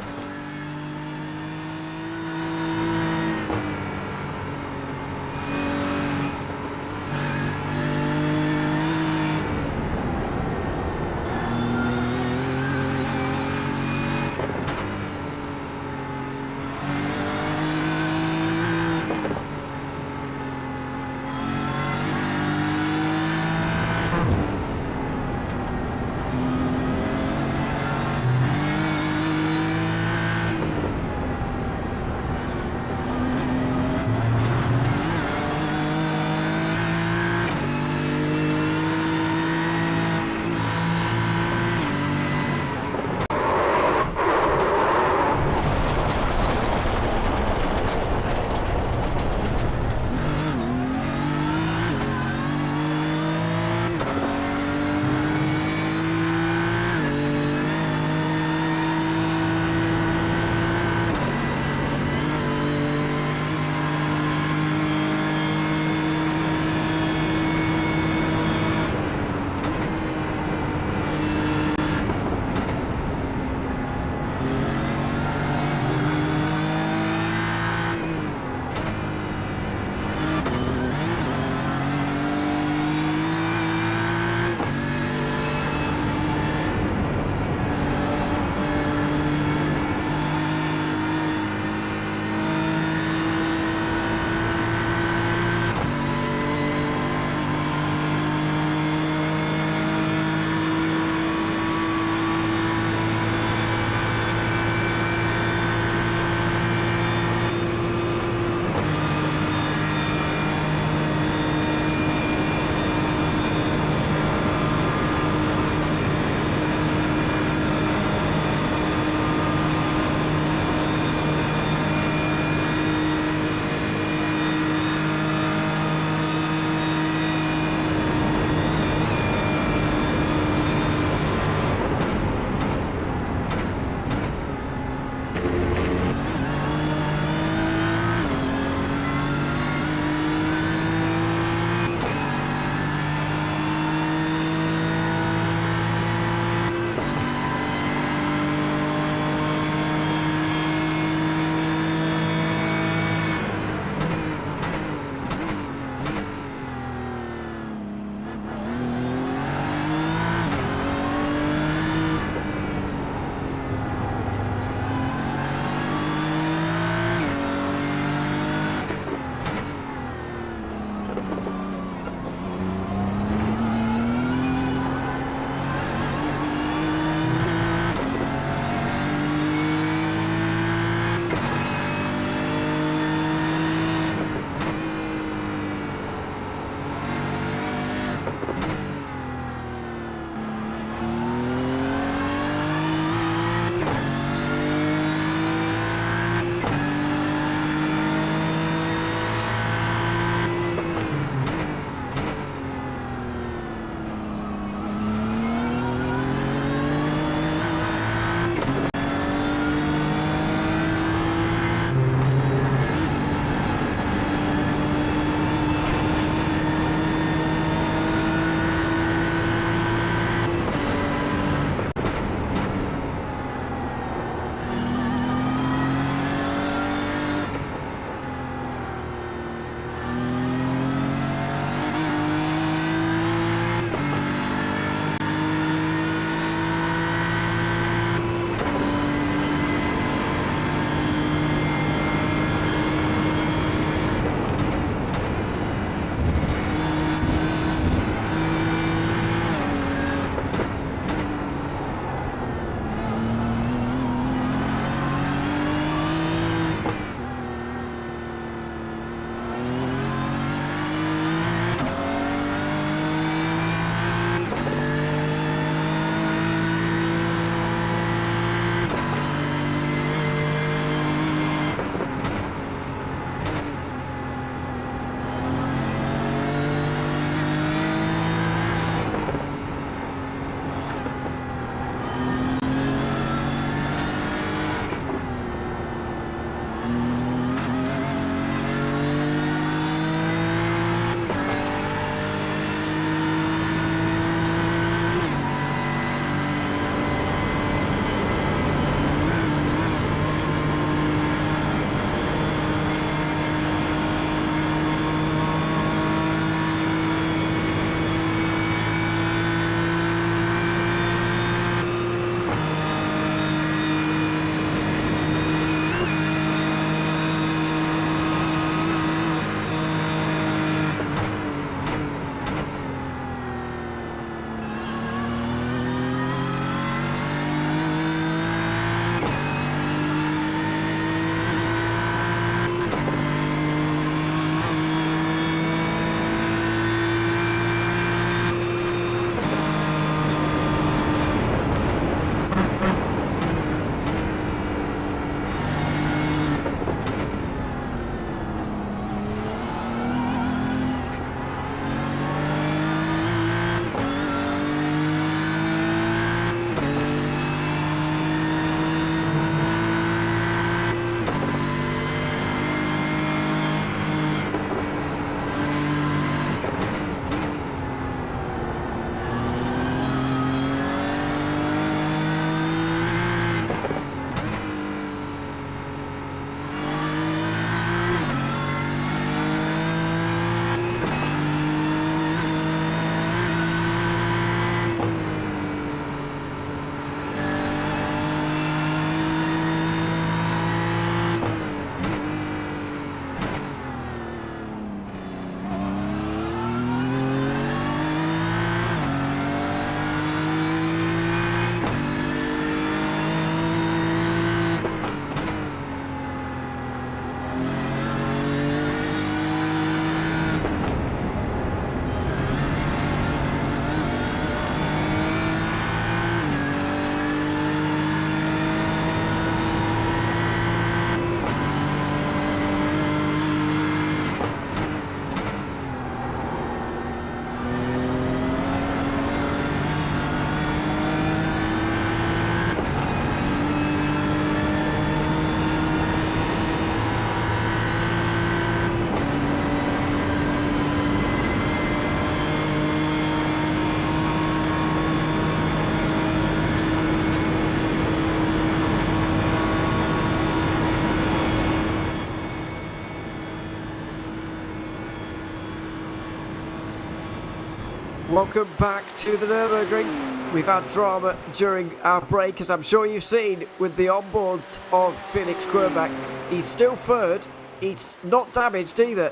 Welcome back to the Nürburgring. We've had drama during our break, as I'm sure you've seen, with the onboards of Felix Quirnbach. He's still third. He's not damaged either.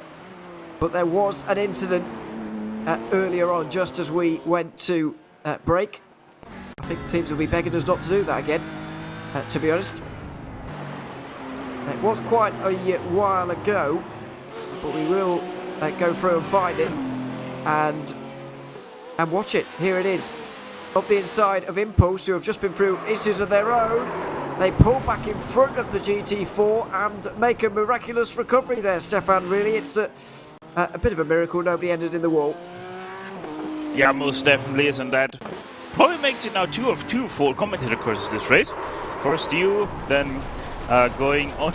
But there was an incident earlier on, just as we went to break. I think teams will be begging us not to do that again, to be honest. It was quite a while ago, but we will go through and find it and watch it. Here it is. Up the inside of Impulse, who have just been through issues of their own. They pull back in front of the GT4 and make a miraculous recovery there, Stefan. Really, it's a bit of a miracle. Nobody ended in the wall. Yeah, most definitely is, and that probably makes it now 2 of 2 for commentator courses this race. First you, then going on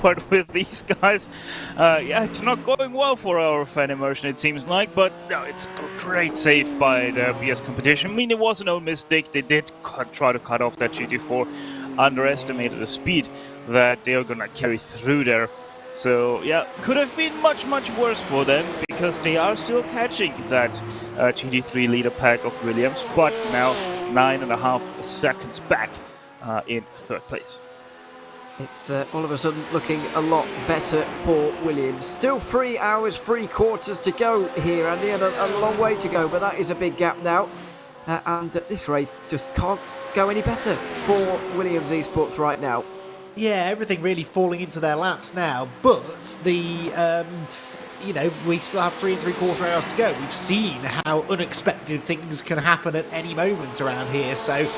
board with these guys. Yeah, it's not going well for our fan immersion, it seems like, but no, it's great save by the BS competition. I mean, it was an own mistake. They did try to cut off that GT4, underestimated the speed that they are gonna carry through there. So yeah, could have been much worse for them, because they are still catching that GT3 leader pack of Williams, but now 9.5 seconds back in third place. It's all of a sudden looking a lot better for Williams. Still 3 hours, 3 quarters to go here, Andy, and a long way to go, but that is a big gap now. And this race just can't go any better for Williams Esports right now. Yeah, everything really falling into their laps now, but the we still have 3 3/4 hours to go. We've seen how unexpected things can happen at any moment around here, so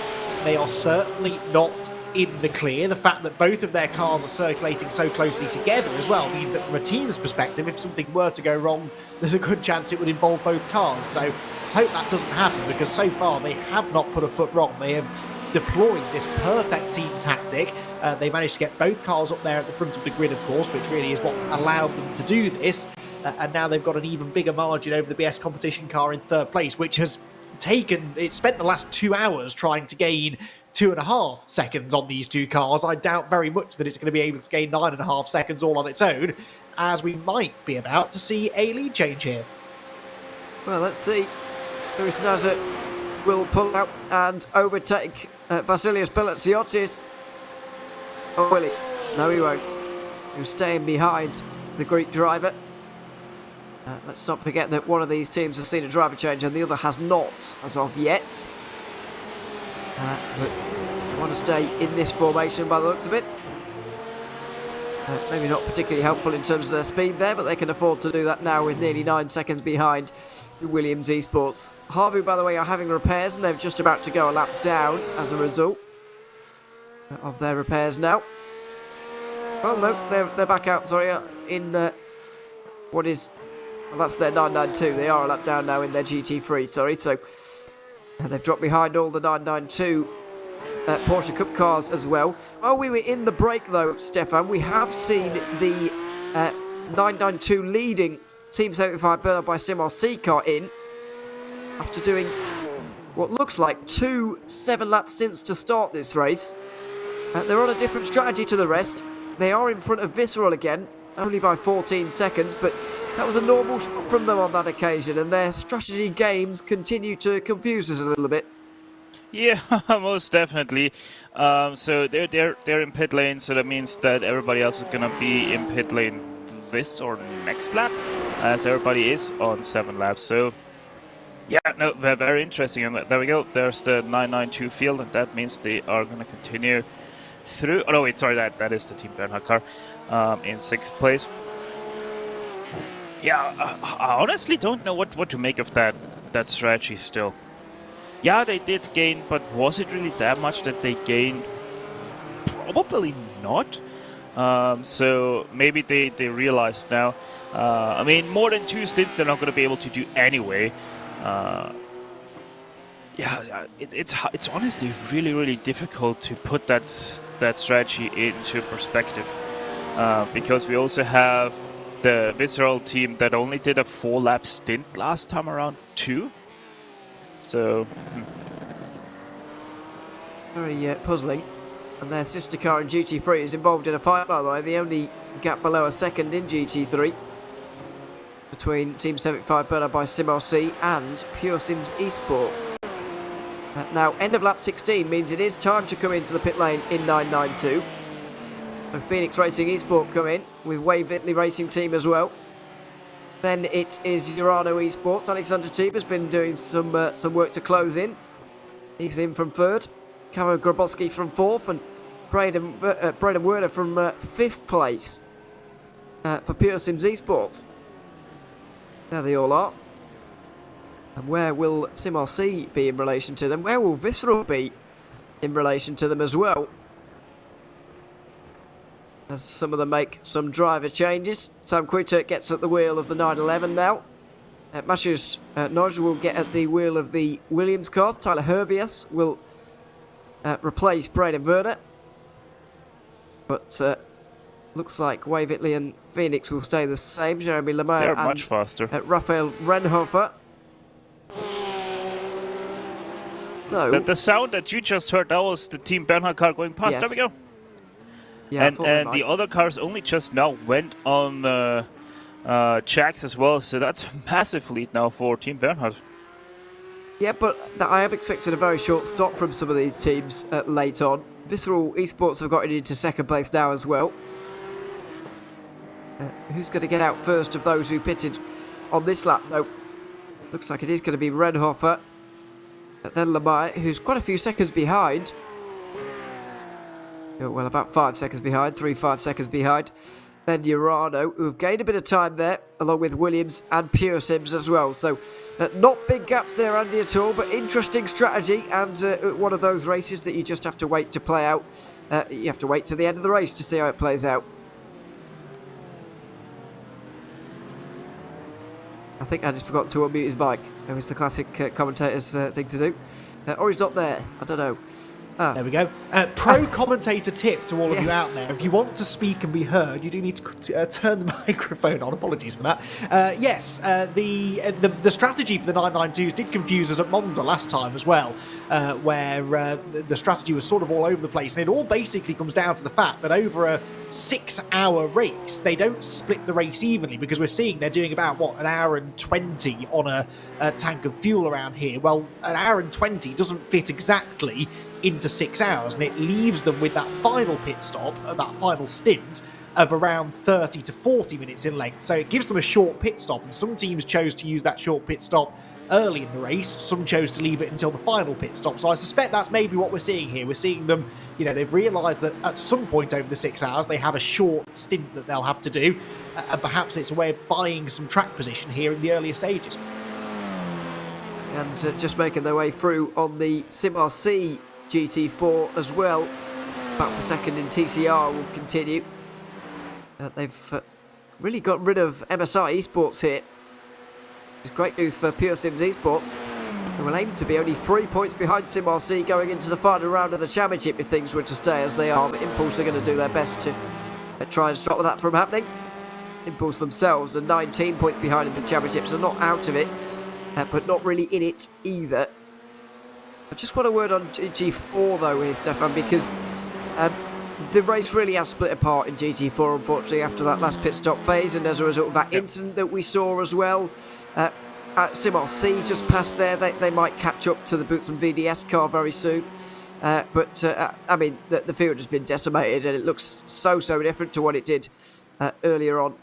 they are certainly not in the clear. The fact that both of their cars are circulating so closely together as well means that from a team's perspective, if something were to go wrong, there's a good chance it would involve both cars. So let's hope that doesn't happen, because so far they have not put a foot wrong. They have deployed this perfect team tactic. They managed to get both cars up there at the front of the grid, of course, which really is what allowed them to do this. And now they've got an even bigger margin over the BS competition car in third place, which has spent the last 2 hours trying to gain 2.5 seconds on these two cars. I doubt very much that it's going to be able to gain 9.5 seconds all on its own, as we might be about to see a lead change here. Well, let's see. Lewis Nazar will pull out and overtake Vasilios Pelatziotis. Oh, will he? No, he won't. He's staying behind the Greek driver. Let's not forget that one of these teams has seen a driver change and the other has not, as of yet. But they want to stay in this formation by the looks of it. Maybe not particularly helpful in terms of their speed there, but they can afford to do that now with nearly 9 seconds behind Williams Esports. Harvey, by the way, are having repairs, and they're just about to go a lap down as a result of their repairs now. Well, no, they're back out, sorry, in what is... Well, that's their 992. They are a lap down now in their GT3, sorry, so... they've dropped behind all the 992 Porsche Cup cars as well. While we were in the break, though, Stefan, we have seen the 992 leading Team 75 Bernard by Sim RC car in, after doing what looks like 2 7-lap stints to start this race. They're on a different strategy to the rest. They are in front of Visceral again, only by 14 seconds, but that was a normal shot from them on that occasion, and their strategy games continue to confuse us a little bit. Yeah, most definitely. So they're in pit lane, so that means that everybody else is gonna be in pit lane this or next lap, as everybody is on 7 laps. So yeah, no, very interesting. And there we go. There's the 992 field, and that means they are gonna continue through. Oh no, wait, sorry, that is the Team Bernhard car in 6th place. Yeah, I honestly don't know what to make of that strategy still. Yeah, they did gain, but was it really that much that they gained? Probably not. So maybe they realized now. I mean, more than 2 stints they're not going to be able to do anyway. Yeah, it's honestly really difficult to put that strategy into perspective, because we also have the Visceral team that only did a 4-lap stint last time around too. So very puzzling. And their sister car in GT3 is involved in a fight, by the way. The only gap below a second in GT3. between Team 75 Bernard by SimRC and Pure Sims Esports. Now, end of lap 16 means it is time to come into the pit lane in 992. So Phoenix Racing Esport come in with Wave Italy Racing Team as well. Then it is Urano Esports. Alexander Teeb has been doing some work to close in. He's in from third. Kamo Grabowski from fourth, and Braden Werner from fifth place for Pure Sims Esports. There they all are. And where will SimRC be in relation to them? Where will Visceral be in relation to them as well? As some of them make some driver changes. Sam Quitter gets at the wheel of the 911 now. Matthews Nodge will get at the wheel of the Williams car. Tyler Hervias will replace Braden Werner. But looks like Wave Italy and Phoenix will stay the same. Jeremy Lemaire They're and much faster. Raphael Renhofer. No. The sound that you just heard, that was the Team Bernhard car going past. Yes. There we go. Yeah, and the other cars only just now went on the tracks as well, so that's a massive lead now for Team Bernhard. Yeah, but I am expecting a very short stop from some of these teams late on. Visceral Esports have gotten into second place now as well. Who's going to get out first of those who pitted on this lap? No, looks like it is going to be Renhofer. Then Lamar, who's quite a few seconds behind. Well, about 5 seconds behind, 5 seconds behind. Then Urano, who've gained a bit of time there, along with Williams and Pure Sims as well. So, not big gaps there, Andy, at all, but interesting strategy, and one of those races that you just have to wait to play out. You have to wait to the end of the race to see how it plays out. I think I just forgot to unmute his mic. It was the classic commentator's thing to do. Or he's not there. I don't know. There we go. Pro commentator tip to all of you out there. If you want to speak and be heard, you do need to turn the microphone on. Apologies for that. Yes, the strategy for the 992s did confuse us at Monza last time as well, where the strategy was sort of all over the place. And it all basically comes down to the fact that over a 6-hour race, they don't split the race evenly, because we're seeing they're doing about, what, an hour and 20 on a tank of fuel around here. Well, an hour and 20 doesn't fit exactly into 6 hours, and it leaves them with that final pit stop, that final stint of around 30 to 40 minutes in length. So it gives them a short pit stop, and some teams chose to use that short pit stop early in the race, some chose to leave it until the final pit stop. So I suspect that's maybe what we're seeing here. We're seeing them, you know, they've realised that at some point over the 6 hours they have a short stint that they'll have to do, and perhaps it's a way of buying some track position here in the earlier stages. And just making their way through on the SimRC GT4 as well. It's back for second in TCR will continue. They've really got rid of MSI Esports here. It's great news for Pure Sims Esports, who will aim to be only 3 points behind SimRC going into the final round of the championship if things were to stay as they are. But Impulse are going to do their best to try and stop that from happening. Impulse themselves are 19 points behind in the championship, so not out of it, but not really in it either. I just want a word on GT4 though here, Stefan, because the race really has split apart in GT4, unfortunately, after that last pit stop phase, and as a result of that incident that we saw as well. SimRC just past there, they might catch up to the Boots and VDS car very soon. But I mean, the field has been decimated, and it looks so different to what it did earlier on.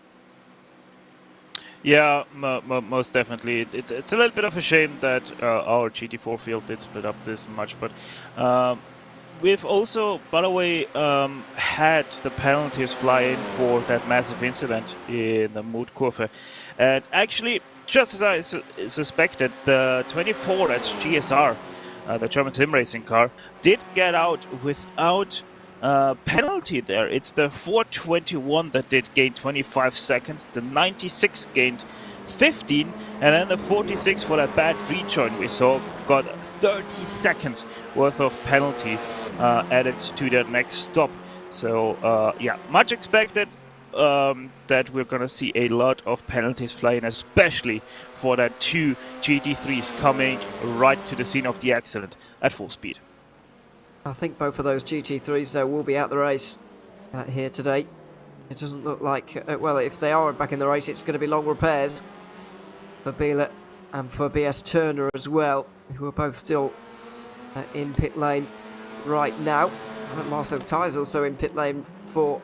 Yeah, most definitely. It's a little bit of a shame that our GT4 field did split up this much, but we've also, by the way, had the penalties fly in for that massive incident in the Mutkurve. And actually, just as I suspected, the 24, that's GSR, the German sim racing car, did get out without penalty there. It's the 421 that did gain 25 seconds, the 96 gained 15, and then the 46 for that bad rejoin we saw got 30 seconds worth of penalty added to their next stop. So yeah, much expected that we're gonna see a lot of penalties flying, especially for that 2 GT3s coming right to the scene of the accident at full speed. I think both of those GT3s will be out the race here today. It doesn't look like, well, if they are back in the race, it's going to be long repairs. for Biela and for BS Turner as well, who are both still in pit lane right now. And Marcel Ty's also in pit lane for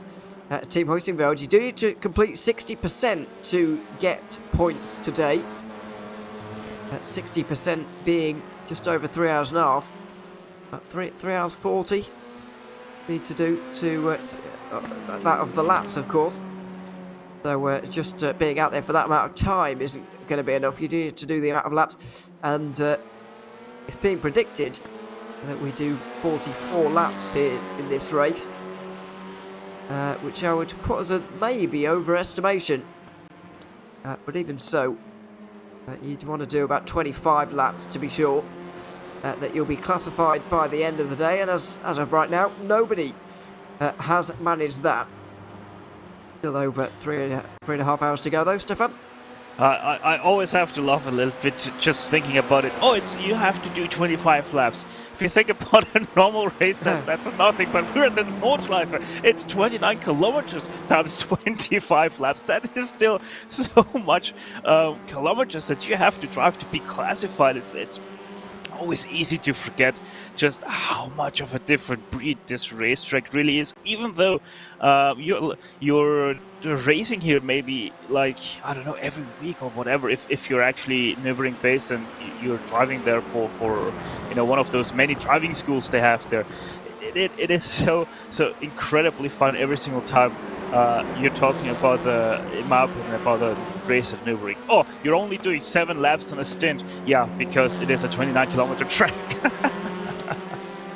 Team Hoisingveld. You do need to complete 60% to get points today. 60% being just over 3 hours and a half. 3 hours 40 need to do to that of the laps, of course. So just being out there for that amount of time isn't going to be enough. You do need to do the amount of laps, and it's being predicted that we do 44 laps here in this race, which I would put as a maybe overestimation. But even so, you'd want to do about 25 laps to be sure that you'll be classified by the end of the day. And as of right now, nobody has managed that. Still over 3.5 hours to go though, Stefan. I always have to laugh a little bit just thinking about it. Oh, you have to do 25 laps. If you think about a normal race, that's nothing. But we're at the Nordschleife. It's 29 kilometers times 25 laps. That is still so much kilometers that you have to drive to be classified. It's always easy to forget just how much of a different breed this racetrack really is, even though you're racing here maybe like, I don't know, every week or whatever, if you're actually Nürburgring based and you're driving there for one of those many driving schools they have there. It is so incredibly fun every single time you're talking about in my opinion, about the race at Nürburgring. Oh, you're only doing 7 laps on a stint. Yeah, because it is a 29-kilometer track.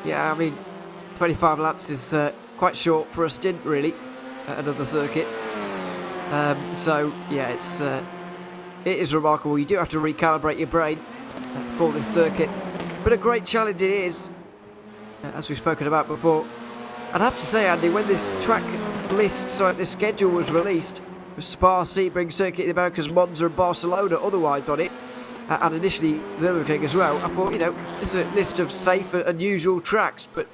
Yeah, I mean, 25 laps is quite short for a stint, really, at another circuit. So, yeah, it is remarkable. You do have to recalibrate your brain for this circuit. But a great challenge it is, as we've spoken about before. I'd have to say, Andy, when this this schedule was released, with Spa, Sebring, Circuit of the Americas, Monza and Barcelona otherwise on it, and initially Nürburgring as well, I thought, this is a list of safe and unusual tracks, but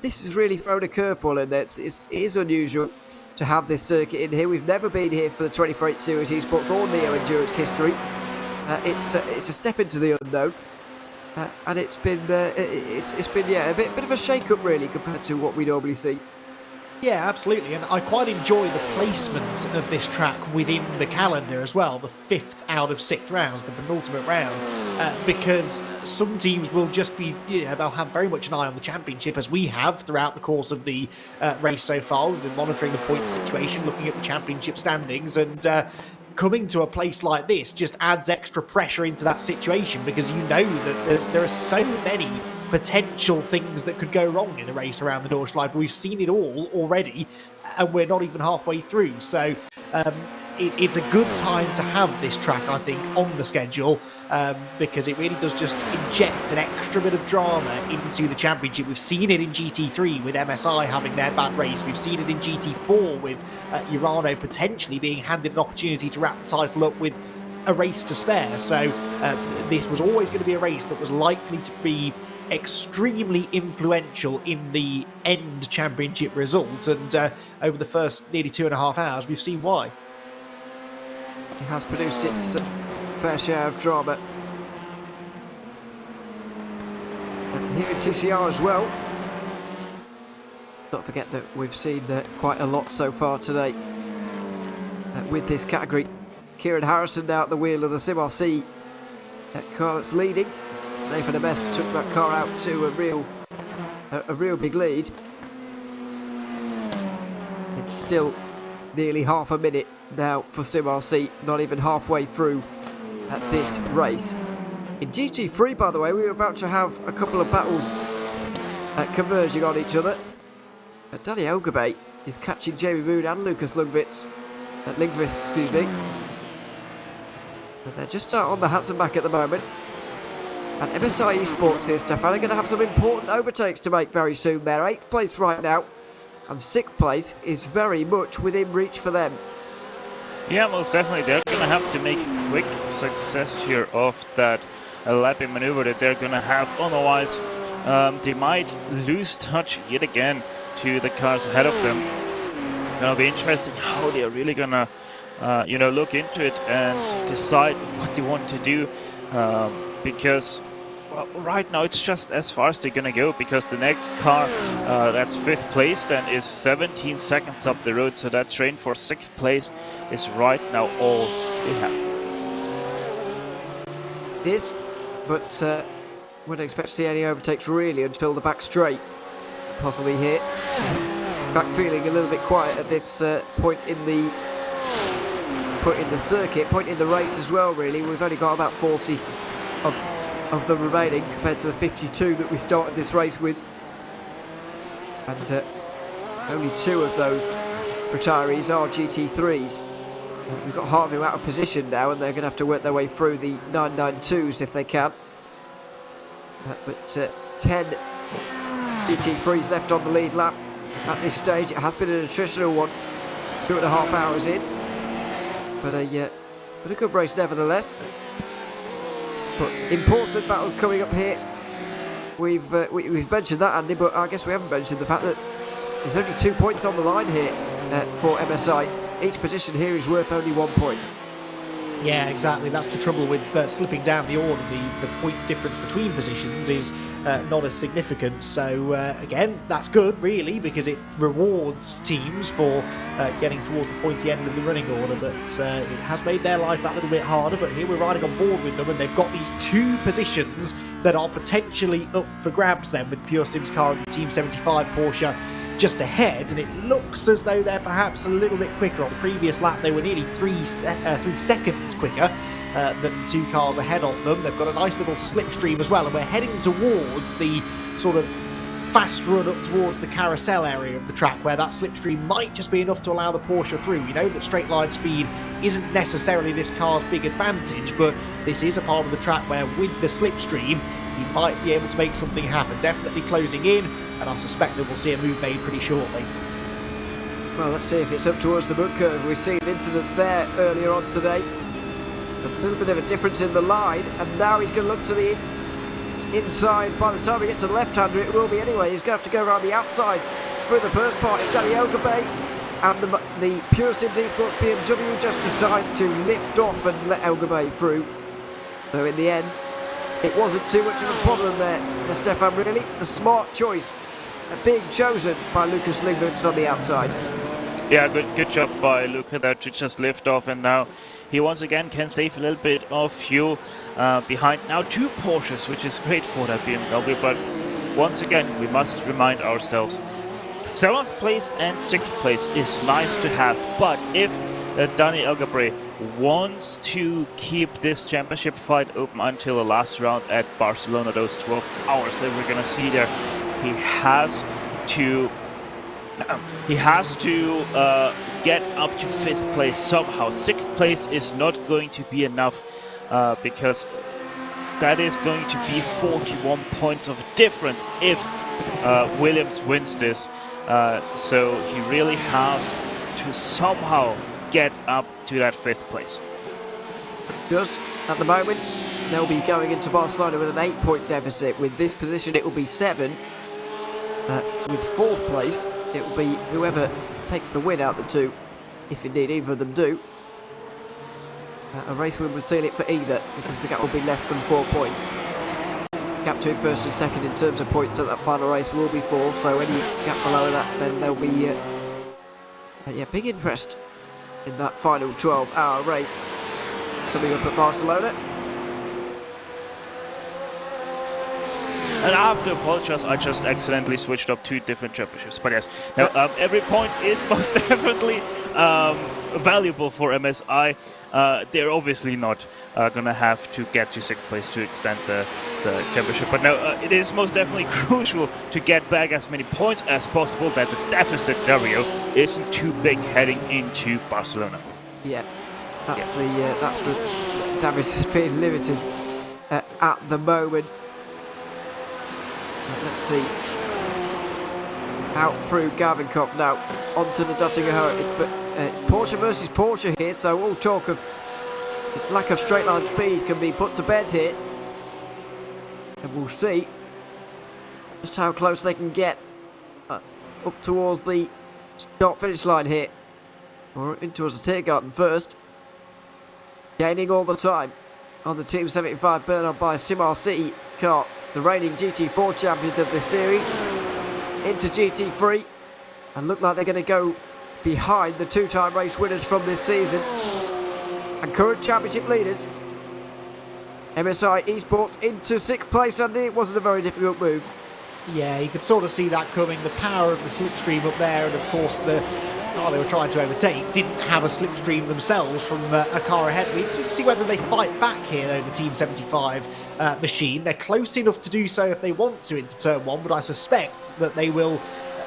this has really thrown a curveball in there. It is unusual to have this circuit in here. We've never been here for the 24/8 Series Esports or Neo Endurance history. It's a step into the unknown. And it's been a bit of a shake-up really compared to what we normally see. Yeah, absolutely, and I quite enjoy the placement of this track within the calendar as well, the 5th out of 6 rounds, the penultimate round, because some teams will just be, they'll have very much an eye on the championship, as we have throughout the course of the race so far. We've been monitoring the points situation, looking at the championship standings, and coming to a place like this just adds extra pressure into that situation, because you know that there are so many potential things that could go wrong in a race around the Nordschleife. We've seen it all already, and we're not even halfway through. So it's a good time to have this track, I think, on the schedule, because it really does just inject an extra bit of drama into the championship. We've seen it in GT3 with MSI having their bad race. We've seen it in GT4 with Urano potentially being handed an opportunity to wrap the title up with a race to spare. So this was always going to be a race that was likely to be extremely influential in the end championship result, and over the first nearly 2.5 hours we've seen why. It has produced its fair share of drama. And here in TCR as well. Don't forget that we've seen quite a lot so far today with this category. Kieran Harrison now at the wheel of the Sim RC car that's leading. Nathan Abest took that car out to a real big lead. It's still nearly half a minute now for Sim RC, not even halfway through this race. In GT3, by the way, we were about to have a couple of battles converging on each other. Danny Elgabe is catching Jamie Moon and Lucas Lundqvist, excuse me. But they're just out on the hats and back at the moment. And MSI Esports here, Stefan, are going to have some important overtakes to make very soon. They're 8th place right now, and 6th place is very much within reach for them. Yeah, most definitely. They're going to have to make a quick success here of that lapping maneuver that they're going to have. Otherwise, they might lose touch yet again to the cars ahead of them. It's going to be interesting how they're really going to look into it and decide what they want to do, because well, right now it's just as far as they're gonna go, because the next car that's 5th placed and is 17 seconds up the road, so that train for 6th place is right now all they have. It is, but wouldn't expect to see any overtakes really until the back straight, possibly here. Back feeling a little bit quiet at this point in the circuit, point in the race as well. Really, we've only got about 40 of them remaining compared to the 52 that we started this race with, and only 2 of those retirees are GT3s. We've got Harvey out of position now, and they're going to have to work their way through the 992s if they can. But 10 GT3s left on the lead lap at this stage. It has been an attritional one, 2.5 hours in, but a good race nevertheless. But important battles coming up here. We've mentioned that, Andy, but I guess we haven't mentioned the fact that there's only 2 points on the line here for MSI. Each position here is worth only 1 point. Yeah, exactly. That's the trouble with slipping down the order. The points difference between positions is not as significant. So again, that's good really, because it rewards teams for getting towards the pointy end of the running order. But it has made their life that little bit harder. But here we're riding on board with them, and they've got these 2 positions that are potentially up for grabs then, with Pure Sim's car and the Team 75 Porsche just ahead, and it looks as though they're perhaps a little bit quicker. On the previous lap they were nearly 3 seconds quicker than 2 cars ahead of them. They've got a nice little slipstream as well, and we're heading towards the sort of fast run up towards the carousel area of the track, where that slipstream might just be enough to allow the Porsche through. We know that straight line speed isn't necessarily this car's big advantage, but this is a part of the track where with the slipstream you might be able to make something happen. Definitely closing in, and I suspect that we'll see a move made pretty shortly. Well, let's see if it's up towards the mud curve. We've seen incidents there earlier on today. A little bit of a difference in the line, and now he's going to look to the inside. By the time he gets to the left-hander, it will be anyway. He's going to have to go around the outside through the first part. It's Danny Elgabay, and the Pure Sims Esports BMW just decides to lift off and let Elgabay through. So in the end, it wasn't too much of a problem there, Stefan, really. The smart choice being chosen by Lucas Lingmans on the outside. Yeah, good job by Luca there to just lift off, and now he once again can save a little bit of fuel behind now 2 Porsches, which is great for that BMW. But once again, we must remind ourselves, 7th place and 6th place is nice to have, but if Danny Elgabay wants to keep this championship fight open until the last round at Barcelona, those 12 hours that we're gonna see there, he has to get up to 5th place somehow. 6th place is not going to be enough, because that is going to be 41 points of difference if Williams wins this. So he really has to somehow get up to that 5th place. Does at the moment they'll be going into Barcelona with an 8-point deficit. With this position, it will be 7. With 4th place, it will be whoever takes the win out of the 2, if indeed either of them do. A race win would seal it for either, because the gap will be less than 4 points. Gap between 1st and 2nd in terms of points at that final race will be 4, so any gap below that, then there'll be big interest in that final 12-hour race coming up at Barcelona. And I have to apologize, I just accidentally switched up 2 different championships. But yes, now every point is most definitely valuable for MSI. They're obviously not going to have to get to 6th place to extend the championship. But no, it is most definitely crucial to get back as many points as possible, that the deficit, Dario, isn't too big heading into Barcelona. Yeah, that's the damage is being limited at the moment. Let's see. Out through Gavinkov now, onto the Duttinger. It's Porsche versus Porsche here, so all talk of its lack of straight line speed can be put to bed here. And we'll see just how close they can get up towards the start-finish line here. or in towards the Tiergarten first. Gaining all the time on the Team 75 burn-on by SimRC car, the reigning GT4 champion of this series, into GT3, and look like they're going to go behind the two-time race winners from this season and current championship leaders. MSI Esports into 6th place, and it wasn't a very difficult move. Yeah, you could sort of see that coming. The power of the slipstream up there, and of course the car they were trying to overtake didn't have a slipstream themselves from a car ahead. We can see whether they fight back here, though, the Team 75 machine. They're close enough to do so if they want to into Turn 1, but I suspect that they will,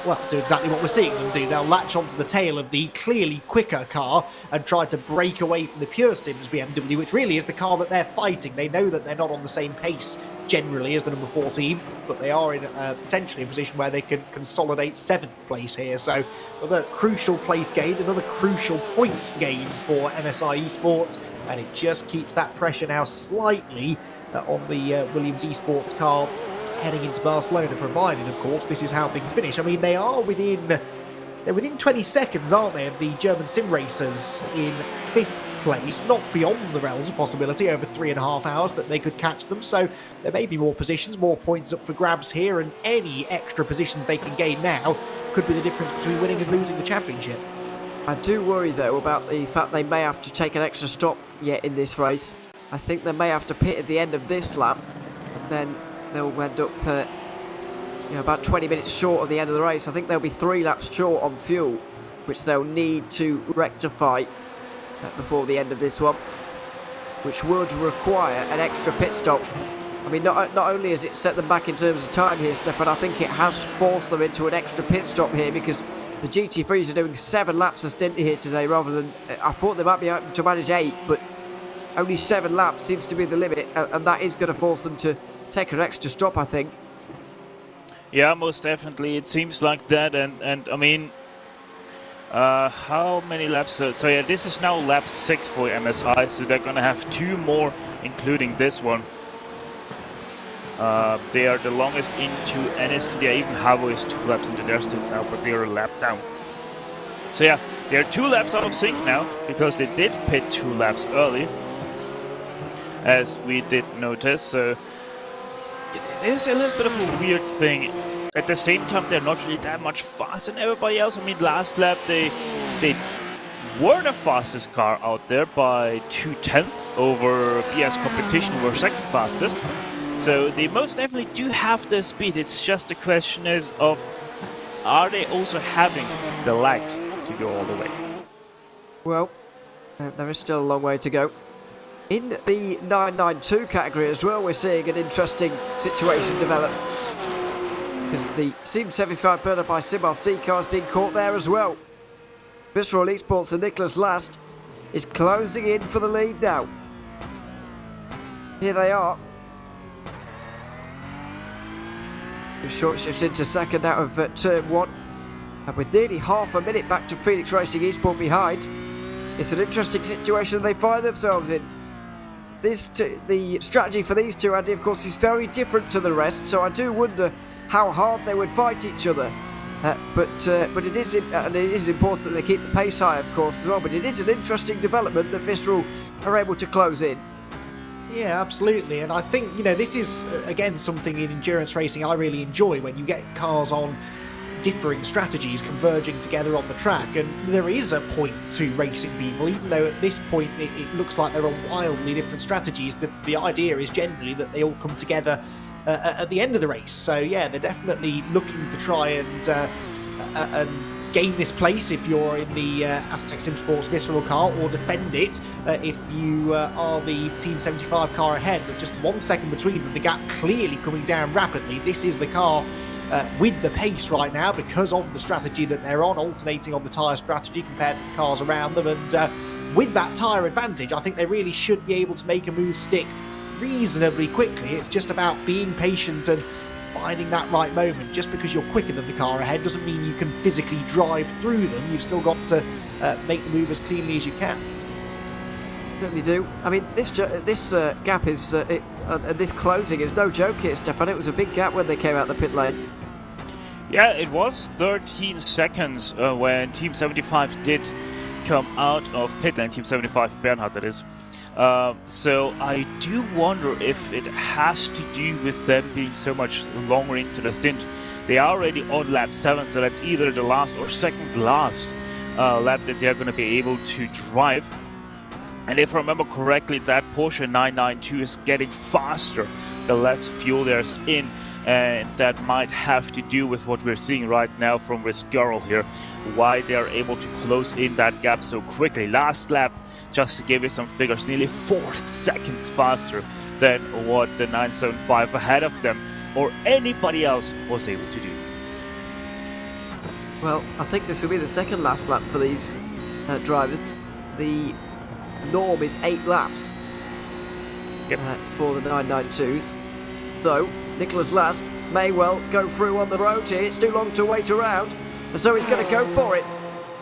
well, do exactly what we're seeing them do. They'll latch onto the tail of the clearly quicker car and try to break away from the Pure Sims BMW, which really is the car that they're fighting. They know that they're not on the same pace generally as the number 14, but they are in potentially a position where they can consolidate 7th place here. So another crucial place gain, another crucial point gain for MSI Esports, and it just keeps that pressure now slightly on the Williams Esports car heading into Barcelona, provided, of course, this is how things finish. I mean, they're within 20 seconds, aren't they, of the German sim racers in 5th place, not beyond the realms of possibility over 3.5 hours that they could catch them. So there may be more positions, more points up for grabs here, and any extra positions they can gain now could be the difference between winning and losing the championship. I do worry, though, about the fact they may have to take an extra stop yet in this race. I think they may have to pit at the end of this lap, and then they'll end up about 20 minutes short of the end of the race. I think they'll be 3 laps short on fuel, which they'll need to rectify before the end of this one, which would require an extra pit stop. I mean, not only has it set them back in terms of time here, Stefan, I think it has forced them into an extra pit stop here, because the GT3s are doing 7 laps a stint here today rather than, I thought they might be able to manage 8, but only 7 laps seems to be the limit, and that is going to force them to take an extra stop, I think. Yeah, most definitely. It seems like that, and I mean, how many laps? So yeah, this is now lap 6 for MSI, so they're gonna have 2 more, including this one. They are the longest into NST. They even have always 2 laps into their stint now, but they are a lap down. So yeah, they're 2 laps out of sync now, because they did pit 2 laps early, as we did notice. So it is a little bit of a weird thing. At the same time, they're not really that much faster than everybody else. I mean, last lap they were the fastest car out there by 2/10 over PS competition, who were 2nd fastest. So they most definitely do have the speed. It's just the question is of, are they also having the legs to go all the way? Well, there is still a long way to go. In the 992 category as well, we're seeing an interesting situation develop, because the Team 75 burner by SimRC car is being caught there as well. Visceral Esports and Nicholas Last is closing in for the lead now. Here they are. Short shifts into 2nd out of Turn 1, and with nearly half a minute back to Phoenix Racing Esports behind, it's an interesting situation they find themselves in. The strategy for these two, Andy, of course, is very different to the rest, so I do wonder how hard they would fight each other. But it is important that they keep the pace high, of course, as well. But it is an interesting development that Visceral are able to close in. Yeah, absolutely. And I think, this is, again, something in endurance racing I really enjoy, when you get cars on differing strategies converging together on the track, and there is a point to racing people, even though at this point it looks like they're on wildly different strategies. The idea is generally that they all come together at the end of the race. So yeah, they're definitely looking to try and gain this place if you're in the Aztec Sim Sports Visceral car, or defend it if you are the Team 75 car ahead, with just 1 second between them, the gap clearly coming down rapidly. This is the car with the pace right now, because of the strategy that they're on, alternating on the tyre strategy compared to the cars around them, and with that tyre advantage, I think they really should be able to make a move stick reasonably quickly. It's just about being patient and finding that right moment. Just because you're quicker than the car ahead doesn't mean you can physically drive through them. You've still got to make the move as cleanly as you can. Certainly do. I mean, this gap is this closing is no joke here, Stefan. It was a big gap when they came out the pit lane. Yeah, it was 13 seconds when Team 75 did come out of pit lane, Team 75, Bernhard that is. So I do wonder if it has to do with them being so much longer into the stint. They are already on lap 7, so that's either the last or second last lap that they're going to be able to drive. And if I remember correctly, that Porsche 992 is getting faster the less fuel there's in. And that might have to do with what we're seeing right now from Viscarol here, why they're able to close in that gap so quickly. Last lap, just to give you some figures, nearly 4 seconds faster than what the 975 ahead of them or anybody else was able to do. Well, I think this will be the second last lap for these drivers. The norm is 8 laps for the 992s. Though, Nicholas Last may well go through on the road here. It's too long to wait around. And so he's going to go for it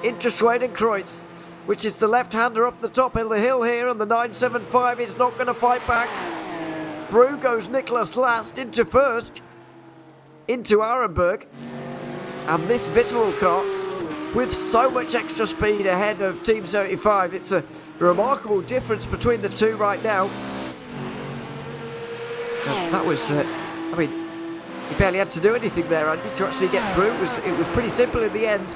into Schwedenkreuz, which is the left-hander up the top of the hill here. And the 975 is not going to fight back. Through goes Nicholas Last into first, into Arenberg. And this Visceral car, with so much extra speed ahead of Team 75, it's a remarkable difference between the two right now. That was, I mean, he barely had to do anything there, Andy, to actually get through. It was pretty simple in the end.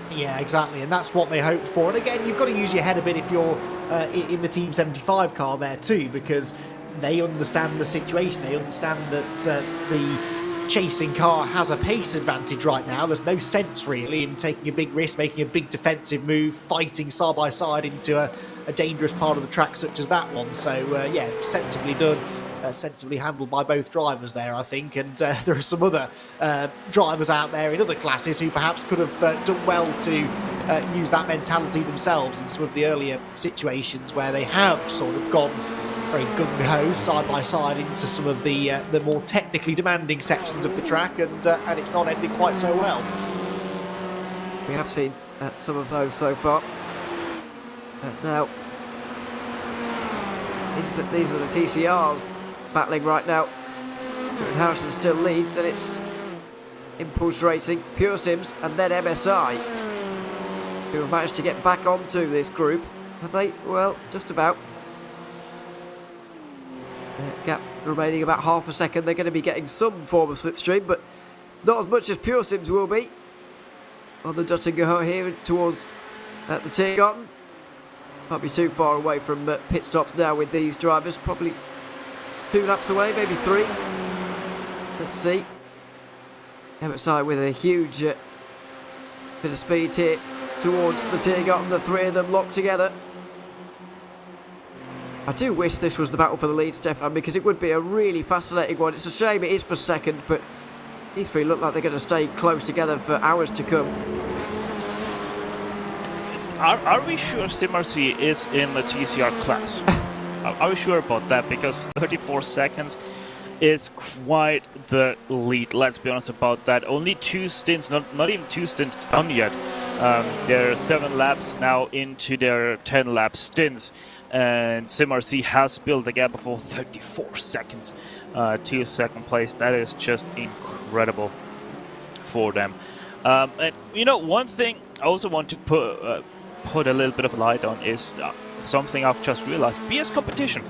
Yeah, exactly, and that's what they hoped for. And again, you've got to use your head a bit if you're in the Team 75 car there too, because they understand the situation. They understand that the chasing car has a pace advantage right now. There's no sense really in taking a big risk, making a big defensive move, fighting side by side into a dangerous part of the track such as that one. So yeah, sensibly done. Sensibly handled by both drivers there, I think, and there are some other drivers out there in other classes who perhaps could have done well to use that mentality themselves in some of the earlier situations where they have sort of gone very gung-ho side by side into some of the more technically demanding sections of the track, and it's not ending quite so well. We have seen some of those so far. Now, these are the TCRs battling right now. Harrison still leads, then it's Impulse Racing, Pure Sims, and then MSI, who have managed to get back onto this group. Have they? Well, just about. Gap remaining about half a second. They're going to be getting some form of slipstream, but not as much as Pure Sims will be on the Duttinger here towards the Tiergarten. Might be too far away from pit stops now with these drivers. Probably 2 laps away, maybe 3. Let's see. MSI with a huge bit of speed here towards the Tiergarten. The 3 of them locked together. I do wish this was the battle for the lead, Stefan, because it would be a really fascinating one. It's a shame it is for second, but these 3 look like they're going to stay close together for hours to come. Are we sure SimRC is in the TCR class? Are we sure about that? Because 34 seconds is quite the lead. Let's be honest about that. Only 2 stints, not even 2 stints done yet. They're 7 laps now into their 10 lap stints. And SimRC has built a gap of 34 seconds to second place. That is just incredible for them. And you know, one thing I also want to put a little bit of light on is something I've just realized. BS Competition,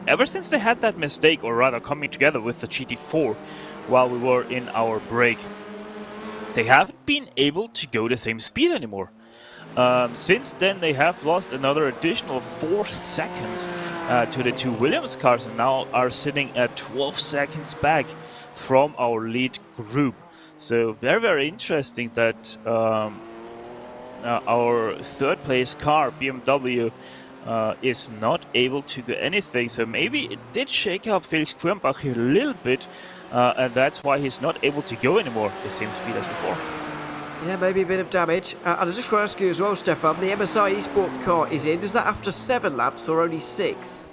ever since they had that mistake, or rather coming together with the GT4 while we were in our break, they haven't been able to go the same speed anymore. Since then they have lost another additional 4 seconds to the 2 Williams cars, and now are sitting at 12 seconds back from our lead group. So very, very interesting that our 3rd place car, BMW, is not able to do anything. So maybe it did shake up Felix Quirnbach here a little bit, and that's why he's not able to go anymore the same speed as before. Yeah, maybe a bit of damage. And I just want to ask you as well, Stefan, the MSI Esports car is in. Is that after 7 laps or only 6?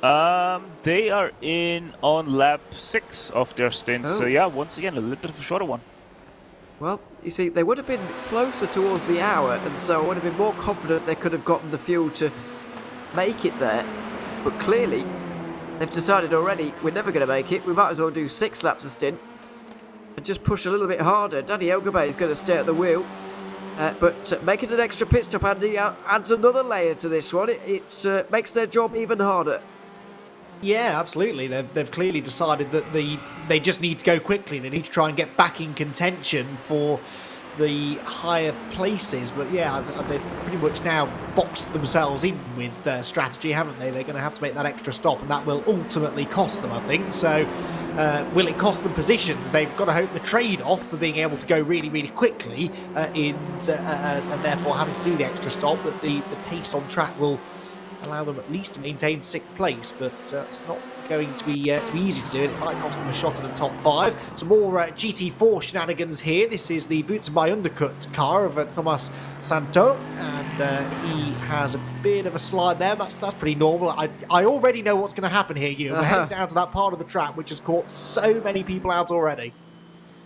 They are in on lap 6 of their stint. So yeah, once again, a little bit of a shorter one. Well, you see, they would have been closer towards the hour, and so I would have been more confident they could have gotten the fuel to make it there. But clearly, they've decided already, we're never going to make it. We might as well do 6 laps of stint and just push a little bit harder. Danny Elgabay is going to stay at the wheel. But making an extra pit stop, Andy, adds another layer to this one. It makes their job even harder. Yeah, absolutely. They've clearly decided that they just need to go quickly. They need to try and get back in contention for the higher places. But yeah, they've pretty much now boxed themselves in with strategy, haven't they? They're going to have to make that extra stop, and that will ultimately cost them, I think. So will it cost them positions? They've got to hope the trade-off for being able to go really, really quickly and therefore having to do the extra stop, that the pace on track will allow them at least to maintain 6th place, but it's not going to be easy to do it. It might cost them a shot at the top 5. Some more GT4 shenanigans here. This is the Boots by Undercut car of Thomas Santo, and he has a bit of a slide there. That's pretty normal. I already know what's going to happen here, Ewan. We're heading down to that part of the track which has caught so many people out already.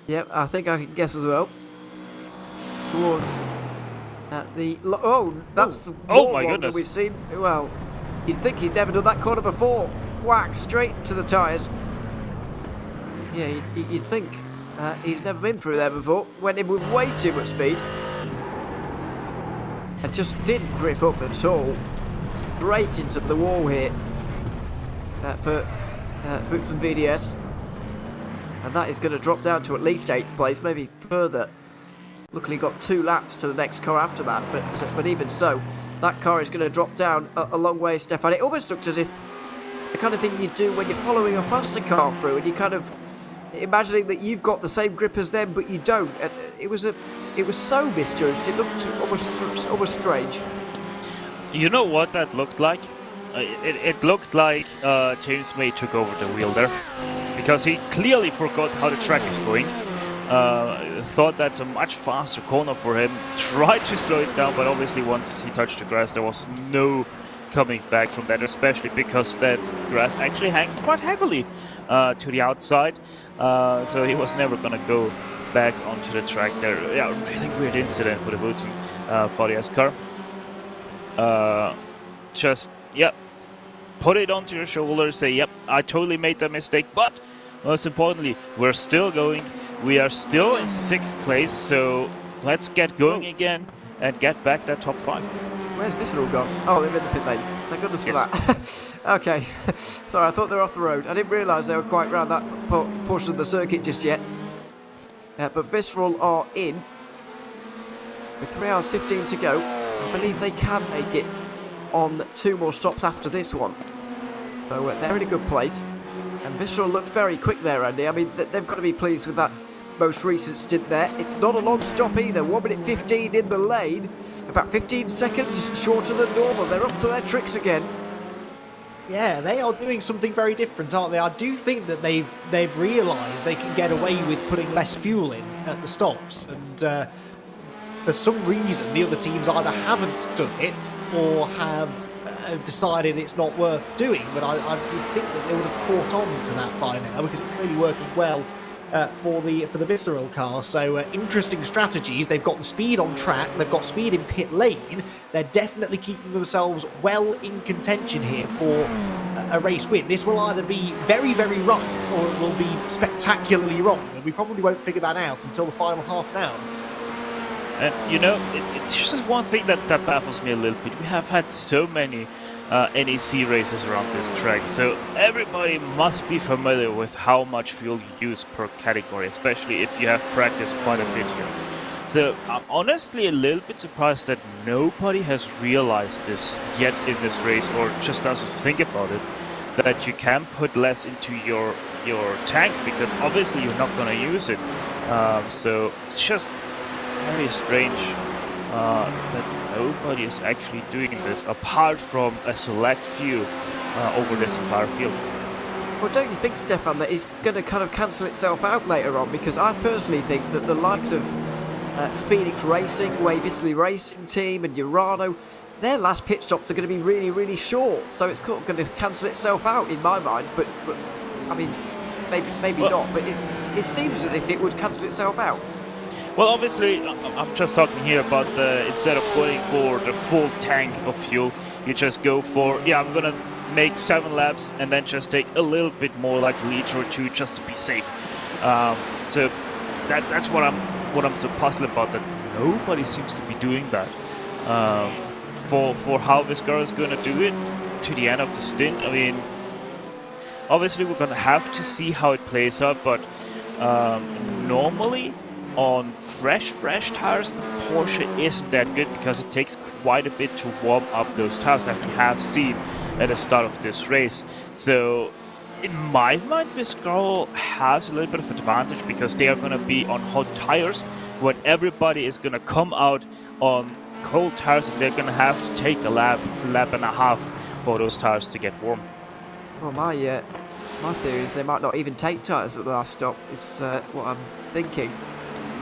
Yep, I think I can guess as well. Towards that's the oh one my that goodness. we've seen. Well, you'd think he'd never done that corner before. Whack, straight to the tyres. Yeah, you'd think he's never been through there before. Went in with way too much speed. And just didn't grip up at all. Straight into the wall here for Boots and VDS. And that is going to drop down to at least 8th place, maybe further. Luckily got 2 laps to the next car after that, but even so, that car is going to drop down a long way, Stefan. It almost looks as if the kind of thing you do when you're following a faster car through, and you kind of imagining that you've got the same grip as them, but you don't. And it was so misjudged. It looked almost strange. You know what that looked like? It looked like James May took over the wheel there, because he clearly forgot how the track is going. Thought that's a much faster corner for him, tried to slow it down, but obviously once he touched the grass there was no coming back from that, especially because that grass actually hangs quite heavily to the outside, so he was never gonna go back onto the track there. Yeah, really weird incident for the Boots and VDS car. Put it onto your shoulders, say yep, I totally made that mistake, but most importantly, we're still going. We are still in 6th place, so let's get going again and get back that top 5. Where's Visceral gone? Oh, they're in the pit lane. Thank goodness for that. Okay. Sorry, I thought they were off the road. I didn't realise they were quite round that portion of the circuit just yet. But Visceral are in with 3 hours 15 to go. I believe they can make it on 2 more stops after this one. So they're in a good place. And Visceral looked very quick there, Andy. I mean, they've got to be pleased with that most recent stint there. It's not a long stop either. 1 minute 15 in the lane. About 15 seconds shorter than normal. They're up to their tricks again. Yeah, they are doing something very different, aren't they? I do think that they've realised they can get away with putting less fuel in at the stops. And for some reason, the other teams either haven't done it or have decided it's not worth doing, but I would think that they would have caught on to that by now, because it's clearly working well for the Visceral car. So interesting strategies. They've got the speed on track, they've got speed in pit lane. They're definitely keeping themselves well in contention here for a race win. This will either be very, very right, or it will be spectacularly wrong, and we probably won't figure that out until the final half now. And you know, it's just one thing that baffles me a little bit. We have had so many NEC races around this track, so everybody must be familiar with how much fuel you use per category, especially if you have practiced quite a bit here. So I'm honestly a little bit surprised that nobody has realized this yet in this race, or just doesn't think about it, that you can put less into your tank, because obviously you're not going to use it. So it's just very strange that nobody is actually doing this, apart from a select few over this entire field. Well, don't you think, Stefan, that it's going to kind of cancel itself out later on? Because I personally think that the likes of Phoenix Racing, Wavisley Racing Team and Urano, their last pit stops are going to be really, really short. So it's kind of going to cancel itself out in my mind. But I mean, maybe not. But it seems as if it would cancel itself out. Well, obviously, I'm just talking here about instead of going for the full tank of fuel, you just go for, I'm gonna make 7 laps and then just take a little bit more, like a liter or 2, just to be safe. So that's what I'm so puzzled about, that nobody seems to be doing that. For how this girl is going to do it to the end of the stint, I mean, obviously we're going to have to see how it plays out, but normally on fresh tires the Porsche isn't that good because it takes quite a bit to warm up those tires that we have seen at the start of this race. So in my mind this girl has a little bit of advantage because they are going to be on hot tires when everybody is going to come out on cold tires, and they're going to have to take a lap and a half for those tires to get warm. Well, my theory is they might not even take tyres at the last stop, is what I'm thinking.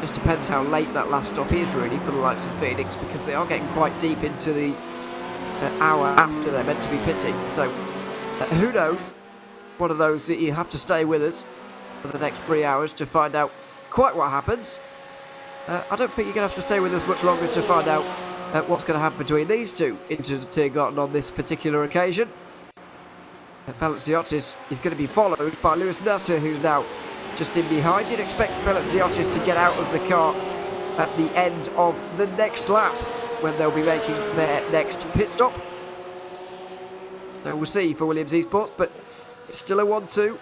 Just depends how late that last stop is really for the likes of Phoenix, because they are getting quite deep into the hour after they're meant to be pitting. So who knows? One of those that you have to stay with us for the next 3 hours to find out quite what happens. I don't think you're going to have to stay with us much longer to find out what's going to happen between these two into the Tiergarten on this particular occasion. Balenciottis is going to be followed by Lewis Nutter, who's now just in behind. You'd expect Balenciottis to get out of the car at the end of the next lap when they'll be making their next pit stop. So we'll see for Williams Esports, but it's still a 1-2.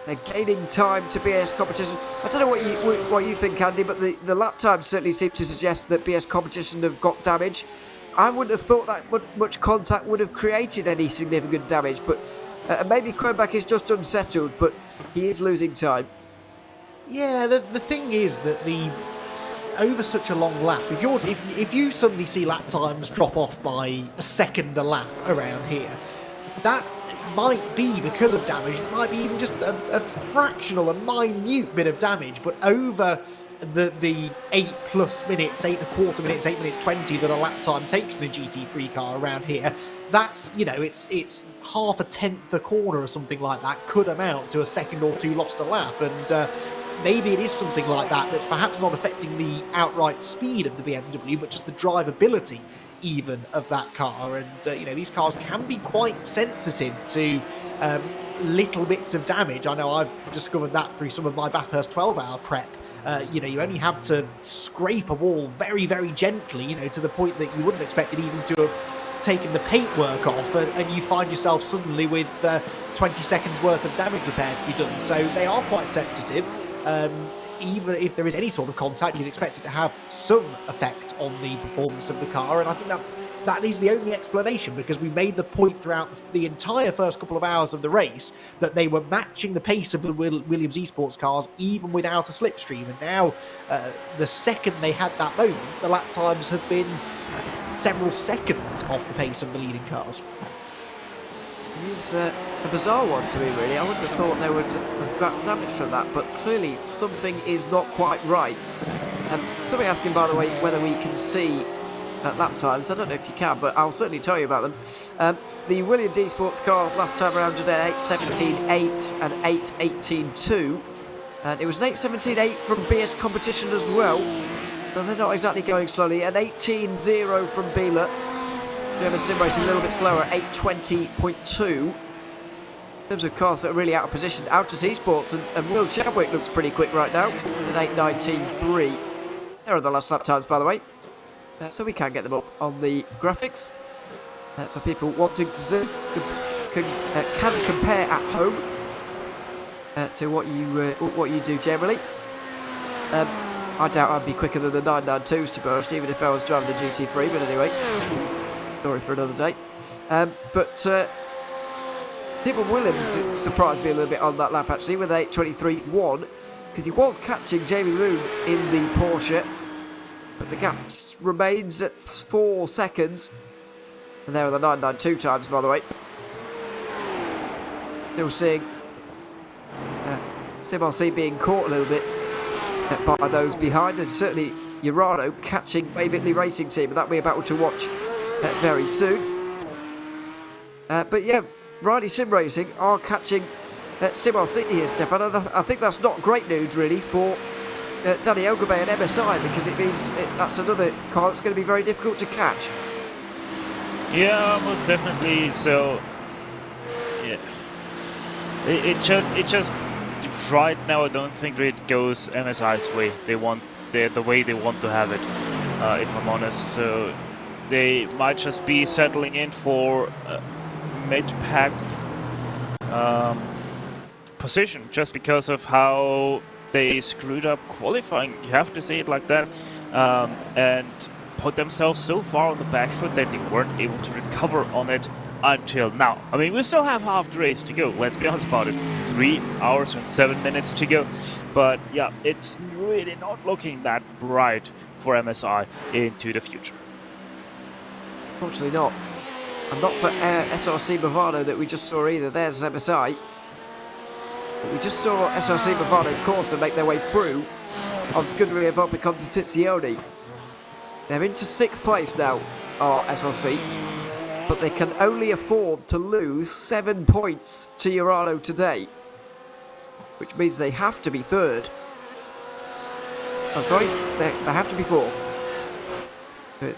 They're gaining time to BS Competition. I don't know what you think, Andy, but the lap times certainly seem to suggest that BS Competition have got damage. I wouldn't have thought that much contact would have created any significant damage, but maybe Kronbach is just unsettled, but he is losing time. Yeah, the thing is that over such a long lap, if you suddenly see lap times drop off by a second a lap around here, that might be because of damage. It might be even just a fractional, a minute bit of damage, but over the 8+ minutes, 8.25 minutes, 8 minutes 20 that a lap time takes in a GT3 car around here, that's, you know, it's half a tenth a corner or something like that could amount to a second or two lost a lap, and maybe it is something like that that's perhaps not affecting the outright speed of the BMW, but just the drivability even of that car. And you know, these cars can be quite sensitive to little bits of damage. I know I've discovered that through some of my Bathurst 12-hour prep. You know, you only have to scrape a wall very, very gently, you know, to the point that you wouldn't expect it even to have taken the paintwork off, and you find yourself suddenly with 20 seconds worth of damage repair to be done. So they are quite sensitive. Even if there is any sort of contact, you'd expect it to have some effect on the performance of the car, and I think that is the only explanation, because we made the point throughout the entire first couple of hours of the race that they were matching the pace of the Williams Esports cars even without a slipstream, and now the second they had that moment, the lap times have been several seconds off the pace of the leading cars. It's a bizarre one to me, really. I wouldn't have thought they would have got damage from that, but clearly something is not quite right. Somebody asking, by the way, whether we can see lap times. I don't know if you can, but I'll certainly tell you about them. The Williams Esports cars last time around did an 8:17.8 and 8:18.2, and it was an 8:17.8 from BS Competition as well, so they're not exactly going slowly. An 18.0 from Biela. German Sim Racing a little bit slower, 8:20.2. In terms of cars that are really out of position, Autos Esports and Will Chadwick looks pretty quick right now with an 8:19.3. There are the last lap times, by the way. So we can get them up on the graphics for people wanting to see. Can compare at home to what you do generally. I doubt I'd be quicker than the 992s, to be honest, even if I was driving a GT3, but anyway. Story for another day. But Stephen Williams surprised me a little bit on that lap, actually, with 8:23.1, because he was catching Jamie Moon in the Porsche, but the gap remains at 4 seconds. And there are the 992 times, by the way. Still seeing SimRC being caught a little bit by those behind, and certainly Urano catching Waverley Racing Team, and that'll be a battle to watch very soon. But yeah, Riley Sim Racing are catching SimRC here, Stefan. I think that's not great news really for Danny Ogilvy and MSI, because it means that's another car that's going to be very difficult to catch. Yeah, most definitely. So yeah, it just right now I don't think it goes MSI's way. They want the way they want to have it. if I'm honest. So they might just be settling in for mid-pack position, just because of how they screwed up qualifying. You have to say it like that, and put themselves so far on the back foot that they weren't able to recover on it until now. I mean, we still have half the race to go, let's be honest about it. 3 hours and 7 minutes to go. But yeah, it's really not looking that bright for MSI into the future. Unfortunately not. And not for SRC Bravado that we just saw either. There's MSI. But we just saw SRC Bravado course and make their way through on Scuderia Volpi Competizione. They're into 6th place now, are SRC. But they can only afford to lose 7 points to Urano today, which means they have to be 3rd. Oh, sorry, they have to be 4th.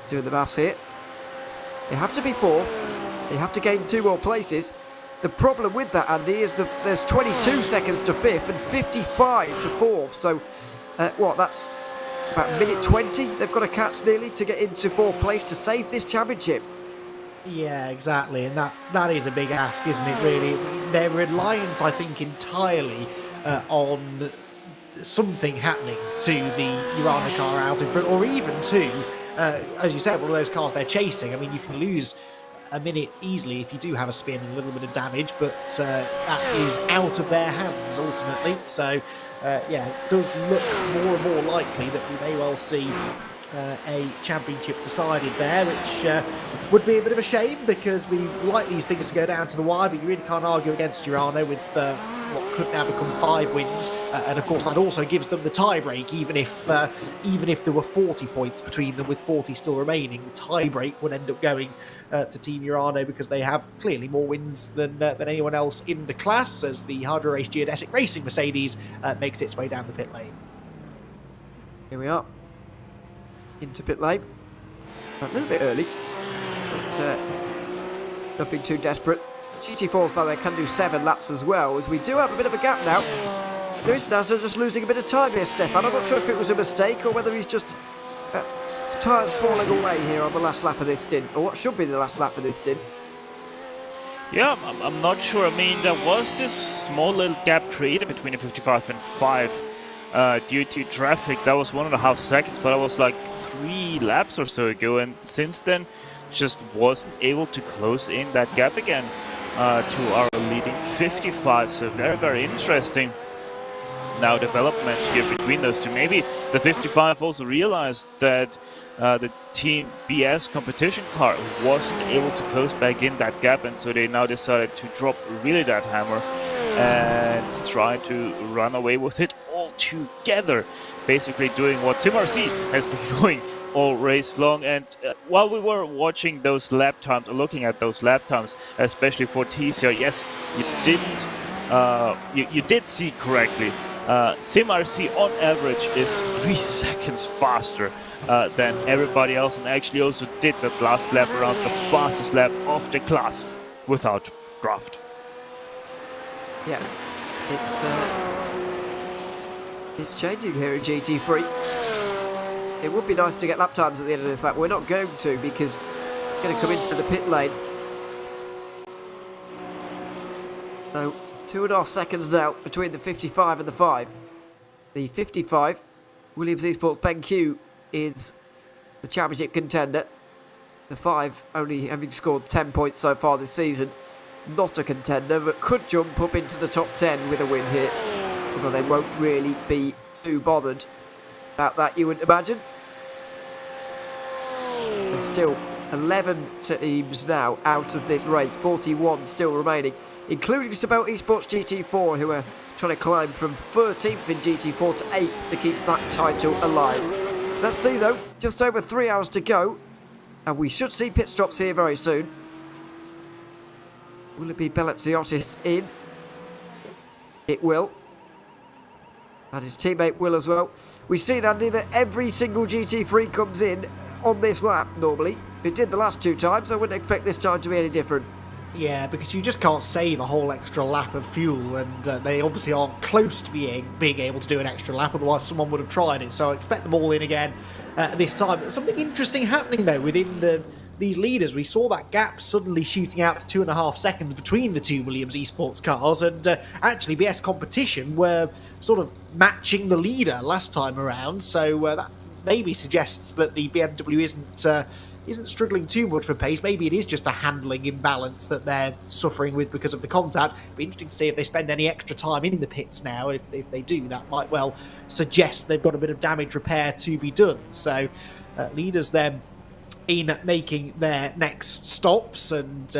Doing the maths here. They have to be 4th. They have to gain 2 more places. The problem with that, Andy, is that there's 22 seconds to 5th and 55 to 4th. So, that's about minute 20 they've got to catch nearly to get into 4th place to save this championship. Yeah, exactly, and that is a big ask, isn't it, really? They're reliant, I think, entirely on something happening to the Urana car out in front, or even to, as you said, one of those cars they're chasing. I mean, you can lose a minute easily if you do have a spin and a little bit of damage, but that is out of their hands, ultimately. So, yeah, it does look more and more likely that we may well see a championship decided there, which would be a bit of a shame, because we like these things to go down to the wire, but you really can't argue against Urano with what could now become 5 wins, and of course that also gives them the tie break. Even if there were 40 points between them with 40 still remaining, the tie break would end up going to Team Urano, because they have clearly more wins than anyone else in the class, as the Hydro Race Geodetic Racing Mercedes makes its way down the pit lane. Here we are. Into pit lane. A little bit early, but nothing too desperate. GT4s, by the way, can do 7 laps as well, as we do have a bit of a gap now. Luis Nasser just losing a bit of time here, Stefan. I'm not sure if it was a mistake or whether he's just tyres falling away here on the last lap of this stint, or what should be the last lap of this stint. Yeah, I'm not sure. I mean, there was this small little gap created between the 55 and 5 due to traffic. That was 1.5 seconds, but I was like 3 laps or so ago, and since then just wasn't able to close in that gap again to our leading 55. So very, very interesting now development here between those two. Maybe the 55 also realized that the Team BS competition car wasn't able to close back in that gap, and so they now decided to drop really that hammer and try to run away with it all together, basically doing what SimRC has been doing all race long. And while we were watching those lap times, or looking at those lap times, especially for TCR, yes, you did see correctly. SimRC on average is 3 seconds faster than everybody else, and actually also did that last lap around the fastest lap of the class without draft. Yeah, it's changing here in GT3. It would be nice to get lap times at the end of this lap. We're not going to, because we're going to come into the pit lane. So 2.5 seconds now between the 55 and the 5. The 55, Williams Esports Ben Q, is the championship contender. The 5 only having scored 10 points so far this season. Not a contender, but could jump up into the top 10 with a win here. Although they won't really be too bothered about that, you would imagine. And still 11 teams now out of this race, 41 still remaining, including Sabel Esports GT4, who are trying to climb from 13th in GT4 to 8th to keep that title alive. Let's see though, just over 3 hours to go, and we should see pit stops here very soon. Will it be Belleziotis in? It will. And his teammate will as well. We've seen, Andy, that every single GT3 comes in on this lap normally. It did the last 2 times, so I wouldn't expect this time to be any different. Yeah, because you just can't save a whole extra lap of fuel, and they obviously aren't close to being able to do an extra lap, otherwise someone would have tried it. So I expect them all in again this time. Something interesting happening, though, within these leaders. We saw that gap suddenly shooting out to 2.5 seconds between the two Williams esports cars, and actually BS Competition were sort of matching the leader last time around, so that maybe suggests that the BMW isn't struggling too much for pace. Maybe it is just a handling imbalance that they're suffering with because of the contact. It'd be interesting to see if they spend any extra time in the pits now. If they do, that might well suggest they've got a bit of damage repair to be done. So leaders then in making their next stops, and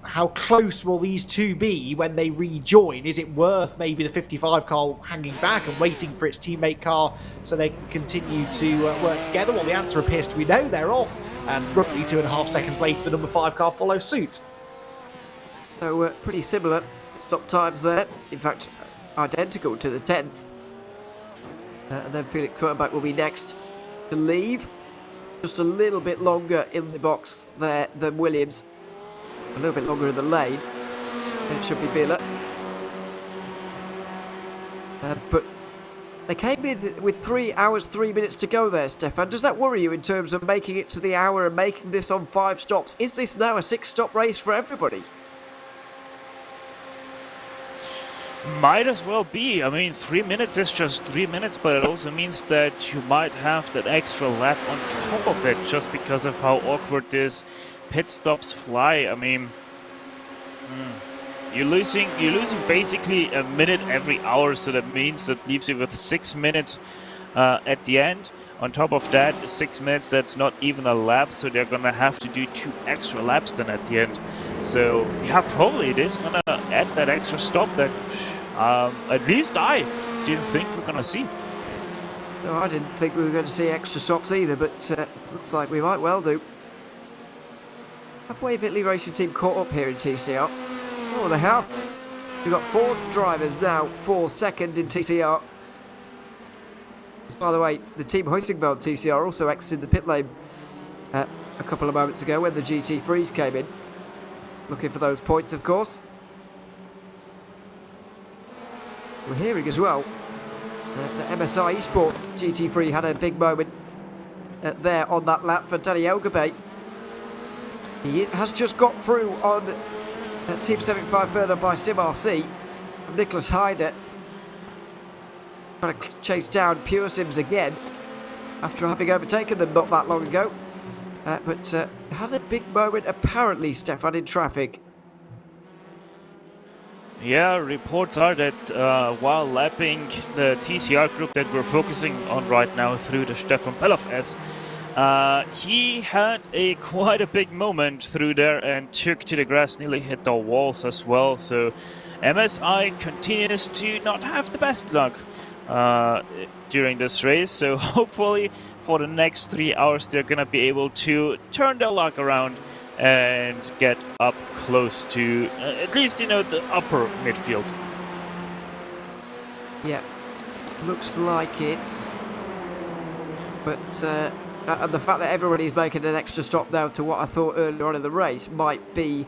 how close will these two be when they rejoin? Is it worth maybe the 55 car hanging back and waiting for its teammate car so they can continue to work together? Well, the answer appears to be no, they're off, and roughly 2.5 seconds later the number 5 car follows suit. So pretty similar stop times there, in fact identical to the 10th. And then Felix Kurtenbach will be next to leave. Just a little bit longer in the box there than Williams. A little bit longer in the lane. And it should be Biller. But they came in with 3 hours, 3 minutes to go there, Stefan. Does that worry you in terms of making it to the hour and making this on 5 stops? Is this now a 6-stop race for everybody? Might as well be. I mean, 3 minutes is just 3 minutes, but it also means that you might have that extra lap on top of it, just because of how awkward this pit stops fly. I mean, you're losing basically a minute every hour, so that means that leaves you with 6 minutes at the end. On top of that, 6 minutes, that's not even a lap, so they're gonna have to do 2 extra laps then at the end. So yeah, probably it is gonna add that extra stop that at least I didn't think we're gonna see. No, I didn't think we were going to see extra stops either, but looks like we might well do. Have Wave Italy Racing Team caught up here in TCR? Oh, they have. We've got 4 drivers now for second in TCR. By the way, the team Hoisingveld TCR also exited the pit lane a couple of moments ago when the GT3s came in. Looking for those points, of course. We're hearing as well the MSI Esports GT3 had a big moment there on that lap for Danny Elgabay. He has just got through on Team 75 burner by SimRC. Nicholas Heider trying to chase down Pure Sims again after having overtaken them not that long ago. But had a big moment apparently, Stefan, in traffic. Yeah, reports are that while lapping the TCR group that we're focusing on right now through the Stefan Pelloff S, he had quite a big moment through there and took to the grass, nearly hit the walls as well. So MSI continues to not have the best luck during this race, so hopefully for the next 3 hours they're gonna be able to turn their luck around and get up close to at least, you know, the upper midfield. Yeah, looks like it's, but and the fact that everybody's making an extra stop now to what I thought earlier on in the race might be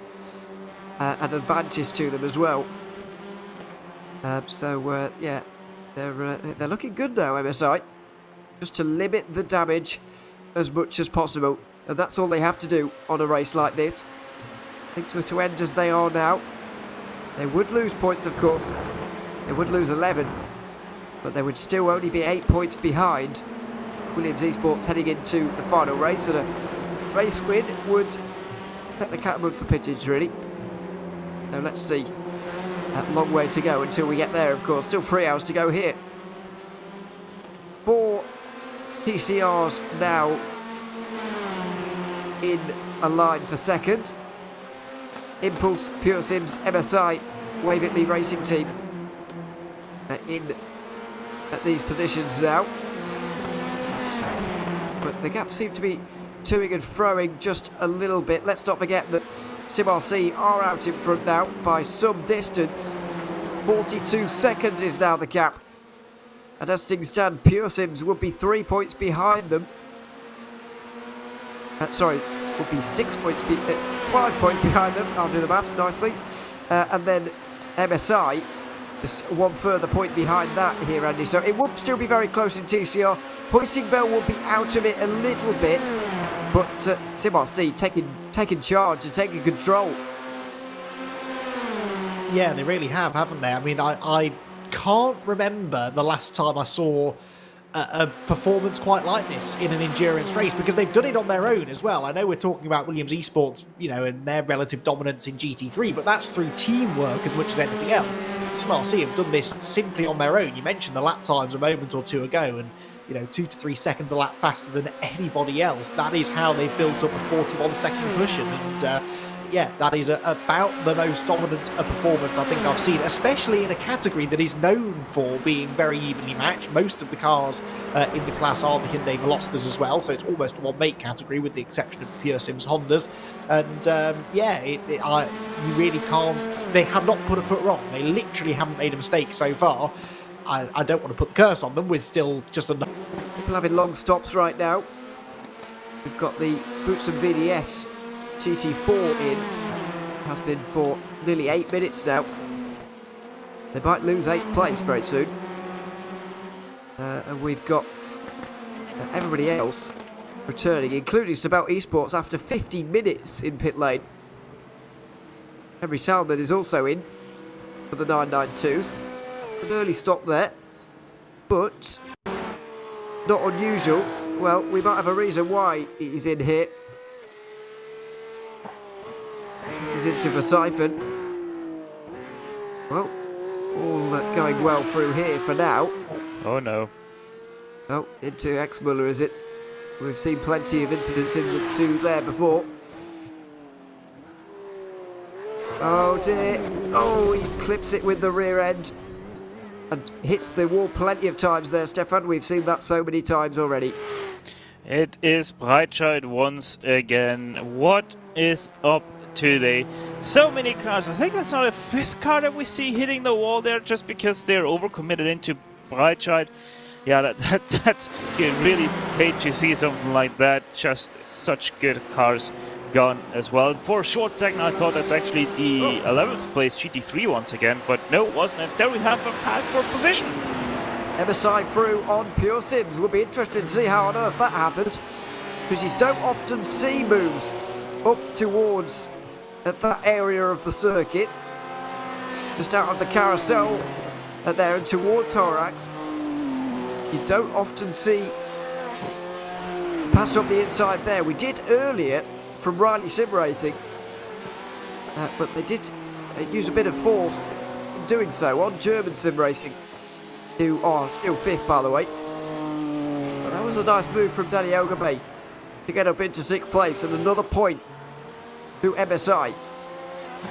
an advantage to them as well. Yeah, they're looking good now, MSI, just to limit the damage as much as possible, and that's all they have to do on a race like this. Things were to end as they are now. They would lose points, of course. They would lose 11, but they would still only be 8 points behind Williams Esports heading into the final race, and a race win would set the cat amongst the pigeons, really. So let's see. A long way to go until we get there, of course. Still 3 hours to go here. 4 TCRs now in a line for second. Impulse, Pure Sims, MSI, Wave Italy Racing Team in at these positions now. But the gaps seem to be toing and froing just a little bit. Let's not forget that SimRC are out in front now by some distance. 42 seconds is now the gap. And as things stand, Pure Sims would be 3 points behind them. Sorry, would be 6 points, 5 points behind them. I'll do the maths nicely. And then MSI, just one further point behind that here, Andy. So it would still be very close in TCR. Hoisingveld will be out of it a little bit, but SIMRC taking charge and taking control. Yeah, they really have, haven't they? I mean, I can't remember the last time I saw a performance quite like this in an endurance race, because they've done it on their own as well. I know we're talking about Williams Esports, you know, and their relative dominance in GT3, but that's through teamwork as much as anything else. SIMRC have done this simply on their own. You mentioned the lap times a moment or two ago, and you know, 2 to 3 seconds a lap faster than anybody else. That is how they've built up a 41-second cushion, and yeah, that is about the most dominant performance I think I've seen, especially in a category that is known for being very evenly matched. Most of the cars in the class are the Hyundai Velocitas as well, so it's almost a one-make category with the exception of the Pure Sims Hondas. And yeah, you really can't... They have not put a foot wrong. They literally haven't made a mistake so far. I don't want to put the curse on them with still just enough. People having long stops right now. We've got the Boots and VDS GT4 in. Has been for nearly 8 minutes now. They might lose 8th place very soon. And we've got everybody else returning, including Sabelt Esports after 50 minutes in pit lane. Henry Salmon is also in for the 992s. An early stop there, but not unusual. Well, we might have a reason why he's in here. This is into Versiphon. Well, all going well through here for now. Oh no. Oh, into X-Muller, is it? We've seen plenty of incidents in the two there before. Oh dear. Oh, he clips it with the rear end. And hits the wall plenty of times there, Stefan. We've seen that so many times already. It is Breitscheid once again. What is up today? So many cars. I think that's not a 5th car that we see hitting the wall there just because they're overcommitted into Breitscheid. Yeah, that's you really hate to see something like that. Just such good cars gone as well. For a short second I thought that's actually the 11th place GT3 once again, but no, it wasn't it. There we have a pass for position. MSI through on Pure Sims. Will be interesting to see how on earth that happens, because you don't often see moves up towards that area of the circuit, just out of the carousel there and towards Horax. You don't often see pass up the inside there. We did earlier from Riley Sim Racing, but they did use a bit of force in doing so on German Sim Racing, who are still 5th by the way. But that was a nice move from Danny Elgabay to get up into 6th place, and another point to MSI.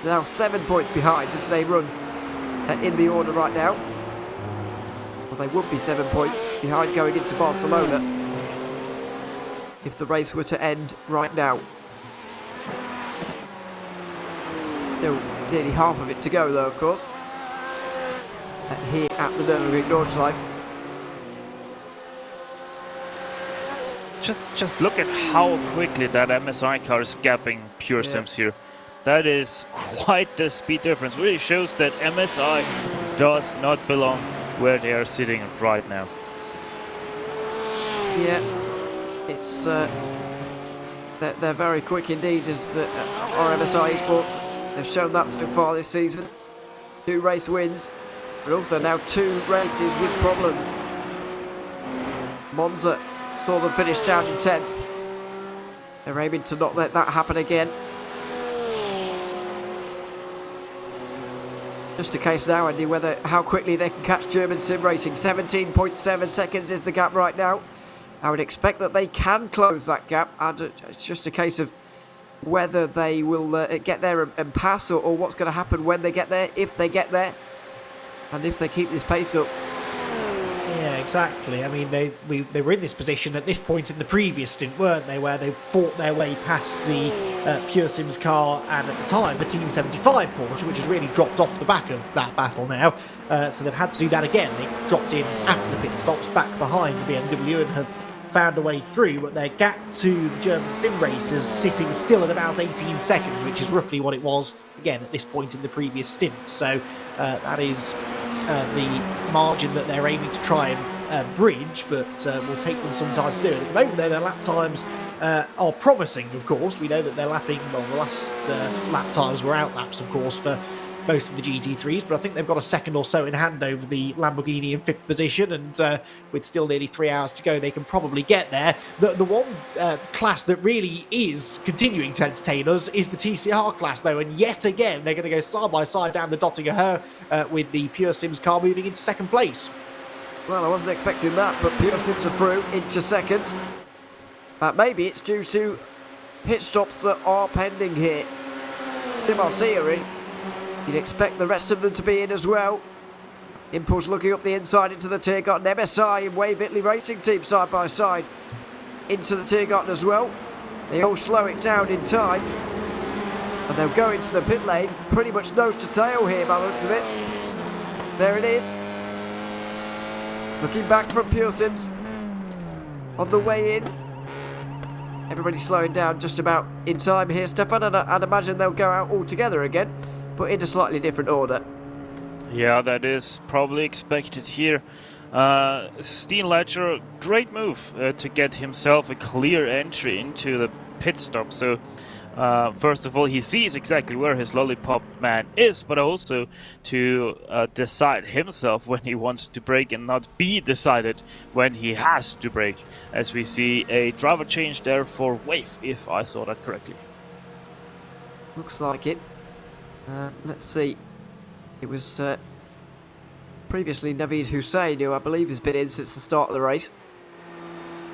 Now 7 points behind as they run in the order right now. Well, they would be 7 points behind going into Barcelona if the race were to end right now. Still nearly half of it to go though, of course, here at the Nürburgring Nordschleife. Just look at how quickly that MSI car is gapping Pure Sims here. That is quite the speed difference. Really shows that MSI does not belong where they are sitting right now. Yeah, it's they're very quick indeed as our MSI Esports. They've shown that so far this season. 2 race wins, but also now 2 races with problems. Monza saw them finish down in 10th. They're aiming to not let that happen again. Just a case now, Andy, how quickly they can catch German Sim Racing. 17.7 seconds is the gap right now. I would expect that they can close that gap, and it's just a case of whether they will get there and pass, or what's going to happen when they get there, if they get there, and if they keep this pace up. Yeah, exactly. I mean, they were in this position at this point in the previous stint, weren't they, where they fought their way past the Pure Sims car and at the time the Team 75 Porsche, which has really dropped off the back of that battle now. So they've had to do that again. They dropped in after the pit stops back behind the BMW and have found a way through, but their gap to the German sim racers sitting still at about 18 seconds, which is roughly what it was, again, at this point in the previous stint. So that is the margin that they're aiming to try and bridge, but will take them some time to do it. At the moment, their lap times are promising, of course. We know that they're lapping, well, the last lap times were out laps, of course, for most of the GT3s, but I think they've got a second or so in hand over the Lamborghini in 5th position, and with still nearly 3 hours to go, they can probably get there. The one class that really is continuing to entertain us is the TCR class, though, and yet again, they're going to go side by side down the Dottinger with the Pure Sims car moving into second place. Well, I wasn't expecting that, but Pure Sims are through into second. Maybe it's due to pit stops that are pending here. MRC are in. You'd expect the rest of them to be in as well. Impulse looking up the inside into the Tiergarten. MSI and Wave Italy Racing Team side by side into the Tiergarten as well. They all slow it down in time. And they'll go into the pit lane pretty much nose to tail here by the looks of it. There it is. Looking back from Pure Sims on the way in. Everybody slowing down just about in time here, Stefan, and I'd imagine they'll go out all together again, but in a slightly different order. Yeah, that is probably expected here. Steenleiter, great move to get himself a clear entry into the pit stop. So, first of all, he sees exactly where his lollipop man is, but also to decide himself when he wants to brake and not be decided when he has to brake. As we see a driver change there for Wave, if I saw that correctly. Looks like it. Let's see. It was previously Naveed Hussein, who I believe has been in since the start of the race.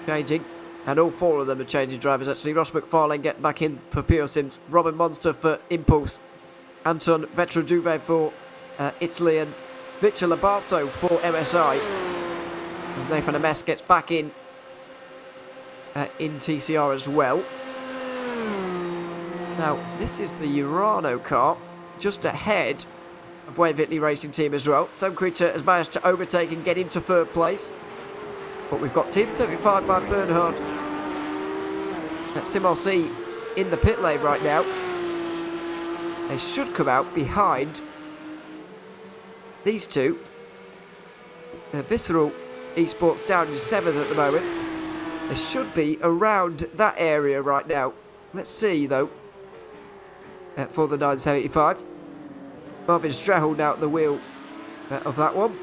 Changing. And all four of them are changing drivers, actually. Ross McFarlane getting back in for Pure Sims. Robin Monster for Impulse. Anton Vetroduve for Italy. And Victor Labarto for MSI. As Nathan Ames gets back in TCR as well. Now, this is the Urano car, just ahead of Wave Italy Racing Team as well. Sam Creature has managed to overtake and get into third place. But we've got Team 35 by Bernhard. That's SimRC in the pit lane right now. They should come out behind these two. Visceral Esports down in 7th at the moment. They should be around that area right now. Let's see though. For the 975. Marvin Strahel now at the wheel of that one.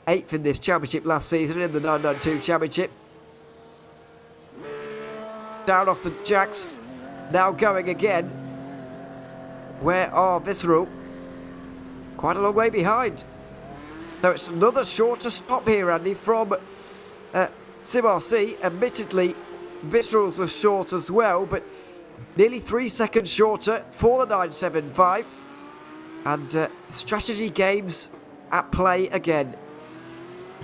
8th in this championship last season in the 992 championship. Down off the jacks. Now going again. Where are Visceral? Quite a long way behind. So it's another shorter stop here, Andy, from SimRC. Admittedly, Visceral's was short as well, but nearly 3 seconds shorter for the 975. And strategy games at play again.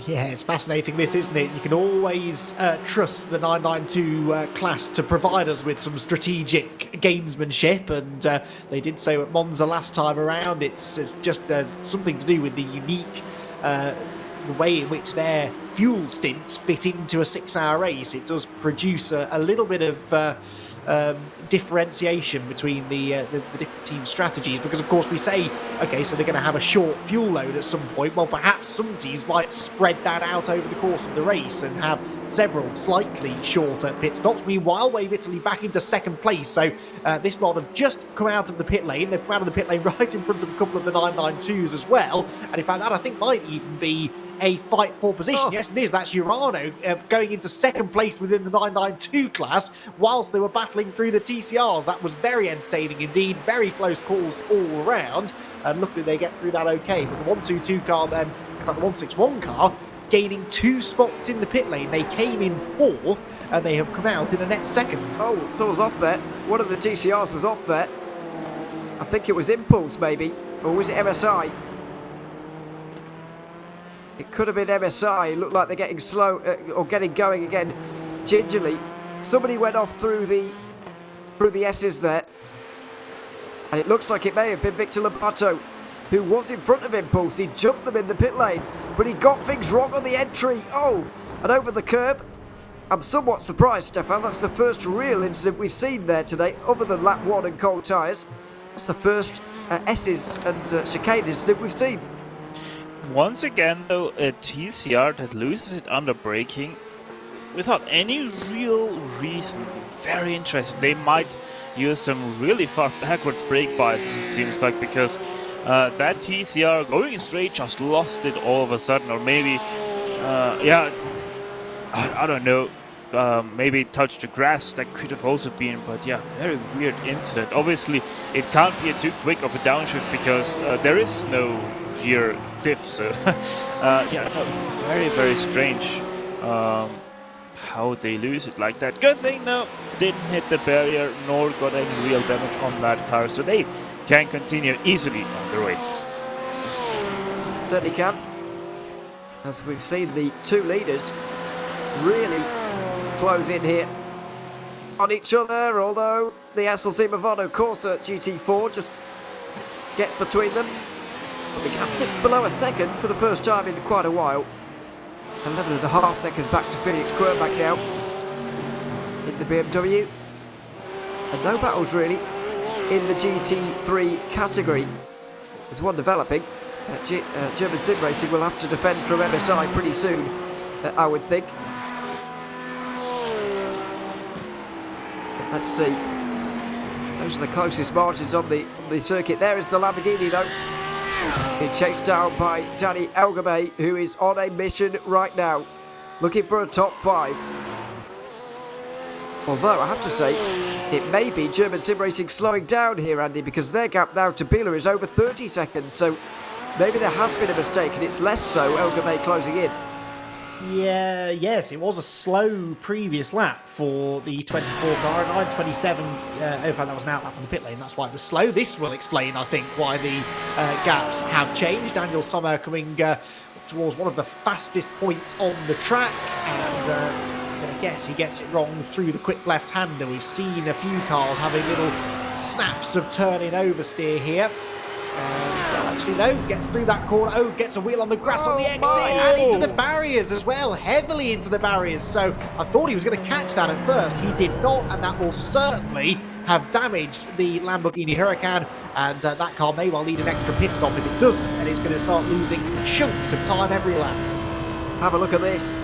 Yeah, it's fascinating this, isn't it? You can always trust the 992 class to provide us with some strategic gamesmanship, and they did so at Monza last time around. It's just something to do with the unique the way in which their fuel stints fit into a 6-hour race. It does produce a little bit of differentiation between the different team strategies, because of course we say, okay, so they're going to have a short fuel load at some point. Well, perhaps some teams might spread that out over the course of the race and have several slightly shorter pit stops. Meanwhile, Wave Italy back into second place, so this lot have just come out of the pit lane. They've come out of the pit lane right in front of a couple of the 992s as well, and in fact that I think might even be a fight for position. Oh. Yes, it is. That's Urano going into second place within the 992 class whilst they were battling through the TCRs. That was very entertaining indeed. Very close calls all around. And luckily they get through that okay. But the 122 car then, in fact the 161 car, gaining 2 spots in the pit lane. They came in 4th and they have come out in a net second. Oh, someone's off there. One of the TCRs was off there. I think it was Impulse maybe. Or was it MSI? It could have been MSI. It looked like they're getting slow or getting going again gingerly. Somebody went off through the S's there. And it looks like it may have been Victor Labato, who was in front of Impulse. He jumped them in the pit lane, but he got things wrong on the entry. Oh, and over the curb. I'm somewhat surprised, Stefan. That's the first real incident we've seen there today, other than lap 1 and cold tyres. That's the first S's and chicane incident we've seen. Once again, though, a TCR that loses it under braking without any real reason. Very interesting. They might use some really far backwards brake biases, it seems like, because that TCR going straight just lost it all of a sudden, or maybe, yeah, I don't know. Maybe it touched the grass, that could have also been, but yeah, very weird incident. Obviously, it can't be too quick of a downshift because there is no rear diff, so yeah, no, very, very strange how they lose it like that. Good thing though, didn't hit the barrier nor got any real damage on that car, so they can continue easily on the race. Certainly can. As we've seen, the two leaders really close in here on each other, although the SLC Movado Corsa GT4 just gets between them. The gap tipped below a second for the first time in quite a while. 11.5 seconds back to Felix Quirnbach now in the BMW. And no battles really in the GT3 category. There's one developing. German Sim Racing will have to defend from MSI pretty soon, I would think. Let's see. Those are the closest margins on the circuit. There is the Lamborghini though. Being chased down by Danny Elgame, who is on a mission right now, looking for a top 5. Although I have to say, it may be German Sim Racing slowing down here, Andy, because their gap now to Biela is over 30 seconds. So maybe there has been a mistake, and it's less so Elgame closing in. Yeah, yes, it was a slow previous lap for the 24 car, 9:27. In fact, that was an outlap from the pit lane, that's why it was slow. This will explain, I think, why the gaps have changed. Daniel Sommer coming towards one of the fastest points on the track, and I'm going to guess he gets it wrong through the quick left-hander. We've seen a few cars having little snaps of turning oversteer here. Actually, no, gets through that corner. Oh, gets a wheel on the grass on the exit and into the barriers as well, heavily into the barriers. So I thought he was going to catch that at first. He did not, and that will certainly have damaged the Lamborghini Huracan. And that car may well need an extra pit stop. If it doesn't, then it's going to start losing chunks of time every lap. Have a look at this.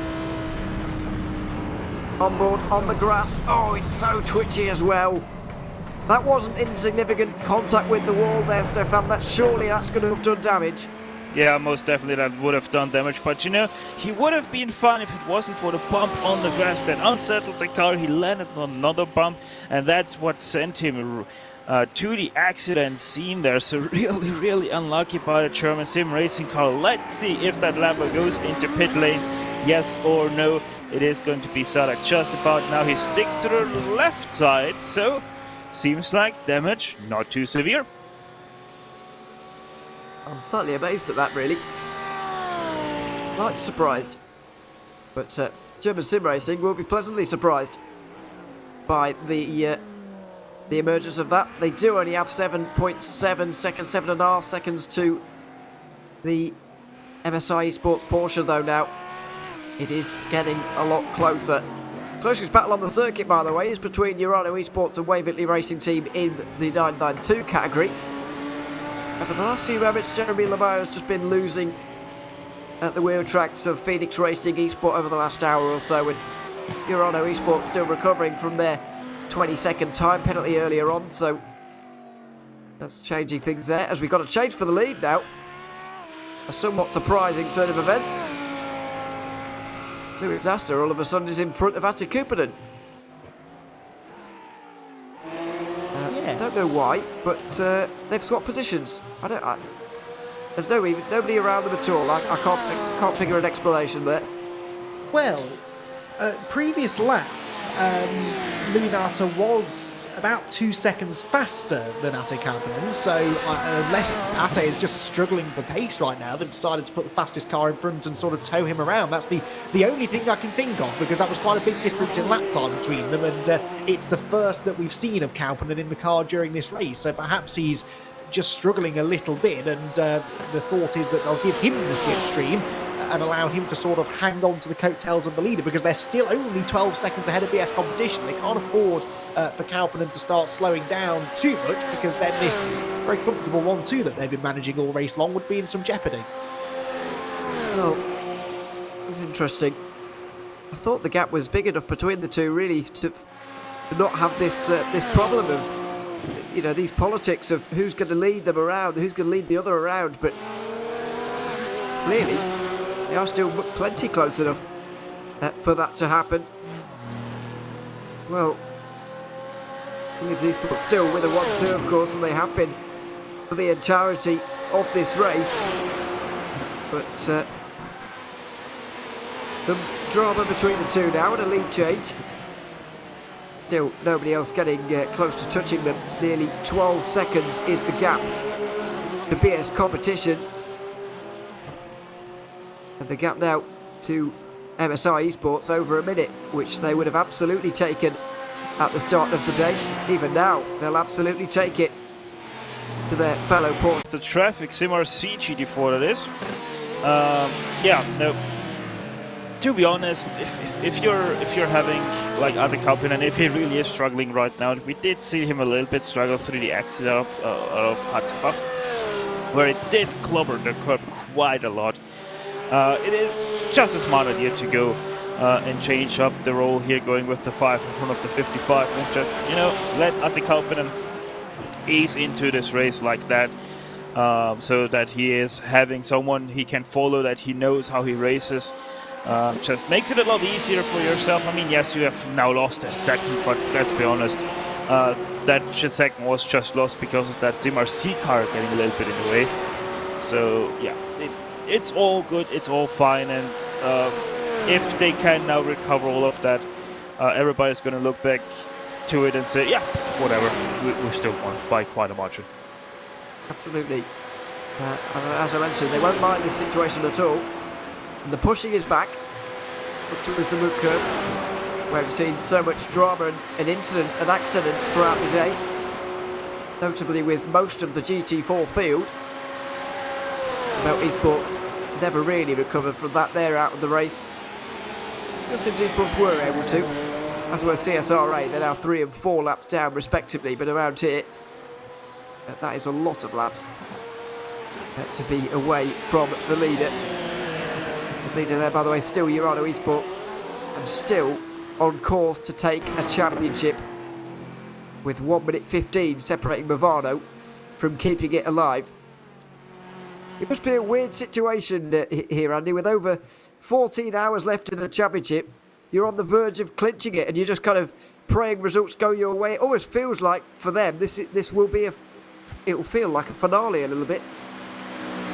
On board, on the grass. Oh, it's so twitchy as well. That wasn't insignificant contact with the wall there, Stefan. Surely that's going to have done damage. Yeah, most definitely that would have done damage, but you know, he would have been fine if it wasn't for the bump on the grass that unsettled the car. He landed on another bump, and that's what sent him to the accident scene there. So really, really unlucky by the German Sim Racing car. Let's see if that Lambo goes into pit lane, yes or no. It is going to be Sadak just about now. He sticks to the left side, so seems like damage not too severe. I'm slightly amazed at that, really. Quite surprised. But German Sim Racing will be pleasantly surprised by the emergence of that. They do only have 7.7 seconds, 7.5 seconds to the MSI Esports Porsche, though now. It is getting a lot closer. Closest battle on the circuit, by the way, is between Urano Esports and Waverley Racing Team in the 992 category. And for the last few moments, Jeremy Lamar has just been losing at the wheel tracks of Phoenix Racing Esport over the last hour or so, and Urano Esports still recovering from their 20-second time penalty earlier on, so that's changing things there, as we got a change for the lead now. A somewhat surprising turn of events. Lewis Nasser all of a sudden is in front of Atte Kupernen. I don't know why, but they've swapped positions. There's nobody around them at all. I can't figure an explanation there. Well, previous lap, Louis Nasser was about 2 seconds faster than Atte Kupernen, so unless Atte is just struggling for pace right now, they've decided to put the fastest car in front and sort of tow him around. That's the only thing I can think of, because that was quite a big difference in lap time between them, and it's the first that we've seen of Kupernen in the car during this race, so perhaps he's just struggling a little bit, and the thought is that they'll give him the slipstream. and allow him to sort of hang on to the coattails of the leader, because they're still only 12 seconds ahead of BS competition. They can't afford for Kauppinen to start slowing down too much, because then this very comfortable 1-2 that they've been managing all race long would be in some jeopardy. Well, it's interesting. I thought the gap was big enough between the two, really, to not have this this problem of, you know, these politics of who's going to lead them around, who's going to lead the other around. But clearly, they are still plenty close enough for that to happen. Well, these people still with a 1-2, of course, and they have been for the entirety of this race. But the drama between the two now, and a lead change. Still, nobody else getting close to touching them. Nearly 12 seconds is the gap to BS competition. And the gap now to MSI Esports over a minute, which they would have absolutely taken at the start of the day. Even now, they'll absolutely take it to their fellow port. The traffic SimRC GT4 that is. Yeah, no. To be honest, if you're having like Ate Kauppinen, if he really is struggling right now, we did see him a little bit struggle through the exit of Hatzbach, where it did clobber the curb quite a lot. It is just a smart idea to go and change up the role here, going with the 5 in front of the 55, and just, you know, let Ate Kauppinen ease into this race like that, so that he is having someone he can follow, that he knows how he races. Just makes it a lot easier for yourself. I mean, yes, you have now lost a second, but let's be honest, that second was just lost because of that SimRC car getting a little bit in the way. So yeah, it's all good, it's all fine, and if they can now recover all of that, everybody's going to look back to it and say, yeah, whatever, we still won by quite a margin. Absolutely. As I mentioned, they won't mind this situation at all. And the pushing is back up towards the Moot curve, where we've seen so much drama and incident and accident throughout the day, notably with most of the GT4 field. About Esports never really recovered from that. They're out of the race. Just since Esports were able to, as well as CSRA, they're now 3 and 4 laps down respectively, but around here, that is a lot of laps to be away from the leader. The leader there, by the way, still Urano Esports, and still on course to take a championship, with 1 minute 15 separating Movano from keeping it alive. It must be a weird situation here, Andy, with over 14 hours left in the championship. You're on the verge of clinching it, and you're just kind of praying results go your way. It almost feels like for them this will be it will feel like a finale a little bit.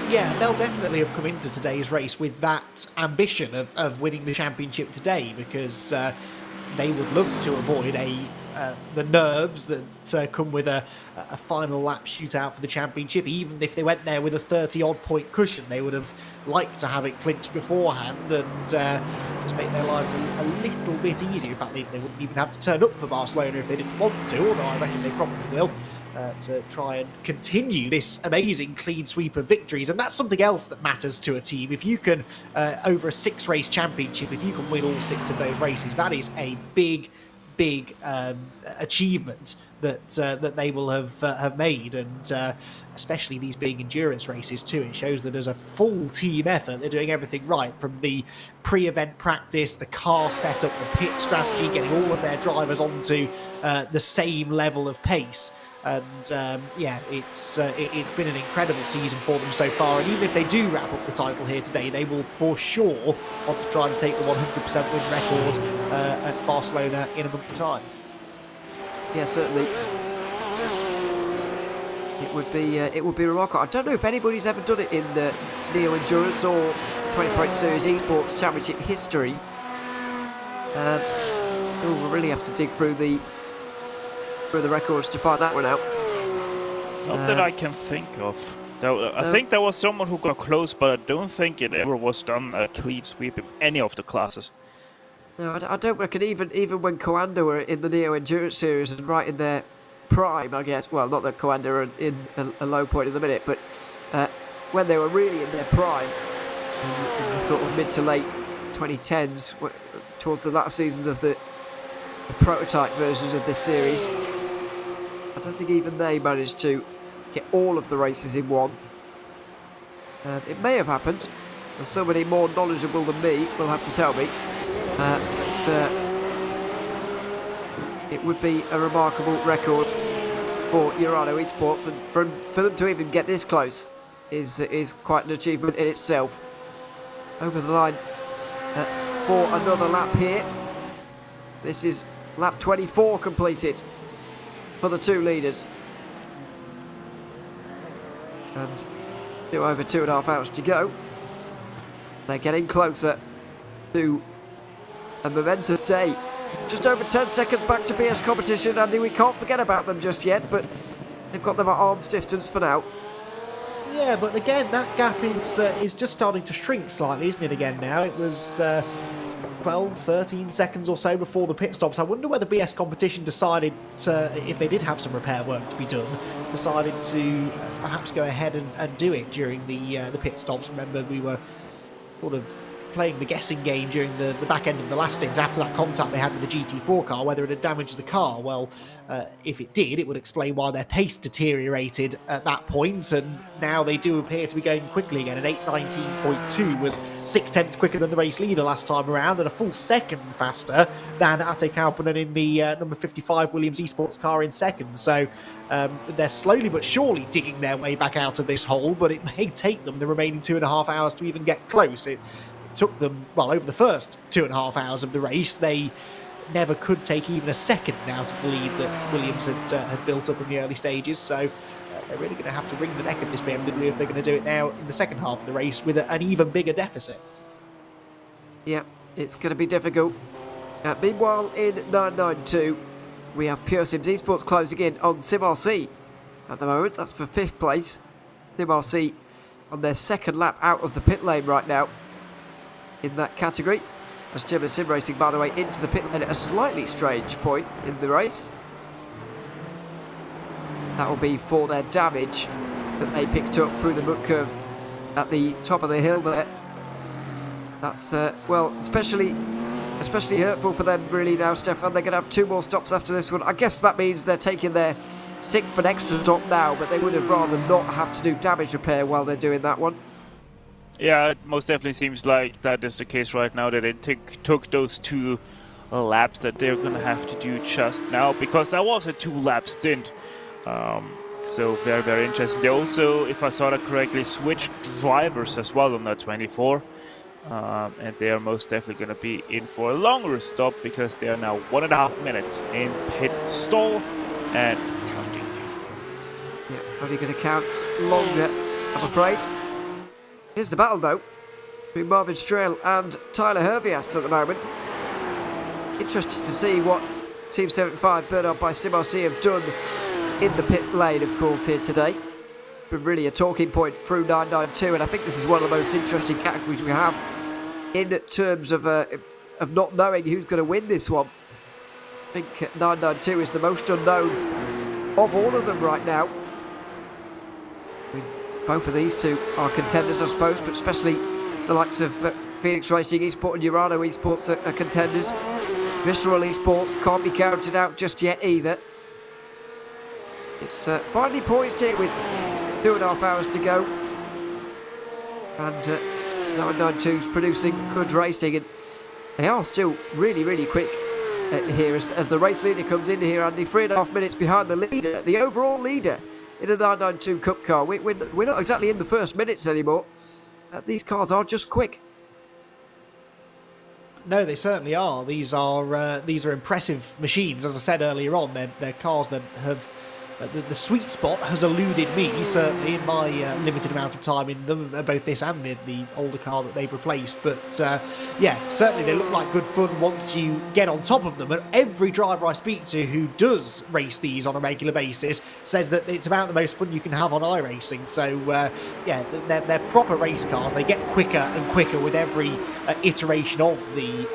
Yeah, they'll definitely have come into today's race with that ambition of winning the championship today, because they would love to avoid the nerves that come with a final lap shootout for the championship. Even if they went there with a 30-odd point cushion, they would have liked to have it clinched beforehand and just make their lives a little bit easier. In fact, they wouldn't even have to turn up for Barcelona if they didn't want to, although I reckon they probably will. To try and continue this amazing clean sweep of victories. And that's something else that matters to a team. If you can, over a 6-race championship, if you can win all 6 of those races, that is a big achievement that they will have made, and especially these being endurance races too. It shows that as a full team effort, they're doing everything right, from the pre-event practice, the car setup, the pit strategy, getting all of their drivers onto the same level of pace. And yeah, it's been an incredible season for them so far. And even if they do wrap up the title here today, they will for sure want to try and take the 100% win record at Barcelona in a month's time. Yeah, certainly. It would be remarkable. I don't know if anybody's ever done it in the Neo Endurance or 24H Series Esports Championship history. We'll really have to dig through the records to find that one out. Not that I can think of. I think there was someone who got close, but I don't think it ever was done a clean sweep in any of the classes. No, I don't reckon even when Coanda were in the Neo Endurance Series and right in their prime, I guess. Well, not that Coanda are in a low point in the minute, but when they were really in their prime, in the sort of mid to late 2010s, towards the latter seasons of the prototype versions of this series. I don't think even they managed to get all of the races in one. It may have happened, and somebody more knowledgeable than me will have to tell me. But it would be a remarkable record for Urano Esports, and for them to even get this close is quite an achievement in itself. Over the line for another lap here. This is lap 24 completed for the two leaders. And still over 2.5 hours to go. They're getting closer to a momentous day. Just over 10 seconds back to BS competition, Andy. We can't forget about them just yet, but they've got them at arm's distance for now. Yeah, but again, that gap is just starting to shrink slightly, isn't it, again now? It was 12, 13 seconds or so before the pit stops. I wonder whether BS competition decided, if they did have some repair work to be done, decided to perhaps go ahead and do it during the pit stops. Remember, we were sort of playing the guessing game during the back end of the last stint after that contact they had with the GT4 car, whether it had damaged the car. Well, if it did, it would explain why their pace deteriorated at that point, and now they do appear to be going quickly again. An 8:19.2 was 6/10 quicker than the race leader last time around, and a full second faster than Ate Kauppinen in the number 55 Williams Esports car in second. So they're slowly but surely digging their way back out of this hole, but it may take them the remaining 2.5 hours to even get close. It took them, well, over the first 2.5 hours of the race, they never could take even a second out of the lead that Williams had built up in the early stages. So they're really going to have to wring the neck of this BMW if they're going to do it now in the second half of the race with an even bigger deficit. Yeah, it's going to be difficult. Meanwhile, in 992, we have Pure Sims Esports closing in on SimRC at the moment. That's for 5th place. SimRC on their second lap out of the pit lane right now in that category. As German Sim Racing, by the way, into the pit lane at a slightly strange point in the race. That will be for their damage that they picked up through the mud curve at the top of the hill there. That's, well, especially hurtful for them really now, Stefan. They're going to have 2 more stops after this one. I guess that means they're taking their 6th and extra stop now, but they would have rather not have to do damage repair while they're doing that one. Yeah, it most definitely seems like that is the case right now, that it took those 2 laps that they're going to have to do just now, because that was a 2-lap stint. So very, very interesting. They also, if I saw that correctly, switched drivers as well on that 24. And they are most definitely going to be in for a longer stop, because they are now 1.5 minutes in pit stall and counting. Yeah, only going to count longer, I'm afraid. Here's the battle, though, between Marvin Strail and Tyler Hervias at the moment. Interested to see what Team 75, burnt out by SimRC, have done in the pit lane, of course, here today. It's been really a talking point through 992, and I think this is one of the most interesting categories we have in terms of not knowing who's going to win this one. I think 992 is the most unknown of all of them right now. I mean, both of these two are contenders, I suppose, but especially the likes of Phoenix Racing Esports and Urano Esports are contenders. Visceral Esports can't be counted out just yet either. It's finally poised here with 2.5 hours to go. And 992's producing good racing, and they are still really, really quick here as the race leader comes in here, Andy. 3.5 minutes behind the leader, the overall leader in a 992 Cup car. We're not exactly in the first minutes anymore. These cars are just quick. No, they certainly are. These are impressive machines. As I said earlier on, they're cars that have the sweet spot has eluded me, certainly, in my limited amount of time in them, both this and the older car that they've replaced. But yeah, certainly they look like good fun once you get on top of them. And every driver I speak to who does race these on a regular basis says that it's about the most fun you can have on iRacing. So yeah, they're proper race cars. They get quicker and quicker with every iteration of the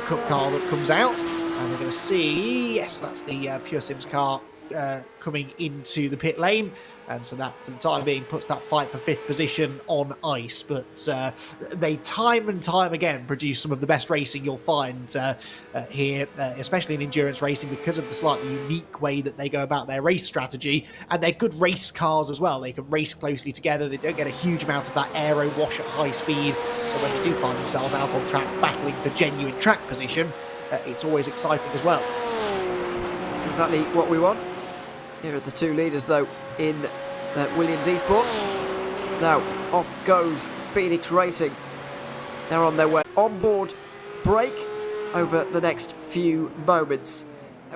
Cup car that comes out. And we're going to see, yes, that's the Pure Sims car coming into the pit lane. And so that, for the time being, puts that fight for 5th position on ice. But they time and time again produce some of the best racing you'll find here, especially in endurance racing, because of the slightly unique way that they go about their race strategy. And they're good race cars as well. They can race closely together. They don't get a huge amount of that aero wash at high speed. So when they do find themselves out on track battling for genuine track position, it's always exciting as well. That's exactly what we want. Here are the two leaders, though, in Williams Esports. Now, off goes Phoenix Racing. They're on their way. On-board break over the next few moments.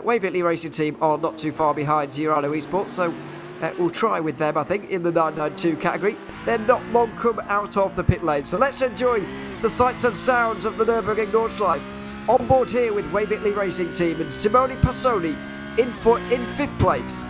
Wave Italy Racing Team are not too far behind Girano Esports, so we'll try with them, I think, in the 992 category. They're not long come out of the pit lane, so let's enjoy the sights and sounds of the Nürburgring Nordschleife. On board here with Wave Italy Racing Team and Simone Passoni in 5th place.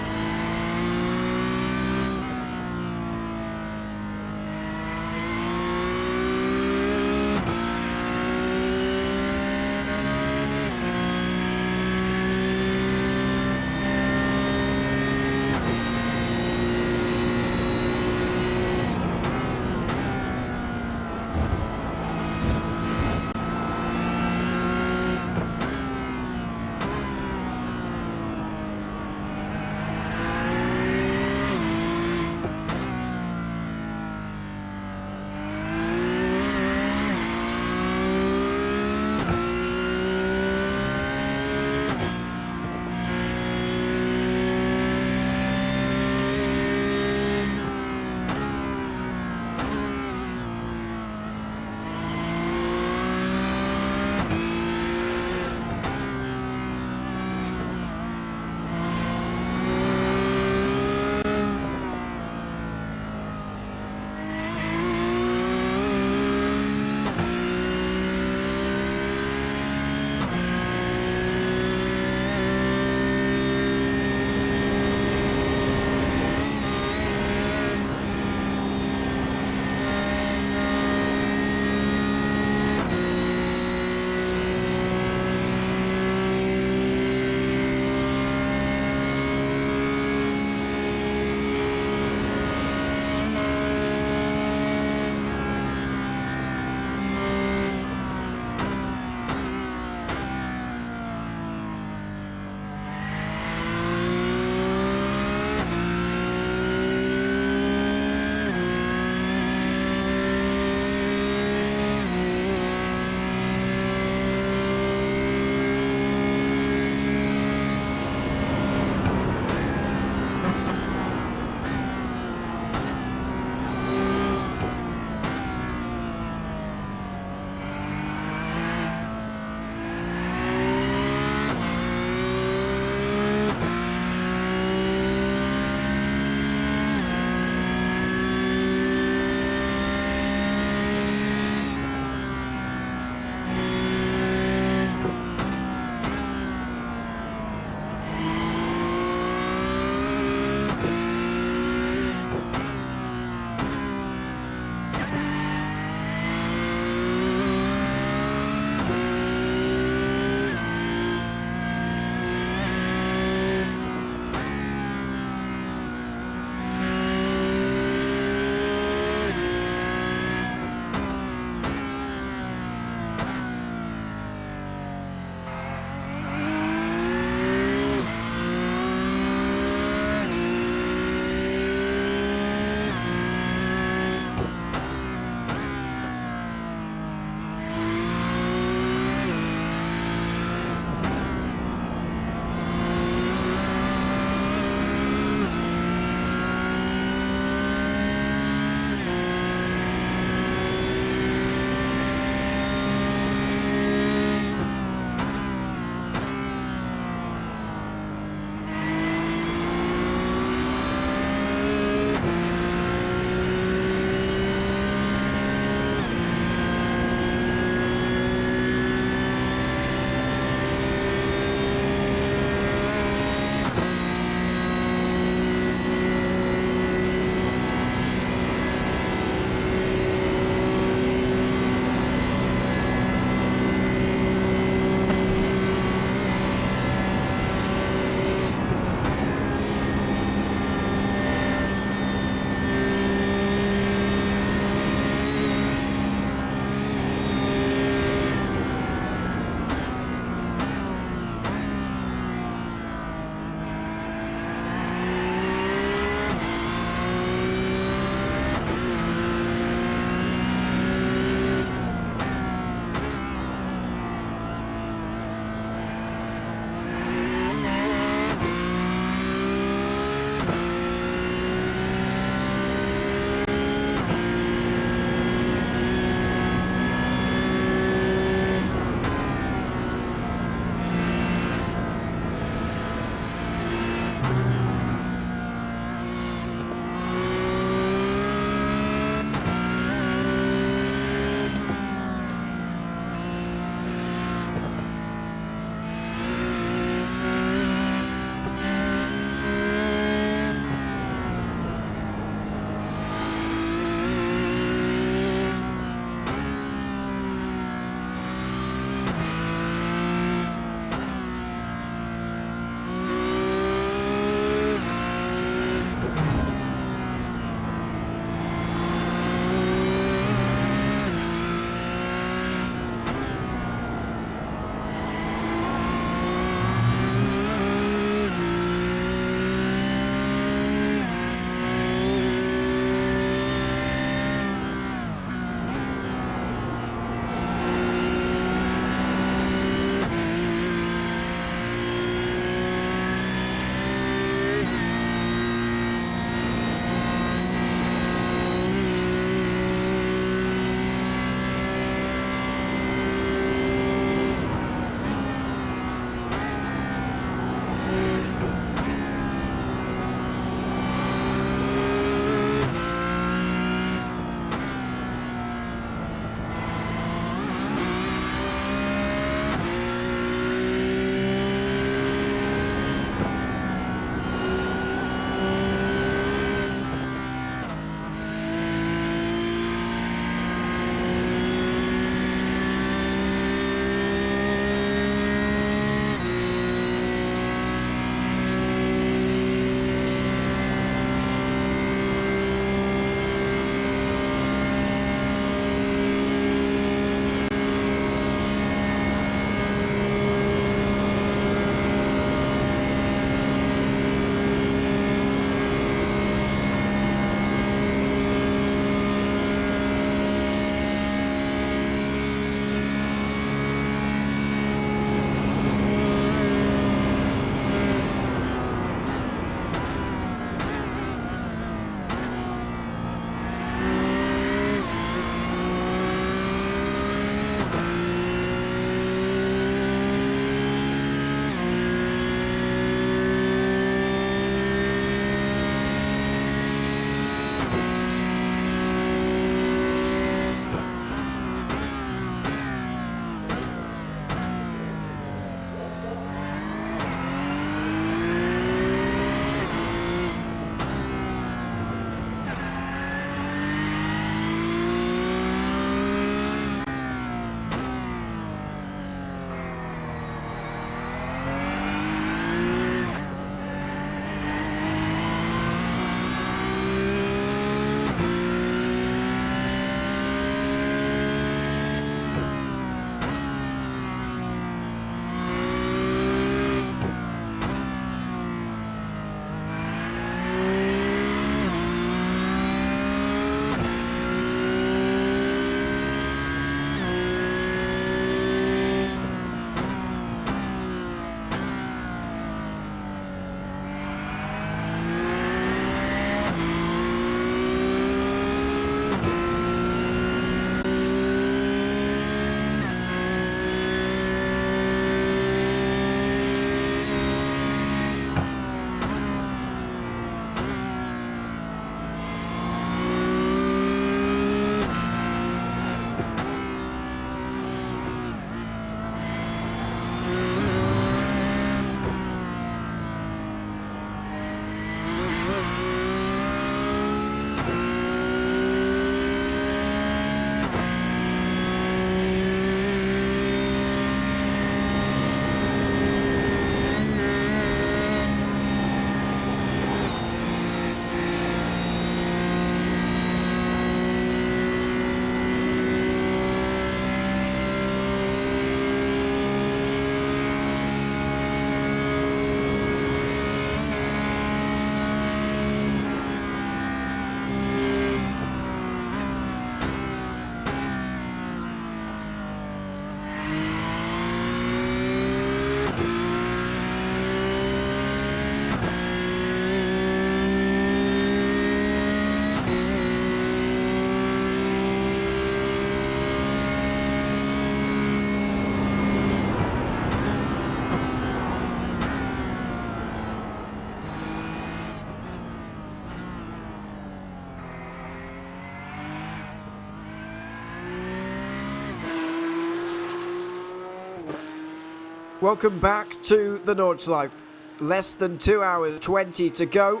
welcome back to the Nordschleife. Less than 2 hours 20 to go.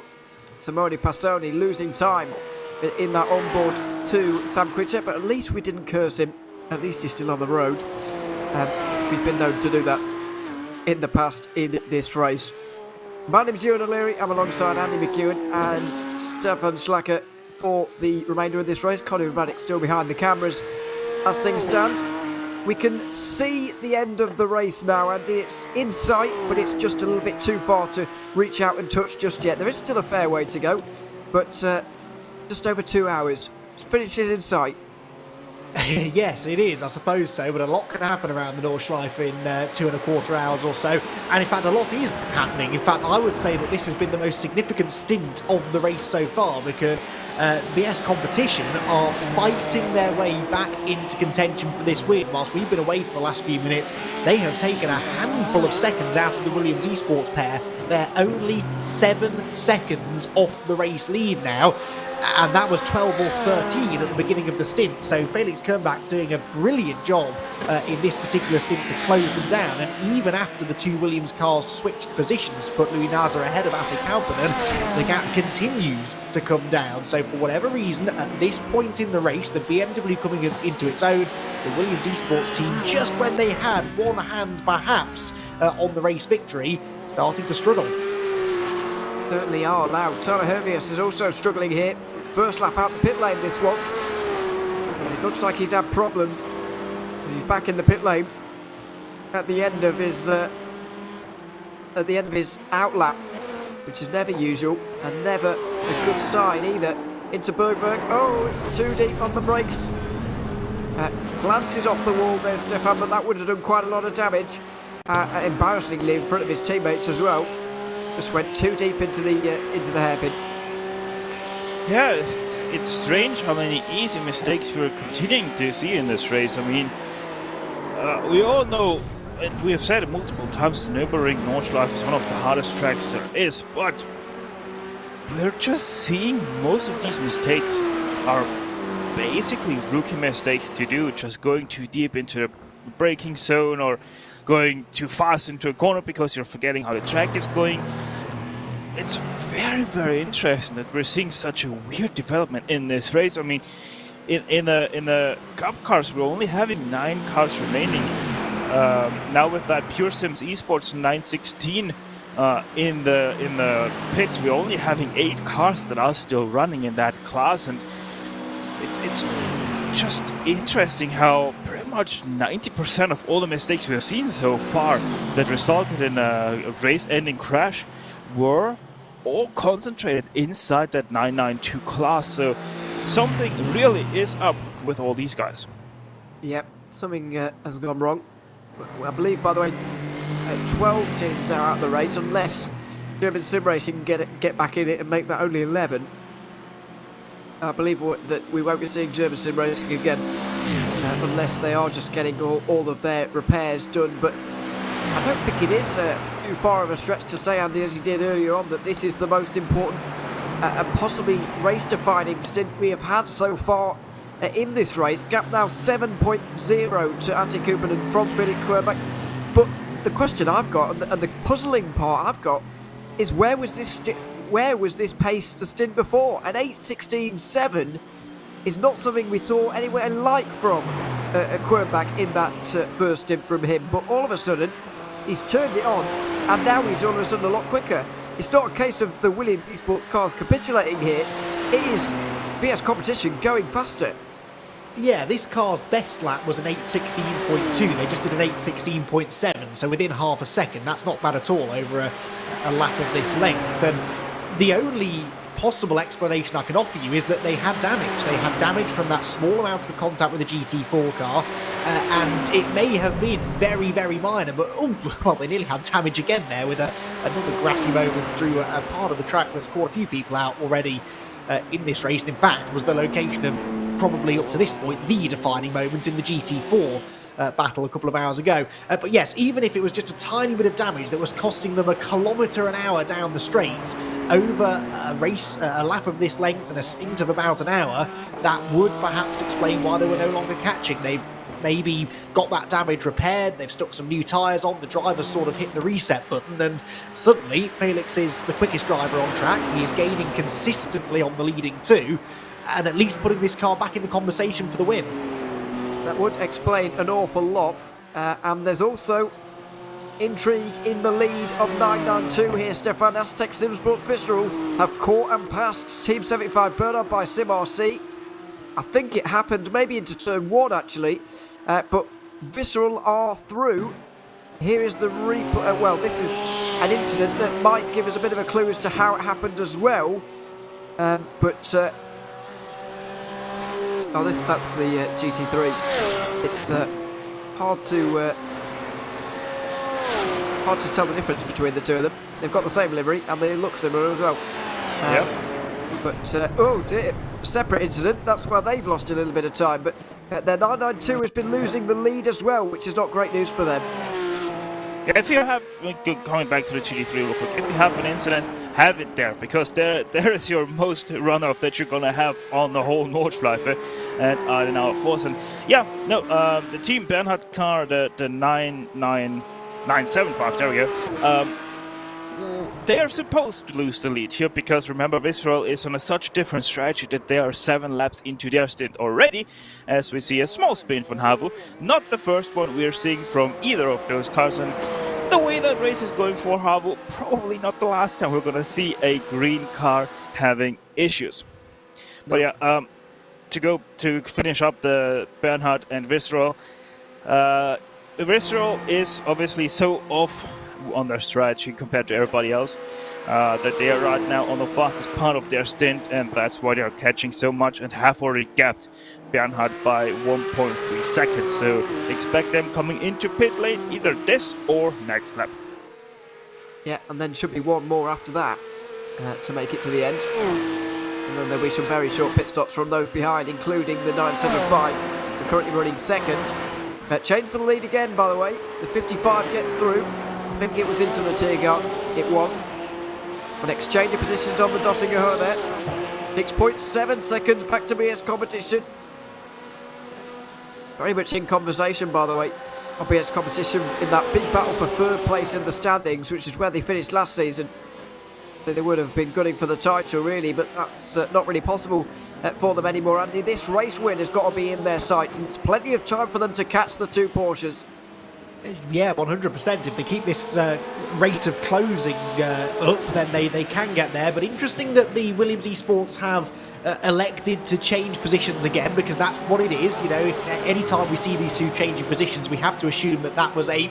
Simone Passoni losing time in that onboard to Sam Quickstep, but at least we didn't curse him. At least he's still on the road. We've been known to do that in the past in this race. My name is Ewan O'Leary. I'm alongside Andy McEwen and Stefan Schlacker for the remainder of this race. Conor Raddick still behind the cameras as things stand. We can see the end of the race now, Andy. It's in sight, but it's just a little bit too far to reach out and touch just yet. There is still a fair way to go, but just over 2 hours. Finish is in sight. Yes, it is, I suppose so, but a lot can happen around the Nordschleife in 2.25 hours or so, and in fact a lot is happening. In fact, I would say that this has been the most significant stint of the race so far, because BS Competition are fighting their way back into contention for this win. Whilst we've been away for the last few minutes, they have taken a handful of seconds out of the Williams Esports pair. They're only 7 seconds off the race lead now. And that was 12 or 13 at the beginning of the stint. So Felix Kernbach doing a brilliant job in this particular stint to close them down. And even after the 2 Williams cars switched positions to put Louis Nasr ahead of Ate Kauppinen, the gap continues to come down. So for whatever reason, at this point in the race, the BMW coming into its own, the Williams Esports team, just when they had one hand perhaps on the race victory, starting to struggle. Certainly are now. Tyler Hervius is also struggling here. First lap out the pit lane this was. And it looks like he's had problems as he's back in the pit lane at the end of his out lap, which is never usual and never a good sign either. Into Bergberg. Oh, it's too deep on the brakes. Glances off the wall there, Stefan, but that would have done quite a lot of damage. Embarrassingly in front of his teammates as well. Just went too deep into the hairpin. Yeah, it's strange how many easy mistakes we're continuing to see in this race. I mean, we all know, and we have said it multiple times, Nürburgring Nordschleife is one of the hardest tracks there is, but we're just seeing most of these mistakes are basically rookie mistakes to do, just going too deep into the braking zone or going too fast into a corner because you're forgetting how the track is going. It's very, very interesting that we're seeing such a weird development in this race. I mean, in the Cup cars, we're only having 9 cars remaining. Now with that Pure Sims Esports 916 in the pits, we're only having 8 cars that are still running in that class, and it's just interesting how pretty much 90% of all the mistakes we have seen so far that resulted in a race-ending crash were all concentrated inside that 992 class. So something really is up with all these guys. Yep, something has gone wrong. I believe, by the way, 12 teams now out of the race, unless German Sim Racing can get back in it and make that only 11. I believe that we won't be seeing German Sim Racing again unless they are just getting all of their repairs done. But I don't think it is too far of a stretch to say, Andy, as you did earlier on, that this is the most important and possibly race-defining stint we have had so far in this race. Gap now 7.0 to Ate Kauppinen from Philip Kernbach. But the question I've got, and the puzzling part I've got, is where was this pace the stint before? An 8.16.7 is not something we saw anywhere like from Kernbach in that first stint from him. But all of a sudden, he's turned it on, and now he's all of a sudden a lot quicker. It's not a case of the Williams Esports cars capitulating here. It is BS Competition going faster. Yeah, this car's best lap was an 8.16.2. They just did an 8.16.7, so within half a second. That's not bad at all over a lap of this length. And the only possible explanation I can offer you is that they had damage. They had damage from that small amount of contact with the GT4 car, and it may have been very, very minor, but well, they nearly had damage again there with another grassy moment through a part of the track that's caught a few people out already in this race. In fact, was the location of probably up to this point the defining moment in the GT4 battle a couple of hours ago. But yes, even if it was just a tiny bit of damage that was costing them 1 kilometre an hour down the straight over a race, a lap of this length and a stint of about an hour, that would perhaps explain why they were no longer catching. They've maybe got that damage repaired, they've stuck some new tyres on, the driver's sort of hit the reset button, and suddenly Felix is the quickest driver on track. He is gaining consistently on the leading two, and at least putting this car back in the conversation for the win. That would explain an awful lot. And there's also intrigue in the lead of 992 here. Stefan Aztec Simsports Visceral have caught and passed Team 75 Bernard by Sim RC. I think it happened maybe into turn 1 actually, but Visceral are through. Here is the replay. Well, this is an incident that might give us a bit of a clue as to how it happened as well. That's the GT3. It's hard to tell the difference between the two of them. They've got the same livery and they look similar as well. But oh dear, separate incident. That's why they've lost a little bit of time. But their 992 has been losing the lead as well, which is not great news for them. Yeah, if you have, coming back to the GT3 real quick, if you have an incident, have it there, because there is your most runoff that you're gonna have on the whole Nordschleife at Adenauer Force. And yeah, no, the Team Bernhard car, the 975, there we go. They are supposed to lose the lead here, because remember, Visceral is on such different strategy that they are 7 laps into their stint already, as we see a small spin from Havu. Not the first one we are seeing from either of those cars, and the way that race is going for Havu, probably not the last time we're going to see a green car having issues. But yeah, to finish up the Bernhard and Visceral, Visceral is obviously so off on their strategy compared to everybody else, that they are right now on the fastest part of their stint, and that's why they are catching so much and have already gapped Bernhard by 1.3 seconds. So expect them coming into pit lane either this or next lap. Yeah, and then should be one more after that to make it to the end. And then there'll be some very short pit stops from those behind, including the 975, who are currently running second. Change for the lead again, by the way. The 55 gets through. I think it was into the Tiergarten. It was. An exchange of positions on the Dottinger there. 6.7 seconds back to BS competition. Very much in conversation, by the way, on BS competition in that big battle for third place in the standings, which is where they finished last season. They would have been gunning for the title, really, but that's not really possible for them anymore, Andy. This race win has got to be in their sights, and it's plenty of time for them to catch the 2 Porsches. Yeah, 100%. If they keep this rate of closing up, then they can get there. But interesting that the Williams Esports have elected to change positions again, because that's what it is. You know, if any time we see these two changing positions, we have to assume that that was a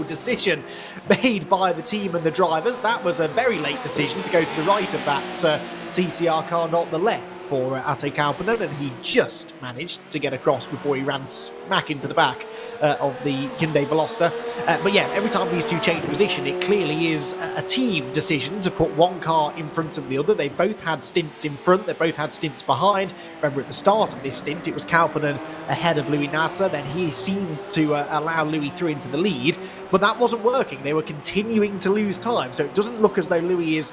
decision made by the team and the drivers. That was a very late decision to go to the right of that TCR car, not the left, for Ate Kauppinen, and he just managed to get across before he ran smack into the back of the Hyundai Veloster. But yeah, every time these two change position, it clearly is a team decision to put one car in front of the other. They both had stints in front, they both had stints behind. Remember, at the start of this stint, it was Kauppinen ahead of Louis Nasser, then he seemed to allow Louis through into the lead, but that wasn't working. They were continuing to lose time, so it doesn't look as though Louis is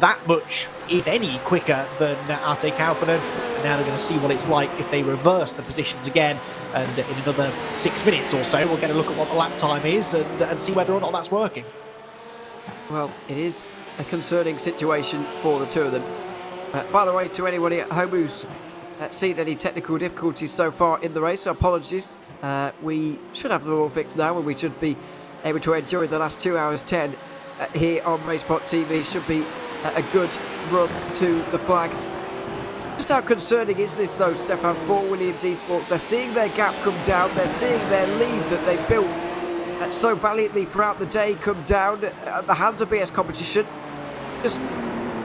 that much, if any, quicker than Ate Kauppinen. And now they're going to see what it's like if they reverse the positions again, and in another 6 minutes or so we'll get a look at what the lap time is and see whether or not that's working. Well, it is a concerning situation for the two of them. By the way, to anybody at home who's seen any technical difficulties so far in the race, so apologies. We should have them all fixed now, and we should be able to enjoy the last 2 hours 10 here on RacePort TV. Should be a good run to the flag. Just how concerning is this though, Stefan, for Williams Esports? They're seeing their gap come down, they're seeing their lead that they built so valiantly throughout the day come down at the hands of BS competition. Just,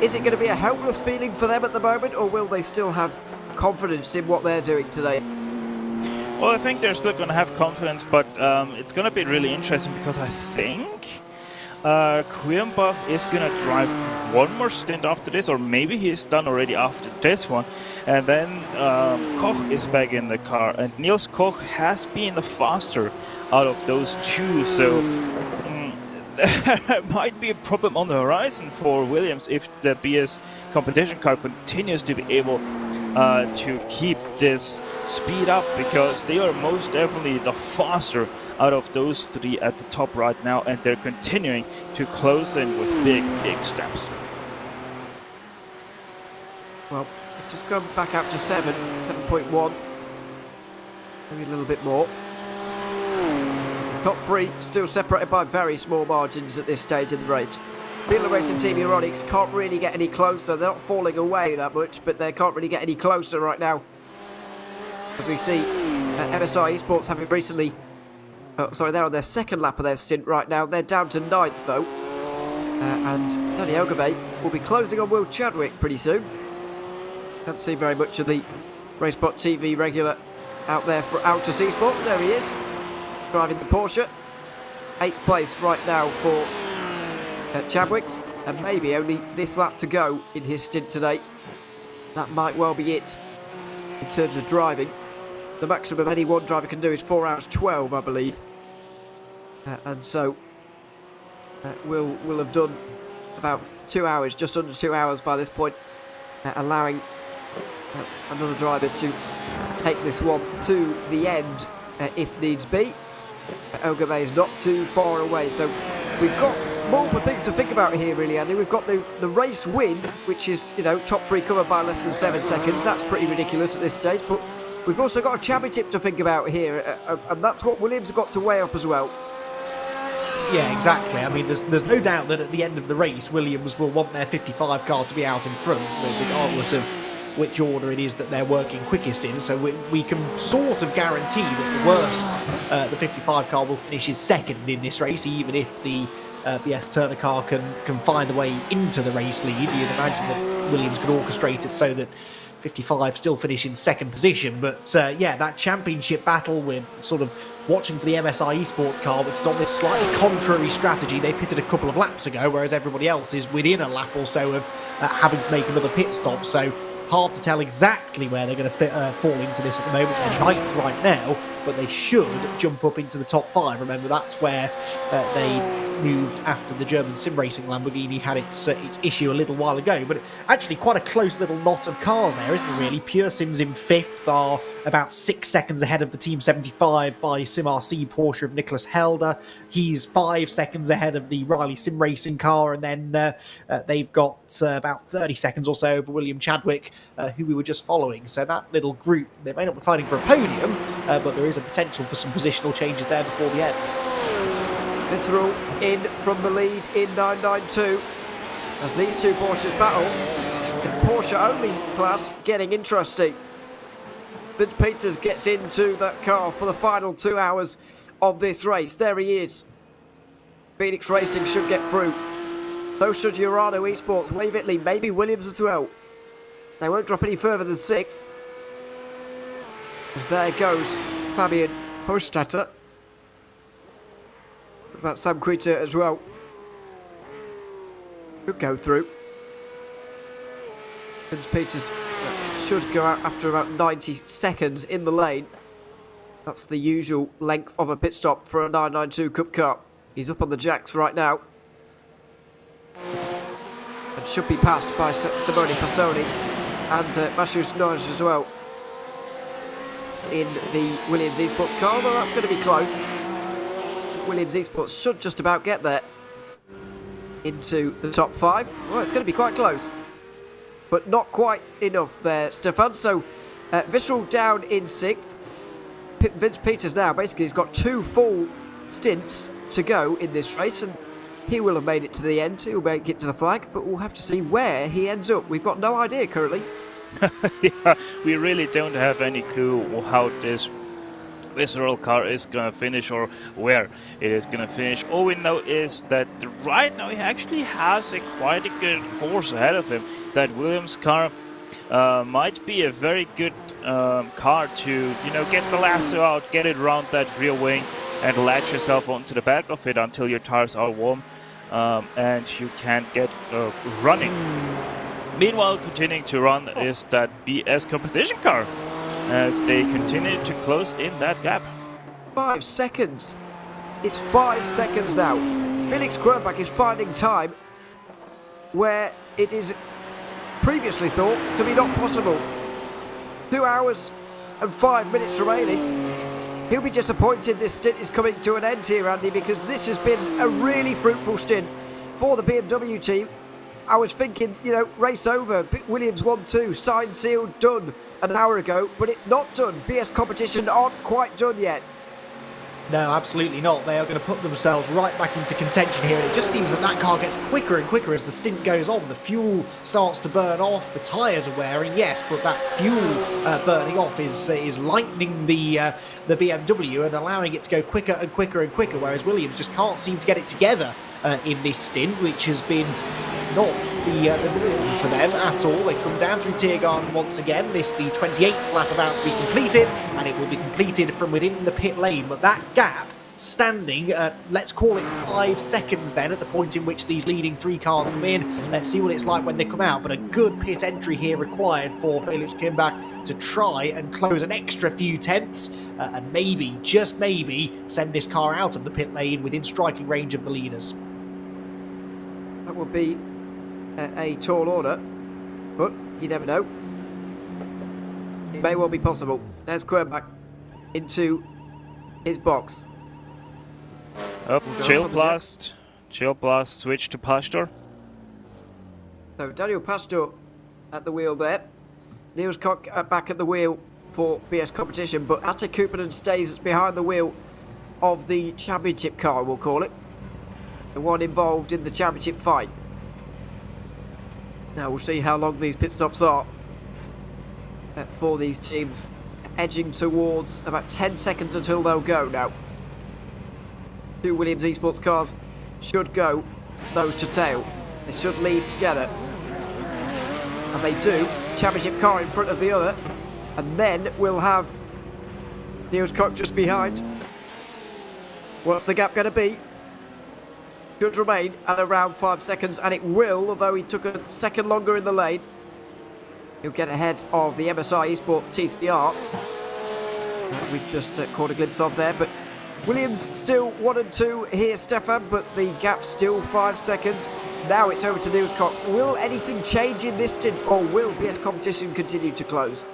is it going to be a helpless feeling for them at the moment, or will they still have confidence in what they're doing today? Well, I think they're still going to have confidence, but it's going to be really interesting, because I think Quirmbach is going to drive one more stint after this, or maybe he is done already after this one. And then Koch is back in the car, and Niels Koch has been the faster out of those two, so there might be a problem on the horizon for Williams if the BS competition car continues to be able to keep this speed up, because they are most definitely the faster out of those three at the top right now, and they're continuing to close in with big steps. Well, let's just go back up to 7.1, maybe a little bit more. The top three still separated by very small margins at this stage of the race. Biela Racing Team Euronics can't really get any closer. They're not falling away that much, but they can't really get any closer right now. As we see, MSI Esports having recently... they're on their second lap of their stint right now. They're down to 9th, though. And Danny Elgabay will be closing on Will Chadwick pretty soon. Can't see very much of the Racebot TV regular out there for Altus Esports. There he is, driving the Porsche. 8th place right now for Chadwick, and maybe only this lap to go in his stint today. That might well be it in terms of driving. The maximum any one driver can do is 4 hours 12, I believe. And so we'll have done about 2 hours, just under 2 hours by this point, allowing another driver to take this one to the end if needs be. Elgabay is not too far away, so we've got multiple things to think about here, really, Andy. We've got the race win, which is, you know, top three covered by less than 7 seconds. That's pretty ridiculous at this stage, but we've also got a championship to think about here, and that's what Williams have got to weigh up as well. Yeah, exactly. I mean, there's no doubt that at the end of the race, Williams will want their 55 car to be out in front, regardless of which order it is that they're working quickest in. So we can sort of guarantee that the worst, the 55 car will finish as second in this race, even if the BS Turner car can find a way into the race lead. You'd imagine that Williams could orchestrate it so that 55 still finish in second position. But yeah, that championship battle, we're sort of watching for the MSI Esports car, which is on this slightly contrary strategy. They pitted a couple of laps ago, whereas everybody else is within a lap or so of having to make another pit stop. So hard to tell exactly where they're going to fall into this at the moment. They're 9th right now, but they should jump up into the top 5. Remember, that's where they moved after the German sim racing Lamborghini had its issue a little while ago. But actually quite a close little knot of cars there, isn't there, really? Pure Sims in 5th are about 6 seconds ahead of the Team 75 by Sim RC Porsche of Nicholas Helder. He's 5 seconds ahead of the Riley sim racing car, and then they've got about 30 seconds or so over William Chadwick, who we were just following. So that little group, they may not be fighting for a podium, but there is a potential for some positional changes there before the end. Visceral in from the lead in 992 as these two Porsches battle. The Porsche only class getting interesting. Vince Peters gets into that car for the final 2 hours of this race. There he is. Phoenix Racing should get through. So should Urano Esports, Wave Italy, maybe Williams as well. They won't drop any further than 6th. As there goes Fabian Hochstetter. What about Sam Quita as well? Should go through. Vince Peters should go out after about 90 seconds in the lane. That's the usual length of a pit stop for a 992 Cup car. He's up on the jacks right now. And should be passed by Simone Passoni and Mashus Norge as well in the Williams Esports car, although that's going to be close. Williams Esports should just about get there into the top 5. Well, it's going to be quite close, but not quite enough there, Stefan. So Visceral down in 6th. Vince Peters now basically has got 2 full stints to go in this race, and he will have made it to the end. He'll make it to the flag, but we'll have to see where he ends up. We've got no idea currently. Yeah, we really don't have any clue how this Visceral car is gonna finish or where it is gonna finish. All we know is that right now he actually has quite a good horse ahead of him. That Williams car might be a very good car to, you know, get the lasso out, get it around that rear wing and latch yourself onto the back of it until your tires are warm. and you can't get running. Meanwhile, continuing to run is that BS competition car as they continue to close in that gap. 5 seconds. It's 5 seconds now. Felix Kronbach is finding time where it is previously thought to be not possible. 2 hours and 5 minutes remaining. He'll be disappointed this stint is coming to an end here, Andy, because this has been a really fruitful stint for the BMW team. I was thinking, you know, race over, Williams 1-2, signed, sealed, done an hour ago, but it's not done. BS competition aren't quite done yet. No, absolutely not. They are going to put themselves right back into contention here, and it just seems that that car gets quicker and quicker as the stint goes on. The fuel starts to burn off, the tyres are wearing, yes, but that fuel burning off is lightening the BMW and allowing it to go quicker and quicker and quicker, whereas Williams just can't seem to get it together in this stint, which has been not the norm for them at all. They come down through Tiergarten once again. This the 28th lap about to be completed, and it will be completed from within the pit lane. But that gap standing at, let's call it 5 seconds then, at the point in which these leading 3 cars come in. Let's see what it's like when they come out. But a good pit entry here required for Felix Kronbach to try and close an extra few tenths and maybe, just maybe, send this car out of the pit lane within striking range of the leaders. That would be a tall order, but you never know. It may well be possible. There's Kronbach into his box. Up, chill blast, switch to Pastor. So Daniel Pastor at the wheel there. Niels Koch back at the wheel for BS competition, but Atte Kupernen stays behind the wheel of the championship car, we'll call it. The one involved in the championship fight. Now we'll see how long these pit stops are for these teams, edging towards about 10 seconds until they'll go now. 2 Williams Esports cars should go nose to tail. They should leave together. And they do. Championship car in front of the other. And then we'll have Niels Koch just behind. What's the gap going to be? Should remain at around 5 seconds, and it will, although he took a second longer in the lane. He'll get ahead of the MSI Esports TCR. We've just caught a glimpse of there, but Williams still 1 and 2 here, Stefan, but the gap still 5 seconds. Now it's over to Niels Koch. Will anything change in this stint, or will BS competition continue to close?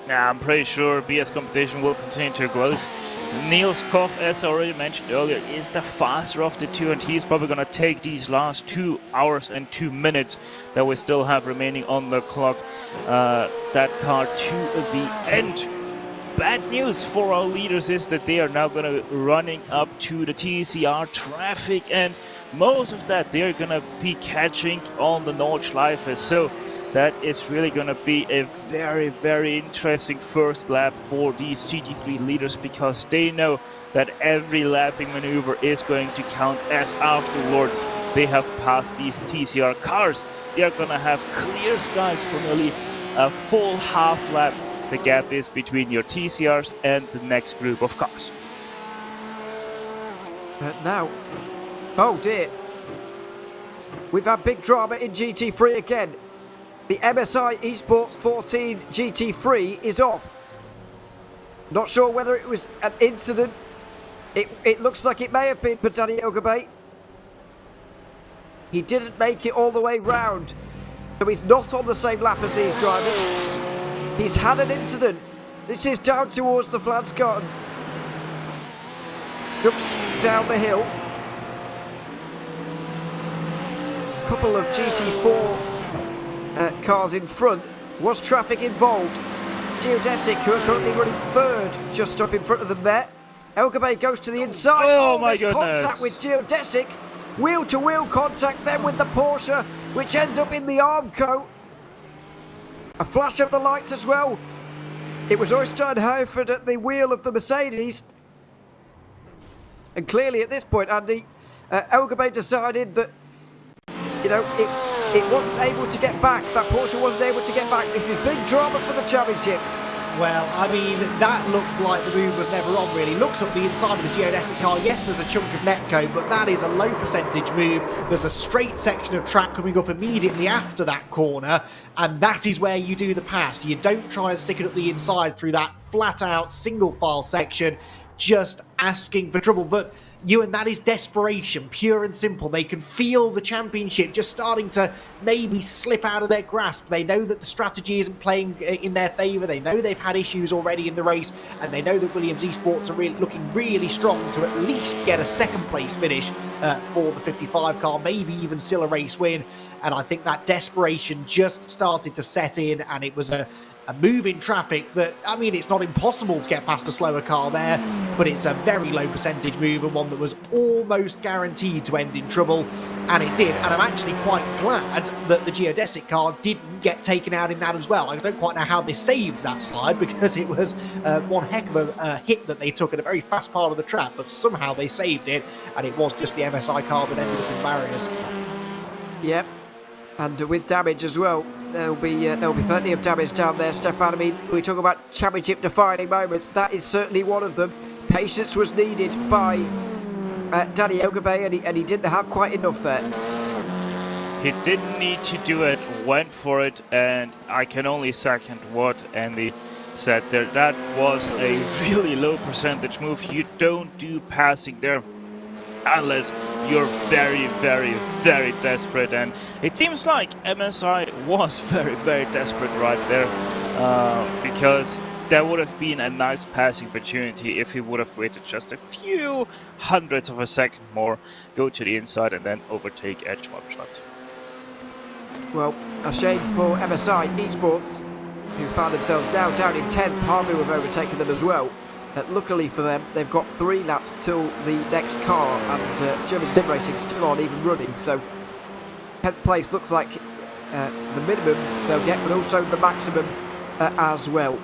Yeah, I'm pretty sure BS competition will continue to close. Niels Koch, as I already mentioned earlier, is the faster of the two, and he's probably going to take these last 2 hours and 2 minutes that we still have remaining on the clock, that car to the end. Bad news for our leaders is that they are now going to be running up to the TCR traffic, and most of that they're going to be catching on the Nordschleife. So that is really going to be a very, very interesting first lap for these GT3 leaders, because they know that every lapping maneuver is going to count, as afterwards they have passed these TCR cars. They're going to have clear skies for nearly a full half lap. The gap is between your TCRs and the next group of cars. Now, oh dear, we've had big drama in GT3 again. The MSI Esports 14 GT3 is off. Not sure whether it was an incident. It looks like it may have been for Danny Elgabay. He didn't make it all the way round, so he's not on the same lap as these drivers. He's had an incident. This is down towards the Flansgarten. Jumps down the hill. Couple of GT4 cars in front. Was traffic involved? Geodesic, who are currently running third, just up in front of them there. Elgabay goes to the inside. Oh my goodness. Contact with Geodesic. Wheel-to-wheel contact then with the Porsche, which ends up in the Armco. A flash of the lights as well. It was Øystein Heifert at the wheel of the Mercedes. And clearly at this point, Andy, Elgabay decided that, you know, it wasn't able to get back. That Porsche wasn't able to get back. This is big drama for the championship. Well, I mean, that looked like the move was never on, really. Looks up the inside of the geodesic car. Yes, there's a chunk of netcode, but that is a low percentage move. There's a straight section of track coming up immediately after that corner, and that is where you do the pass. You don't try and stick it up the inside through that flat-out single-file section, just asking for trouble. But Ewan, that is desperation, pure and simple. They can feel the championship just starting to maybe slip out of their grasp. They know that the strategy isn't playing in their favour. They know they've had issues already in the race, and they know that Williams Esports are looking really strong to at least get a second place finish for the 55 car, maybe even still a race win. And I think that desperation just started to set in, and it was a move in traffic that, I mean, it's not impossible to get past a slower car there, but it's a very low percentage move and one that was almost guaranteed to end in trouble, and it did. And I'm actually quite glad that the geodesic car didn't get taken out in that as well. I don't quite know how they saved that slide, because it was one heck of a hit that they took at a very fast part of the track, but somehow they saved it, and it was just the MSI car that ended up in barriers. Yep, and with damage as well. There'll be plenty of damage down there, Stefan. I mean, we talk about championship-defining moments. That is certainly one of them. Patience was needed by Danny Elgabay, and he didn't have quite enough there. He didn't need to do it, went for it, and I can only second what Andy said there. That was a really low percentage move. You don't do passing there unless you're very, very, very desperate, and it seems like MSI was very, very desperate right there, because there would have been a nice passing opportunity if he would have waited just a few hundredths of a second more, go to the inside and then overtake Edge Schwarz. Well, a shame for MSI Esports, who found themselves now down in 10th. Harvey have overtaken them as well. Luckily for them, they've got 3 laps till the next car, and German Sim Racing still on, even running. So 10th place looks like the minimum they'll get, but also the maximum as well.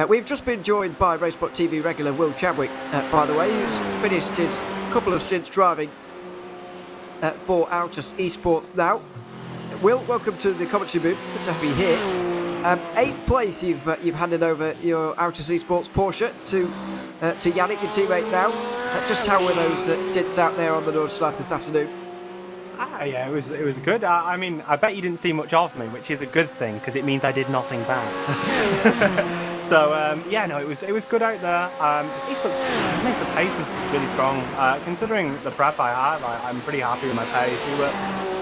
We've just been joined by Racebot TV regular Will Chadwick, by the way, who's finished his couple of stints driving for Autos Esports now. Will, welcome to the commentary booth. Good to have you here. 8th place, you've handed over your Autos Esports Porsche to Yannick, your teammate now. Just how were those stints out there on the Nordschleife this afternoon? Yeah, it was good. I mean, I bet you didn't see much of me, which is a good thing because it means I did nothing bad. So yeah, no, it was good out there. The pace was really strong. Considering the prep I had, I'm pretty happy with my pace. We were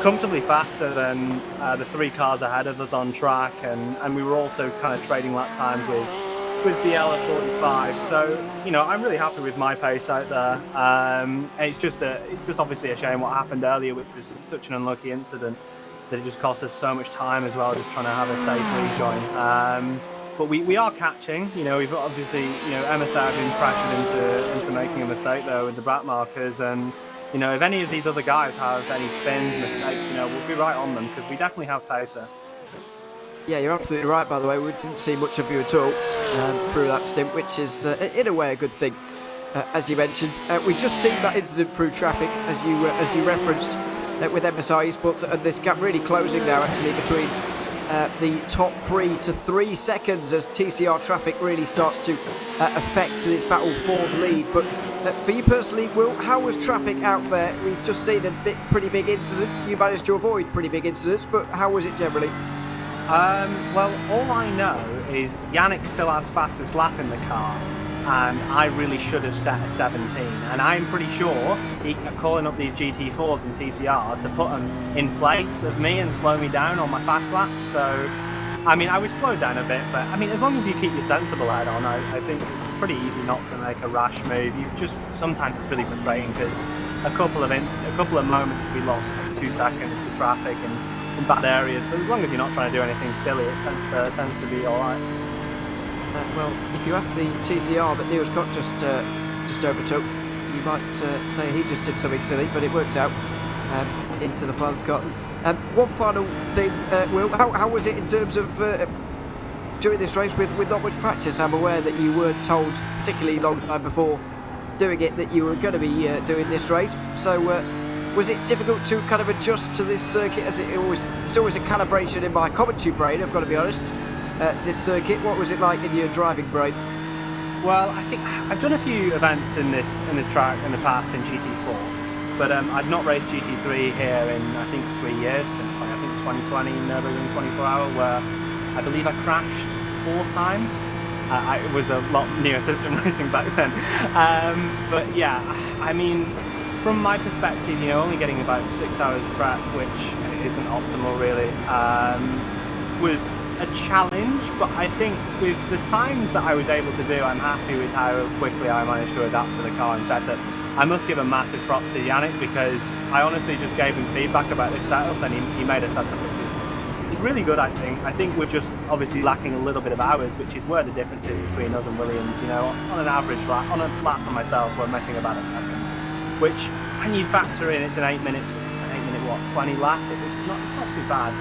comfortably faster than the 3 cars ahead of us on track, and we were also kind of trading lap times with BL at 45. So, you know, I'm really happy with my pace out there. It's just obviously a shame what happened earlier, which was such an unlucky incident that it just cost us so much time as well, just trying to have a safe rejoin. But we are catching. You know, we've obviously, you know, MSI have been pressured into making a mistake there with the brat markers, and you know, if any of these other guys have any spins, mistakes, you know, we'll be right on them because we definitely have pacer. Yeah, you're absolutely right, by the way. We didn't see much of you at all through that stint, which is, in a way, a good thing, as you mentioned. We've just seen that incident through traffic, as you referenced, with MSI Esports, and this gap really closing now, actually, between the top 3 to 3 seconds as TCR traffic really starts to affect this battle for the lead. But for you personally, Will, how was traffic out there? We've just seen a pretty big incident. You managed to avoid pretty big incidents, but how was it generally? Well, all I know is Yannick still has fastest lap in the car, and I really should have set a 17. And I'm pretty sure he's calling up these GT4s and TCRs to put them in place of me and slow me down on my fast laps. So, I mean, I was slowed down a bit, but I mean, as long as you keep your sensible head on, I think it's pretty easy not to make a rash move. Sometimes it's really frustrating because a couple of moments we lost like 2 seconds to traffic and in bad areas, but as long as you're not trying to do anything silly, it tends to be all right. Well, if you ask the TCR that Neil Scott just overtook, you might say he just did something silly, but it worked out into the fans' cotton. One final thing, Will, how was it in terms of doing this race with not much practice? I'm aware that you were told, particularly long time before doing it, that you were going to be doing this race. So was it difficult to kind of adjust to this circuit? As it's always a calibration in my commentary brain, I've got to be honest. this circuit. What was it like in your driving brain? Well, I think I've done a few events in this track in the past in GT4, but I'd not raced GT3 here in I think 3 years, since like, I think 2020 Nürburgring 24-hour, where I believe I crashed 4 times. It was a lot nearer to sim racing back then, but yeah, I mean, from my perspective, you know, only getting about 6 hours prep, which isn't optimal really, was a challenge, but I think with the times that I was able to do, I'm happy with how quickly I managed to adapt to the car and setup. I must give a massive prop to Yannick, because I honestly just gave him feedback about the setup and he made a setup which is really good, I think. I think we're just obviously lacking a little bit of hours, which is where the difference is between us and Williams. You know, on an average lap, on a lap for myself, we're missing about a second, which when you factor in it's an 8 minute what, 20 lap, it's not too bad.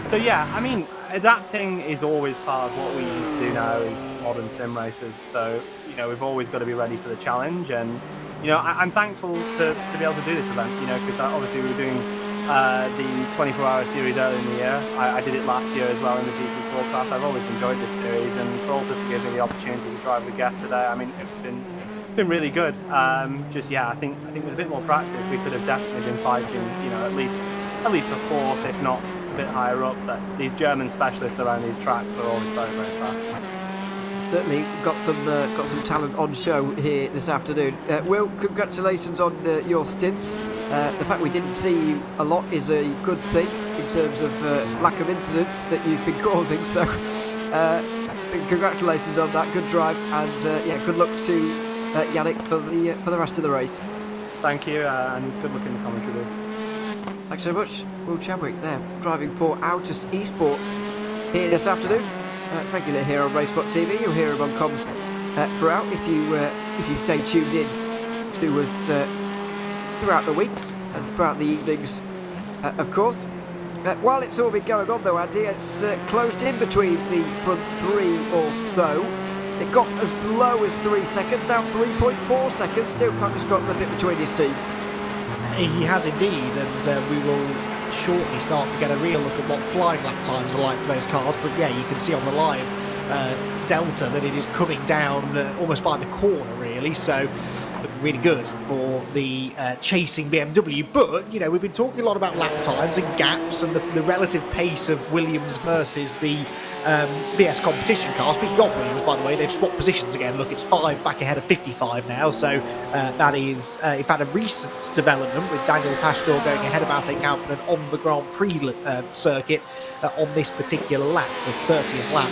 So yeah, I mean, adapting is always part of what we need to do now as modern sim racers. So, you know, we've always got to be ready for the challenge. And, you know, I'm thankful to be able to do this event, you know, because obviously we were doing the 24-hour series earlier in the year. I did it last year as well in the GT4 class. I've always enjoyed this series, and for Altus to give me the opportunity to drive the guest today, I mean, it's been really good. Just, yeah, I think with a bit more practice, we could have definitely been fighting, you know, at least for 4th, if not a bit higher up. But these German specialists around these tracks are always very, very fast. Certainly got some talent on show here this afternoon. Will, congratulations on your stints. The fact we didn't see you a lot is a good thing in terms of lack of incidents that you've been causing. So congratulations on that. Good drive, and yeah, good luck to Yannick for the rest of the race. Thank you, and good luck in the commentary booth. Thanks so much, Will Chadwick there, driving for SERIES Esports here this afternoon. Regular here on Racebot TV. You'll hear him on comms throughout if you stay tuned in to us throughout the weeks and throughout the evenings, of course. While it's all been going on though, Andy, it's closed in between the front 3 or so. It got as low as 3 seconds, now 3.4 seconds. Newcomer's got the bit between his teeth. He has indeed, and we will shortly start to get a real look at what flying lap times are like for those cars. But yeah, you can see on the live Delta that it is coming down almost by the corner, really. So looking really good for the chasing BMW. But, you know, we've been talking a lot about lap times and gaps and the relative pace of Williams versus the BS competition car. Speaking of Williams, by the way, they've swapped positions again. Look, it's 5 back ahead of 55 now. So that is, in fact, a recent development with Daniel Pastor going ahead of Ante Kampinen on the Grand Prix circuit on this particular lap, the 30th lap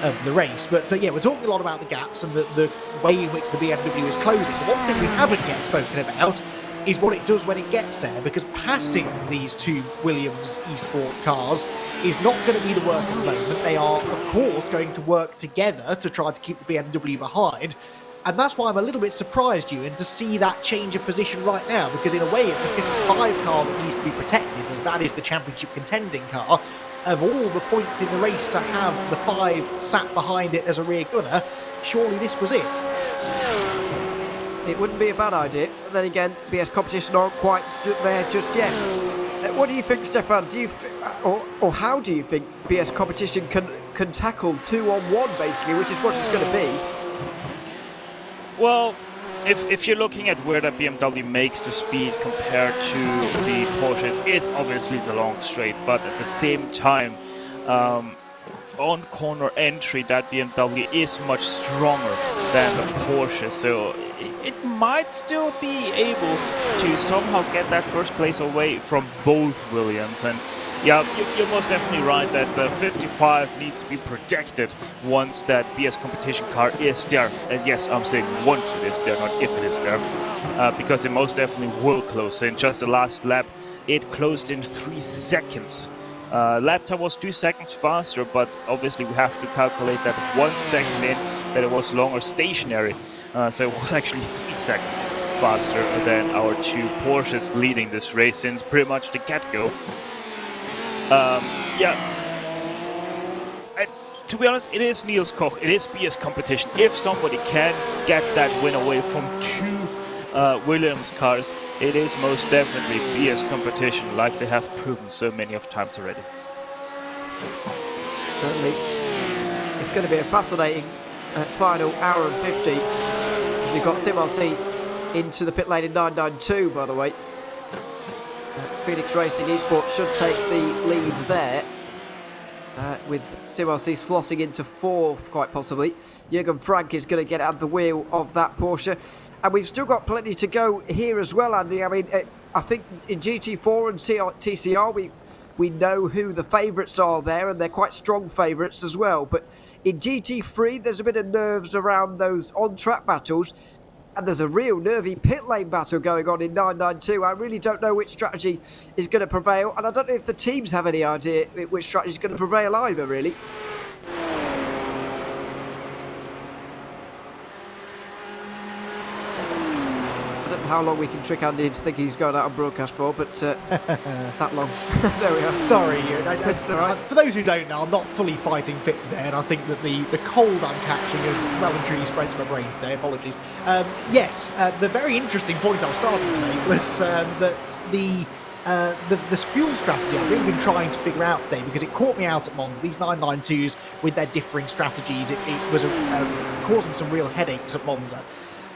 of the race. But yeah, we're talking a lot about the gaps and the way in which the BMW is closing. The one thing we haven't yet spoken about is what it does when it gets there, because passing these 2 Williams esports cars is not going to be the work at the moment. They are, of course, going to work together to try to keep the BMW behind. And that's why I'm a little bit surprised, Ewan, to see that change of position right now, because in a way it's the 55 car that needs to be protected, as that is the championship contending car. Of all the points in the race to have the 5 sat behind it as a rear gunner, surely this was it. It wouldn't be a bad idea, but then again, BS competition aren't quite there just yet. What do you think, Stefan? Do you or how do you think BS competition can tackle 2-on-1 basically, which is what it's going to be? Well, if you're looking at where the BMW makes the speed compared to the Porsche, it is obviously the long straight, but at the same time, on corner entry, that BMW is much stronger than the Porsche, so it might still be able to somehow get that first place away from both Williams. And yeah, you're most definitely right that the 55 needs to be protected once that BS competition car is there. And yes, I'm saying once it is there, not if it is there, because it most definitely will close in. Just the last lap, it closed in 3 seconds. Lap time was 2 seconds faster, but obviously we have to calculate that 1 second in that it was longer stationary. So it was actually 3 seconds faster than our 2 Porsches leading this race since pretty much the get-go. Yeah, and to be honest, it is Niels Koch, it is BS competition. If somebody can get that win away from 2 Williams cars, it is most definitely BS competition, like they have proven so many of times already. Certainly, it's going to be a fascinating final hour and 50. We've got SimRC into the pit lane in 992, by the way. Phoenix Racing Esports should take the lead there. With SimRC slotting into 4th, quite possibly. Jürgen Frank is going to get at the wheel of that Porsche. And we've still got plenty to go here as well, Andy. I mean, I think in GT4 and TCR, we know who the favourites are there, and they're quite strong favourites as well. But in GT3, there's a bit of nerves around those on-track battles. And there's a real nervy pit lane battle going on in 992. I really don't know which strategy is going to prevail. And I don't know if the teams have any idea which strategy is going to prevail either, really. I don't know how long we can trick Andy into thinking he's going out on broadcast for, but that long. There we are. Sorry, That's all right. for those who don't know, I'm not fully fighting fit today, and I think that the cold I'm catching has well and truly spread to my brain today. Apologies. Yes, the very interesting point I was starting to make was that this fuel strategy I've really been trying to figure out today, because it caught me out at Monza. These 992s with their differing strategies, it was causing some real headaches at Monza.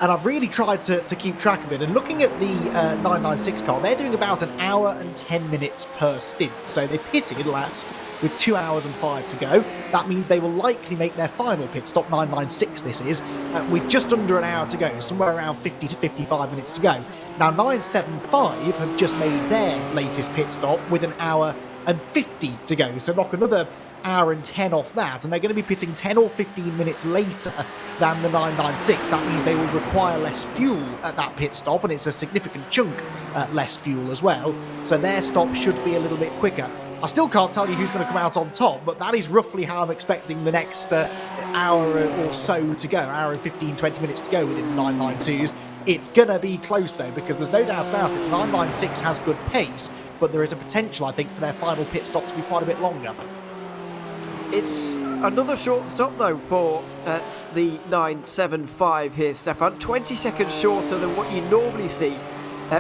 And I've really tried to keep track of it. And looking at the 996 car, they're doing about 1 hour and 10 minutes per stint. So they pitted last with 2 hours and 5 to go. That means they will likely make their final pit stop, 996 this is, with just under an hour to go, somewhere around 50 to 55 minutes to go. Now 975 have just made their latest pit stop with 1 hour and 50 to go. So knock another hour and 10 off that, and they're going to be pitting 10 or 15 minutes later than the 996. That means they will require less fuel at that pit stop, and it's a significant chunk less fuel as well, so their stop should be a little bit quicker. I still can't tell you who's going to come out on top, but that is roughly how I'm expecting the next hour or so to go, hour and 15, 20 minutes to go within the 992s. It's going to be close though, because there's no doubt about it, the 996 has good pace, but there is a potential, I think, for their final pit stop to be quite a bit longer. It's another short stop, though, for the 975 here, Stefan. 20 seconds shorter than what you normally see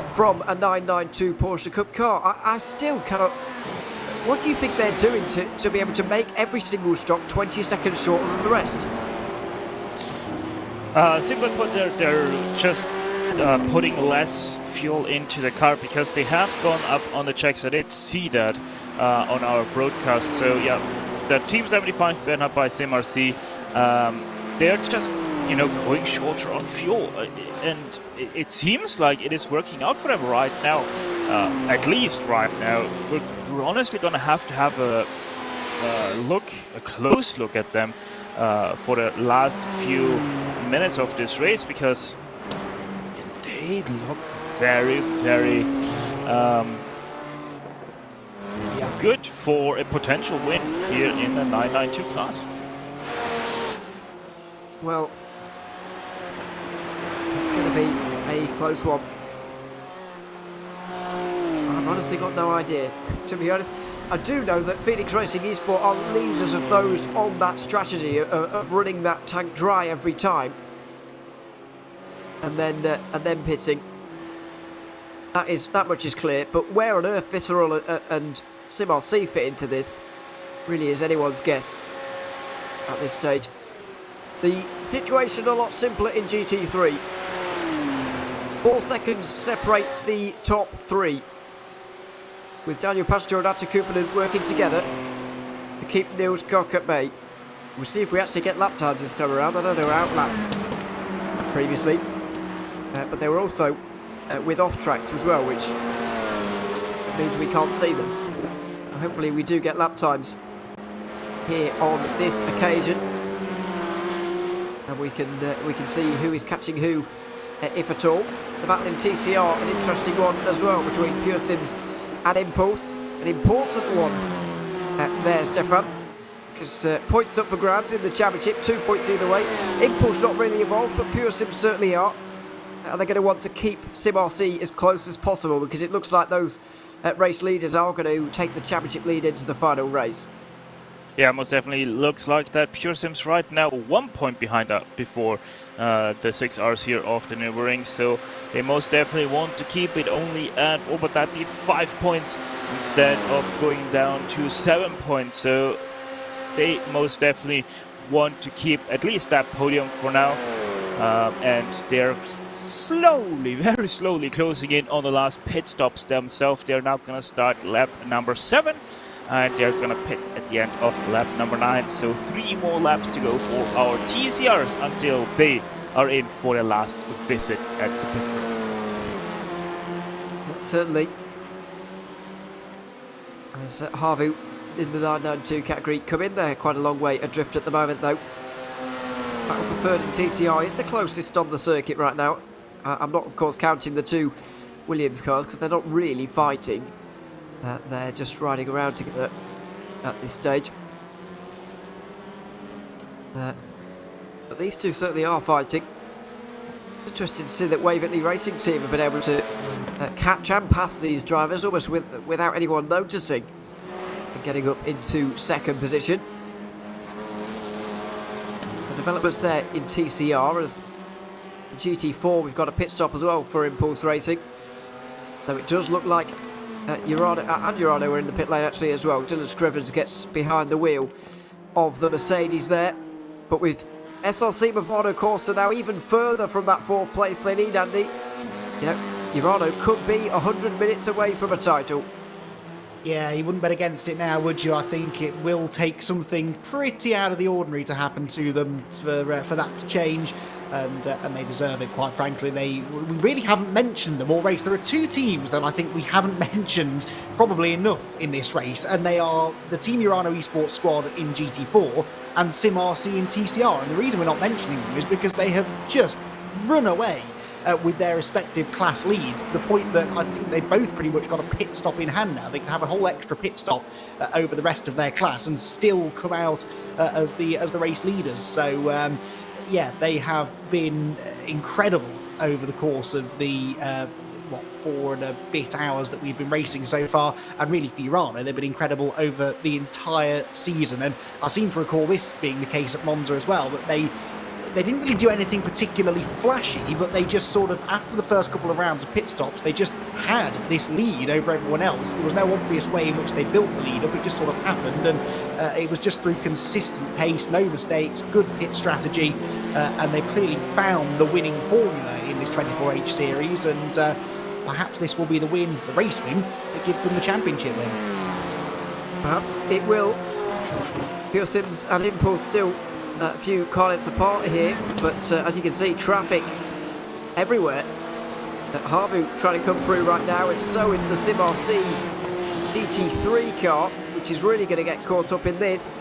from a 992 Porsche Cup car. I still cannot... What do you think they're doing to be able to make every single stop 20 seconds shorter than the rest? Simply put, they're just putting less fuel into the car because they have gone up on the checks. I did see that on our broadcast. So, yeah. The Team 75 been up by SimRC, they're just, going shorter on fuel, and it seems like it is working out for them right now, at least right now. We're honestly going to have a close look at them for the last few minutes of this race, because they look very, very good for a potential win here in the 992 class. Well, it's going to be a close one. I've honestly got no idea, to be honest. I do know that Phoenix Racing Esports are leaders of those on that strategy of running that tank dry every time, and then pitting. That much is clear. But where on earth Visceral and SimRC fit into this really is anyone's guess at this stage. The situation a lot simpler in GT3. 4 seconds separate the top 3, with Daniel Pastor and Atte Kuppinen working together to keep Niels Koch at bay. We'll see if we actually get lap times this time around. I know they were out laps previously, but they were also with off tracks as well, which means we can't see them. Hopefully we do get lap times here on this occasion, and we can see who is catching who, if at all. The battle in TCR, an interesting one as well, between Pure Sims and Impulse. An important one there, Stefan, because points up for grabs in the championship, 2 points either way. Impulse not really involved, but Pure Sims certainly are. And they're going to want to keep SimRC as close as possible, because it looks like those race leaders are going to take the championship lead into the final race. Yeah, most definitely looks like that. Pure Sims right now 1 point behind up before the 6 hours here off the Nürburgring, so they most definitely want to keep it only at, what would that be, 5 points instead of going down to 7 points. So they most definitely want to keep at least that podium for now. And they're slowly, very slowly closing in on the last pit stops themselves. They're now going to start lap number 7. And they're going to pit at the end of lap number 9. So 3 more laps to go for our TCRs until they are in for their last visit at the pit crew. Certainly. As Harvu in the 992 category come in there quite a long way adrift at the moment though. Battle for third in TCR is the closest on the circuit right now. I'm not of course counting the 2 Williams cars because they're not really fighting. They're just riding around together at this stage. But these 2 certainly are fighting. Interesting to see that Waverley Racing Team have been able to catch and pass these drivers almost without anyone noticing. And getting up into 2nd position. The developments there in TCR as GT4, we've got a pit stop as well for Impulse Racing. So it does look like Urano are in the pit lane actually as well. Dylan Scrivens gets behind the wheel of the Mercedes there. But with SRC Movado Corsa now even further from that 4th place lead, Andy, you know, Urano could be 100 minutes away from a title. Yeah, you wouldn't bet against it now, would you? I think it will take something pretty out of the ordinary to happen to them for that to change. And they deserve it, quite frankly. We really haven't mentioned them all race. There are 2 teams that I think we haven't mentioned probably enough in this race, and they are the Team Urano Esports squad in GT4 and SimRC in TCR. And the reason we're not mentioning them is because they have just run away with their respective class leads to the point that I think they've both pretty much got a pit stop in hand now. They can have a whole extra pit stop over the rest of their class and still come out as the race leaders. So yeah, they have been incredible over the course of the 4 and a bit hours that we've been racing so far, and really for Urano, they've been incredible over the entire season. And I seem to recall this being the case at Monza as well, that they didn't really do anything particularly flashy, but they just sort of, after the first couple of rounds of pit stops, they just had this lead over everyone else. There was no obvious way in which they built the lead up, it just sort of happened, and it was just through consistent pace, no mistakes, good pit strategy, and they've clearly found the winning formula in this 24H series, and perhaps this will be the race win that gives them the championship win. Perhaps it will. Pure Sims and Impulse still a few car lengths apart here, but as you can see, traffic everywhere. Harvu trying to come through right now, and so it's the SimRC GT3 car, which is really going to get caught up in this.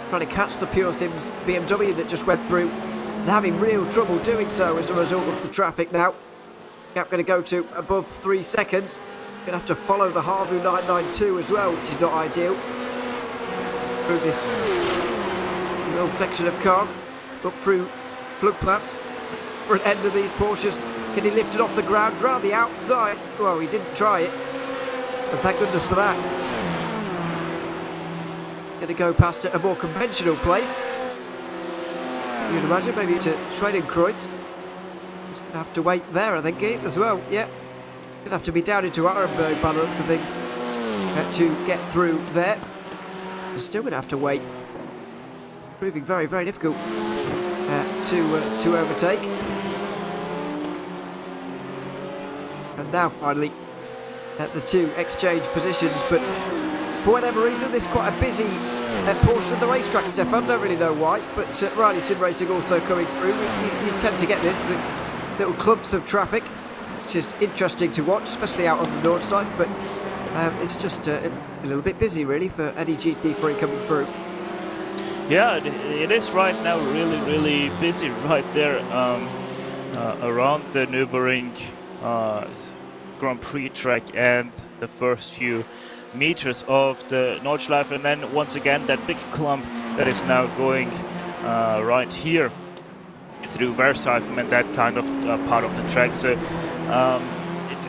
Trying to catch the Pure Sims BMW that just went through, and having real trouble doing so as a result of the traffic now. Gap going to go to above 3 seconds. Going to have to follow the Harvu 992 as well, which is not ideal. Through this little section of cars, up through Flugplatz for an end of these Porsches. Can he lift it off the ground, round the outside? Well, he didn't try it, and thank goodness for that. Going to go past a more conventional place. You'd imagine maybe to Schwedenkreuz. He's going to have to wait there, I think, as well. Yeah, going to have to be down into Arenberg by the looks of things to get through there. He's still going to have to wait. Proving very, very difficult to overtake. And now finally the 2 exchange positions, but for whatever reason this is quite a busy portion of the racetrack, Stefan. Don't really know why, but Riley Sim Racing also coming through. You tend to get this little clumps of traffic, which is interesting to watch, especially out on the Nordschleife, but it's just a little bit busy really for any GT3 coming through. Yeah, it is right now really, really busy right there around the Nürburgring Grand Prix track and the first few meters of the Nordschleife, and then once again that big clump that is now going right here through Versheim and that kind of part of the track. So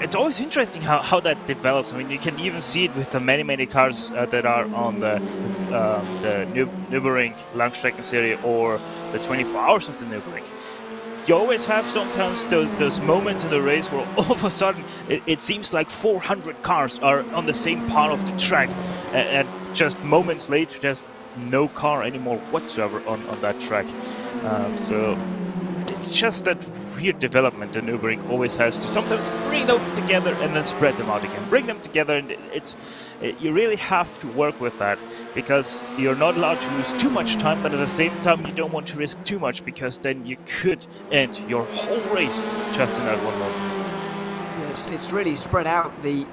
it's always interesting how that develops. I mean, you can even see it with the many cars that are on the Nürburgring Langstreckenserie or the 24 hours of the Nürburgring. You always have sometimes those moments in the race where all of a sudden it seems like 400 cars are on the same part of the track, and just moments later, just no car anymore whatsoever on that track. So it's just that weird development that Nürburgring always has to sometimes bring them together and then spread them out again. Bring them together, and you really have to work with that, because you're not allowed to lose too much time, but at the same time you don't want to risk too much, because then you could end your whole race just in that one moment. Yes, it's really spread out the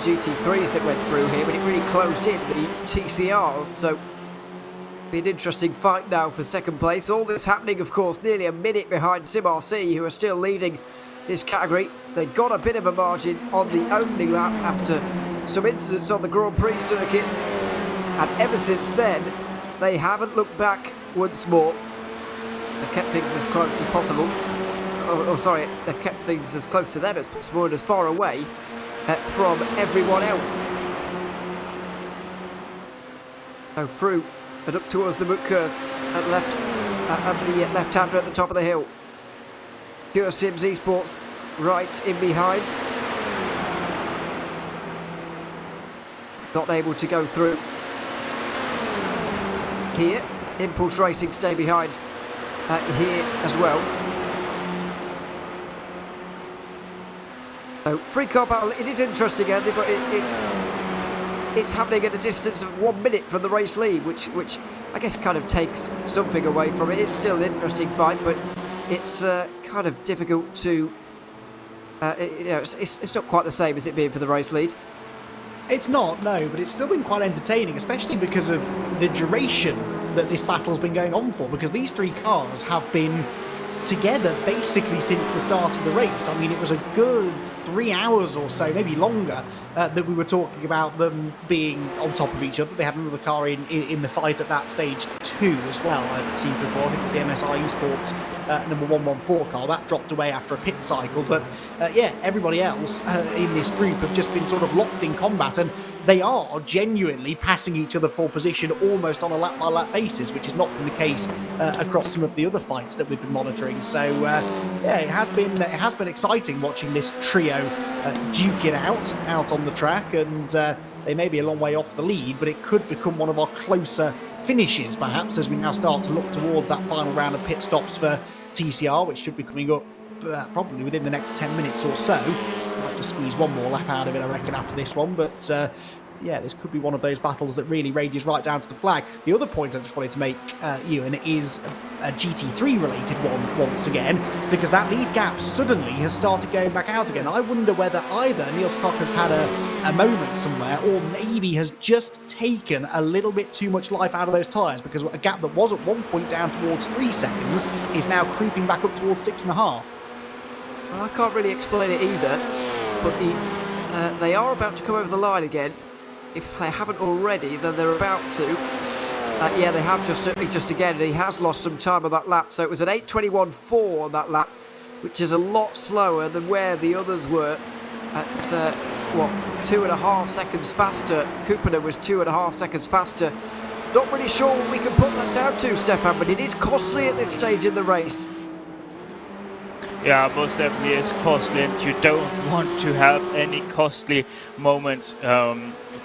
GT3s that went through here, but it really closed in the TCRs, so be an interesting fight now for second place. All this happening, of course, nearly a minute behind Sim RC, who are still leading this category. They got a bit of a margin on the opening lap after some incidents on the Grand Prix circuit, and ever since then they haven't looked back once more. They've kept things as close as possible. Sorry, they've kept things as close to them as possible and as far away from everyone else. So through and up towards the book curve at the left-hander at the top of the hill. Pure Sims Esports right in behind. Not able to go through here. Impulse Racing stay behind here as well. So free car battle, it is interesting, Andy, but it's happening at a distance of 1 minute from the race lead, which I guess kind of takes something away from it. It's still an interesting fight, but it's kind of difficult to, it's not quite the same as it being for the race lead. It's not, no, but it's still been quite entertaining, especially because of the duration that this battle's been going on for, because these three cars have been together basically since the start of the race. I mean, it was a good 3 hours or so, maybe longer, that we were talking about them being on top of each other. They had another car in the fight at that stage too as well. I seem to recall, I think the MSI Esports number 114 car, that dropped away after a pit cycle. But yeah, everybody else in this group have just been sort of locked in combat, and they are genuinely passing each other for position almost on a lap-by-lap basis, which has not been the case across some of the other fights that we've been monitoring. So yeah, it has been exciting watching this trio duke it out on the track, and they may be a long way off the lead, but it could become one of our closer finishes perhaps as we now start to look towards that final round of pit stops for TCR, which should be coming up probably within the next 10 minutes or so. I'd like to squeeze one more lap out of it, I reckon, after this one, but yeah, this could be one of those battles that really rages right down to the flag. The other point I just wanted to make, Ewan, is a GT3 related one once again, because that lead gap suddenly has started going back out again. I wonder whether either Niels Koch has had a moment somewhere, or maybe has just taken a little bit too much life out of those tyres, because a gap that was at one point down towards 3 seconds is now creeping back up towards 6.5. Well, I can't really explain it either, but they are about to come over the line again. If they haven't already, then they're about to. Yeah, they have just again. He has lost some time on that lap, so it was an 8:21.4 on that lap, which is a lot slower than where the others were at, 2.5 seconds faster. Kuppinen was 2.5 seconds faster. Not really sure what we can put that down to, Stefan, but it is costly at this stage in the race. Yeah, most definitely is costly, and you don't want to have any costly moments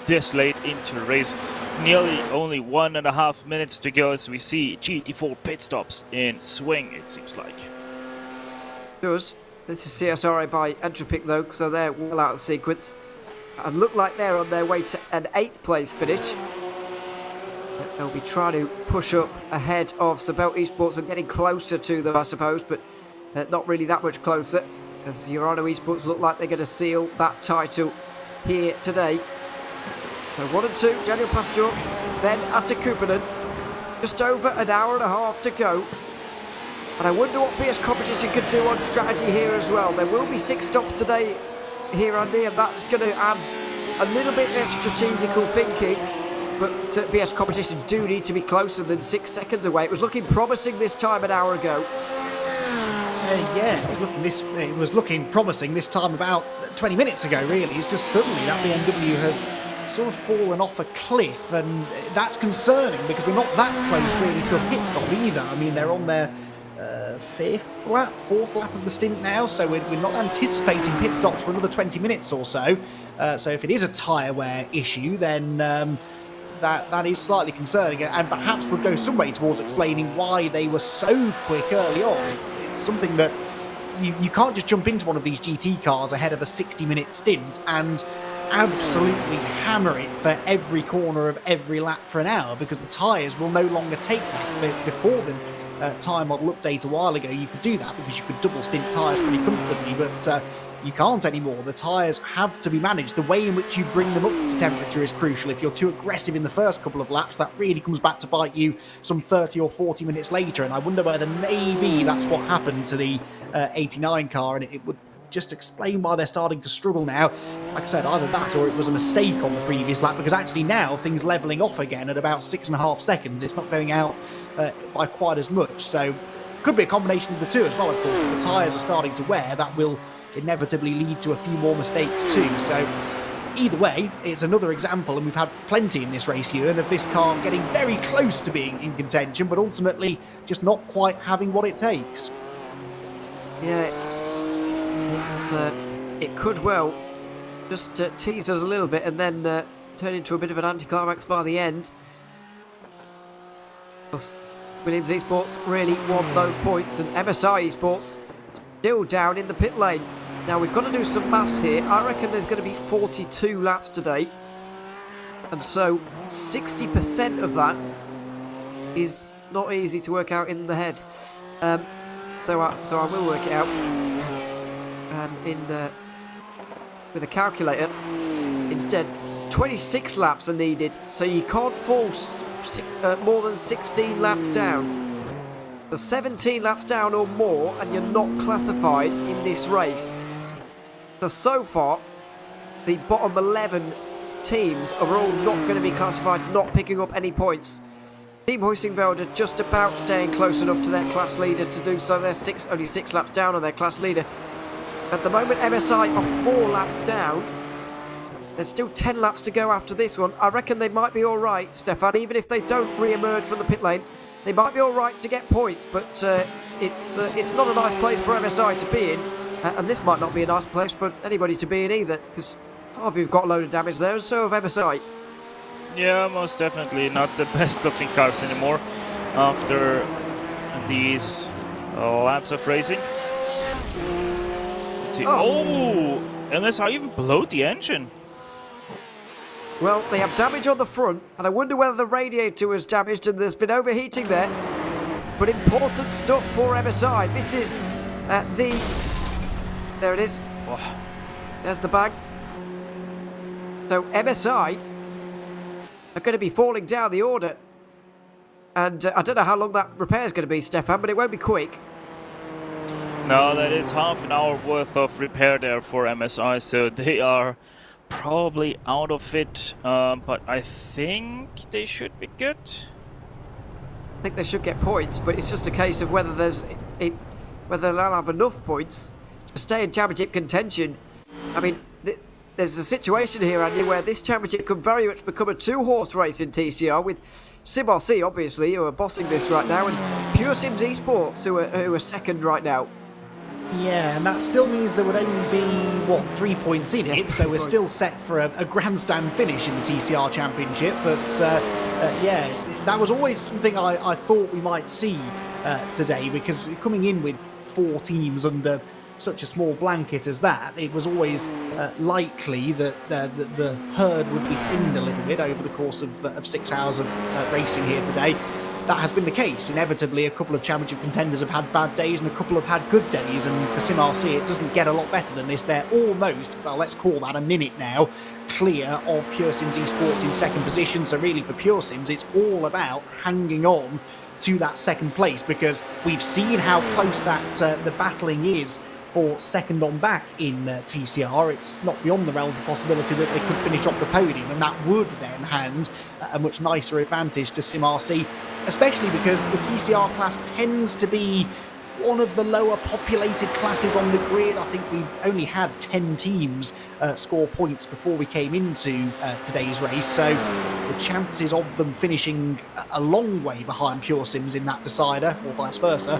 this late into the race. Nearly only 1.5 minutes to go as we see GT4 pit stops in swing, it seems like. Does. This is CSRA by Entropic though, so they're well out of sequence. And look like they're on their way to an 8th place finish. But they'll be trying to push up ahead of Sabelt Esports and getting closer to them, I suppose, but not really that much closer, as Urano Esports look like they're going to seal that title here today. So 1 and 2, Daniel Pastor, then Atte Kuppinen. Just over an hour and a half to go. And I wonder what PS Competition can do on strategy here as well. There will be 6 stops today here, Andy, and that's going to add a little bit of strategical thinking. But PS Competition do need to be closer than 6 seconds away. It was looking promising this time an hour ago. Yeah, it was looking promising this time about 20 minutes ago, really. It's just suddenly that BMW has sort of fallen off a cliff, and that's concerning because we're not that close really to a pit stop either. I mean, they're on their 4th lap of the stint now, so we're not anticipating pit stops for another 20 minutes or so. So if it is a tyre wear issue, then that is slightly concerning, and perhaps would go some way towards explaining why they were so quick early on. It's something that you can't just jump into one of these GT cars ahead of a 60-minute stint and absolutely hammer it for every corner of every lap for an hour, because the tyres will no longer take that. Before the tyre model update a while ago, you could do that because you could double stint tyres pretty comfortably, but you can't anymore. The tyres have to be managed. The way in which you bring them up to temperature is crucial. If you're too aggressive in the first couple of laps, that really comes back to bite you some 30 or 40 minutes later, and I wonder whether maybe that's what happened to the 89 car, and it would just explain why they're starting to struggle now. Like I said, either that or it was a mistake on the previous lap, because actually now things levelling off again at about 6.5 seconds. It's not going out by quite as much, so could be a combination of the two as well. Of course, if the tyres are starting to wear, that will inevitably lead to a few more mistakes too. So either way, it's another example, and we've had plenty in this race here, and of this car getting very close to being in contention, but ultimately just not quite having what it takes. Yeah, it could well just tease us a little bit and then turn into a bit of an anticlimax by the end. Williams Esports really want those points, and MSI Esports still down in the pit lane. Now we've got to do some maths here. I reckon there's going to be 42 laps today, and so 60% of that is not easy to work out in the head. So I will work it out with a calculator instead. 26 laps are needed, so you can't fall more than 16 laps down. The 17 laps down or more, and you're not classified in this race. So far, the bottom 11 teams are all not going to be classified, not picking up any points. Team Huizenveld are just about staying close enough to their class leader to do so. They're only 6 laps down on their class leader. At the moment, MSI are 4 laps down. There's still 10 laps to go after this one. I reckon they might be all right, Stefan, even if they don't re-emerge from the pit lane. They might be all right to get points, but it's not a nice place for MSI to be in. And this might not be a nice place for anybody to be in either, because Harvey've got a load of damage there, and so have MSI. Yeah, most definitely not the best looking cars anymore after these laps of racing. Let's see. Oh, MSI even blowed the engine. Well, they have damage on the front, and I wonder whether the radiator was damaged and there's been overheating there. But important stuff for MSI. This is there it is. Oh. There's the bag. So MSI are going to be falling down the order. And I don't know how long that repair is going to be, Stefan, but it won't be quick. No, that is half an hour worth of repair there for MSI, so they are probably out of it. But I think they should be good. I think they should get points, but it's just a case of whether whether they'll have enough points to stay in championship contention. I mean, there's a situation here, Andy, where this championship could very much become a 2-horse race in TCR, with SimRC, obviously, who are bossing this right now, and Pure Sims Esports, who are second right now. Yeah, and that still means there would only be, 3 points in it, so we're still set for a grandstand finish in the TCR Championship, but yeah, that was always something I thought we might see today, because coming in with 4 teams under such a small blanket as that, it was always likely that the herd would be thinned a little bit over the course of 6 hours of racing here today. That has been the case. Inevitably, a couple of championship contenders have had bad days and a couple have had good days, and for SimRC it doesn't get a lot better than this. They're almost, well, let's call that a minute now, clear of Pure Sims Esports in second position, so really for Pure Sims it's all about hanging on to that second place, because we've seen how close that the battling is for second on back in TCR. It's not beyond the realms of possibility that they could finish off the podium, and that would then hand a much nicer advantage to SimRC, especially because the TCR class tends to be one of the lower populated classes on the grid. I think we only had 10 teams score points before we came into today's race, so the chances of them finishing a long way behind Pure Sims in that decider, or vice versa,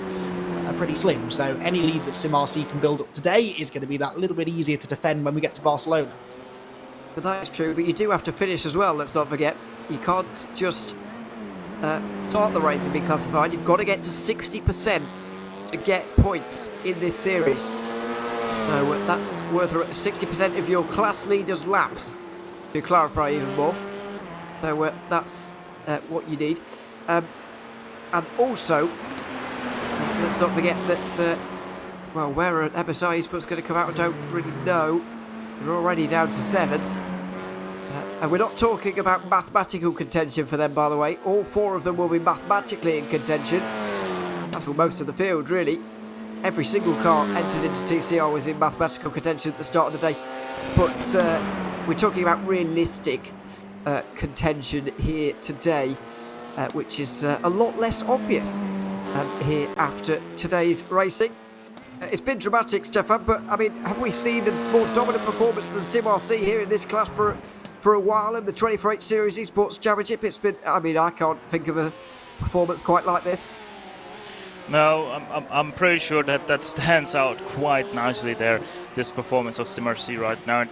are pretty slim. So any lead that SimRC can build up today is going to be that little bit easier to defend when we get to Barcelona. But that is true, but you do have to finish as well, let's not forget. you can't just start the race and be classified. You've got to get to 60% to get points in this series. So that's worth 60% of your class leader's laps, to clarify even more. So that's what you need. And also, let's not forget that, well, where MSI Esports going to come out, I don't really know. They're already down to 7th. And we're not talking about mathematical contention for them, by the way. All 4 of them will be mathematically in contention. That's for most of the field, really. Every single car entered into TCR was in mathematical contention at the start of the day. But we're talking about realistic contention here today, which is a lot less obvious here after today's racing. It's been dramatic, Stefan, but I mean, have we seen a more dominant performance than SimRC here in this class for a while in the 24/8 Series Esports Championship? It's been, I mean, I can't think of a performance quite like this. No, I'm pretty sure that stands out quite nicely there, this performance of SimRC right now.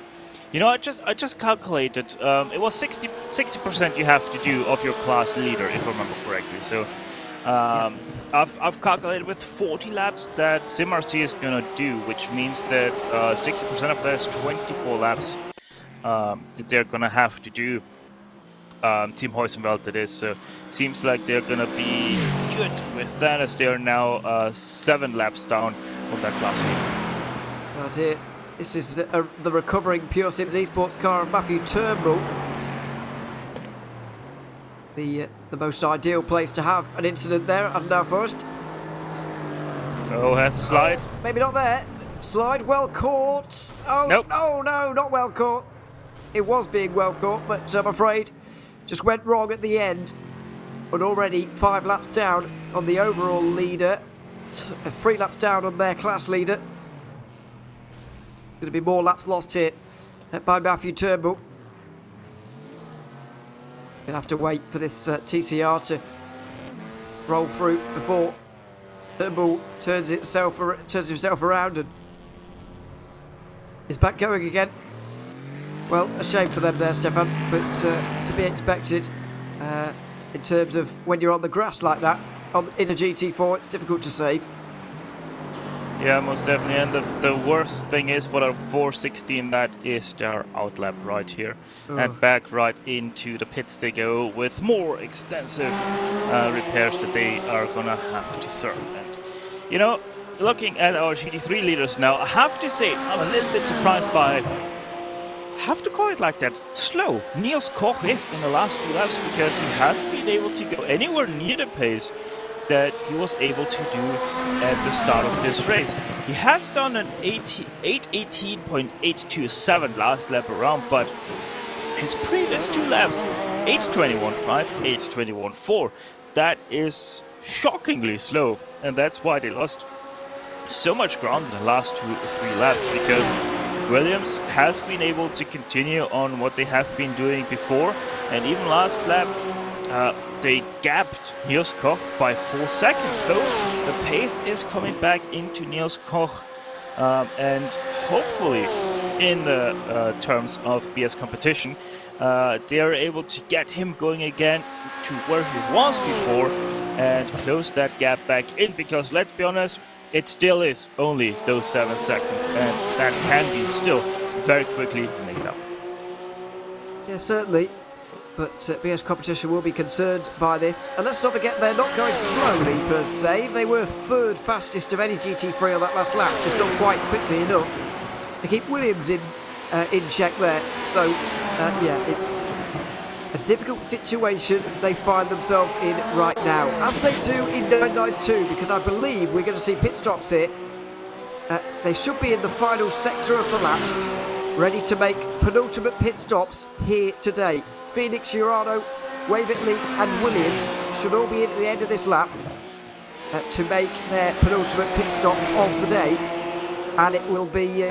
You know, I just calculated, it was 60% you have to do of your class leader, if I remember correctly. So I've calculated with 40 laps that SimRC is gonna do, which means that 60% of that is 24 laps that they're gonna have to do. Team Heusenwald, that is. So seems like they're gonna be good with that, as they are now 7 laps down on that class leader. Oh dear. This is the recovering Pure Sims Esports car of Matthew Turnbull. The most ideal place to have an incident there at Now Forest. Oh, has a slide. Maybe not there. Slide well caught. Oh, nope. No, not well caught. It was being well caught, but I'm afraid just went wrong at the end. But already 5 laps down on the overall leader. 3 laps down on their class leader. Going to be more laps lost here by Matthew Turnbull. Gonna have to wait for this TCR to roll through before Turnbull turns himself around and is back going again. Well, a shame for them there, Stefan, but to be expected in terms of when you're on the grass like that in a GT4, it's difficult to save. Yeah, most definitely. And the worst thing is for the 416, that is their outlap right here. And back right into the pits they go with more extensive repairs that they are gonna have to serve. And, you know, looking at our GT3 leaders now, I have to say I'm a little bit surprised by, I have to call it like that, slow Niels Koch is in the last few laps, because he hasn't been able to go anywhere near the pace that he was able to do at the start of this race. He has done an 8:18.827 last lap around, but his previous 2 laps, 8:21.5, 8:21.4, that is shockingly slow, and that's why they lost so much ground in the last 2 or 3 laps, because Williams has been able to continue on what they have been doing before, and even last lap they gapped Niels Koch by 4 seconds, though the pace is coming back into Niels Koch, and hopefully in the terms of BS competition, they are able to get him going again to where he was before and close that gap back in, because let's be honest, it still is only those 7 seconds, and that can be still very quickly made up. Yeah, certainly. But BS competition will be concerned by this. And let's not forget, they're not going slowly per se. They were 3rd fastest of any GT3 on that last lap, just not quite quickly enough to keep Williams in check there. So, yeah, it's a difficult situation they find themselves in right now, as they do in 992, because I believe we're going to see pit stops here. They should be in the final sector of the lap, ready to make penultimate pit stops here today. Phoenix, Urano, Waverley and Williams should all be at the end of this lap to make their penultimate pit stops of the day, and it will be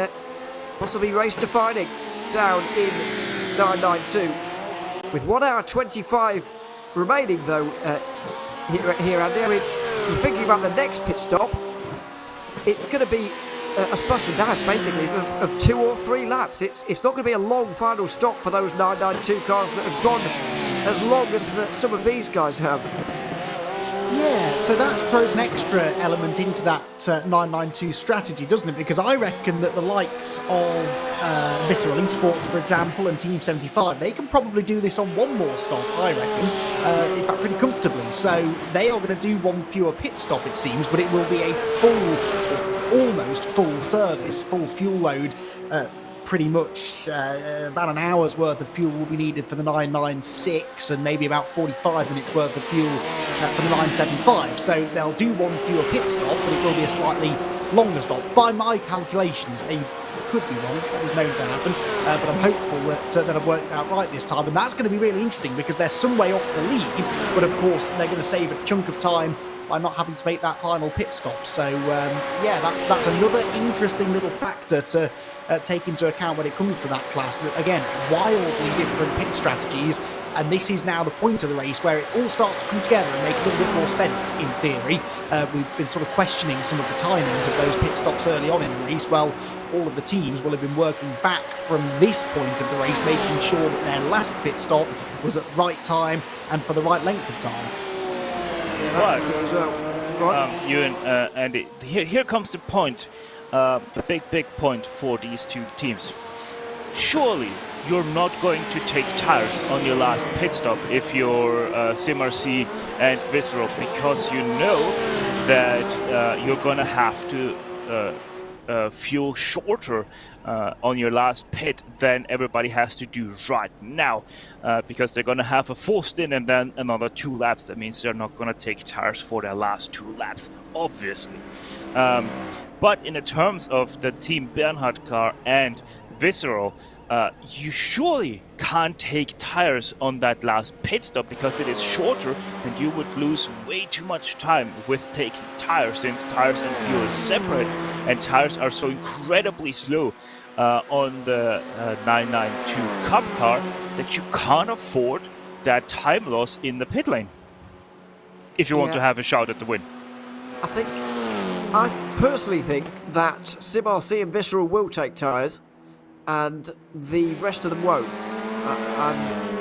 possibly race defining down in 992. With 1 hour 25 remaining though here, Andy, I mean, you're thinking about the next pit stop, it's going to be a splash and dash basically of 2 or 3 laps. It's not going to be a long final stop for those 992 cars that have gone as long as some of these guys have. Yeah, so that throws an extra element into that 992 strategy, doesn't it? Because I reckon that the likes of Visceral Esports, for example, and Team 75, they can probably do this on one more stop, I reckon, in fact pretty comfortably. So they are going to do one fewer pit stop, it seems, but it will be a full, almost full service, full fuel load. Pretty much about an hour's worth of fuel will be needed for the 996 and maybe about 45 minutes worth of fuel for the 975. So they'll do one fewer pit stop, but it will be a slightly longer stop. By my calculations, I could be wrong, that was known to happen, but I'm hopeful that I've worked it out right this time. And that's going to be really interesting because they're some way off the lead, but of course they're going to save a chunk of time by not having to make that final pit stop. So yeah, that's another interesting little factor to take into account when it comes to that class. That again, wildly different pit strategies, and this is now the point of the race where it all starts to come together and make a little bit more sense in theory. We've been sort of questioning some of the timings of those pit stops early on in the race. Well, all of the teams will have been working back from this point of the race, making sure that their last pit stop was at the right time and for the right length of time. Right. Ewan, Andy, here comes the point, the big point for these two teams. Surely you're not going to take tires on your last pit stop if you're SimRC and Visceral, because you know that you're going to have to fuel shorter on your last pit than everybody has to do right now, because they're going to have a full stint and then another 2 laps. That means they're not going to take tires for their last 2 laps, obviously. But in the terms of the Team Bernhard car and Visceral, you surely can't take tires on that last pit stop because it is shorter, and you would lose way too much time with taking tires, since tires and fuel is separate, and tires are so incredibly slow on the 992 Cup car that you can't afford that time loss in the pit lane if you want to have a shout at the win. I personally think that SimRC and Visceral will take tires, and the rest of them won't.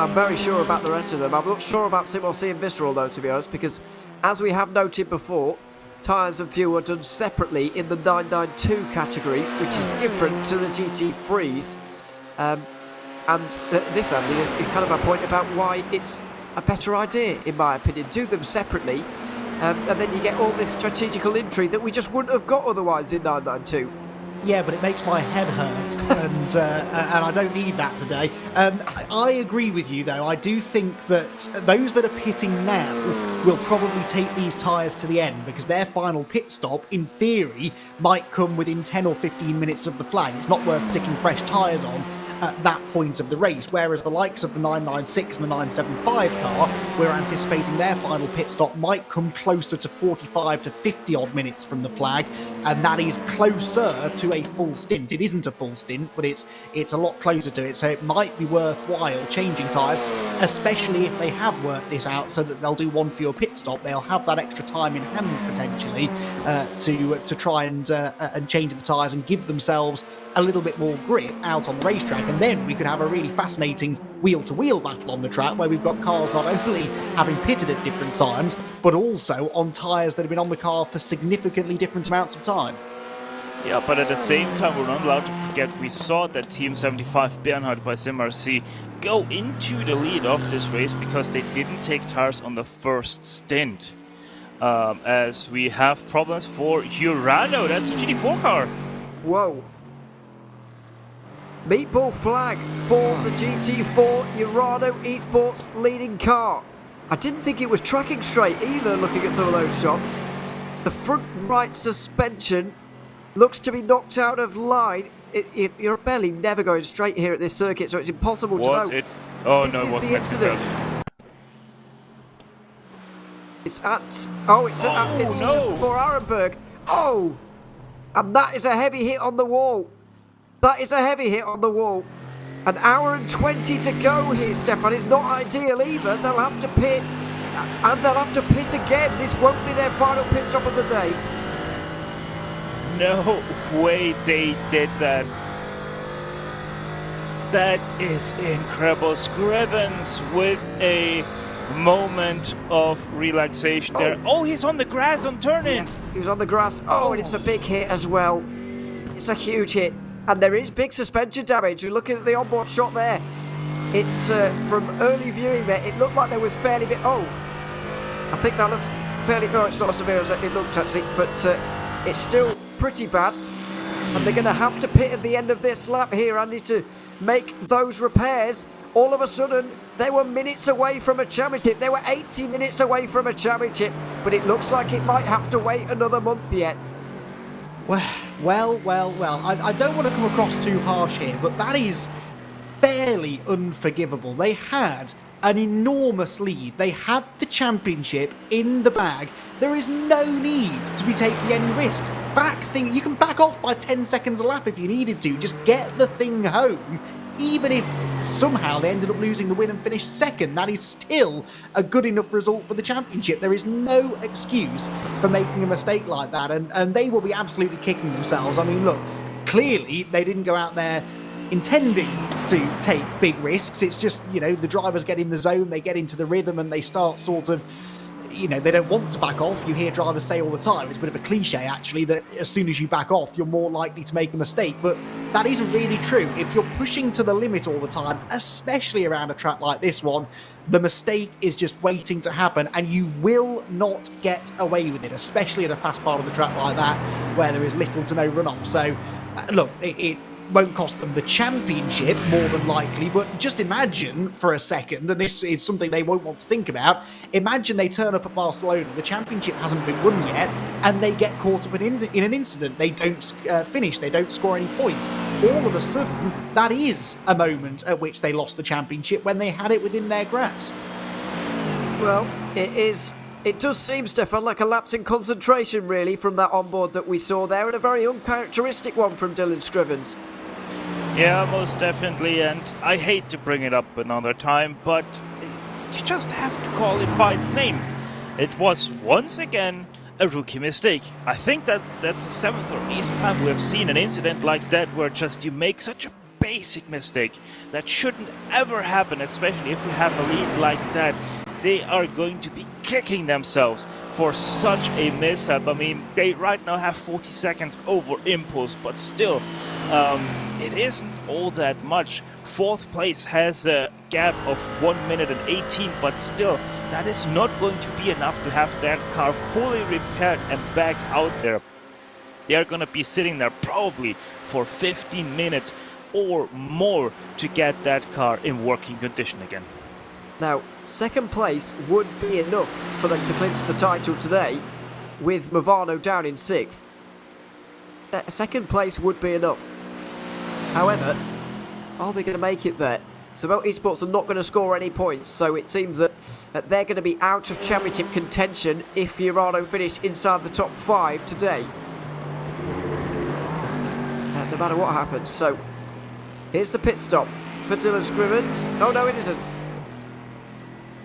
I'm very sure about the rest of them. I'm not sure about SimRC and Visceral, though, to be honest, because as we have noted before, tyres and fuel are done separately in the 992 category, which is different to the GT3s. And this, Andy, is kind of my point about why it's a better idea, in my opinion. Do them separately, and then you get all this strategical intrigue that we just wouldn't have got otherwise in 992. Yeah, but it makes my head hurt, and I don't need that today. I agree with you, though. I do think that those that are pitting now will probably take these tyres to the end, because their final pit stop, in theory, might come within 10 or 15 minutes of the flag. It's not worth sticking fresh tyres on at that point of the race, whereas the likes of the 996 and the 975 car, we're anticipating their final pit stop might come closer to 45 to 50 odd minutes from the flag, and that is closer to a full stint. It isn't a full stint, but it's a lot closer to it, so it might be worthwhile changing tyres, especially if they have worked this out so that they'll do one fewer pit stop. They'll have that extra time in hand potentially to try and change the tyres and give themselves a little bit more grip out on the racetrack, and then we could have a really fascinating wheel-to-wheel battle on the track where we've got cars not only having pitted at different times, but also on tyres that have been on the car for significantly different amounts of time. Yeah, but at the same time, we're not allowed to forget we saw that Team 75 Bernhard by SimRC go into the lead of this race because they didn't take tires on the first stint. As we have problems for Urano, that's a GT4 car. Whoa. Meatball flag for the GT4 Urano Esports leading car. I didn't think it was tracking straight either, looking at some of those shots. The front right suspension looks to be knocked out of line. You're barely never going straight here at this circuit, so it's impossible to know. Oh, this no, it is wasn't the incident. It's just before Arenberg. Oh! And that is a heavy hit on the wall. That is a heavy hit on the wall. An hour and 20 to go here, Stefan. It's not ideal either. They'll have to pit, and they'll have to pit again. This won't be their final pit stop of the day. No way they did that. That is incredible. Scrivens with a moment of relaxation there. Oh, he's on the grass on turn-in. Yeah, he was on the grass. Oh, and it's a big hit as well. It's a huge hit. And there is big suspension damage. You're looking at the onboard shot there. It's from early viewing there, it looked like there was fairly bit. Oh, I think that looks fairly. No, it's not as severe as it looked actually, but it's still pretty bad. And they're going to have to pit at the end of this lap here, Andy, to make those repairs. All of a sudden, they were minutes away from a championship. They were 80 minutes away from a championship, but it looks like it might have to wait another month yet. Well. I don't want to come across too harsh here, but that is fairly unforgivable. They had an enormous lead. They had the championship in the bag. There is no need to be taking any risks. You can back off by 10 seconds a lap if you needed to. Just get the thing home. Even if somehow they ended up losing the win and finished second, that is still a good enough result for the championship. There is no excuse for making a mistake like that, and they will be absolutely kicking themselves. I mean, look, clearly they didn't go out there intending to take big risks. It's just, the drivers get in the zone, they get into the rhythm, and they start sort of, they don't want to back off. You hear drivers say all the time, it's a bit of a cliche actually, that as soon as you back off, you're more likely to make a mistake. But that isn't really true. If you're pushing to the limit all the time, especially around a track like this one, the mistake is just waiting to happen, and you will not get away with it, especially at a fast part of the track like that, where there is little to no runoff. So, look, it won't cost them the championship, more than likely, but just imagine for a second, and this is something they won't want to think about, imagine they turn up at Barcelona, the championship hasn't been won yet, and they get caught up in an incident, they don't finish, they don't score any points. All of a sudden, that is a moment at which they lost the championship when they had it within their grasp. Well, it does seem, Stefan, like a lapse in concentration, really, from that onboard that we saw there, and a very uncharacteristic one from Dylan Scrivens. Yeah, most definitely, and I hate to bring it up another time, but you just have to call it by its name. It was once again a rookie mistake. I think that's the 7th or 8th time we have seen an incident like that, where just you make such a basic mistake that shouldn't ever happen, especially if you have a lead like that. They are going to be kicking themselves for such a mishap. I mean, they right now have 40 seconds over Impulse, but still, it isn't all that much. 4th place has a gap of 1 minute and 18, but still, that is not going to be enough to have that car fully repaired and back out there. They're going to be sitting there probably for 15 minutes or more to get that car in working condition again. Now, 2nd place would be enough for them to clinch the title today, with Movano down in 6th. 2nd place would be enough. However, are they going to make it there? So Esports are not going to score any points, so it seems that they're going to be out of championship contention if Fiorano finish inside the top 5 today. No matter what happens. So, here's the pit stop for Dylan Scrivens. Oh no, it isn't.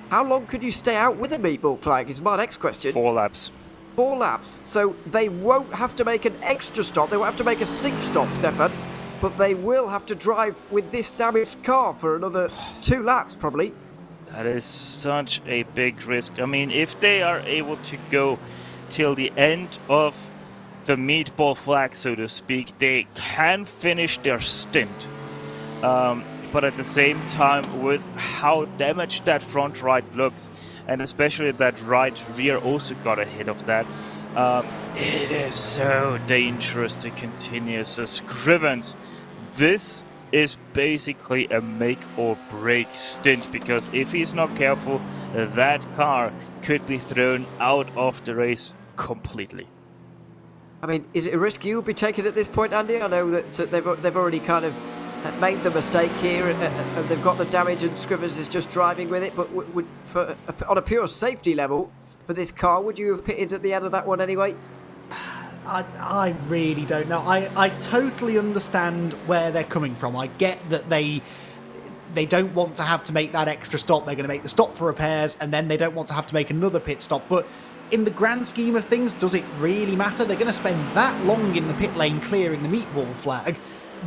How long could you stay out with a meatball flag is my next question. 4 laps. 4 laps. So they won't have to make an extra stop. They won't have to make a 6th stop, Stefan. But they will have to drive with this damaged car for another 2 laps, probably. That is such a big risk. I mean, if they are able to go till the end of the meatball flag, so to speak, they can finish their stint. But at the same time, with how damaged that front right looks, and especially that right rear also got a hit of that, it is so dangerous to continue. So Scrivens, this is basically a make or break stint, because if he's not careful, that car could be thrown out of the race completely. I mean, is it a risk you would be taking at this point, Andy? I know that they've already kind of made the mistake here, and they've got the damage, and Scrivens is just driving with it. But on a pure safety level for this car, would you have pitted at the end of that one anyway? I really don't know. I totally understand where they're coming from. I get that they don't want to have to make that extra stop. They're going to make the stop for repairs, and then they don't want to have to make another pit stop. But in the grand scheme of things, does it really matter? They're going to spend that long in the pit lane clearing the meatball flag.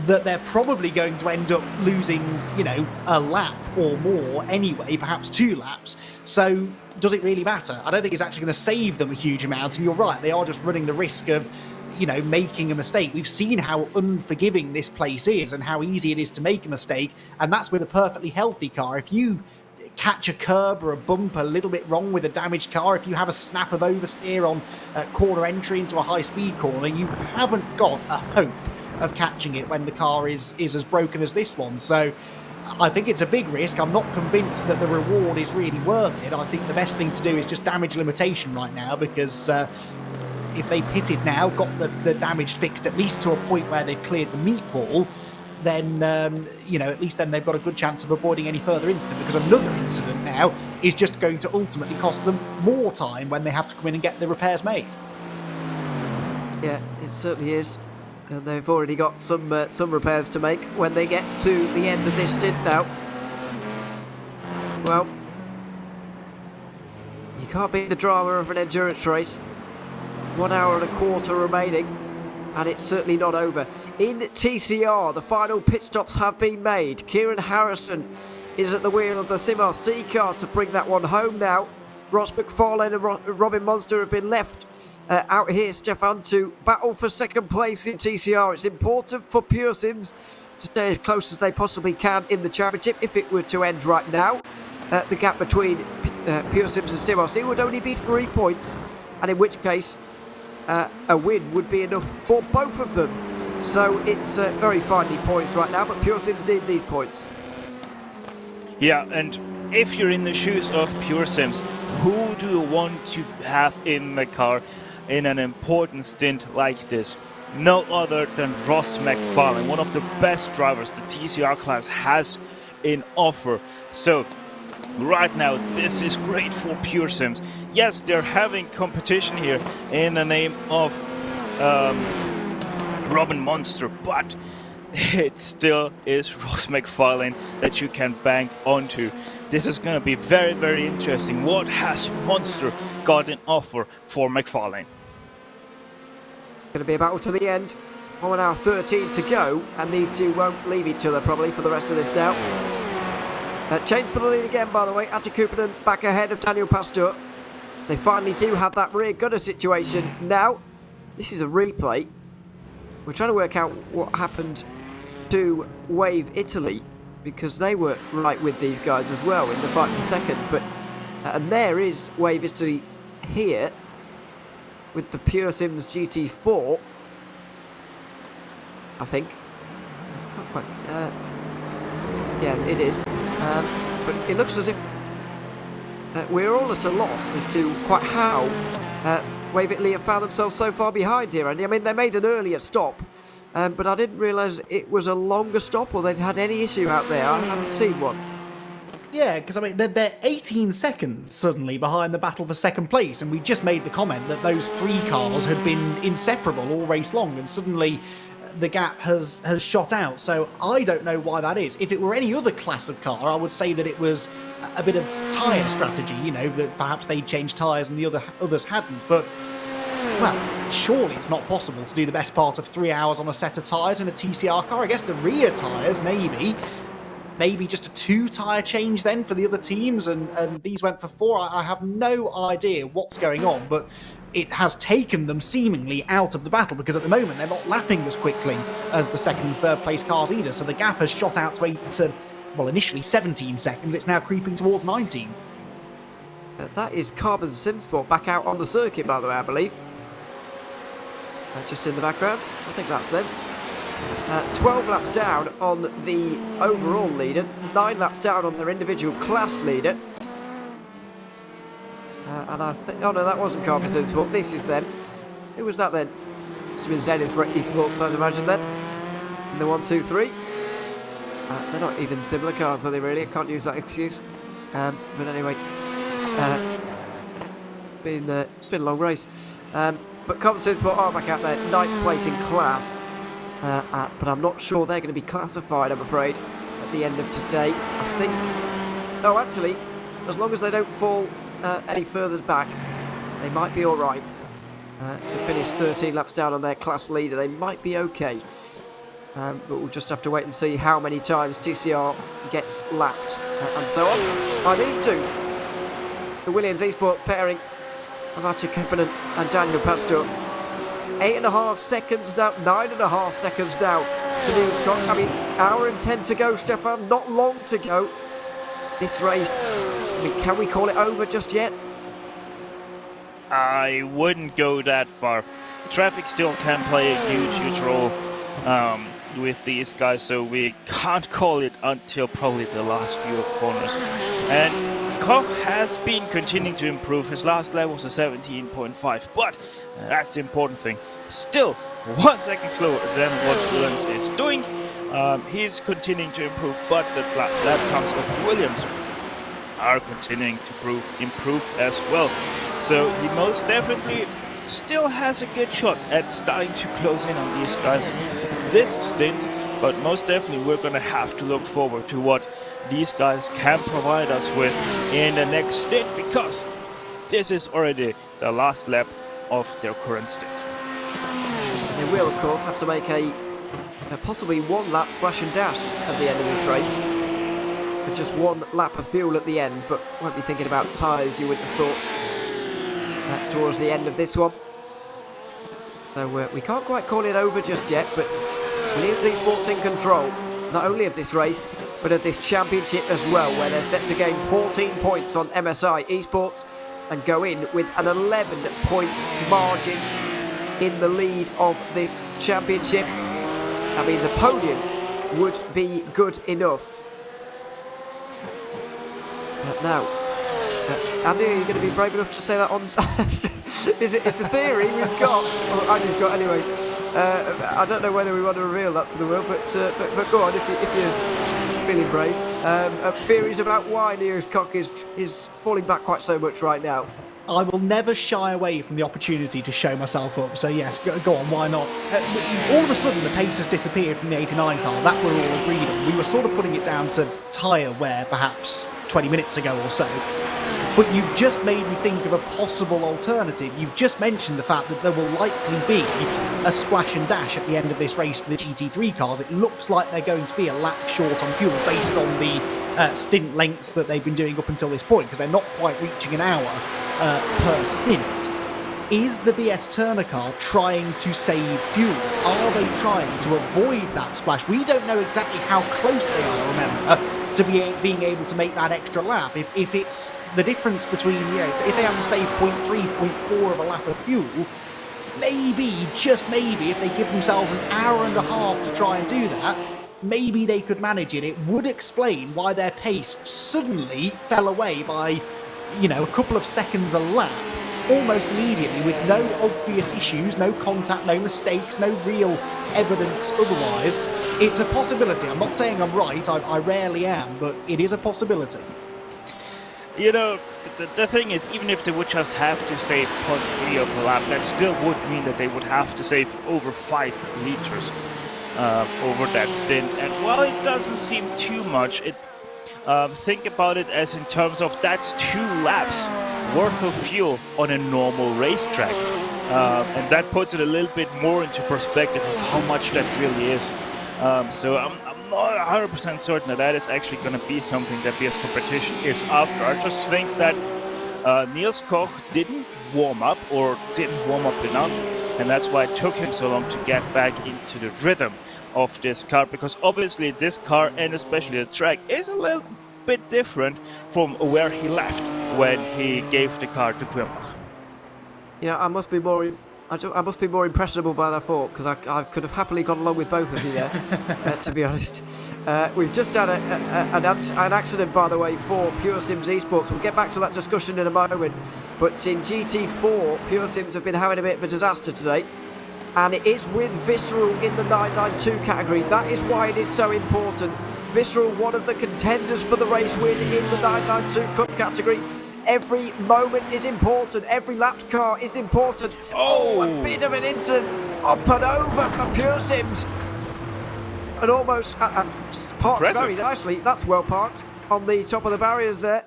that they're probably going to end up losing, you know, a lap or more anyway, perhaps 2 laps. So does it really matter? I don't think it's actually going to save them a huge amount. And you're right, they are just running the risk of, you know, making a mistake. We've seen how unforgiving this place is and how easy it is to make a mistake. And that's with a perfectly healthy car. If you catch a curb or a bump a little bit wrong with a damaged car, if you have a snap of oversteer on corner entry into a high-speed corner, you haven't got a hope of catching it when the car is as broken as this one. So I think it's a big risk. I'm not convinced that the reward is really worth it. I think the best thing to do is just damage limitation right now, because if they pitted now, got the damage fixed at least to a point where they've cleared the meat ball, then, you know, at least then they've got a good chance of avoiding any further incident, because another incident now is just going to ultimately cost them more time when they have to come in and get the repairs made. Yeah, it certainly is. And they've already got some repairs to make when they get to the end of this stint now. Well, you can't beat the drama of an endurance race. 1 hour and a quarter remaining, and it's certainly not over. In TCR, the final pit stops have been made. Kieran Harrison is at the wheel of the Sim RC car to bring that one home now. Ross McFarlane and Robin Monster have been left out here, Stefan, to battle for second place in TCR. It's important for Pure Sims to stay as close as they possibly can in the championship. If it were to end right now, the gap between Pure Sims and Sim RC would only be 3 points, and in which case a win would be enough for both of them. So it's very finely poised right now, but Pure Sims need these points. Yeah, and if you're in the shoes of Pure Sims, who do you want to have in the car in an important stint like this? No other than Ross McFarlane, one of the best drivers the TCR class has in offer. So right now, this is great for Pure Sims. Yes, they're having competition here in the name of Robin Monster, but it still is Ross McFarlane that you can bank onto. This is going to be very, very interesting. What has Monster got in offer for McFarlane? Going to be a battle to the end. 1 hour 13 to go, and these two won't leave each other probably for the rest of this now. Change for the lead again, by the way. Atti Kupernen back ahead of Daniel Pasteur. They finally do have that rear gunner situation now. This is a replay. We're trying to work out what happened to Wave Italy, because they were right with these guys as well in the fight for second. But and there is Wave Italy here with the Pure Sims GT4, I think. Can't quite, yeah, it is. But it looks as if we're all at a loss as to quite how Wave Italy have found themselves so far behind here, Andy. I mean, they made an earlier stop, but I didn't realise it was a longer stop, or they'd had any issue out there. I haven't seen one. Yeah, because I mean, they're 18 seconds suddenly behind the battle for second place, and we just made the comment that those 3 cars had been inseparable all race long, and suddenly the gap has shot out. So I don't know why that is. If it were any other class of car, I would say that it was a bit of tyre strategy, you know, that perhaps they changed tyres and the others hadn't. But, well, surely it's not possible to do the best part of 3 hours on a set of tyres in a TCR car. I guess the rear tyres, maybe just a 2 tyre change then for the other teams, and these went for 4. I have no idea what's going on, but it has taken them seemingly out of the battle, because at the moment they're not lapping as quickly as the second and third place cars either. So the gap has shot out to well, initially 17 seconds. It's now creeping towards 19. That is Carbon Simsport back out on the circuit, by the way, I believe. Just in the background. I think that's them. 12 laps down on the overall leader, 9 laps down on their individual class leader. And I think, oh no, that wasn't Carbon Simsport, this is them. Who was that then? Must have been Zenith Esports, I'd imagine then. And the 1, 2, 3. They're not even similar cars, are they really? I can't use that excuse. But anyway, it's been a long race. But Carbon Simsport are back out there, 9th place in class. But I'm not sure they're going to be classified, I'm afraid, at the end of today. I think... Oh, actually, as long as they don't fall any further back, they might be all right. To finish 13 laps down on their class leader, they might be okay. But we'll just have to wait and see how many times TCR gets lapped and so on. By these two, the Williams Esports pairing of Archie Kuppinen and Daniel Pastor. 8.5 seconds down, 9.5 seconds down to Niels Koch. I mean, hour and 10 to go, Stefan. Not long to go. This race, I mean, can we call it over just yet? I wouldn't go that far. Traffic still can play a huge role with these guys, so we can't call it until probably the last few corners. And Koch has been continuing to improve. His last lap was a 17.5, but that's the important thing. Still 1 second slower than what Williams is doing. He's continuing to improve, but the lap times of Williams are continuing to improve as well. So he most definitely still has a good shot at starting to close in on these guys this stint, but most definitely we're going to have to look forward to what these guys can provide us with in the next stint, because this is already the last lap of their current stint. They will, of course, have to make a possibly one lap splash and dash at the end of this race. With just one lap of fuel at the end, but won't be thinking about tyres, you wouldn't have thought, towards the end of this one. So we can't quite call it over just yet, but Williams Esports in control, not only of this race, but of this championship as well, where they're set to gain 14 points on MSI Esports and go in with an 11-point margin in the lead of this championship. That means a podium would be good enough. Now, Andy, are you going to be brave enough to say that on? It's a theory we've got. Or Andy's got anyway. I don't know whether we want to reveal that to the world, but go on if you're feeling brave. Theories about why Niels Koch is falling back quite so much right now. I will never shy away from the opportunity to show myself up, so yes, go on, why not? All of a sudden the pace has disappeared from the 89 car, that we're all agreed on. We were sort of putting it down to tyre wear perhaps 20 minutes ago or so. But you've just made me think of a possible alternative. You've just mentioned the fact that there will likely be a splash and dash at the end of this race for the GT3 cars. It looks like they're going to be a lap short on fuel based on the stint lengths that they've been doing up until this point, because they're not quite reaching an hour per stint. Is the BS Turner car trying to save fuel? Are they trying to avoid that splash? We don't know exactly how close they are, remember, to being able to make that extra lap. If it's the difference between, if they have to save 0.3, 0.4 of a lap of fuel, maybe, just maybe, if they give themselves an hour and a half to try and do that, maybe they could manage it. It would explain why their pace suddenly fell away by, a couple of seconds a lap, almost immediately, with no obvious issues, no contact, no mistakes, no real evidence otherwise. It's a possibility. I'm not saying I'm right, I rarely am, but it is a possibility. The thing is, even if they would just have to save 0.3 of a lap, that still would mean that they would have to save over 5 liters over that stint. And while it doesn't seem too much, think about it as in terms of that's 2 laps worth of fuel on a normal racetrack. And that puts it a little bit more into perspective of how much that really is. So I'm not 100% certain that is actually going to be something that BS Competition is after. I just think that Niels Koch didn't warm up enough, and that's why it took him so long to get back into the rhythm of this car, because obviously this car, and especially the track, is a little bit different from where he left when he gave the car to Quirmbach. I must be more impressionable than I thought, because I could have happily gone along with both of you there, to be honest. We've just had an accident, by the way, for Pure Sims Esports. We'll get back to that discussion in a moment. But in GT4, Pure Sims have been having a bit of a disaster today. And it is with Visceral in the 992 category. That is why it is so important. Visceral, one of the contenders for the race win in the 992 Cup category. Every moment is important. Every lapped car is important. Oh, a bit of an incident. Up and over for Pure Sims. And almost parked very nicely. That's well parked on the top of the barriers there.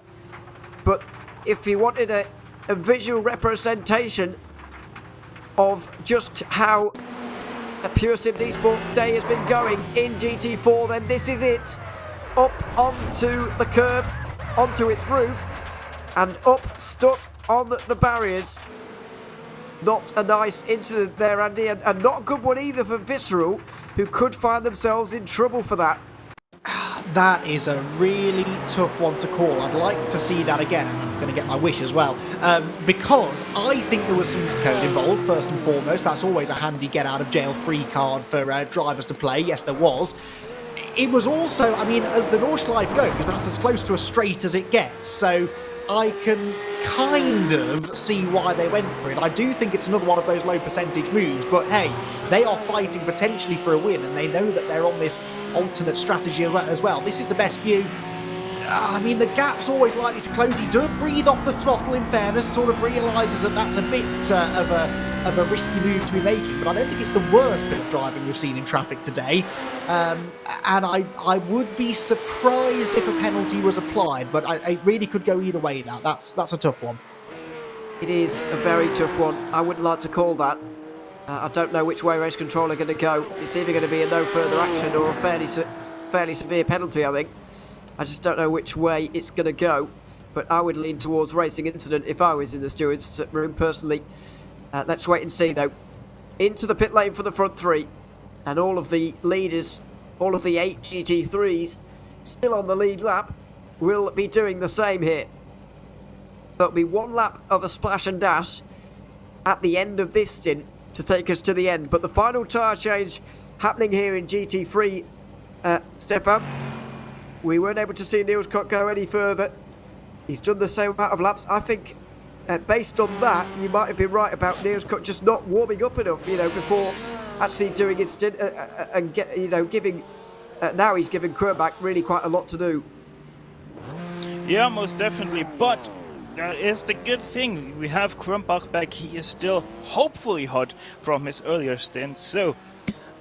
But if you wanted a visual representation of just how Pure Sim Esports day has been going in GT4, then this is it. Up onto the curb, onto its roof, and up, stuck on the barriers. Not a nice incident there, Andy, and not a good one either for Visceral, who could find themselves in trouble for that. That is a really tough one to call. I'd like to see that again, and I'm going to get my wish as well, because I think there was some code involved, first and foremost. That's always a handy get-out-of-jail-free card for drivers to play. Yes, there was. It was also, I mean, as the Nordschleife goes, that's as close to a straight as it gets, so I can kind of see why they went for it. I do think it's another one of those low percentage moves, but hey, they are fighting potentially for a win, and they know that they're on this alternate strategy as well. This is the best view. I mean, the gap's always likely to close. He does breathe off the throttle, in fairness, sort of realises that that's a bit of a risky move to be making, but I don't think it's the worst bit of driving we've seen in traffic today. And I would be surprised if a penalty was applied, but it really could go either way now. That's a tough one. It is a very tough one. I wouldn't like to call that. I don't know which way race control are going to go. It's either going to be a no further action or a fairly severe penalty, I think. I just don't know which way it's going to go, but I would lean towards racing incident if I was in the stewards' room personally. Let's wait and see, though. Into the pit lane for the front three, and all of the leaders, all of the 8 GT3s still on the lead lap, will be doing the same here. There'll be one lap of a splash and dash at the end of this stint to take us to the end, but the final tyre change happening here in GT3, Stefan, we weren't able to see Nürburgring go any further. He's done the same amount of laps. I think, based on that, you might have been right about Nürburgring just not warming up enough, before actually doing his stint and giving. Now he's giving Krumbach really quite a lot to do. Yeah, most definitely. But it's the good thing. We have Krumbach back. He is still hopefully hot from his earlier stint. So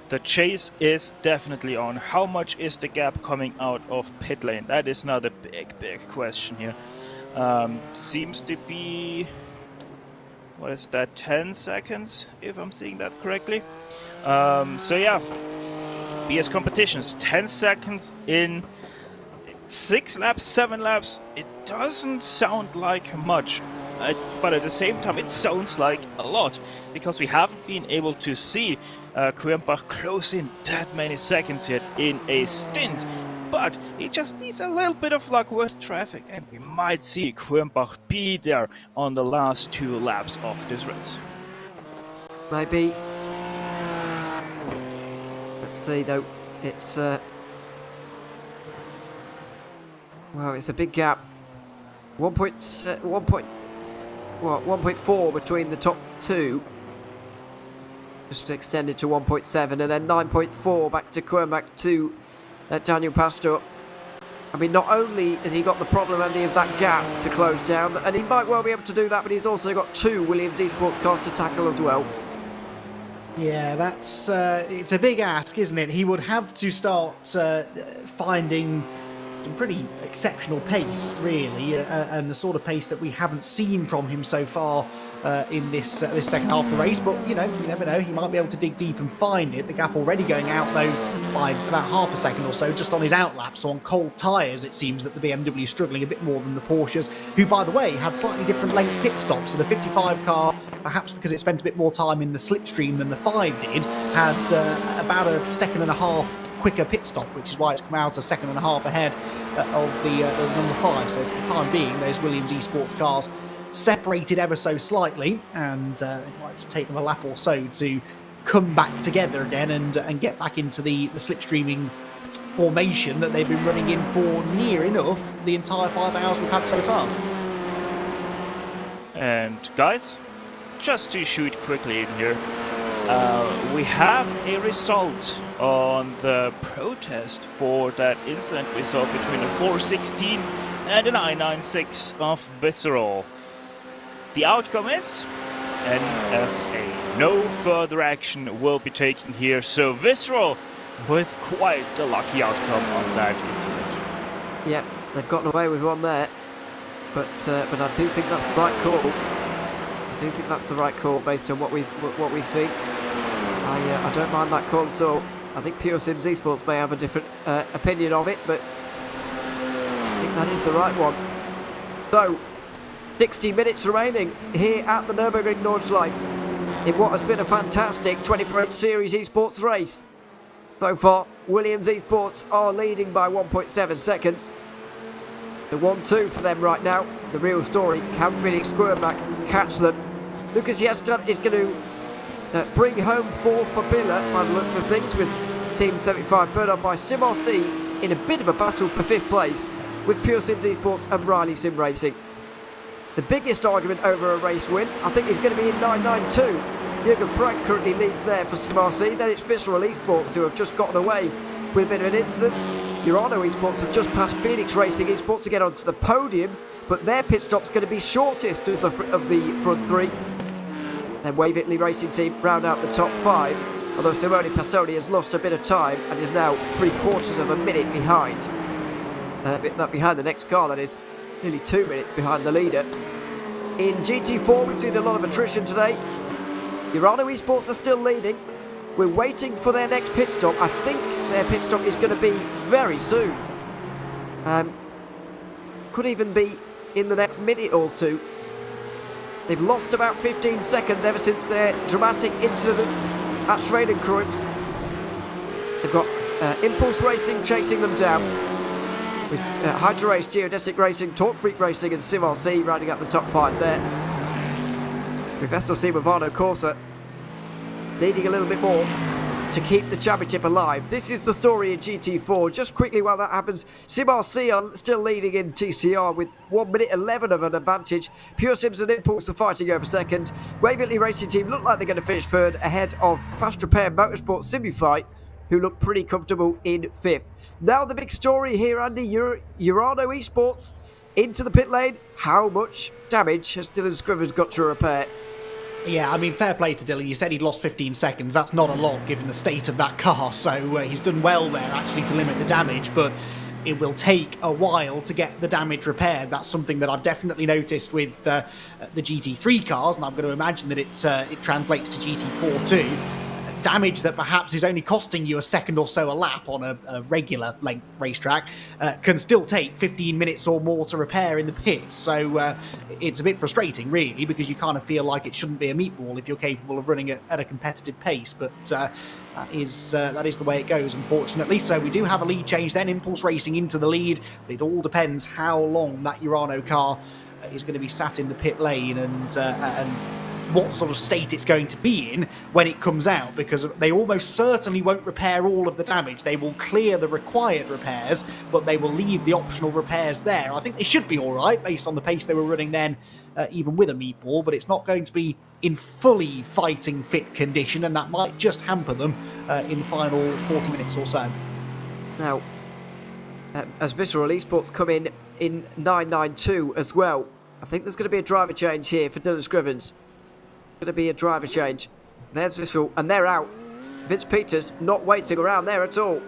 the chase is definitely on. How much is the gap coming out of pit lane? That is now the big question here. Seems to be, what is that, 10 seconds, if I'm seeing that correctly. So yeah, BS competitions, 10 seconds in 6 laps, 7 laps. It doesn't sound like much, but at the same time it sounds like a lot, because we haven't been able to see Krumbach close in that many seconds yet in a stint. But he just needs a little bit of luck with traffic, and we might see Krumbach be there on the last 2 laps of this race. Maybe. Let's see though. It's well, it's a big gap. 1.4 between the top 2. Just extended to 1.7, and then 9.4 back to Krumbach to Daniel Pastor. I mean, not only has he got the problem, Andy, of that gap to close down, and he might well be able to do that, but he's also got 2 Williams Esports cars to tackle as well. Yeah, that's it's a big ask, isn't it? He would have to start finding some pretty exceptional pace, really, and the sort of pace that we haven't seen from him so far in this second half of the race. But you never know. He might be able to dig deep and find it. The gap already going out though by about half a second or so, just on his outlap. So on cold tyres, it seems that the BMW is struggling a bit more than the Porsches, who, by the way, had slightly different length pit stops. So the 55 car, perhaps because it spent a bit more time in the slipstream than the 5 did, had about a 1.5 seconds quicker pit stop, which is why it's come out a 1.5 seconds ahead of the number 5. So for the time being, those Williams Esports cars separated ever so slightly, and it might just take them a lap or so to come back together again and get back into the slipstreaming formation that they've been running in for near enough the entire 5 hours we've had so far. And guys, just to shoot quickly in here, we have a result on the protest for that incident we saw between the 416 and the 996 of Visceral. The outcome is NFA. No further action will be taken here, so Visceral with quite the lucky outcome on that incident. Yeah, they've gotten away with one there, but I do think that's the right call. I do think that's the right call based on what we've seen. I don't mind that call at all. I think Pure Sims Esports may have a different opinion of it, but I think that is the right one. So, 60 minutes remaining here at the Nürburgring Nordschleife in what has been a fantastic 24-inch Series Esports race. So far, Williams Esports are leading by 1.7 seconds. The 1-2 for them right now. The real story, can Felix Squirnbach catch them? Lucas Yestan is going to bring home 4 for Billa by the looks of things, with Team 75 burnt up by Sim RC in a bit of a battle for 5th place with Pure Sims Esports and Riley Sim Racing. The biggest argument over a race win, I think, is going to be in 992. Jürgen Frank currently leads there for Sim RC. Then it's Visceral Esports, who have just gotten away with a bit of an incident. Urano Esports have just passed Phoenix Racing Esports to get onto the podium, but their pit stop's going to be shortest of the front 3. Then Waverley Racing Team round out the top 5, although Simone Passoni has lost a bit of time and is now 3/4 of a minute behind. Behind the next car, that is. Nearly 2 minutes behind the leader. In GT4, we've seen a lot of attrition today. Urano Esports are still leading. We're waiting for their next pit stop. I think their pit stop is going to be very soon. Could even be in the next minute or two. They've lost about 15 seconds ever since their dramatic incident at Schwedenkreuz. They've got Impulse Racing chasing them down, with Hydra Race, Geodesic Racing, Torque Freak Racing and Sim RC rounding out the top 5 there. With SLC Movano Corsa needing a little bit more to keep the championship alive. This is the story in GT4. Just quickly while that happens, Sim RC are still leading in TCR with 1 minute 11 of an advantage. Pure Sims and Impulse are fighting over second. Waverley Racing Team look like they're going to finish third, ahead of Fast Repair Motorsport Simify, who look pretty comfortable in 5th. Now the big story here, Andy, Urano Esports into the pit lane. How much damage has Dylan Scrivens got to repair? Yeah, I mean, fair play to Dylan. You said he'd lost 15 seconds. That's not a lot given the state of that car, so he's done well there actually to limit the damage, but it will take a while to get the damage repaired. That's something that I've definitely noticed with the GT3 cars, and I'm going to imagine that it translates to GT4 too. Damage that perhaps is only costing you a second or so a lap on a regular length racetrack can still take 15 minutes or more to repair in the pits. So it's a bit frustrating, really, because you kind of feel like it shouldn't be a meatball if you're capable of running at a competitive pace. But that is the way it goes, unfortunately. So we do have a lead change then. Impulse Racing into the lead. But it all depends how long that Urano car is going to be sat in the pit lane and what sort of state it's going to be in when it comes out, because they almost certainly won't repair all of the damage. They will clear the required repairs, but they will leave the optional repairs there. I think they should be all right based on the pace they were running then, even with a meatball, but it's not going to be in fully fighting fit condition, and that might just hamper them in the final 40 minutes or so. Now, as Visceral Esports come in 992 as well, I think there's going to be a driver change here for Dylan Scrivens. Going to be a driver change. There's Visceral, and they're out. Vince Peters not waiting around there at all.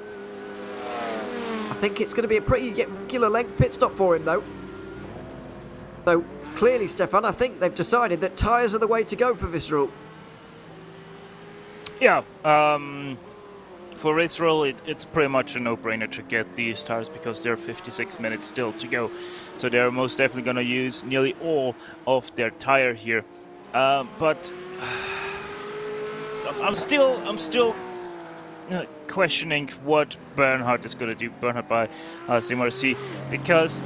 I think it's going to be a pretty regular length pit stop for him, though. So, clearly, Stefan, I think they've decided that tyres are the way to go for Visceral. Yeah, for Visceral, it's pretty much a no-brainer to get these tires because there are 56 minutes still to go. So they're most definitely going to use nearly all of their tire here. But I'm still questioning what Bernhard is going to do. Bernhard by Sim RC, because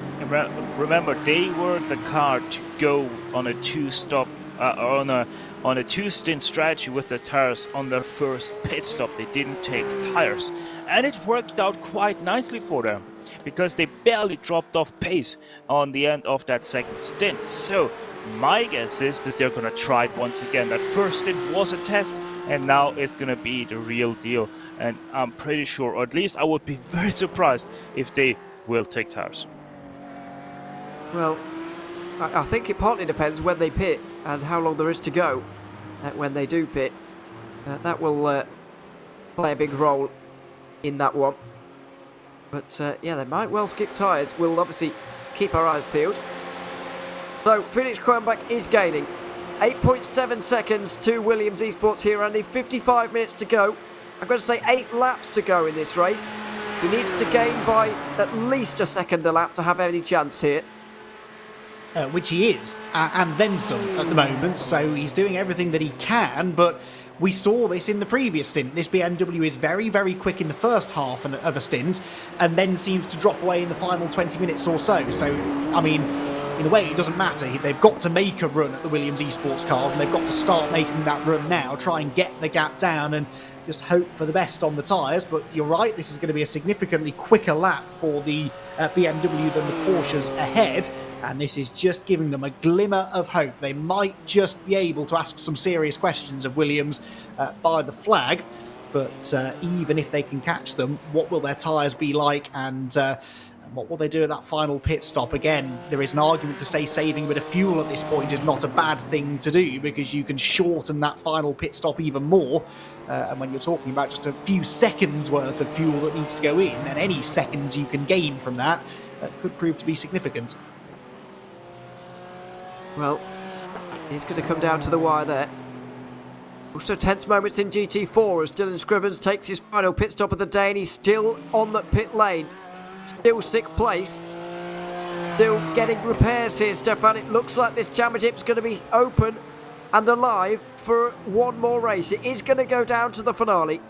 remember they were the car to go on a two-stop on a two-stint strategy with the tires on their first pit stop. They didn't take tires, and it worked out quite nicely for them because they barely dropped off pace on the end of that second stint. So my guess is that they're going to try it once again. That first stint was a test, and now it's going to be the real deal. And I'm pretty sure, or at least I would be very surprised if they will take tires. Well, I think it partly depends when they pit and how long there is to go when they do pit. That will play a big role in that one. But yeah, they might well skip tyres. We'll obviously keep our eyes peeled. So Felix Kronbach is gaining. 8.7 seconds to Williams Esports here, Andy. 55 minutes to go. I'm going to say 8 laps to go in this race. He needs to gain by at least a second a lap to have any chance here. Which he is, and then some at the moment, so he's doing everything that he can, but we saw this in the previous stint. This BMW is very, very quick in the first half of a stint, and then seems to drop away in the final 20 minutes or so. So, I mean, in a way, it doesn't matter. They've got to make a run at the Williams Esports cars, and they've got to start making that run now, try and get the gap down, and just hope for the best on the tyres. But you're right, this is going to be a significantly quicker lap for the BMW than the Porsches ahead, and this is just giving them a glimmer of hope. They might just be able to ask some serious questions of Williams by the flag, but even if they can catch them, what will their tyres be like, and what will they do at that final pit stop? Again, there is an argument to say saving a bit of fuel at this point is not a bad thing to do, because you can shorten that final pit stop even more. And when you're talking about just a few seconds worth of fuel that needs to go in, then any seconds you can gain from that could prove to be significant. Well, he's going to come down to the wire there. Also tense moments in GT4 as Dylan Scrivens takes his final pit stop of the day, and he's still on the pit lane. Still 6th place. Still getting repairs here, Stefan. It looks like this championship's going to be open and alive for one more race. It is going to go down to the finale.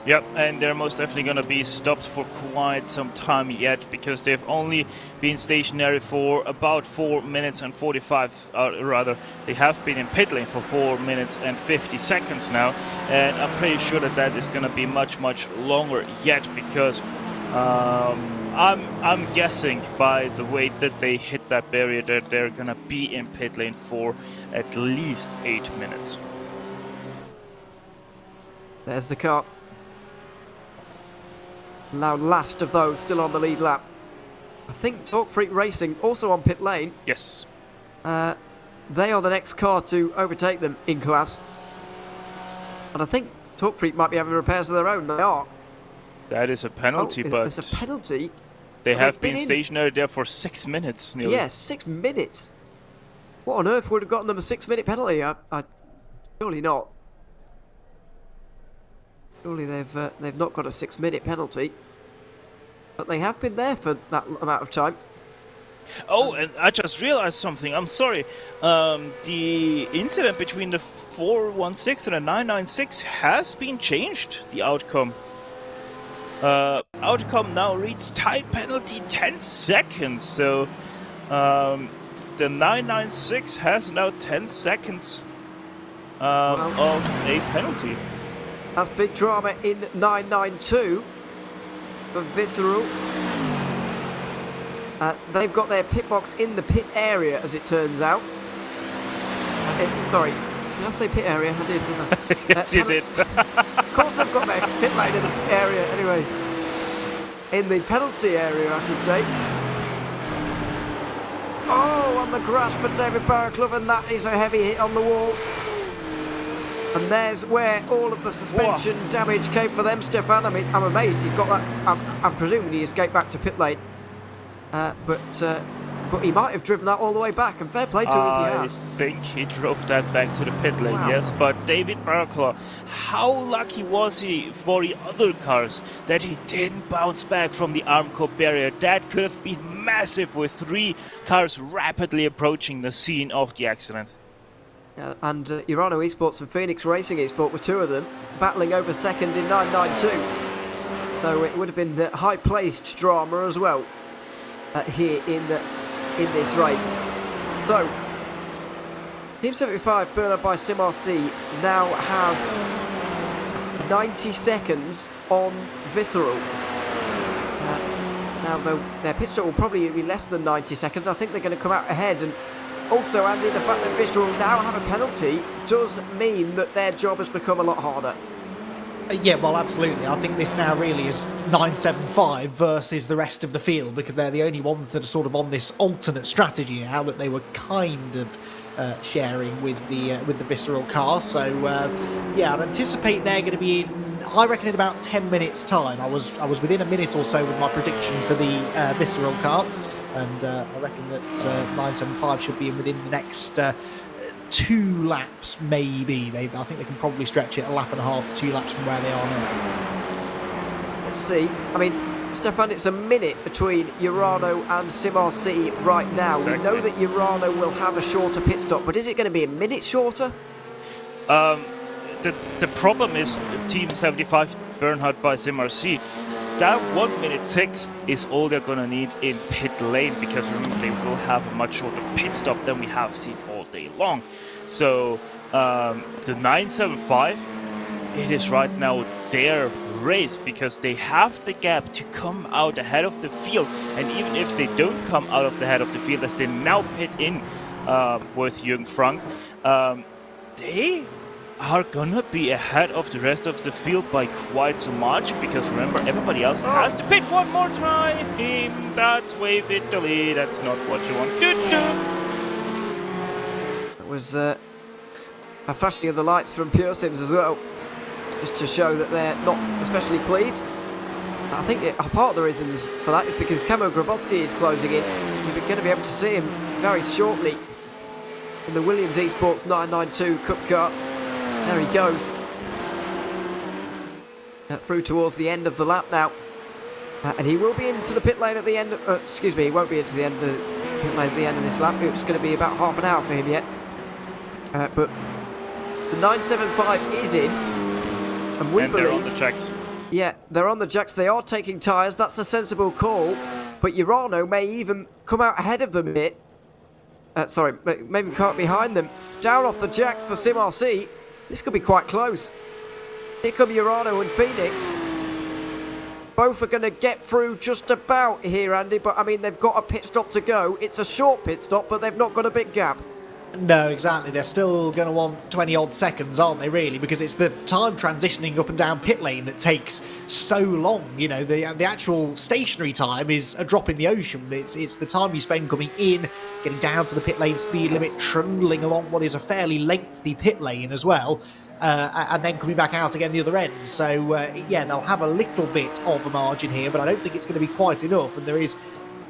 Yep, and they're most definitely going to be stopped for quite some time yet, because they've only been stationary for about 4 minutes and 45, rather, they have been in pit lane for 4 minutes and 50 seconds now, and I'm pretty sure that that is going to be much, much longer yet, because I'm guessing by the way that they hit that barrier that they're going to be in pit lane for at least 8 minutes. There's the car. Now last of those still on the lead lap. I think Talk Freak Racing also on pit lane. Yes. They are the next car to overtake them in class. And I think Talk Freak might be having repairs of their own. They are. That is a penalty, but it's a penalty. They have been stationary there for 6 minutes nearly. Yes, 6 minutes. What on earth would have gotten them a 6-minute penalty? Surely not. Surely they've not got a 6-minute penalty. But they have been there for that amount of time. Oh, and I just realized something. I'm sorry. The incident between the 416 and the 996 has been changed, the outcome. Outcome now reads time penalty 10 seconds. So the 996 has now 10 seconds of a penalty. That's big drama in 992 for Visceral. They've got their pit box in the pit area, as it turns out. Sorry, did I say pit area? I did, didn't I? Yes, you did. Of course I've got their pit lane in the pit area. Anyway, in the penalty area, I should say. Oh, on the grass for David Barraclough, and that is a heavy hit on the wall. And there's where all of the suspension damage came for them, Stefan. I mean, I'm amazed he's got that. I'm presuming he escaped back to pit lane. But he might have driven that all the way back, and fair play to him if he has. I think he drove that back to the pit lane, yes. But David Barraclough, how lucky was he for the other cars that he didn't bounce back from the Armco barrier? That could have been massive with 3 cars rapidly approaching the scene of the accident. Yeah, and Urano Esports and Phoenix Racing Esports were 2 of them, battling over second in 992. So it would have been the high-placed drama as well here in this race. So, Team 75, Bernard by SimRC, now have 90 seconds on Visceral. Now, their pit stop will probably be less than 90 seconds. I think they're going to come out ahead. And also, Andy, the fact that Visceral now have a penalty does mean that their job has become a lot harder. Yeah, well, absolutely. I think this now really is 975 versus the rest of the field, because they're the only ones that are sort of on this alternate strategy now that they were kind of sharing with the Visceral car. So yeah, I'd anticipate they're going to be in, I reckon, in about 10 minutes' time. I was within a minute or so with my prediction for the Visceral car, and I reckon that 975 should be in within the next 2 laps, maybe. I think they can probably stretch it 1.5 laps to 2 laps from where they are now. Let's see. I mean, Stefan, it's a minute between Urano and SimRC right now. Exactly. We know that Urano will have a shorter pit stop, but is it going to be a minute shorter? The problem is Team 75 Bernhard by SimRC. That 1 minute 6 is all they're gonna need in pit lane, because remember they will have a much shorter pit stop than we have seen all day long. So the 975, it is right now their race, because they have the gap to come out ahead of the field, and even if they don't come out of the head of the field as they now pit in with Jürgen Frank, they are gonna be ahead of the rest of the field by quite so much, because remember, everybody else has to pit one more time. That's Wave Italy. That's not what you want to do. It was a flashing of the lights from Pure Sims as well, just to show that they're not especially pleased. I think a part of the reason for that is because Camo Grabowski is closing in. We're going to be able to see him very shortly in the Williams Esports 992 Cup car. There he goes. Through towards the end of the lap now. And he will be into the pit lane at the end. Excuse me, he won't be into the end of the pit lane at the end of this lap. It's going to be about half an hour for him yet. But the 975 is in. And we believe... they're on the jacks. Yeah, they're on the jacks. They are taking tyres. That's a sensible call. But Urano may even come out ahead of them a bit. Sorry, maybe can't behind them. Down off the jacks for SimRC. This could be quite close. Here come Urano and Phoenix. Both are going to get through just about here, Andy. But, I mean, they've got a pit stop to go. It's a short pit stop, but they've not got a big gap. No, exactly. They're still going to want 20-odd seconds, aren't they, really? Because it's the time transitioning up and down pit lane that takes so long. You know, the actual stationary time is a drop in the ocean. It's the time you spend coming in, getting down to the pit lane speed limit, trundling along what is a fairly lengthy pit lane as well, and then coming back out again the other end. So, yeah, they'll have a little bit of a margin here, but I don't think it's going to be quite enough, and there is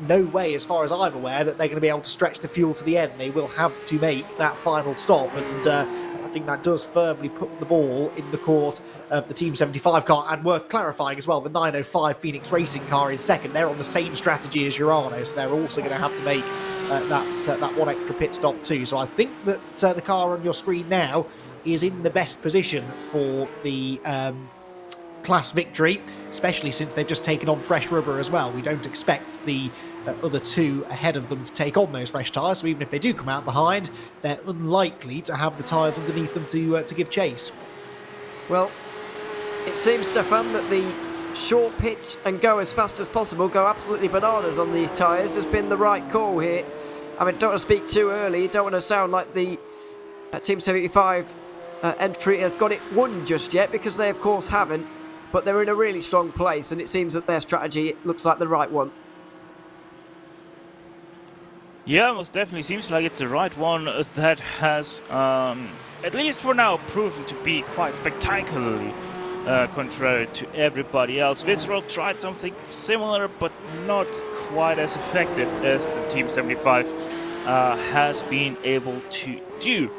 no way, as far as I'm aware, that they're going to be able to stretch the fuel to the end. They will have to make that final stop, and I think that does firmly put the ball in the court of the Team 75 car. And worth clarifying as well, the 905 Phoenix Racing car in second, they're on the same strategy as Urano, so they're also going to have to make that one extra pit stop too. So I think that the car on your screen now is in the best position for the class victory, especially since they've just taken on fresh rubber as well. We don't expect the other two ahead of them to take on those fresh tyres, so even if they do come out behind, they're unlikely to have the tyres underneath them to give chase. Well, it seems, Stefan, that the short pit and go as fast as possible, go absolutely bananas on these tyres, has been the right call here. I mean, don't want to speak too early, don't want to sound like the Team 75 entry has got it won just yet, because they of course haven't. But they're in a really strong place, and it seems that their strategy looks like the right one. Yeah, most definitely seems like it's the right one that has, at least for now, proven to be quite spectacularly contrary to everybody else. Visceral tried something similar, but not quite as effective as the Team 75 has been able to do.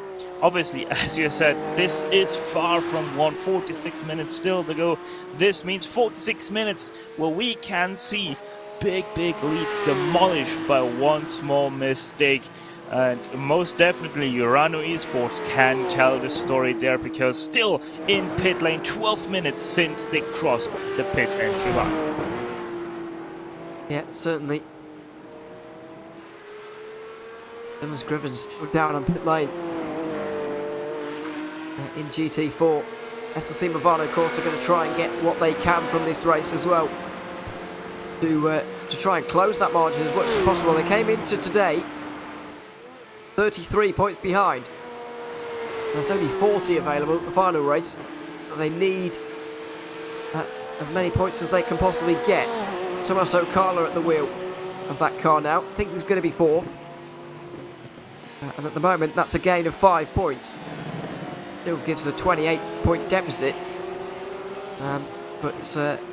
Obviously, as you said, this is far from 146 minutes still to go. This means 46 minutes where we can see big leads demolished by one small mistake. And most definitely Urano Esports can tell the story there, because still in pit lane 12 minutes since they crossed the pit entry line. Yeah, certainly. Thomas Griffin still down on pit lane. In GT4. SLC Movado, of course, are going to try and get what they can from this race as well, to try and close that margin as much as possible. They came into today 33 points behind. There's only 40 available at the final race, so they need as many points as they can possibly get. Tommaso Carla at the wheel of that car now. I think he's going to be fourth. And at the moment, that's a gain of 5 points. Still gives a 28-point deficit.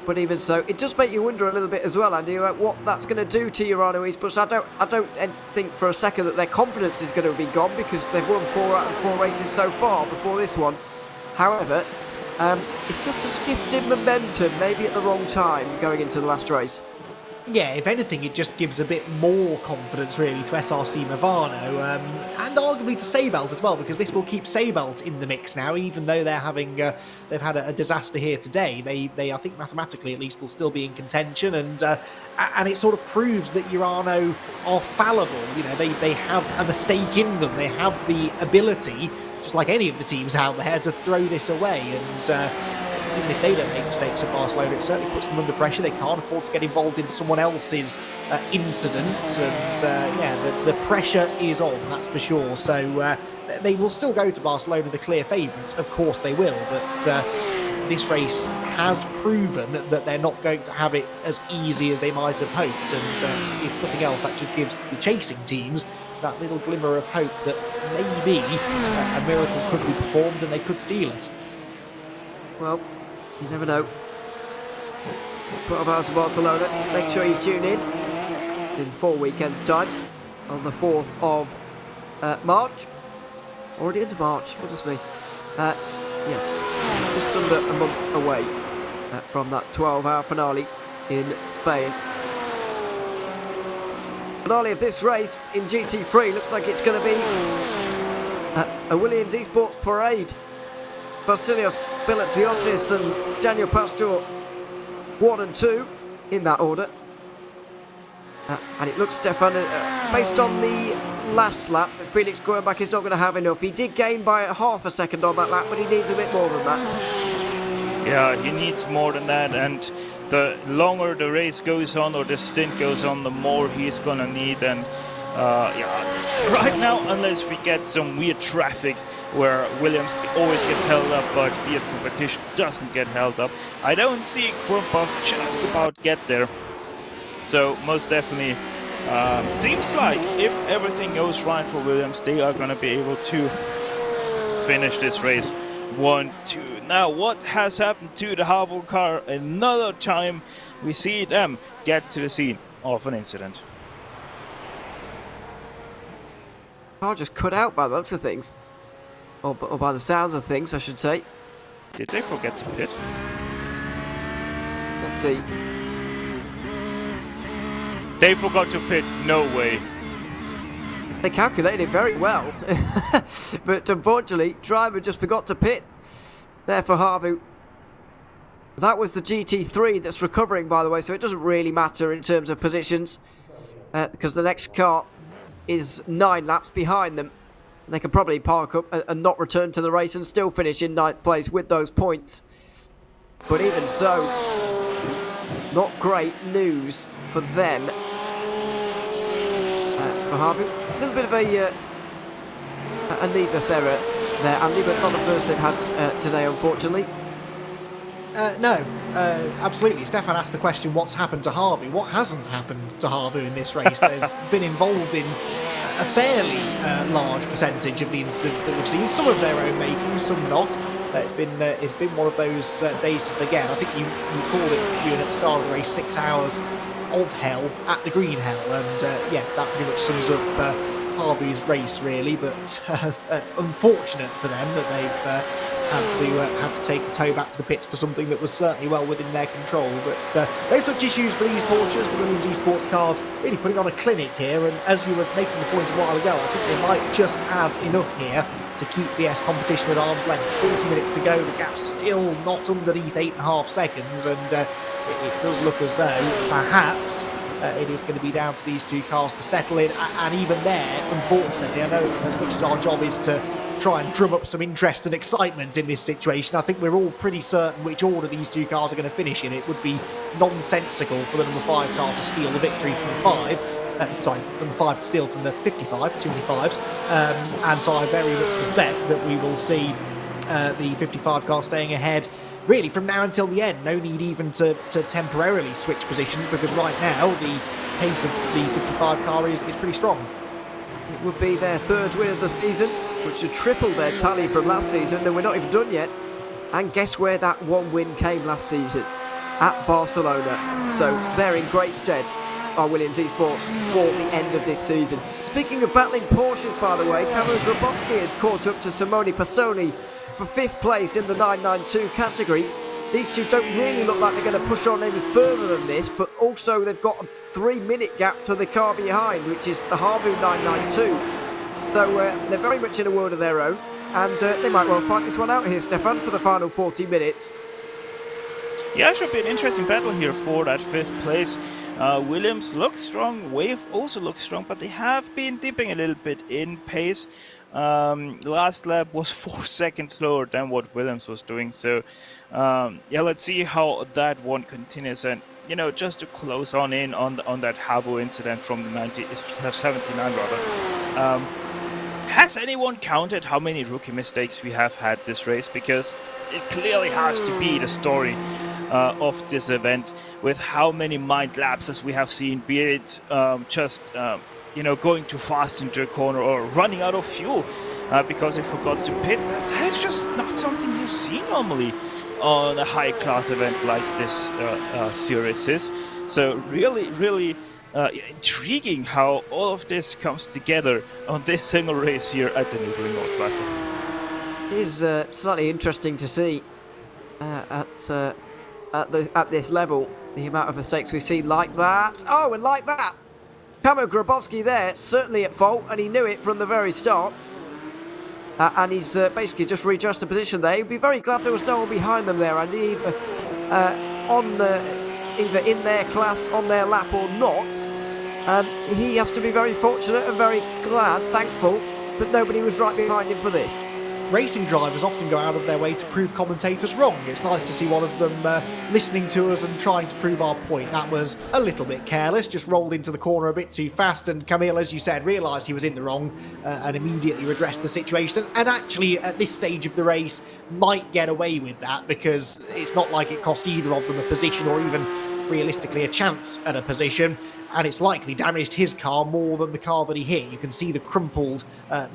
But even so, it does make you wonder a little bit as well, Andy, about what that's going to do to Urano Esports. I don't think for a second that their confidence is going to be gone, because they've won 4 out of 4 races so far before this one. However, it's just a shift in momentum, maybe at the wrong time going into the last race. Yeah, if anything, it just gives a bit more confidence, really, to SRC Movano, and arguably to Seibelt as well, because this will keep Seibelt in the mix now, even though they've had a disaster here today. They I think mathematically at least will still be in contention, and it sort of proves that Urano are fallible. You know, they have a mistake in them. They have the ability, just like any of the teams out there, to throw this away, and even if they don't make mistakes at Barcelona, it certainly puts them under pressure. They can't afford to get involved in someone else's incident, and the pressure is on, that's for sure. So they will still go to Barcelona the clear favourites, of course they will, but this race has proven that they're not going to have it as easy as they might have hoped, and if nothing else, that just gives the chasing teams that little glimmer of hope that maybe a miracle could be performed and they could steal it. Well, you never know. But about Barcelona, make sure you tune in 4 weekends' time on the 4th of March. Already into March, goodness me. Yes, just under a month away from that 12-hour finale in Spain. Finale of this race in GT3 looks like it's going to be a Williams Esports parade. Vasilios Bilotsiotis and Daniel Pastor 1 and 2 in that order. And it looks, Stefan, based on the last lap, Felix Gorenbach is not going to have enough. He did gain by half a second on that lap, but he needs a bit more than that. Yeah, he needs more than that, and the longer the race goes on, or the stint goes on, the more he's going to need. And right now, unless we get some weird traffic where Williams always gets held up, but BS competition doesn't get held up, I don't see Gorenbach just about get there. So most definitely, seems like if everything goes right for Williams, they are going to be able to finish this race 1-2. Now, what has happened to the Harvard car? Another time we see them get to the scene of an incident. Car just cut out by the looks of things. Or by the sounds of things, I should say. Did they forget to pit? Let's see. They forgot to pit, no way. They calculated it very well. But unfortunately, driver just forgot to pit. There for Harvu. That was the GT3 that's recovering, by the way, so it doesn't really matter in terms of positions. Because the next car is 9 laps behind them. They can probably park up and not return to the race and still finish in 9th place with those points. But even so, not great news for them. For Harvey, a little bit of a needless error there, Andy, but not the first they've had today, unfortunately. No, absolutely. Stefan asked the question, what's happened to Harvey? What hasn't happened to Harvey in this race? They've been involved in a fairly large percentage of the incidents that we've seen, some of their own making, some not. It's been one of those days to forget. I think you called it, Ewan, at the start of the race, 6 hours of hell at the green hell, and that pretty much sums up Harvey's race, really. But unfortunate for them that they've had to take a tow back to the pits for something that was certainly well within their control. But no such issues for these Porsches. The Williams Esports cars really putting on a clinic here, and as you were making the point a while ago, I think they might just have enough here to keep BS competition at arm's length. 40 minutes to go, the gap's still not underneath 8.5 seconds, and it does look as though perhaps it is going to be down to these two cars to settle in, and even there, unfortunately, I know as much as our job is to try and drum up some interest and excitement in this situation, I think we're all pretty certain which order these two cars are going to finish in. It would be nonsensical for the number 5 car to steal the victory from the 5. Number 5 to steal from the 55, too many 5s. And so I very much suspect that we will see the 55 car staying ahead really from now until the end. No need even to temporarily switch positions, because right now the pace of the 55 car is pretty strong. It would be their 3rd win of the season, which would triple their tally from last season, and we're not even done yet. And guess where that one win came last season? at Barcelona. So they're in great stead, our Williams Esports, for the end of this season. Speaking of battling Porsches, by the way, Kamil Grabowski has caught up to Simone Passoni for 5th place in the 992 category. These two don't really look like they're going to push on any further than this, but also they've got a 3-minute gap to the car behind, which is the Harvu 992. So they're very much in a world of their own, and they might well fight this one out here, Stefan, for the final 40 minutes. Yeah, it should be an interesting battle here for that 5th place. Williams looks strong, Wave also looks strong, but they have been dipping a little bit in pace. The last lap was 4 seconds slower than what Williams was doing, so yeah, let's see how that one continues. And you know, just to close on that Harvu incident from the 79 rather, has anyone counted how many rookie mistakes we have had this race? Because it clearly has to be the story of this event, with how many mind lapses we have seen, be it you know, going too fast into a corner or running out of fuel because they forgot to pit. That is just not something you see normally on a high-class event like this series is. So really intriguing how all of this comes together on this single race here at the Nürburgring Nordschleife. It is slightly interesting to see at this level the amount of mistakes we see like that. Oh, and like that! Kamil Grabowski there, certainly at fault, and he knew it from the very start. And he's basically just readjusted the position there. He'd be very glad there was no one behind them there, and either in their class, on their lap or not. He has to be very fortunate and very glad, thankful, that nobody was right behind him for this. Racing drivers often go out of their way to prove commentators wrong. It's nice to see one of them listening to us and trying to prove our point. That was a little bit careless, just rolled into the corner a bit too fast, and Kamil, as you said, realised he was in the wrong and immediately redressed the situation. And actually, at this stage of the race, might get away with that, because it's not like it cost either of them a position or even realistically a chance at a position, and it's likely damaged his car more than the car that he hit. You can see the crumpled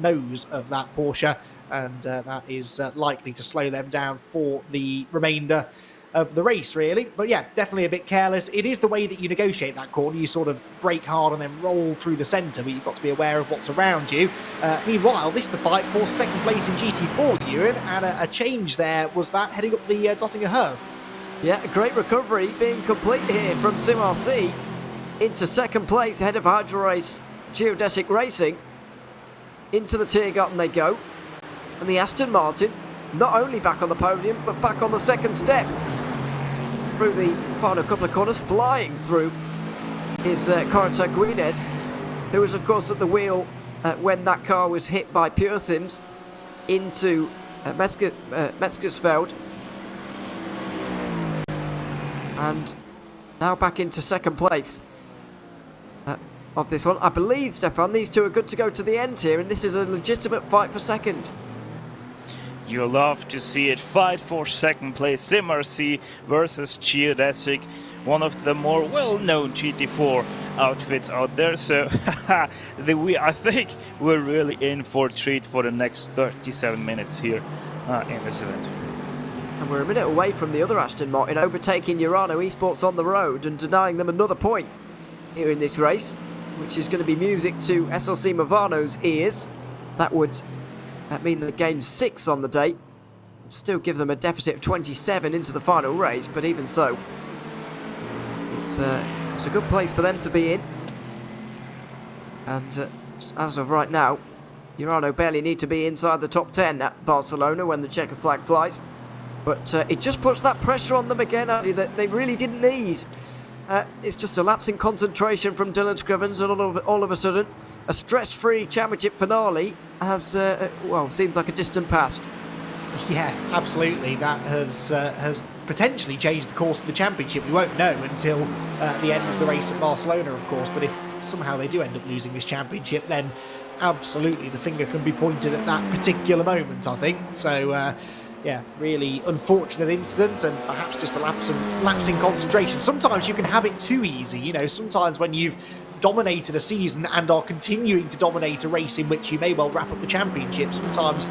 nose of that Porsche, and that is likely to slow them down for the remainder of the race, really. But yeah, definitely a bit careless. It is the way that you negotiate that corner. You sort of brake hard and then roll through the centre, but you've got to be aware of what's around you. Meanwhile, this is the fight for 2nd place in GT4, Ewan, and a change there was that heading up the Dottinger Herr. Yeah, a great recovery being complete here from SimRC into 2nd place ahead of Hydrarace Geodesic Racing. Into the Tiergarten they go. And the Aston Martin, not only back on the podium, but back on the 2nd step. Through the final couple of corners, flying through is Corentin Guinness, who was, of course, at the wheel when that car was hit by Pure Sims into Metzgersfeld. And now back into 2nd place of this one. I believe, Stefan, these two are good to go to the end here, and this is a legitimate fight for 2nd. You love to see it. Fight for 2nd place. SimRC versus Geodesic, one of the more well-known GT4 outfits out there. So I think we're really in for a treat for the next 37 minutes here in this event. And we're a minute away from the other Aston Martin overtaking Urano Esports on the road and denying them another point here in this race, which is going to be music to SLC Movano's ears. That would mean they gained 6 on the day. Still give them a deficit of 27 into the final race, but even so, it's a good place for them to be in. And as of right now, Urano barely need to be inside the top 10 at Barcelona when the checker flag flies. But it just puts that pressure on them again, Andy, that they really didn't need. It's just a lapse in concentration from Dylan Scrivens, and all of a sudden, a stress-free championship finale has, well, seems like a distant past. Yeah, absolutely. That has potentially changed the course of the championship. We won't know until the end of the race at Barcelona, of course. But if somehow they do end up losing this championship, then absolutely the finger can be pointed at that particular moment, I think. So, yeah, really unfortunate incident, and perhaps just a lapse in concentration. Sometimes you can have it too easy, you know. Sometimes when you've dominated a season and are continuing to dominate a race in which you may well wrap up the championship, sometimes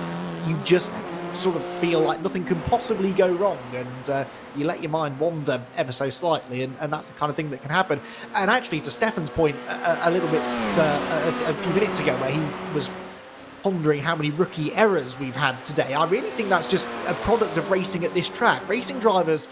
you just sort of feel like nothing can possibly go wrong, and you let your mind wander ever so slightly, and that's the kind of thing that can happen. And actually, to Stefan's point a little bit a few minutes ago, where he was pondering how many rookie errors we've had today, I really think that's just a product of racing at this track. Racing drivers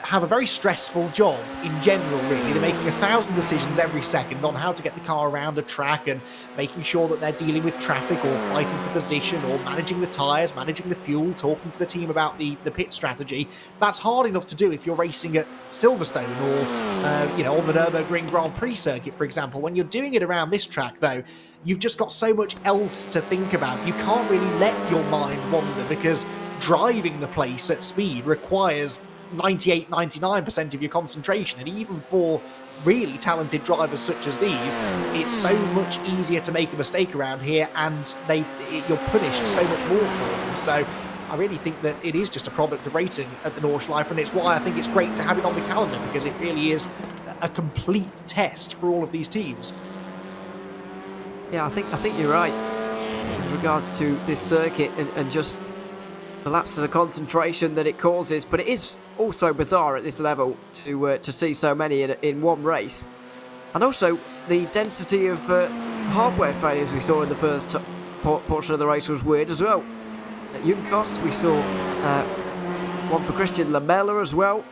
have a very stressful job in general, really. They're making 1,000 decisions every second on how to get the car around a track and making sure that they're dealing with traffic or fighting for position or managing the tyres, managing the fuel, talking to the team about the pit strategy. That's hard enough to do if you're racing at Silverstone or, on the Nürburgring Grand Prix circuit, for example. When you're doing it around this track, though, you've just got so much else to think about. You can't really let your mind wander, because driving the place at speed requires 98-99% of your concentration, and even for really talented drivers such as these, it's so much easier to make a mistake around here, and you're punished so much more for them. So I really think that it is just a product of racing at the Nordschleife, and it's why I think it's great to have it on the calendar, because it really is a complete test for all of these teams. Yeah, I think you're right with regards to this circuit and just the lapses of concentration that it causes, but it is also bizarre at this level to see so many in one race, and also the density of hardware failures we saw in the first portion of the race was weird as well. At Junkos we saw one for Christian Lamella as well.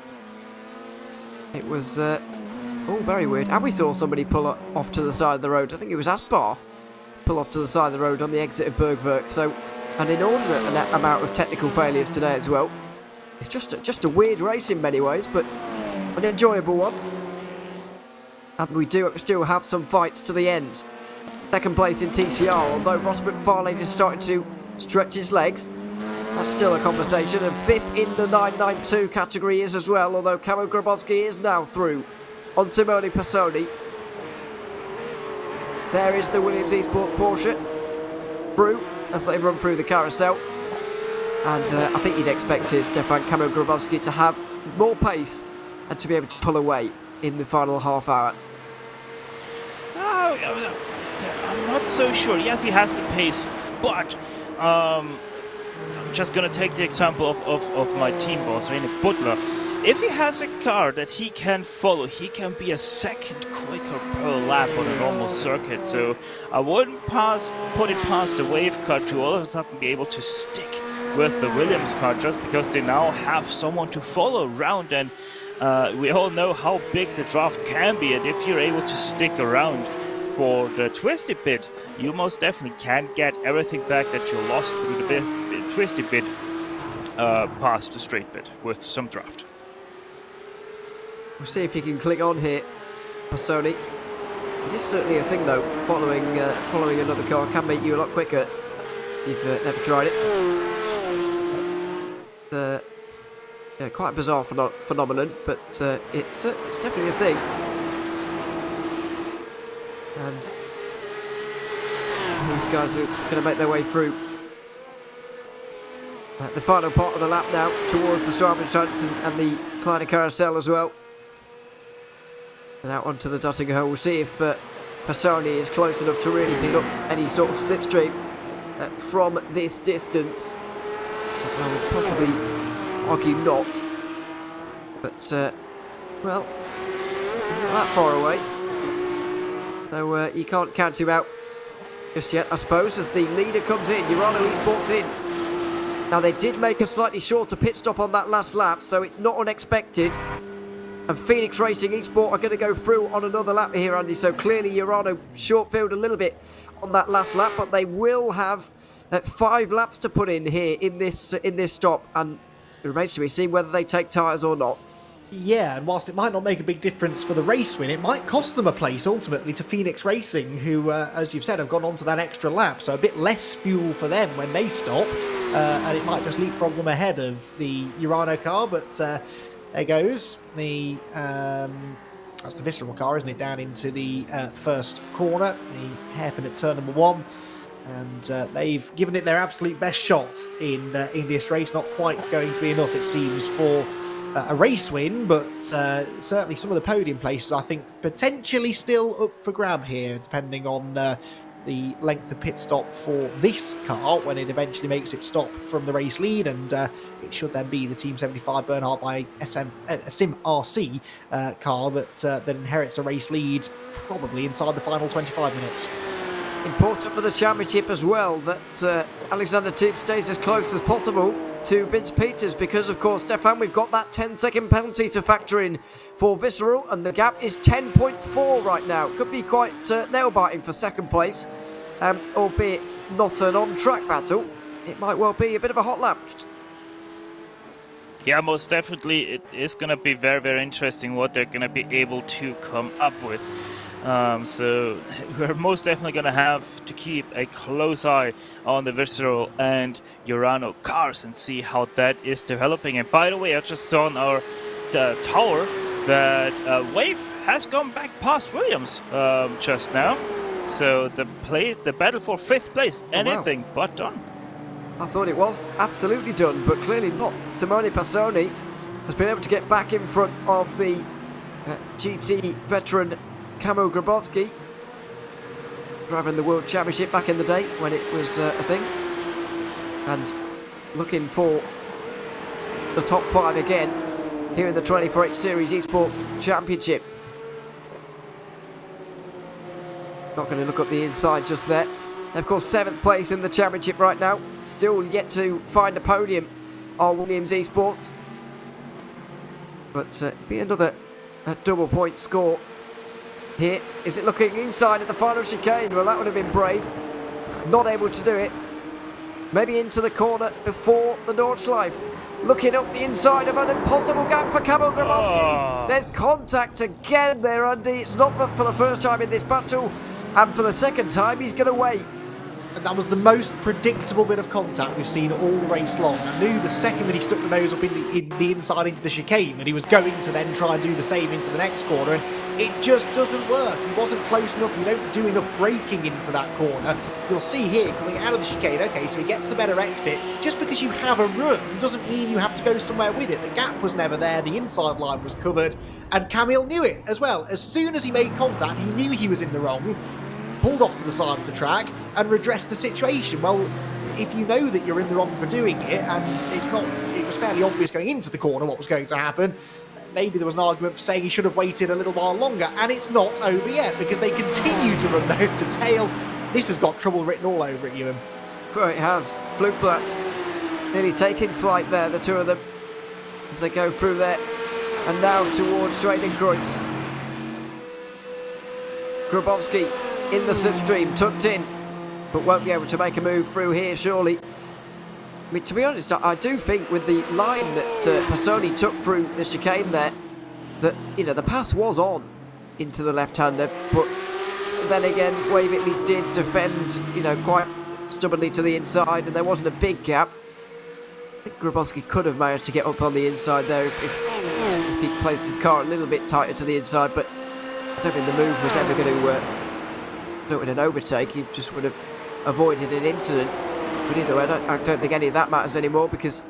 It was all very weird, and we saw somebody pull off to the side of the road. I think it was Aspar pull off to the side of the road on the exit of Bergwerk. So an inordinate amount of technical failures today as well. It's just a weird race in many ways, but an enjoyable one. And we do still have some fights to the end. Second place in TCR, although Ross McFarlane is starting to stretch his legs. That's still a conversation. And fifth in the 992 category is as well, although Kamil Grabowski is now through on Simone Passoni. There is the Williams Esports Porsche through as they run through the carousel. And I think you'd expect Stefan Kamil Grabowski to have more pace and to be able to pull away in the final half hour. I'm not so sure. Yes, he has the pace, but I'm just going to take the example of my team boss, René Butler. If he has a car that he can follow, he can be a second quicker per lap on a normal circuit. So I wouldn't put it past the wave car to all of a sudden be able to stick with the Williams car just because they now have someone to follow around. And we all know how big the draft can be, and if you're able to stick around for the twisty bit, you most definitely can get everything back that you lost through the twisty bit past the straight bit with some draft. We'll see if you can click on here, Passoni. It is certainly a thing though, following another car can make you a lot quicker if you've never tried it. Yeah, quite a bizarre phenomenon, but it's definitely a thing. And these guys are going to make their way through the final part of the lap now towards the Schwabenschanze and the Kleine Carousel as well. And out onto the Dottinger. We'll see if Passoni is close enough to really pick up any sort of slipstream from this distance. I would possibly argue not. But, well, he's not that far away. So you can't count him out just yet, I suppose, as the leader comes in. Urano Esports in. Now, they did make a slightly shorter pit stop on that last lap, so it's not unexpected. And Phoenix Racing Esport are going to go through on another lap here, Andy. So clearly Urano short-filled a little bit on that last lap, but they will have 5 laps to put in here in this stop, and it remains to be seen whether they take tyres or not. Yeah, and whilst it might not make a big difference for the race win, it might cost them a place ultimately to Phoenix Racing, who, as you've said, have gone on to that extra lap, so a bit less fuel for them when they stop, and it might just leapfrog them ahead of the Urano car, but there goes the that's the visceral car, isn't it, down into the first corner, the hairpin at turn number 1. And they've given it their absolute best shot in this race. Not quite going to be enough, it seems, for a race win, but certainly some of the podium places, I think, potentially still up for grab here, depending on the length of pit stop for this car when it eventually makes its stop from the race lead, and it should then be the Team 75 Bernhardt by Sim RC car that inherits a race lead probably inside the final 25 minutes. Important for the championship as well that Alexander Tibb stays as close as possible to Vince Peters, because of course, Stefan, we've got that 10-second penalty to factor in for Visceral, and the gap is 10.4 right now. Could be quite nail-biting for second place, albeit not an on-track battle. It might well be a bit of a hot lap. Yeah, most definitely it is going to be very, very interesting what they're going to be able to come up with. So we're most definitely going to have to keep a close eye on the Visceral and Urano cars and see how that is developing. And by the way, I just saw on our tower that Wave has gone back past Williams just now. So the battle for 5th place, anything but done. I thought it was absolutely done, but clearly not. Simone Passoni has been able to get back in front of the GT veteran Kamil Grabowski, driving the World Championship back in the day when it was a thing, and looking for the top 5 again here in the 24H Series Esports Championship. Not going to look up the inside just there. Of course, 7th place in the championship right now. Still yet to find a podium on Williams Esports, but be another double point score. Here, is it looking inside at the final chicane? Well, that would have been brave. Not able to do it. Maybe into the corner before the Nordschleife. Looking up the inside of an impossible gap for Kamil Grabowski. There's contact again there, Andy. It's not for the first time in this battle. And for the second time, he's going to wait. And that was the most predictable bit of contact we've seen all race long. I knew the second that he stuck the nose up in the inside into the chicane that he was going to then try and do the same into the next corner, and it just doesn't work. He wasn't close enough. You don't do enough braking into that corner. You'll see here, coming out of the chicane, okay, so he gets the better exit. Just because you have a run doesn't mean you have to go somewhere with it. The gap was never there. The inside line was covered, and Kamil knew it as well. As soon as he made contact, he knew he was in the wrong, pulled off to the side of the track and redressed the situation. Well, if you know that you're in the wrong for doing it, and it was fairly obvious going into the corner what was going to happen, maybe there was an argument for saying he should have waited a little while longer, and it's not over yet because they continue to run nose to tail. This has got trouble written all over it, Ewan. Well, it has. Flugplatz nearly taking flight there, the two of them, as they go through there and now towards Schwedenkreuz. Grabowski in the slipstream, tucked in, but won't be able to make a move through here, surely. I mean, to be honest, I do think with the line that Passoni took through the chicane there, that, you know, the pass was on into the left-hander, but then again, Wave Italy did defend, you know, quite stubbornly to the inside, and there wasn't a big gap. I think Grabowski could have managed to get up on the inside there if he placed his car a little bit tighter to the inside, but I don't think the move was ever going to in an overtake. He just would have avoided an incident. But either way, I don't think any of that matters anymore, because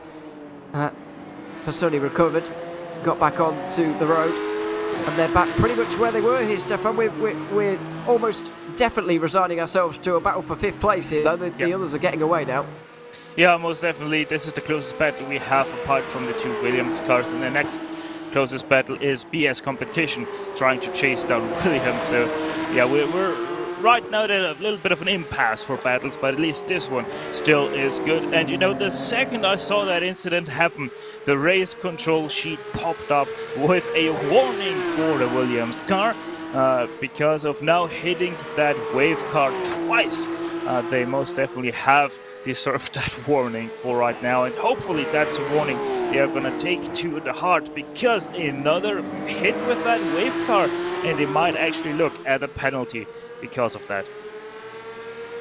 Passoni recovered, got back onto the road, and they're back pretty much where they were here, Stefan. We're almost definitely resigning ourselves to a battle for 5th place here, though. The others are getting away now. Yeah, most definitely. This is the closest battle we have apart from the 2 Williams cars, and the next closest battle is BS Competition trying to chase down Williams. So yeah, we're right now at a little bit of an impasse for battles, but at least this one still is good. And you know, the second I saw that incident happen, the race control sheet popped up with a warning for the Williams car because of now hitting that Wave car twice. They most definitely have deserved that warning for right now, and hopefully that's a warning they are gonna take to the heart, because another hit with that Wave car and they might actually look at a penalty because of that.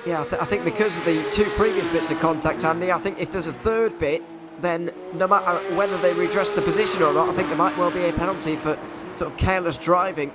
Yeah, I think because of the 2 previous bits of contact, Andy, I think if there's a 3rd bit, then no matter whether they redress the position or not, I think there might well be a penalty for sort of careless driving.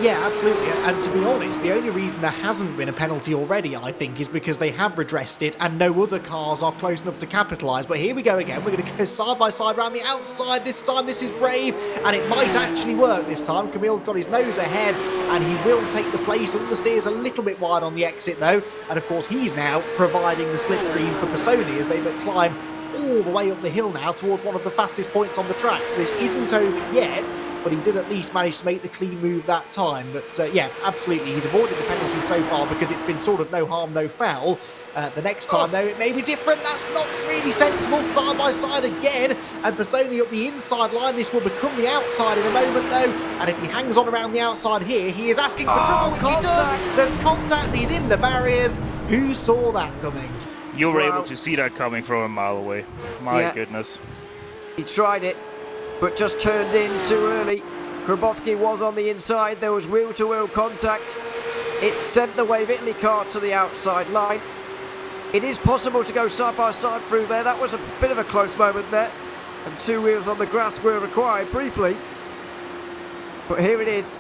Yeah, absolutely. And to be honest, the only reason there hasn't been a penalty already, I think, is because they have redressed it and no other cars are close enough to capitalise. But here we go again. We're going to go side by side around the outside this time. This is brave, and it might actually work this time. Camille's got his nose ahead, and he will take the place. Understeer's a little bit wide on the exit, though. And, of course, he's now providing the slipstream for Pisoni as they climb all the way up the hill now towards one of the fastest points on the track. So this isn't over yet, but he did at least manage to make the clean move that time. But yeah, absolutely, he's avoided the penalty so far because it's been sort of no harm, no foul. The next time, though, it may be different. That's not really sensible. Side by side again, and Pisoni up the inside line. This will become the outside in a moment, though. And if he hangs on around the outside here, he is asking for trouble, which he does. There's contact. He's in the barriers. Who saw that coming? You were able to see that coming from a mile away. My goodness. He tried it, but just turned in too early. Grabowski was on the inside. There was wheel-to-wheel contact. It sent the Wavitli car to the outside line. It is possible to go side by side through there. That was a bit of a close moment there. And 2 wheels on the grass were required briefly. But here it is.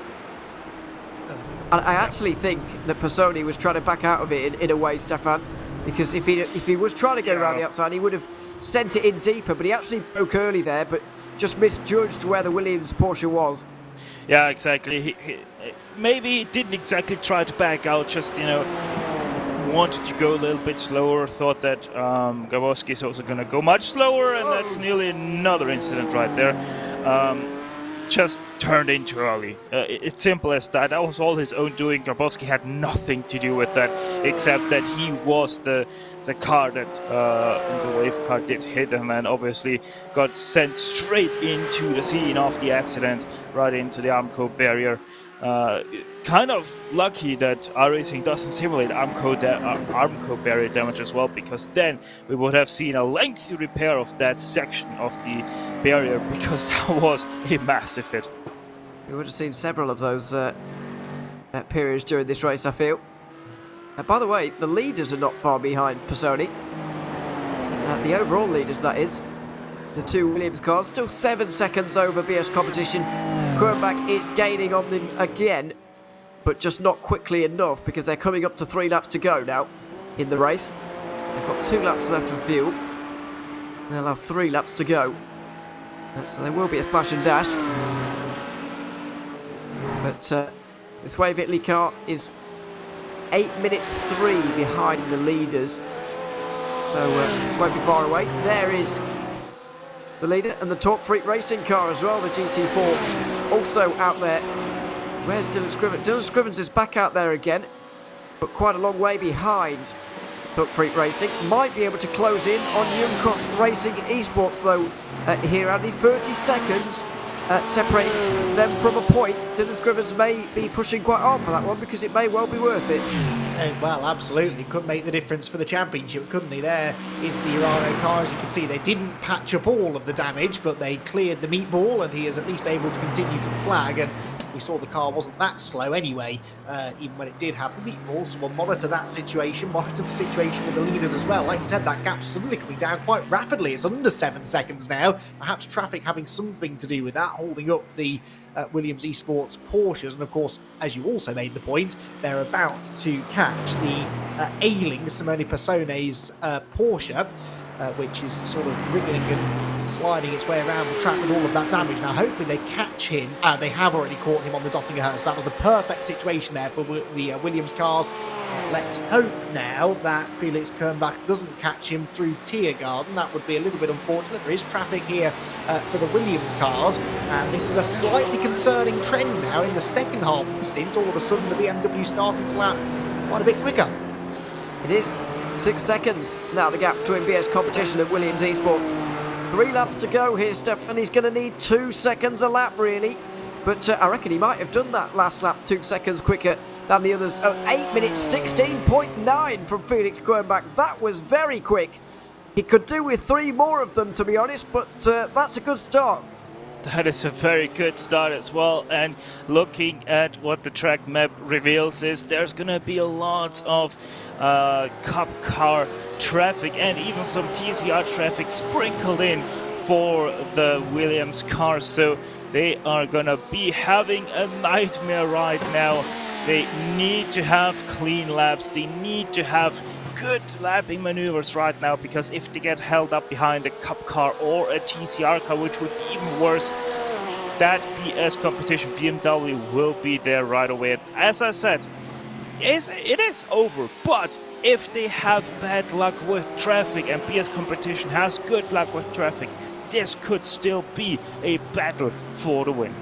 And I actually think that Pisoni was trying to back out of it in a way, Stefan. Because if he was trying to go around the outside, he would have sent it in deeper. But he actually broke early there, but just misjudged where the Williams Porsche was. Yeah, exactly. He maybe didn't exactly try to back out, just, wanted to go a little bit slower, thought that Grabowski is also going to go much slower, and that's nearly another incident right there. Just turned in too early. It's simple as that. That was all his own doing. Grabowski had nothing to do with that, except that he was the car that the wave car did hit, and then obviously got sent straight into the scene of the accident, right into the Armco barrier. Kind of lucky that iRacing doesn't simulate Armco barrier damage as well, because then we would have seen a lengthy repair of that section of the barrier, because that was a massive hit. We would have seen several of those periods during this race, I feel. By the way, the leaders are not far behind Pisoni. The overall leaders, that is. The 2 Williams cars, still 7 seconds over BS Competition. Quernbach is gaining on them again, but just not quickly enough, because they're coming up to 3 laps to go now in the race. They've got 2 laps left of fuel. They'll have 3 laps to go. So there will be a splash and dash. But this Wavitli car is 8 minutes 3 behind the leaders. So won't be far away. There is the leader, and the Torque Freak Racing car as well, the GT4, also out there. Where's Dylan Scrivens? Dylan Scrivens is back out there again, but quite a long way behind Torque Freak Racing. Might be able to close in on Junkos Racing Esports though here, Andy. 30 seconds separating them from a point. Dylan Scrivens may be pushing quite hard for that one, because it may well be worth it. Well, absolutely. Could make the difference for the championship, couldn't he? There is the Urano car. As you can see, they didn't patch up all of the damage, but they cleared the meatball, and he is at least able to continue to the flag. And we saw the car wasn't that slow anyway, even when it did have the meatball. So we'll monitor that situation, monitor the situation with the leaders as well. Like you said, that gap's suddenly coming down quite rapidly. It's under 7 seconds now. Perhaps traffic having something to do with that, holding up the Williams Esports Porsches. And of course, as you also made the point, they're about to catch the ailing Simone Pisoni's Porsche, which is sort of wriggling and sliding its way around the track with all of that damage. Now, hopefully they catch him. They have already caught him on the Dottingerhurst. That was the perfect situation there for the Williams cars. Let's hope now that Felix Quernbach doesn't catch him through Tiergarten. That would be a little bit unfortunate. There is traffic here for the Williams cars, and this is a slightly concerning trend now in the second half of the stint. All of a sudden, the BMW starting to lap quite a bit quicker. It is 6 seconds now, the gap between BS Competition and Williams Esports. 3 laps to go here, Stefan. He's going to need 2 seconds a lap, really. But I reckon he might have done that last lap 2 seconds quicker than the others. 8 minutes 16.9 from Felix Quernbach. That was very quick. He could do with 3 more of them, to be honest, but that's a good start. That is a very good start as well. And looking at what the track map reveals is there's going to be a lot of Cup car traffic and even some TCR traffic sprinkled in for the Williams cars. So They are gonna be having a nightmare right now. They need to have clean laps. They need to have good lapping maneuvers right now, because if they get held up behind a Cup car or a TCR car, which would be even worse, that PS competition BMW will be there right away. As I said, it is over, but if they have bad luck with traffic and PS competition has good luck with traffic, this could still be a battle for the win.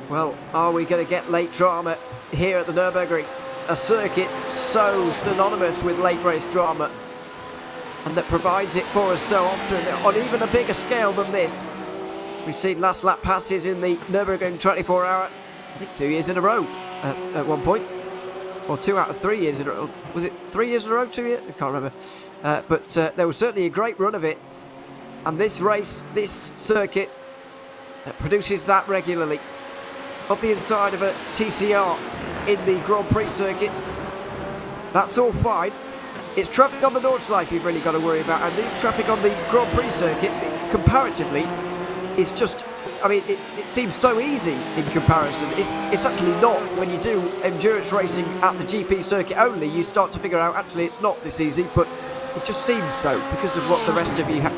Well, are we going to get late drama here at the Nürburgring? A circuit so synonymous with late race drama, and that provides it for us so often on even a bigger scale than this. We've seen last lap passes in the Nürburgring 24 hour, I think 2 years in a row at one point. Or 2 out of 3 years in a row. Was it 3 years in a row, 2 years? I can't remember. But there was certainly a great run of it. And this race, this circuit, produces that regularly. On the inside of a TCR in the Grand Prix circuit. That's all fine. It's traffic on the Nordschleife you've really got to worry about. And the traffic on the Grand Prix circuit, comparatively, is just... I mean, it seems so easy in comparison. It's actually not. When you do endurance racing at the GP circuit only, you start to figure out, actually, it's not this easy, but it just seems so because of what the rest of you have,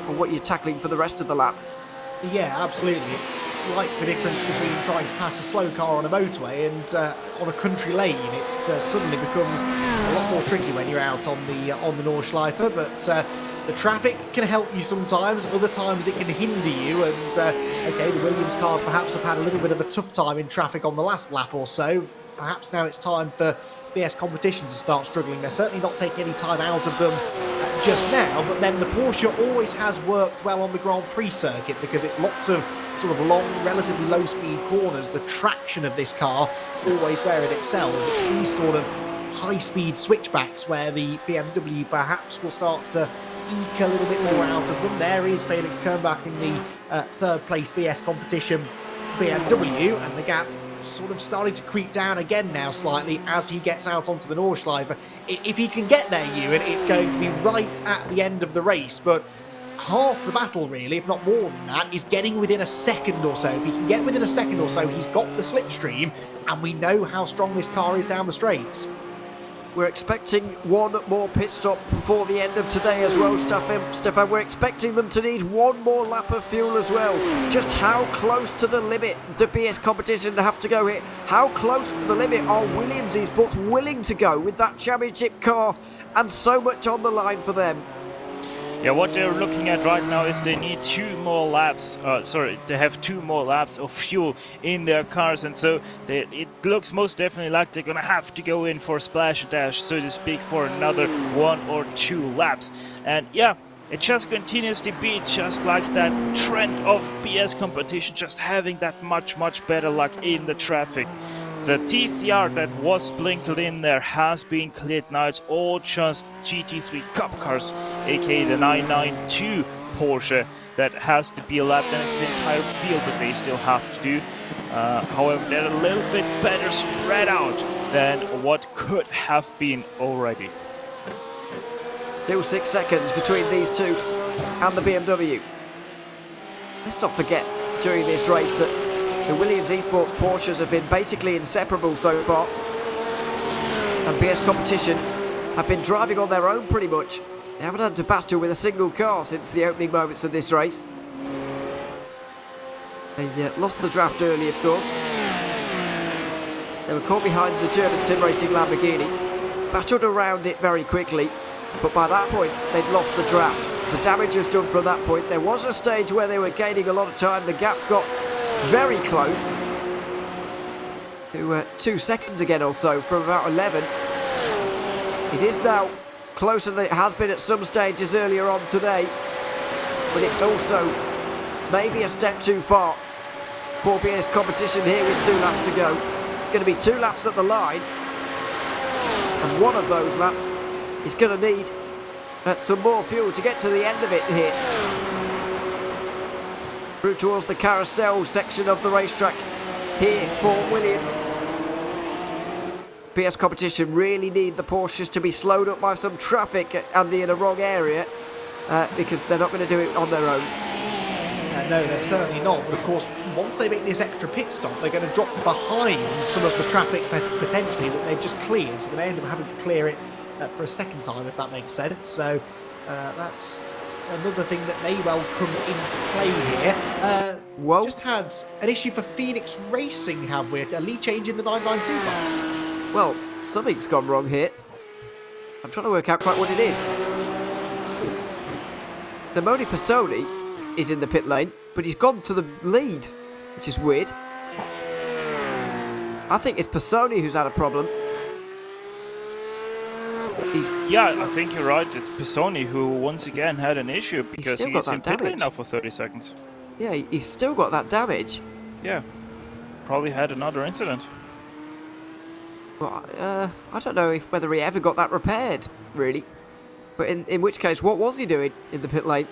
or what you're tackling for the rest of the lap. Yeah, absolutely. It's like the difference between trying to pass a slow car on a motorway and on a country lane. It suddenly becomes a lot more tricky when you're out on the Nordschleife, but the traffic can help you sometimes, other times it can hinder you, and okay, the Williams cars perhaps have had a little bit of a tough time in traffic on the last lap or so. Perhaps now it's time for BS competition to start struggling. They're certainly not taking any time out of them just now, but then the Porsche always has worked well on the Grand Prix circuit because it's lots of sort of long, relatively low-speed corners. The traction of this car is always where it excels. It's these sort of high-speed switchbacks where the BMW perhaps will start to eke a little bit more out of them. There is Felix Kernbach in the third place BS competition BMW, and the gap sort of starting to creep down again now slightly as he gets out onto the Nordschleife. If he can get there, Ewan, it's going to be right at the end of the race, but half the battle really, if not more than that, is getting within a second or so. If he can get within a second or so, he's got the slipstream, and we know how strong this car is down the straights. We're expecting one more pit stop before the end of today as well, Stefan. We're expecting them to need one more lap of fuel as well. Just how close to the limit do BS competition have to go here? How close to the limit are Williams Esports willing to go with that championship car and so much on the line for them? Yeah, what they're looking at right now is they need 2 more laps. They have 2 more laps of fuel in their cars, and so it looks most definitely like they're gonna have to go in for splash dash, so to speak, for another 1 or 2 laps. And yeah, it just continues to be just like that trend of BS competition, just having that much better luck in the traffic. The TCR that was sprinkled in there has been cleared now. It's all just GT3 Cup cars, aka the 992 Porsche, that has to be lapped, and it's the entire field that they still have to do. However, they're a little bit better spread out than what could have been already. Still 6 seconds between these two and the BMW. Let's not forget during this race that the Williams Esports Porsches have been basically inseparable so far, and BS competition have been driving on their own pretty much. They haven't had to battle with a single car since the opening moments of this race. They lost the draft early, of course. They were caught behind the German sim racing Lamborghini, battled around it very quickly, but by that point they'd lost the draft. The damage was done from that point. There was a stage where they were gaining a lot of time. The gap got very close to 2 seconds again or so from about 11. It is now closer than it has been at some stages earlier on today, but it's also maybe a step too far for BS competition here with 2 laps to go. It's going to be 2 laps at the line, and one of those laps is going to need some more fuel to get to the end of it here. Through towards the carousel section of the racetrack here for Williams. BS competition really need the Porsches to be slowed up by some traffic, Andy, in a wrong area, because they're not going to do it on their own. No, they're certainly not. But of course, once they make this extra pit stop, they're going to drop behind some of the traffic potentially that they've just cleared. So they may end up having to clear it for a second time, if that makes sense. So that's another thing that may well come into play here. Whoa. Just had an issue for Phoenix Racing, have we? A lead change in the 992 class. Well, something's gone wrong here. I'm trying to work out quite what it is. Simone Passoni is in the pit lane, but he's gone to the lead, which is weird. I think it's Passoni who's had a problem. Yeah, I think you're right. It's Passoni who once again had an issue because still got he's in that pit lane damage. now for 30 seconds. Yeah, he's still got that damage. Yeah, probably had another incident. Well, I don't know whether he ever got that repaired, really. But in which case, what was he doing in the pit lane?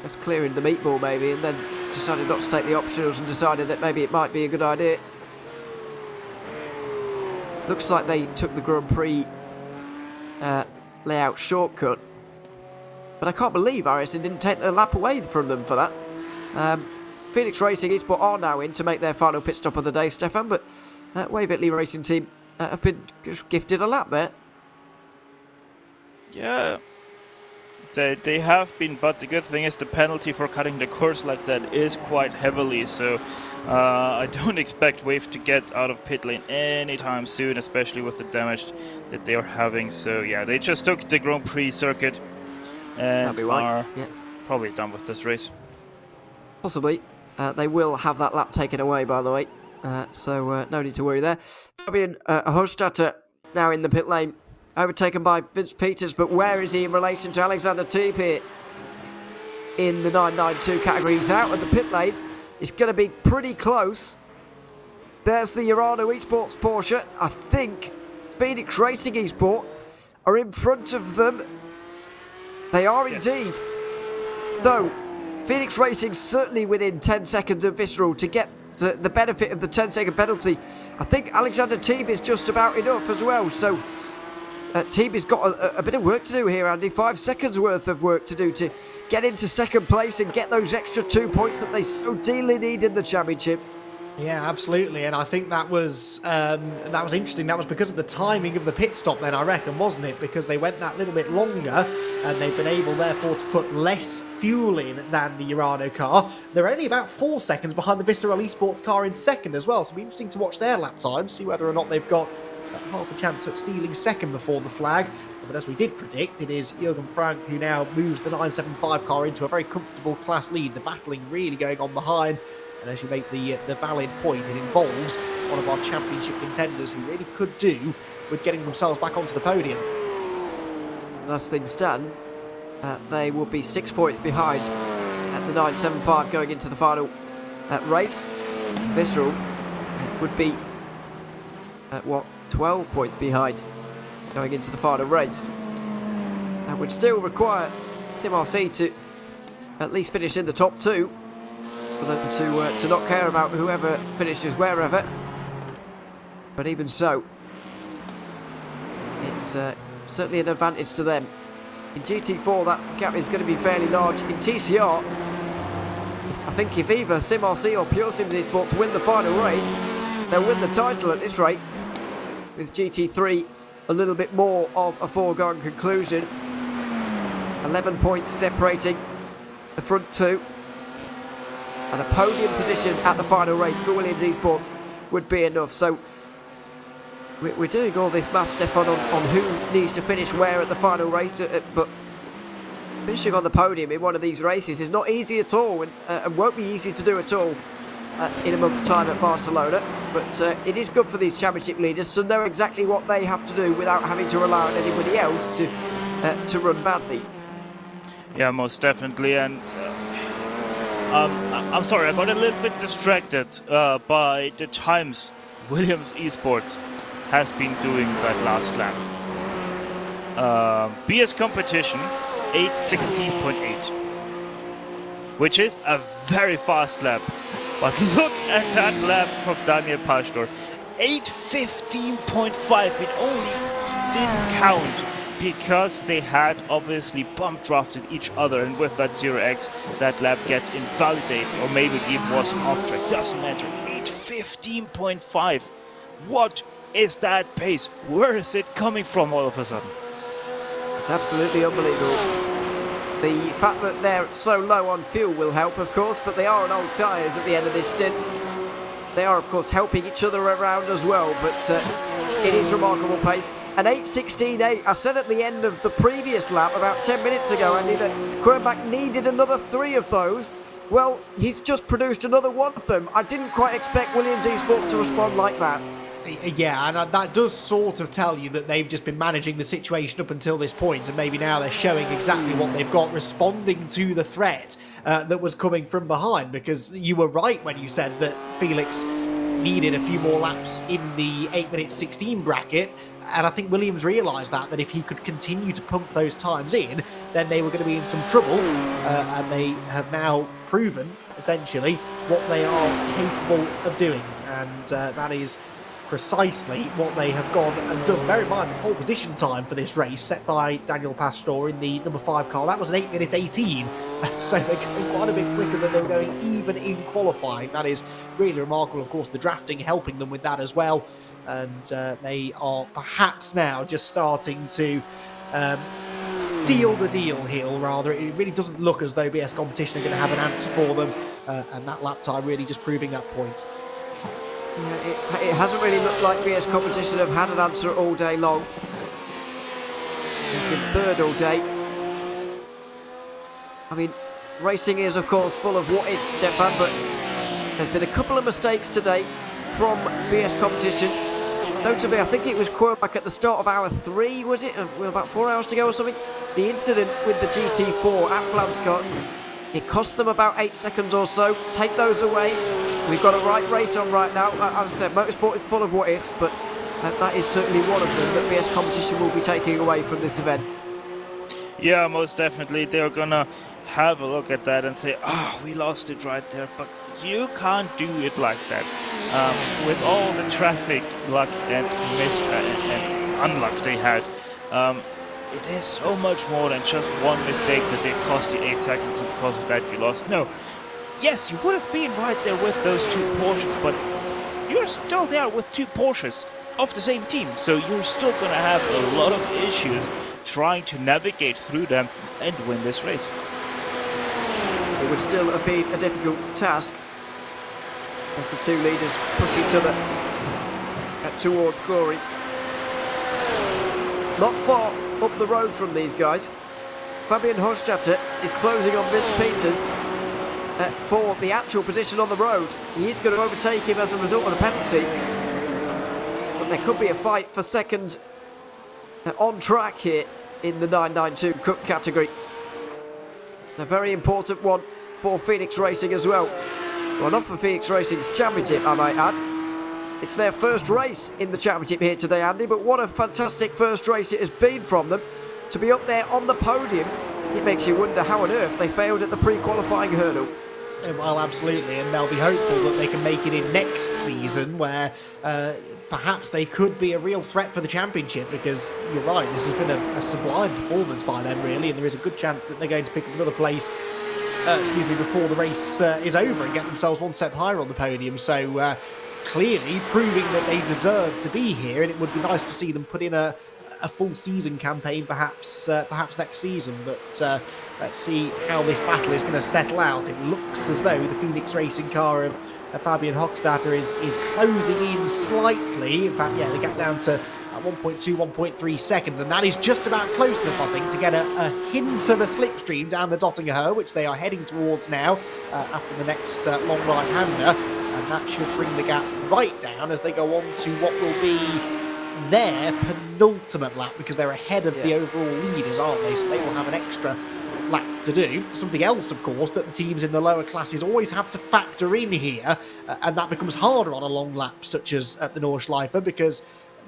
Just clearing the meatball maybe, and then decided not to take the optionals and decided that maybe it might be a good idea. Looks like they took the Grand Prix layout shortcut. But I can't believe iRacing didn't take the lap away from them for that. Phoenix Racing Esport are now in to make their final pit stop of the day, Stefan, but Wave Italy Racing Team have been just gifted a lap there. Yeah, they have been, but the good thing is the penalty for cutting the course like that is quite heavily, so I don't expect Wave to get out of pit lane anytime soon, especially with the damage that they are having. So yeah, they just took the Grand Prix circuit and are probably done with this race. Possibly. They will have that lap taken away, by the way, so no need to worry there. Fabian Hofstadter now in the pit lane. Overtaken by Vince Peters, but where is he in relation to Alexander Teeb here? In the 992 category, he's out of the pit lane. It's going to be pretty close. There's the Urano Esports Porsche. I think Phoenix Racing Esport are in front of them. They are indeed. So, Phoenix Racing certainly within 10 seconds of Visceral to get the benefit of the 10-second penalty. I think Alexander Teeb is just about enough as well, so Teeb has got a bit of work to do here, Andy. 5 seconds worth of work to do to get into second place and get those extra 2 points that they so dearly need in the championship. Yeah, absolutely, and I think that was interesting. That was because of the timing of the pit stop then, I reckon, wasn't it? Because they went that little bit longer, and they've been able, therefore, to put less fuel in than the Urano car. They're only about 4 seconds behind the Visceral Esports car in second as well, so it'll be interesting to watch their lap time, see whether or not they've got half a chance at stealing second before the flag. But as we did predict, it is Jürgen Frank who now moves the 975 car into a very comfortable class lead. The battling really going on behind. And as you make the valid point, it involves one of our championship contenders who really could do with getting themselves back onto the podium. As things stand, they will be 6 points behind at the 975 going into the final race. Visceral would be at 12 points behind going into the final race. That would still require SimRC to at least finish in the top 2 for them to not care about whoever finishes wherever. But even so, it's certainly an advantage to them. In GT4 that gap is going to be fairly large. In TCR, I think if either SimRC or Pure Sims Esports win the final race, they'll win the title at this rate. With GT3 a little bit more of a foregone conclusion. 11 points separating the front two. And a podium position at the final race for Williams Esports would be enough. So we're doing all this math, Stefan, on who needs to finish where at the final race. But finishing on the podium in one of these races is not easy at all, and won't be easy to do at all in a month's time at Barcelona. But it is good for these championship leaders to know exactly what they have to do without having to rely on anybody else to run badly. Yeah, most definitely. And I'm sorry, I got a little bit distracted by the times Williams Esports has been doing that last lap. BS competition 8:16.8, which is a very fast lap. But look at that lap from Daniel Pastor, 8:15.5. It only didn't count because they had obviously bump drafted each other, and with that 0x, that lap gets invalidated, or maybe it even was an off track, doesn't matter. 8:15.5. What is that pace? Where is it coming from all of a sudden? It's absolutely unbelievable. The fact that they're so low on fuel will help, of course, but they are on old tyres at the end of this stint. They are, of course, helping each other around as well, but it is remarkable pace. An 8:16.8. I said at the end of the previous lap, about 10 minutes ago, Andy, that Quirnbach needed another 3 of those. Well, he's just produced another 1 of them. I didn't quite expect Williams Esports to respond like that. Yeah, and that does sort of tell you that they've just been managing the situation up until this point, and maybe now they're showing exactly what they've got, responding to the threat that was coming from behind, because you were right when you said that Felix needed a few more laps in the 8:16 bracket, and I think Williams realised that if he could continue to pump those times in, then they were going to be in some trouble, and they have now proven, essentially, what they are capable of doing, and that is precisely what they have gone and done. Bear in mind the pole position time for this race set by Daniel Pastor in the number 5 car, that was an 8:18, so they're going quite a bit quicker than they were going even in qualifying. That is really remarkable. Of course, the drafting helping them with that as well, and they are perhaps now just starting to deal the deal here, rather. It really doesn't look as though BS Competition are going to have an answer for them, and that lap time really just proving that point. Yeah, it hasn't really looked like BS Competition have had an answer all day long. They've been third all day. I mean, racing is, of course, full of what-ifs, Stefan, but there's been a couple of mistakes today from BS Competition. Notably, I think it was Quirnbach at the start of hour 3, was it? With about 4 hours to go or something? The incident with the GT4 at Flanscott, it cost them about 8 seconds or so. Take those away. We've got a right race on right now. As I said, motorsport is full of what-ifs, but that is certainly one of them that BS Competition will be taking away from this event. Yeah, most definitely. They're gonna have a look at that and say, we lost it right there, but you can't do it like that. With all the traffic luck and unluck they had, it is so much more than just one mistake that they've cost you 8 seconds, and because of that you lost. No. Yes, you would have been right there with those 2 Porsches, but you're still there with 2 Porsches of the same team, so you're still going to have a lot of issues trying to navigate through them and win this race. It would still have been a difficult task as the 2 leaders push each other towards glory. Not far up the road from these guys, Fabian Hofstadter is closing on Vince Peters for the actual position on the road. He is going to overtake him as a result of the penalty, but there could be a fight for second on track here in the 992 Cup category. A very important one for Phoenix Racing as well. Well, not for Phoenix Racing's championship, I might add. It's their first race in the championship here today, Andy, but what a fantastic first race it has been from them. To be up there on the podium, it makes you wonder how on earth they failed at the pre-qualifying hurdle. Well, absolutely, and they'll be hopeful that they can make it in next season, where perhaps they could be a real threat for the championship, because you're right, this has been a sublime performance by them, really, and there is a good chance that they're going to pick up another place before the race is over and get themselves one step higher on the podium. So clearly proving that they deserve to be here, and it would be nice to see them put in a full season campaign perhaps next season, but let's see how this battle is going to settle out. It looks as though the Phoenix Racing car of Fabian Hochstadter is closing in slightly. In fact, yeah, they get down to 1.2, 1.3 seconds, and that is just about close enough, I think, to get a hint of a slipstream down the Dottinger, which they are heading towards now after the next long right-hander, and that should bring the gap right down as they go on to what will be their penultimate lap, because they're ahead of the overall leaders, aren't they? So they will have an extra lap to do. Something else, of course, that the teams in the lower classes always have to factor in here, and that becomes harder on a long lap such as at the Nordschleife, because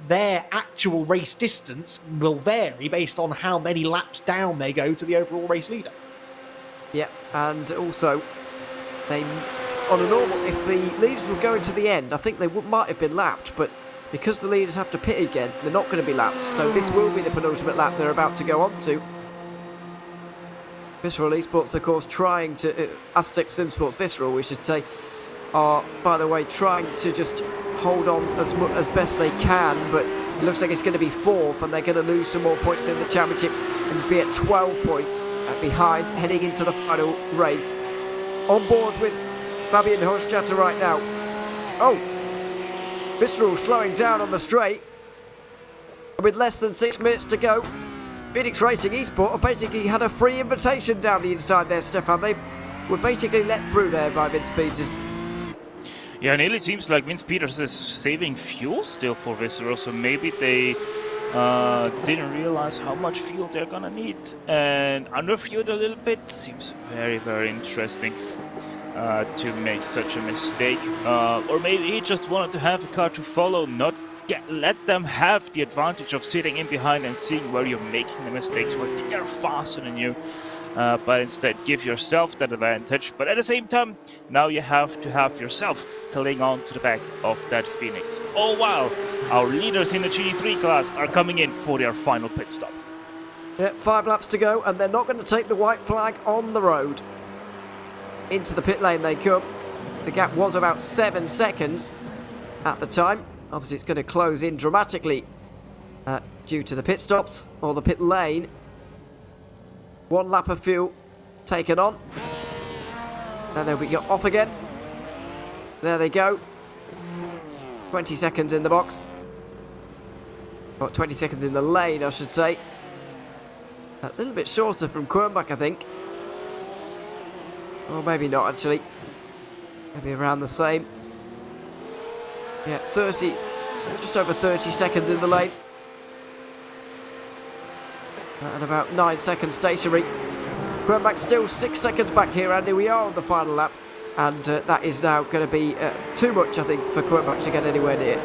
their actual race distance will vary based on how many laps down they go to the overall race leader. Yeah, and also, they, on a normal, if the leaders were going to the end, I think they might have been lapped, but because the leaders have to pit again, they're not going to be lapped. So this will be the penultimate lap they're about to go on to. Visceral Esports, of course, trying to... Aztec Sim Sports Visceral, we should say, are, by the way, trying to just hold on as best they can, but it looks like it's going to be 4th, and they're going to lose some more points in the championship and be at 12 points behind, heading into the final race. On board with Fabian Hofstadter right now. Oh, Visceral slowing down on the straight. With less than 6 minutes to go, Phoenix Racing Esport have basically had a free invitation down the inside there, Stefan. They were basically let through there by Vince Peters. Yeah, it nearly seems like Vince Peters is saving fuel still for Visceral, so maybe they didn't realize how much fuel they're gonna need and underfueled a little bit. Seems very, very interesting to make such a mistake. Or maybe he just wanted to have a car to follow, not let them have the advantage of sitting in behind and seeing where you're making the mistakes, where they are faster than you. But instead give yourself that advantage. But at the same time, now you have to have yourself cling on to the back of that Phoenix. All while our leaders in the GT3 class are coming in for their final pit stop. Yeah, 5 laps to go, and they're not going to take the white flag on the road. Into the pit lane they come. The gap was about 7 seconds at the time. Obviously, it's going to close in dramatically due to the pit stops or the pit lane. 1 lap of fuel taken on. And then we get off again. There they go. 20 seconds in the box. Or 20 seconds in the lane, I should say. A little bit shorter from Quernbach, I think. Or maybe not, actually. Maybe around the same. Yeah, 30, just over 30 seconds in the lane. And about 9 seconds stationary. Quernbach still 6 seconds back here, Andy. We are on the final lap. And that is now going to be too much, I think, for Quernbach to get anywhere near.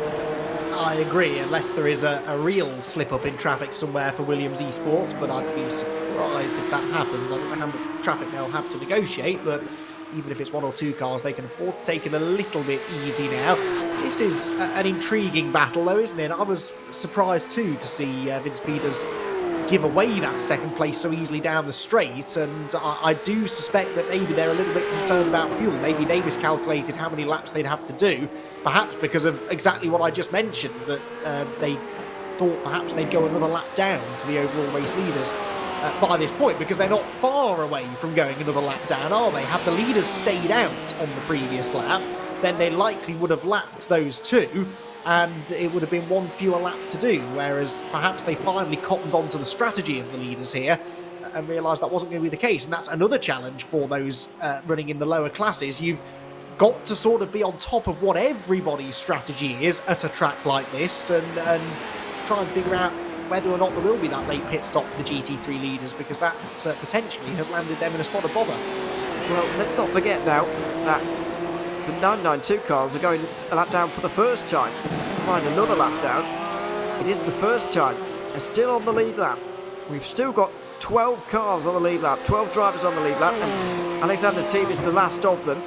I agree, unless there is a real slip-up in traffic somewhere for Williams Esports, but I'd be surprised if that happens. I don't know how much traffic they'll have to negotiate, but even if it's 1 or 2 cars, they can afford to take it a little bit easy now. This is an intriguing battle, though, isn't it? I was surprised, too, to see Vince Peters give away that 2nd place so easily down the straight, and I do suspect that maybe they're a little bit concerned about fuel. Maybe they miscalculated how many laps they'd have to do, perhaps because of exactly what I just mentioned, that they thought perhaps they'd go another lap down to the overall race leaders by this point, because they're not far away from going another lap down, are they? Had the leaders stayed out on the previous lap, then they likely would have lapped those 2, and it would have been 1 fewer lap to do, whereas perhaps they finally cottoned on to the strategy of the leaders here and realised that wasn't going to be the case. And that's another challenge for those running in the lower classes. You've got to sort of be on top of what everybody's strategy is at a track like this, and try and figure out whether or not there will be that late pit stop for the GT3 leaders, because that potentially has landed them in a spot of bother. Well, let's not forget now that the 992 cars are going a lap down for the first time. Find another lap down. It is the first time. They're still on the lead lap. We've still got 12 cars on the lead lap, 12 drivers on the lead lap, and Alexander Team is the last of them.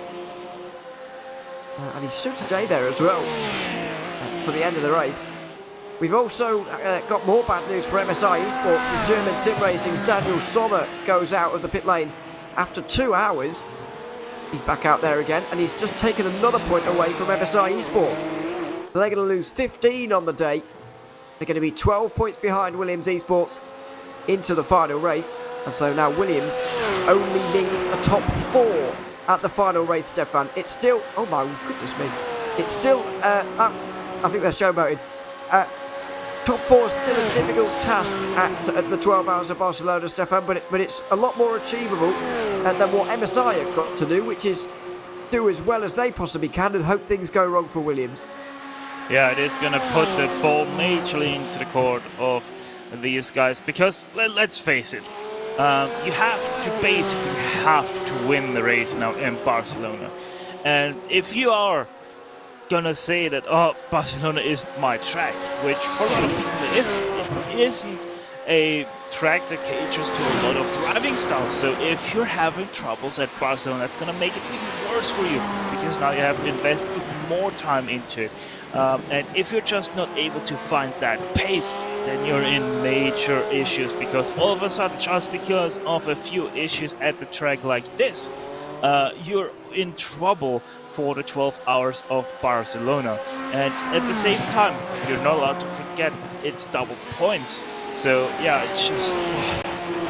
And he should stay there as well for the end of the race. We've also got more bad news for MSI Esports as German Sim Racing's Daniel Sommer goes out of the pit lane after 2 hours. He's back out there again, and he's just taken another point away from MSI Esports. So they're going to lose 15 on the day. They're going to be 12 points behind Williams Esports into the final race. And so now Williams only need a top 4 at the final race, Stefan. It's still, oh my goodness me, it's still, I think they're showboating. Top 4 is still a difficult task at the 12 Hours of Barcelona, Stefan, but it's a lot more achievable than what MSI have got to do, which is do as well as they possibly can and hope things go wrong for Williams. Yeah, it is going to put the ball majorly into the court of these guys, because let's face it, you basically have to win the race now in Barcelona. And if you are gonna say that, oh, Barcelona isn't my track, which for a lot of people it isn't, a track that caters to a lot of driving styles. So if you're having troubles at Barcelona, that's going to make it even worse for you, because now you have to invest even more time into it. And if you're just not able to find that pace, then you're in major issues, because all of a sudden, just because of a few issues at the track like this, you're in trouble for the 12 hours of Barcelona. And at the same time, you're not allowed to forget it's double points. So yeah, it's just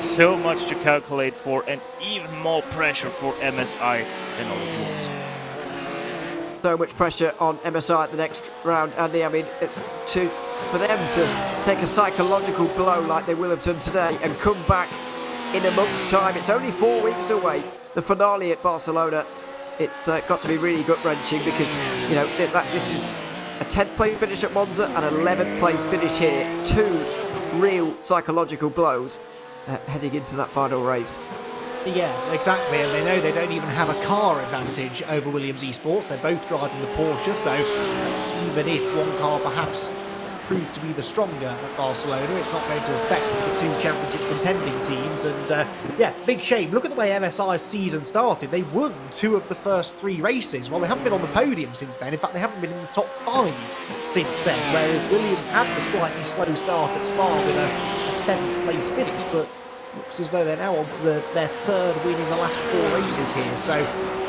so much to calculate for, and even more pressure for MSI than all it was. So much pressure on MSI at the next round, Andy. I mean, for them to take a psychological blow like they will have done today and come back in a month's time, it's only 4 weeks away, the finale at Barcelona. It's got to be really gut-wrenching, because, you know, this is a 10th place finish at Monza and an 11th place finish here. Two real psychological blows heading into that final race. Yeah, exactly, and they know they don't even have a car advantage over Williams Esports. They're both driving the Porsche, so even if one car perhaps proved to be the stronger at Barcelona, it's not going to affect the two championship contending teams. And yeah, big shame. Look at the way MSI's season started. They won 2 of the first 3 races. Well, they haven't been on the podium since then. In fact, they haven't been in the top 5 since then, whereas Williams had the slightly slow start at Spa with a 7th place finish, but looks as though they're now on to their 3rd win in the last 4 races here. So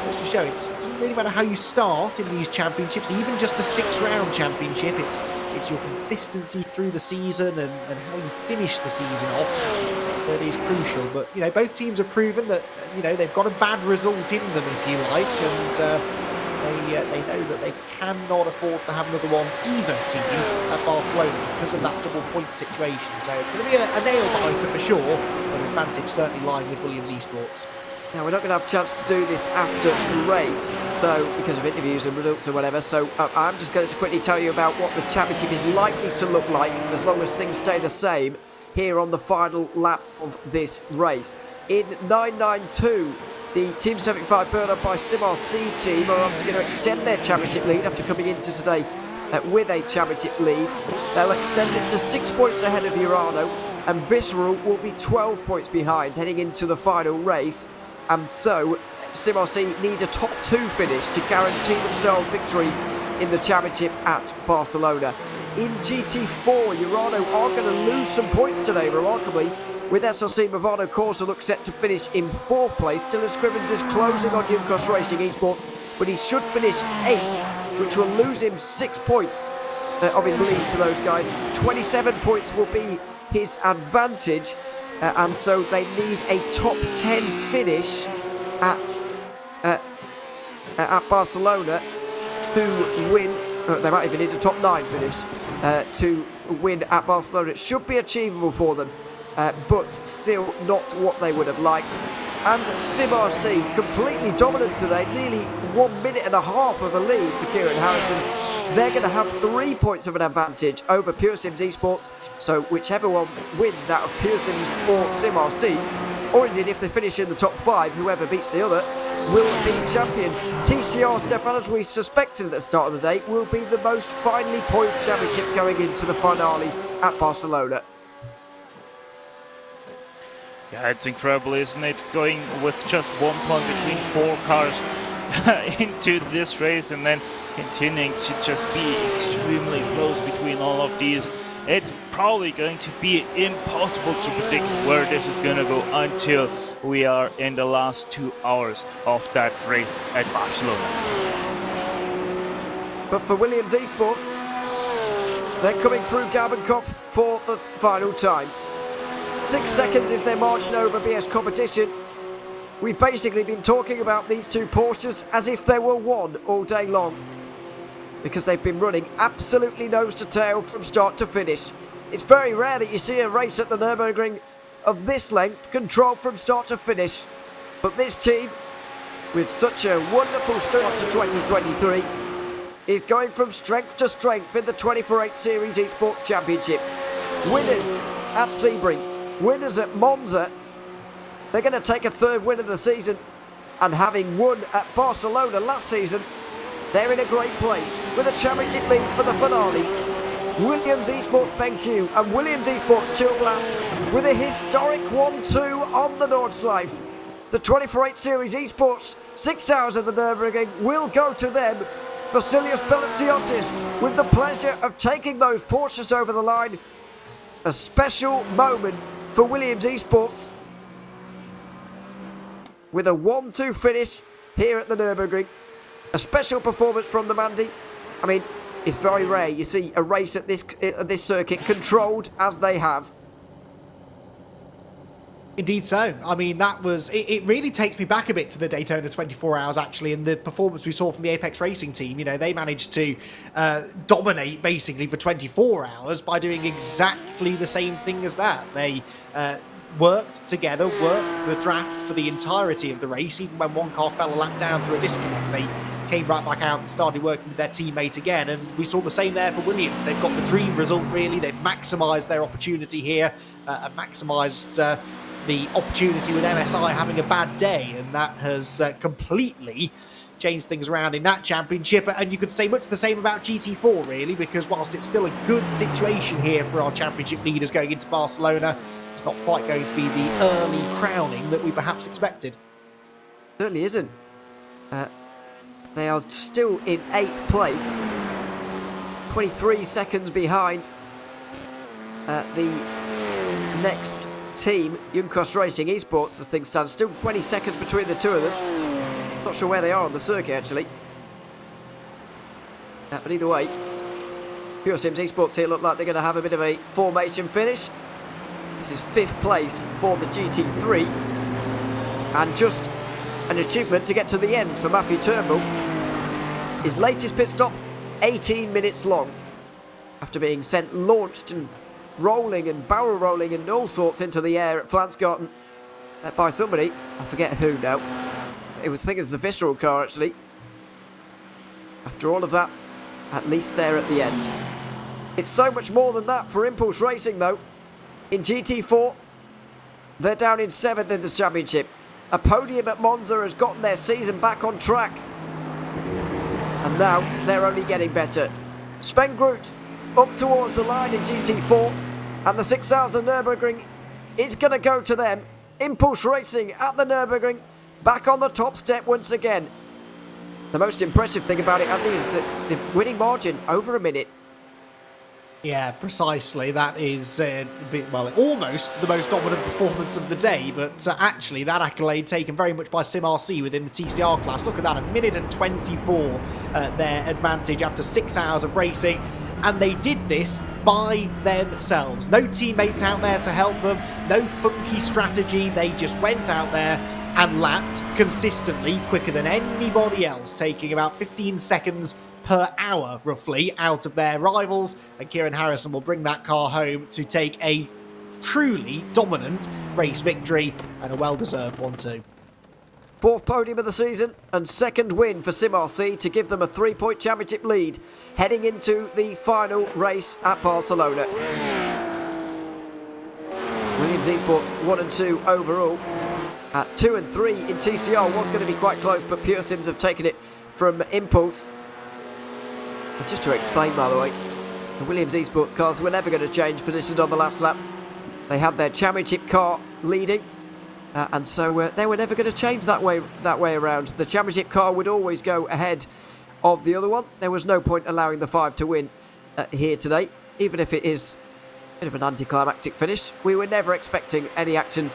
let's just show it doesn't really matter how you start in these championships, even just a 6-round championship. It's your consistency through the season and how you finish the season off that is crucial. But, you know, both teams have proven that, you know, they've got a bad result in them, if you like, and they know that they cannot afford to have another one, either team, at Barcelona, because of that double point situation. So it's going to be a nail-biter for sure, but an advantage certainly lying with Williams Esports. Now, we're not going to have a chance to do this after the race, so because of interviews and results or whatever, so I'm just going to quickly tell you about what the championship is likely to look like, as long as things stay the same, here on the final lap of this race. In 992, the Team 75 Burner by SimRC team are obviously going to extend their championship lead after coming into today with a championship lead. They'll extend it to 6 points ahead of Urano, and Visceral will be 12 points behind heading into the final race. And so SimRC need a top 2 finish to guarantee themselves victory in the championship at Barcelona. In GT4, Urano are going to lose some points today, remarkably, with SLC Movado Corsa looks set to finish in 4th place. Dylan Scrivens is closing on Yukos Racing Esports, but he should finish 8th, which will lose him 6 points of his lead to those guys. 27 points will be his advantage, and so they need a top 10 finish at Barcelona to win. They might even need a top 9 finish to win at Barcelona. It should be achievable for them, but still not what they would have liked. And SimRC completely dominant today, nearly 1.5 minutes of a lead for Kieran Harrison. They're going to have 3 points of an advantage over Pure Sims Esports, so whichever one wins out of Pure Sims or SimRC, or indeed if they finish in the top 5, whoever beats the other will be champion. TCR, Stefan, as we suspected at the start of the day, will be the most finely poised championship going into the finale at Barcelona. Yeah, it's incredible, isn't it? Going with just 1 point between 4 cars into this race, and then continuing to just be extremely close between all of these. It's probably going to be impossible to predict where this is going to go until we are in the last 2 hours of that race at Barcelona. But for Williams Esports, they're coming through Gabenkopf for the final time. 6 seconds is their margin over BS Competition. We've basically been talking about these 2 Porsches as if they were one all day long, because they've been running absolutely nose to tail from start to finish. It's very rare that you see a race at the Nürburgring of this length, controlled from start to finish. But this team, with such a wonderful start to 2023, is going from strength to strength in the 24/8 Series Esports Championship. Winners at Sebring, winners at Monza. They're going to take a 3rd win of the season, and having won at Barcelona last season, they're in a great place with a championship lead for the finale. Williams Esports BenQ and Williams Esports Chill Blast with a historic 1-2 on the Nordschleife. The 24/8 Series Esports 6 hours of the Nürburgring will go to them. Vasilios Belotsiotis with the pleasure of taking those Porsches over the line. A special moment for Williams Esports with a 1-2 finish here at the Nürburgring. A special performance from the Mandy. I mean, it's very rare you see a race at this circuit controlled as they have. Indeed so. I mean, that was... It really takes me back a bit to the Daytona 24 Hours, actually, and the performance we saw from the Apex Racing team. You know, they managed to dominate, basically, for 24 hours by doing exactly the same thing as that. They worked together, worked the draft for the entirety of the race. Even when one car fell a lap down through a disconnect, they came right back out and started working with their teammate again, and we saw the same there for Williams. They've got the dream result, really. They've maximised their opportunity here and maximised the opportunity with MSI having a bad day, and that has completely changed things around in that championship. And you could say much the same about GT4, really, because whilst it's still a good situation here for our championship leaders going into Barcelona, it's not quite going to be the early crowning that we perhaps expected. Certainly isn't. They are still in 8th place, 23 seconds behind the next team, Junkos Racing Esports, as things stand. Still 20 seconds between the two of them. Not sure where they are on the circuit, actually. But either way, Pure Sims Esports here look like they're going to have a bit of a formation finish. This is 5th place for the GT3. And just an achievement to get to the end for Matthew Turnbull. His latest pit stop, 18 minutes long. After being launched and rolling and barrel rolling and all sorts into the air at Flansgarten by somebody. I forget who now. I think it was the Visceral car, actually. After all of that, at least there at the end. It's so much more than that for Impulse Racing, though. In GT4, they're down in 7th in the championship. A podium at Monza has gotten their season back on track. And now they're only getting better. Sven Groot up towards the line in GT4, and the 6 hours of Nürburgring is going to go to them. Impulse Racing at the Nürburgring, back on the top step once again. The most impressive thing about it, Andy, is that the winning margin over a minute. Yeah, precisely. That is, almost the most dominant performance of the day, but actually that accolade taken very much by SimRC within the TCR class. Look at that, 1 minute and 24 their advantage after 6 hours of racing, and they did this by themselves. No teammates out there to help them, no funky strategy. They just went out there and lapped consistently quicker than anybody else, taking about 15 seconds per hour, roughly, out of their rivals, and Kieran Harrison will bring that car home to take a truly dominant race victory, and a well-deserved one too. 4th podium of the season and 2nd win for SimRC to give them a 3-point championship lead heading into the final race at Barcelona. Williams Esports 1 and 2 overall. 2 and 3 in TCR was going to be quite close, but Pure Sims have taken it from Impulse. And just to explain, by the way, the Williams Esports cars were never going to change positions on the last lap. They had their championship car leading, and so they were never going to change that way around. The championship car would always go ahead of the other one. There was no point allowing the 5 to win here today, even if it is a bit of an anticlimactic finish. We were never expecting any action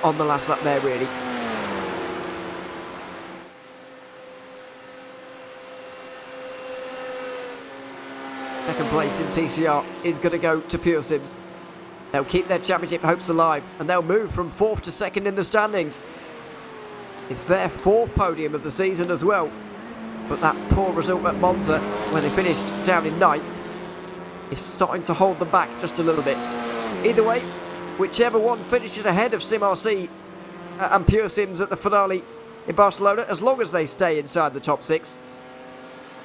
on the last lap there, really. Second place in TCR is going to go to Pure Sims. They'll keep their championship hopes alive, and they'll move from 4th to 2nd in the standings. It's their 4th podium of the season as well. But that poor result at Monza, where they finished down in 9th, is starting to hold them back just a little bit. Either way, whichever one finishes ahead of SimRC and Pure Sims at the finale in Barcelona, as long as they stay inside the top 6,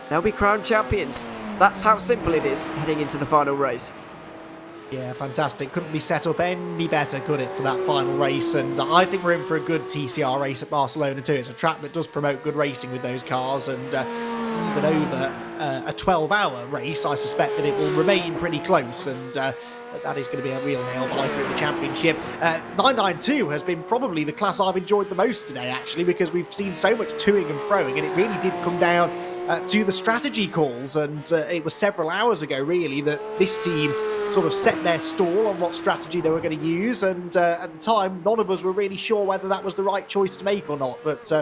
they'll be crowned champions. That's how simple it is heading into the final race. Yeah, fantastic. Couldn't be set up any better, could it, for that final race? And I think we're in for a good TCR race at Barcelona too. It's a track that does promote good racing with those cars, and even over a 12-hour race, I suspect that it will remain pretty close, and that is going to be a real nail-biter in the championship. 992 has been probably the class I've enjoyed the most today, actually, because we've seen so much toing and froing, and it really did come down to the strategy calls, and it was several hours ago, really, that this team sort of set their stall on what strategy they were going to use, and at the time, none of us were really sure whether that was the right choice to make or not, but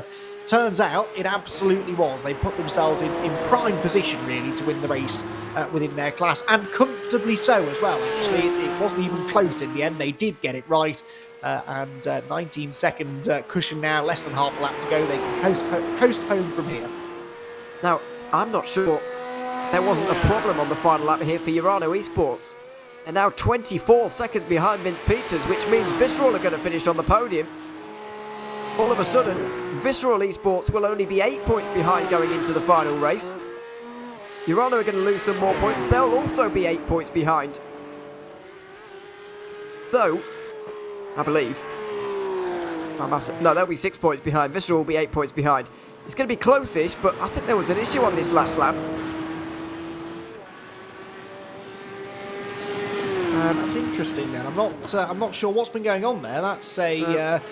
turns out it absolutely was. They put themselves in prime position, really, to win the race within their class, and comfortably so as well, actually. It wasn't even close in the end. They did get it right, and 19-second cushion now, less than half a lap to go. They can coast home from here. Now, I'm not sure there wasn't a problem on the final lap here for Urano Esports. And now 24 seconds behind Vince Peters, which means Visceral are going to finish on the podium. All of a sudden, Visceral Esports will only be 8 points behind going into the final race. Urano are going to lose some more points. They'll also be 8 points behind. So, I believe... No, they'll be 6 points behind. Visceral will be 8 points behind. It's going to be close-ish, but I think there was an issue on this last lap. That's interesting then. I'm not sure what's been going on there. That's an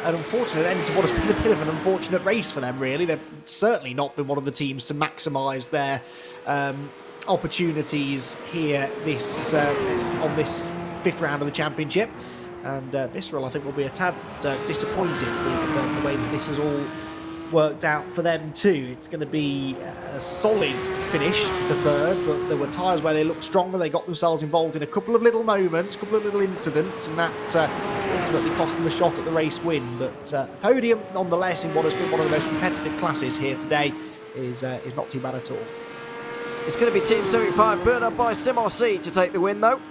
unfortunate end to what has been a bit of an unfortunate race for them, really. They've certainly not been one of the teams to maximise their opportunities here on this fifth round of the championship. And Visceral, I think, will be a tad disappointed with the way that this has all worked out for them too. It's going to be a solid finish, the third, but there were tyres where they looked stronger. They got themselves involved in a couple of little moments, a couple of little incidents, and that ultimately cost them a shot at the race win. But a podium, nonetheless, in what has been one of the most competitive classes here today, is not too bad at all. It's going to be Team 75, Bernard by SimRC to take the win, though.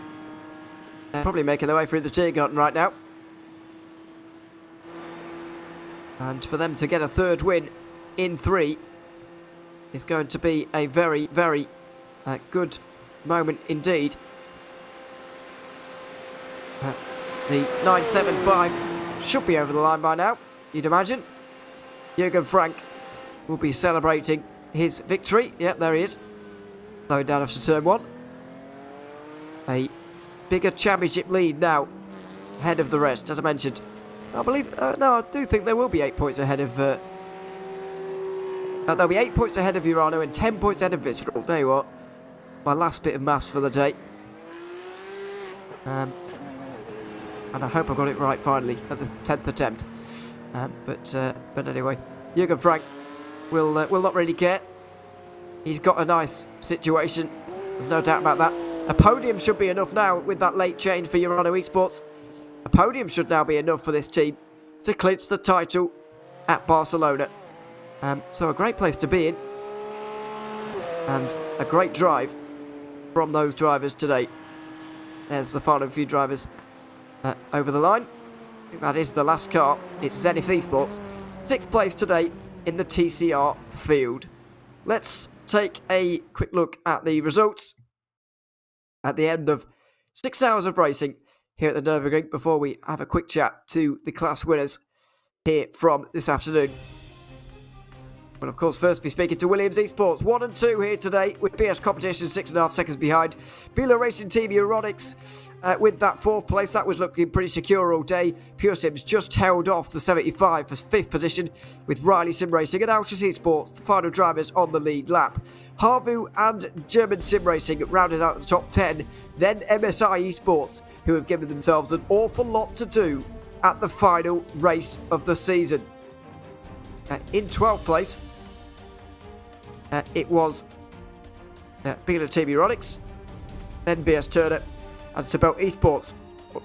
They're probably making their way through the Tiergarten right now. And for them to get a third win in 3 is going to be a very, very good moment indeed. The 975 should be over the line by now, you'd imagine. Jürgen Frank will be celebrating his victory. Yep, there he is. Slowing down after turn 1. A bigger championship lead now, ahead of the rest, as I mentioned. I believe, no, I do think there will be 8 points ahead of, there'll be 8 points ahead of Urano and 10 points ahead of Visceral. There you are. My last bit of maths for the day. And I hope I got it right finally at the 10th attempt. But anyway, Jürgen Frank will not really care. He's got a nice situation. There's no doubt about that. A podium should be enough now with that late change for Urano Esports. A podium should now be enough for this team to clinch the title at Barcelona. So a great place to be in. And a great drive from those drivers today. There's the final few drivers over the line. I think that is the last car. It's Zenith Esports. 6th place today in the TCR field. Let's take a quick look at the results at the end of 6 hours of racing here at the Nürburgring before we have a quick chat to the class winners here from this afternoon. Well, of course, first be speaking to Williams Esports. 1 and 2 here today with BS Competition 6.5 seconds behind. Belo Racing Team Euronics with that 4th place. That was looking pretty secure all day. Pure Sims just held off the 75 for 5th position with Riley Sim Racing and Altus Esports, the final drivers on the lead lap. Harvu and German Sim Racing rounded out the top 10. Then MSI Esports, who have given themselves an awful lot to do at the final race of the season. In 12th place, it was Belo Team Euronics, then BS Turner and Sabel Esports.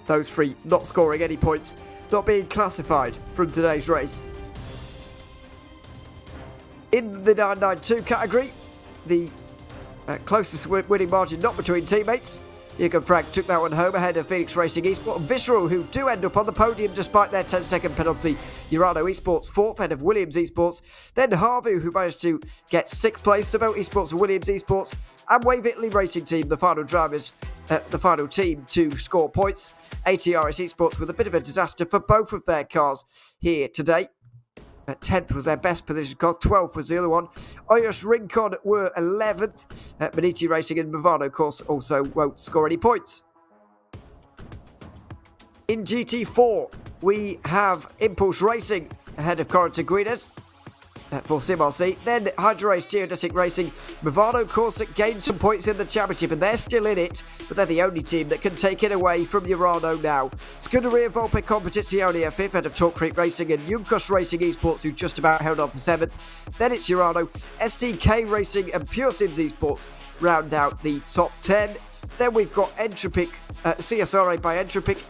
Those 3 not scoring any points, not being classified from today's race. In the 992 category, the closest winning margin not between teammates. Jürgen Frank took that one home ahead of Phoenix Racing Esports and Visceral, who do end up on the podium despite their 10-second penalty. Urano Esports 4th ahead of Williams Esports. Then Harvu, who managed to get 6th place. Sabel Esports and Williams Esports. And Wave Italy Racing Team, the final drivers, the final team to score points. ATRS Esports with a bit of a disaster for both of their cars here today. 10th was their best position car, 12th was the other one. Oyos Rincon were 11th. Maniti Racing and Movado, of course, also won't score any points. In GT4, we have Impulse Racing ahead of Correntin Guinness for SimRC. Then HydroRace Geodesic Racing. Movado Corsic gained some points in the championship and they're still in it, but they're the only team that can take it away from Urano now. Scuderia Volpe Competizione are 5th ahead of Talk Creek Racing and Junkos Racing Esports, who just about held on for 7th. Then it's Urano, STK Racing and Pure Sims Esports round out the top 10. Then we've got Entropic, CSRA by Entropic,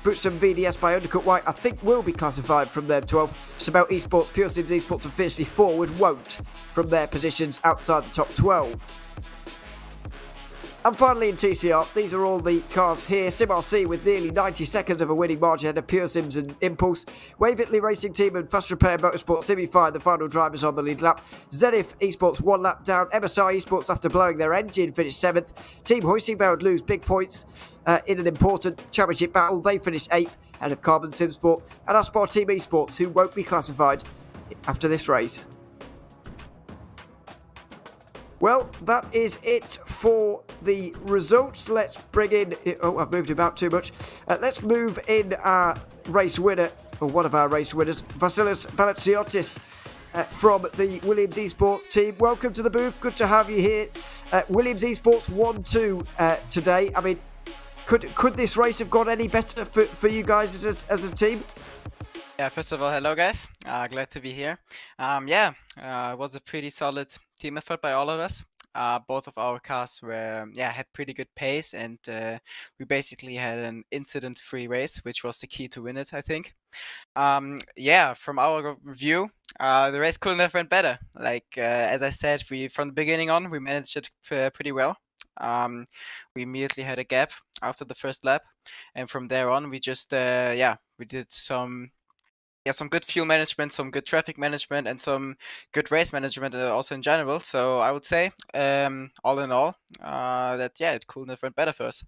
Bootsum VDS by Undercut White, I think will be classified from their 12th. Sabel Esports, Pure Sims Esports and Fiercely Forward won't from their positions outside the top 12. And finally in TCR, these are all the cars here. SimRC with nearly 90 seconds of a winning margin ahead of Pure Sims and Impulse. Waverley Racing Team and Fast Repair Motorsport Simify, the final drivers on the lead lap. Zenith Esports 1 lap down. MSI Esports, after blowing their engine, finished 7th. Team Hoisingbound lose big points in an important championship battle. They finished 8th ahead of Carbon Simsport and Aspar Team Esports, who won't be classified after this race. Well, that is it for the results. Let's bring in... Oh, I've moved about too much. Let's move in our race winner, or one of our race winners, Vasilis Balaziotis from the Williams Esports team. Welcome to the booth. Good to have you here. Williams Esports 1-2 today. I mean, could this race have gone any better for you guys as a team? Yeah, first of all, hello guys. Glad to be here. It was a pretty solid team effort by all of us. Both of our cars were, had pretty good pace, and we basically had an incident-free race, which was the key to win it, I think. From our view, the race couldn't have went better. As I said, from the beginning on, we managed it pretty well. We immediately had a gap after the first lap, and from there on, we just, we did some good fuel management, some good traffic management, and some good race management also in general. So I would say, all in all, it couldn't have went better for us.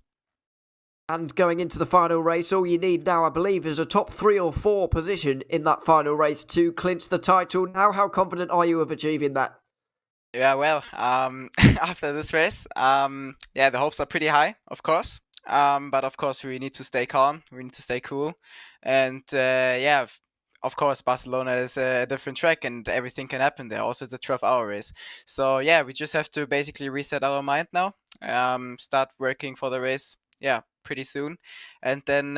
And going into the final race, all you need now, I believe, is a top 3 or 4 position in that final race to clinch the title. Now, how confident are you of achieving that? Yeah, well, after this race, the hopes are pretty high, of course. But of course, we need to stay calm. We need to stay cool. And of course, Barcelona is a different track and everything can happen there. Also, it's a 12-hour race. So, we just have to basically reset our mind now, start working for the race, pretty soon. And then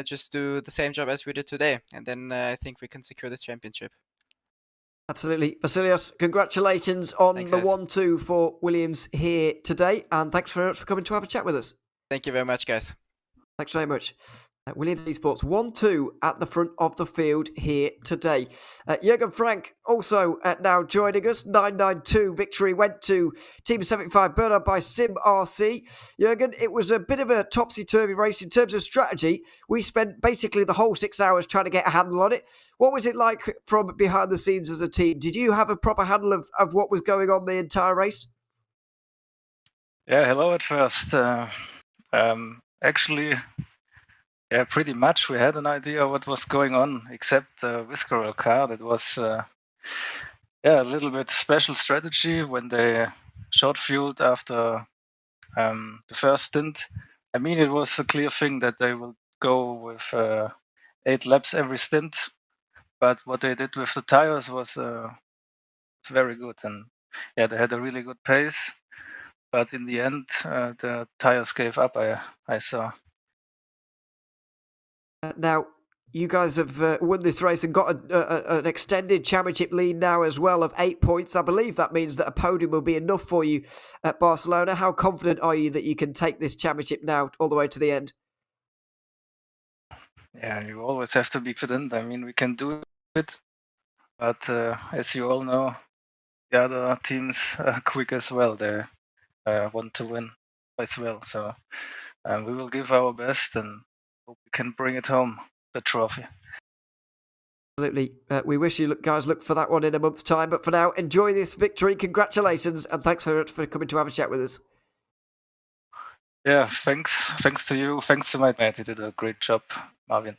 just do the same job as we did today. And then I think we can secure the championship. Absolutely. Vasilios, congratulations on Thanks, the guys. 1-2 for Williams here today. And thanks very much for coming to have a chat with us. Thank you very much, guys. Thanks very much. Williams Esports 1-2 at the front of the field here today. Jürgen Frank also now joining us. 992 victory went to Team 75 Bernard by SimRC. Jürgen, it was a bit of a topsy-turvy race in terms of strategy. We spent basically the whole 6 hours trying to get a handle on it. What was it like from behind the scenes as a team? Did you have a proper handle of what was going on the entire race? Yeah, hello at first. Actually, pretty much. We had an idea what was going on, except the Visceral car. That was a little bit special strategy when they short fueled after the first stint. I mean, it was a clear thing that they will go with 8 laps every stint, but what they did with the tires was very good, and they had a really good pace. But in the end, the tires gave up. I saw. Now, you guys have won this race and got an extended championship lead now as well of 8 points. I believe that means that a podium will be enough for you at Barcelona. How confident are you that you can take this championship now all the way to the end? Yeah, you always have to be confident. I mean, we can do it. But as you all know, the other teams are quick as well. They want to win as well. So we will give our best and hope we can bring it home, the trophy. Absolutely. We wish you guys look for that one in a month's time. But for now, enjoy this victory. Congratulations. And thanks very much for coming to have a chat with us. Yeah, thanks. Thanks to you. Thanks to my mate. You did a great job, Marvin.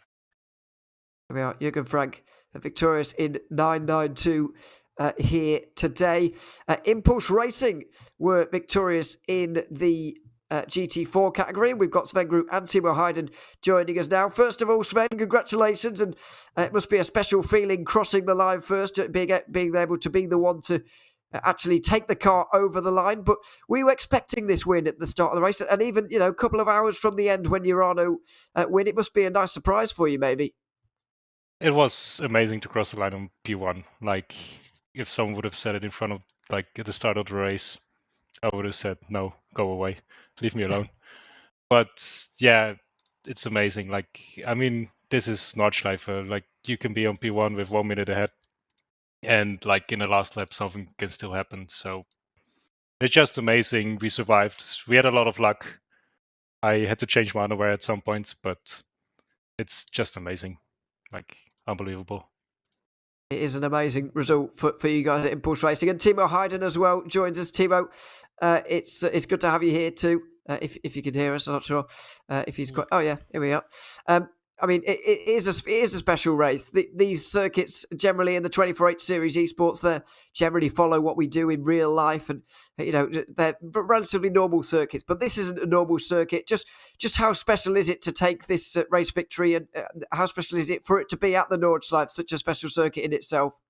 There we are, Jürgen Frank, victorious in 992 here today. Impulse Racing were victorious in the GT4 category. We've got Sven Groot and Timo Heiden joining us now. First of all, Sven, congratulations, and it must be a special feeling crossing the line first, being able to be the one to actually take the car over the line. But were you expecting this win at the start of the race? And even, a couple of hours from the end when Urano win, it must be a nice surprise for you, maybe. It was amazing to cross the line on P1. Like, if someone would have said it in front of, like, at the start of the race, I would have said, no, go away, leave me alone. But yeah, it's amazing. Like, I mean, this is Nordschleife. Like, you can be on P1 with 1 minute ahead, and like in the last lap, something can still happen. So it's just amazing. We survived. We had a lot of luck. I had to change my underwear at some points, but it's just amazing. Like, unbelievable. It is an amazing result for you guys at Impulse Racing. And Timo Heiden as well joins us. Timo, it's good to have you here too. If you can hear us, I'm not sure if he's quite. Oh yeah, here we are. I mean, it is a special race. These circuits generally in the 24/8 Series Esports, they generally follow what we do in real life, and they're relatively normal circuits. But this isn't a normal circuit. Just how special is it to take this race victory, and how special is it for it to be at the Nordschleife, such a special circuit in itself?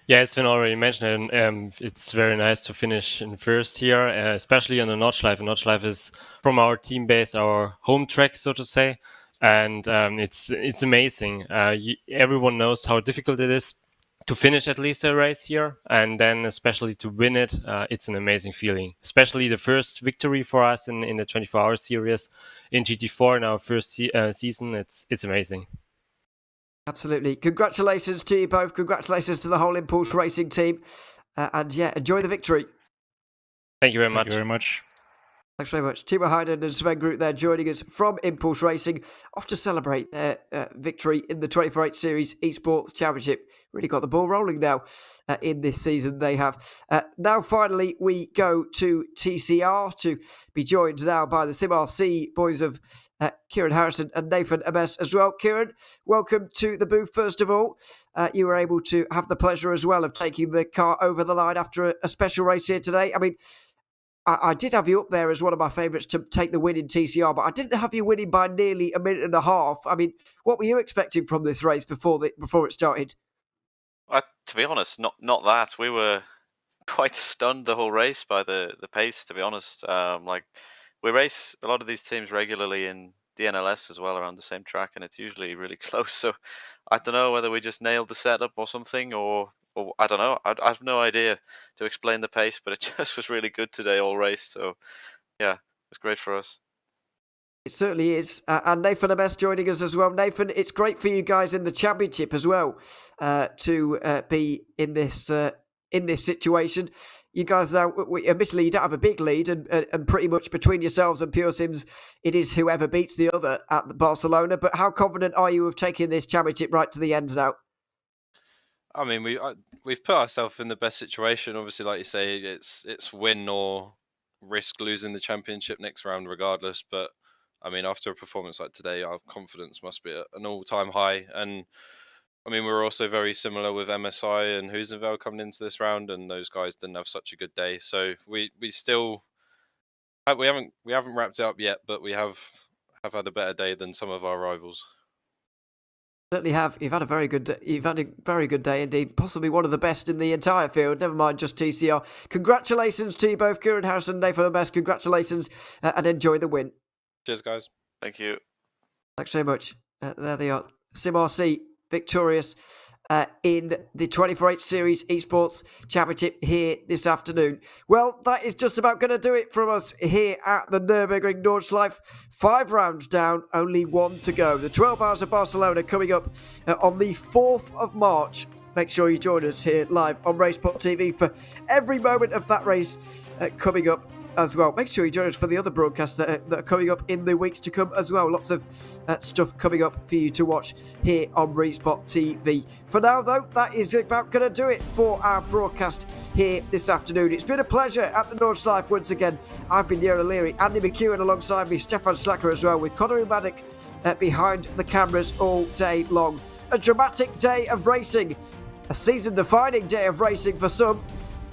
Yeah, it's been already mentioned, and it's very nice to finish in first here, especially on the Nordschleife. Nordschleife is from our team base, our home track, so to say, and it's amazing. Everyone knows how difficult it is to finish at least a race here, and then especially to win it. It's an amazing feeling, especially the first victory for us in the 24-hour series in GT4 in our first season. It's amazing. Absolutely. Congratulations to you both. Congratulations to the whole Impulse Racing team. And yeah, enjoy the victory. Thank you very much. Thank you very much. Thanks very much. Timo Heiden and Sven Groot there joining us from Impulse Racing, off to celebrate their victory in the 24/8 Series Esports Championship. Really got the ball rolling now in this season they have. Now finally we go to TCR to be joined now by the SimRC boys of Kieran Harrison and Nathan Ames as well. Kieran, welcome to the booth first of all. You were able to have the pleasure as well of taking the car over the line after a special race here today. I mean, I did have you up there as one of my favourites to take the win in TCR, but I didn't have you winning by nearly a minute and a half. I mean, what were you expecting from this race before it started? To be honest, not that. We were quite stunned the whole race by the pace, to be honest. Like, we race a lot of these teams regularly in DNLS as well around the same track, and it's usually really close. So I don't know whether we just nailed the setup or something, or I don't know. I have no idea to explain the pace, but it just was really good today all race. So yeah, it was great for us. It certainly is. And Nathan Ames joining us as well. Nathan, it's great for you guys in the championship as well to be in this situation. You guys, admittedly, you don't have a big lead, and pretty much between yourselves and Pure Sims, it is whoever beats the other at Barcelona. But how confident are you of taking this championship right to the end now? I mean, we've put ourselves in the best situation. Obviously, like you say, it's win or risk losing the championship next round, regardless. But I mean, after a performance like today, our confidence must be at an all-time high. And I mean, we're also very similar with MSI and Huizenveld coming into this round, and those guys didn't have such a good day. So we still we haven't wrapped it up yet, but we have had a better day than some of our rivals. Certainly have. You've had a very good day indeed. Possibly one of the best in the entire field. Never mind just TCR. Congratulations to you both, Kieran Harrison and Nathan Ames. Congratulations and enjoy the win. Cheers, guys. Thank you. Thanks so much. There they are. SimRC victorious in the 24/8 Series Esports Championship here this afternoon. Well, that is just about going to do it from us here at the Nürburgring Nordschleife. 5 rounds down, only 1 to go. The 12 Hours of Barcelona coming up on the 4th of March. Make sure you join us here live on RacePort TV for every moment of that race coming up as well. Make sure you join us for the other broadcasts that are coming up in the weeks to come as well. Lots of stuff coming up for you to watch here on Respot TV. For now, though, that is about going to do it for our broadcast here this afternoon. It's been a pleasure at the Nordschleife once again. I've been Nero Leary, Andy McEwen alongside me, Stefan Slacker as well, with Conor Maddock behind the cameras all day long. A dramatic day of racing, a season-defining day of racing for some,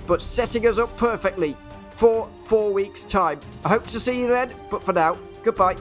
but setting us up perfectly for 4 weeks' time. I hope to see you then, but for now, goodbye.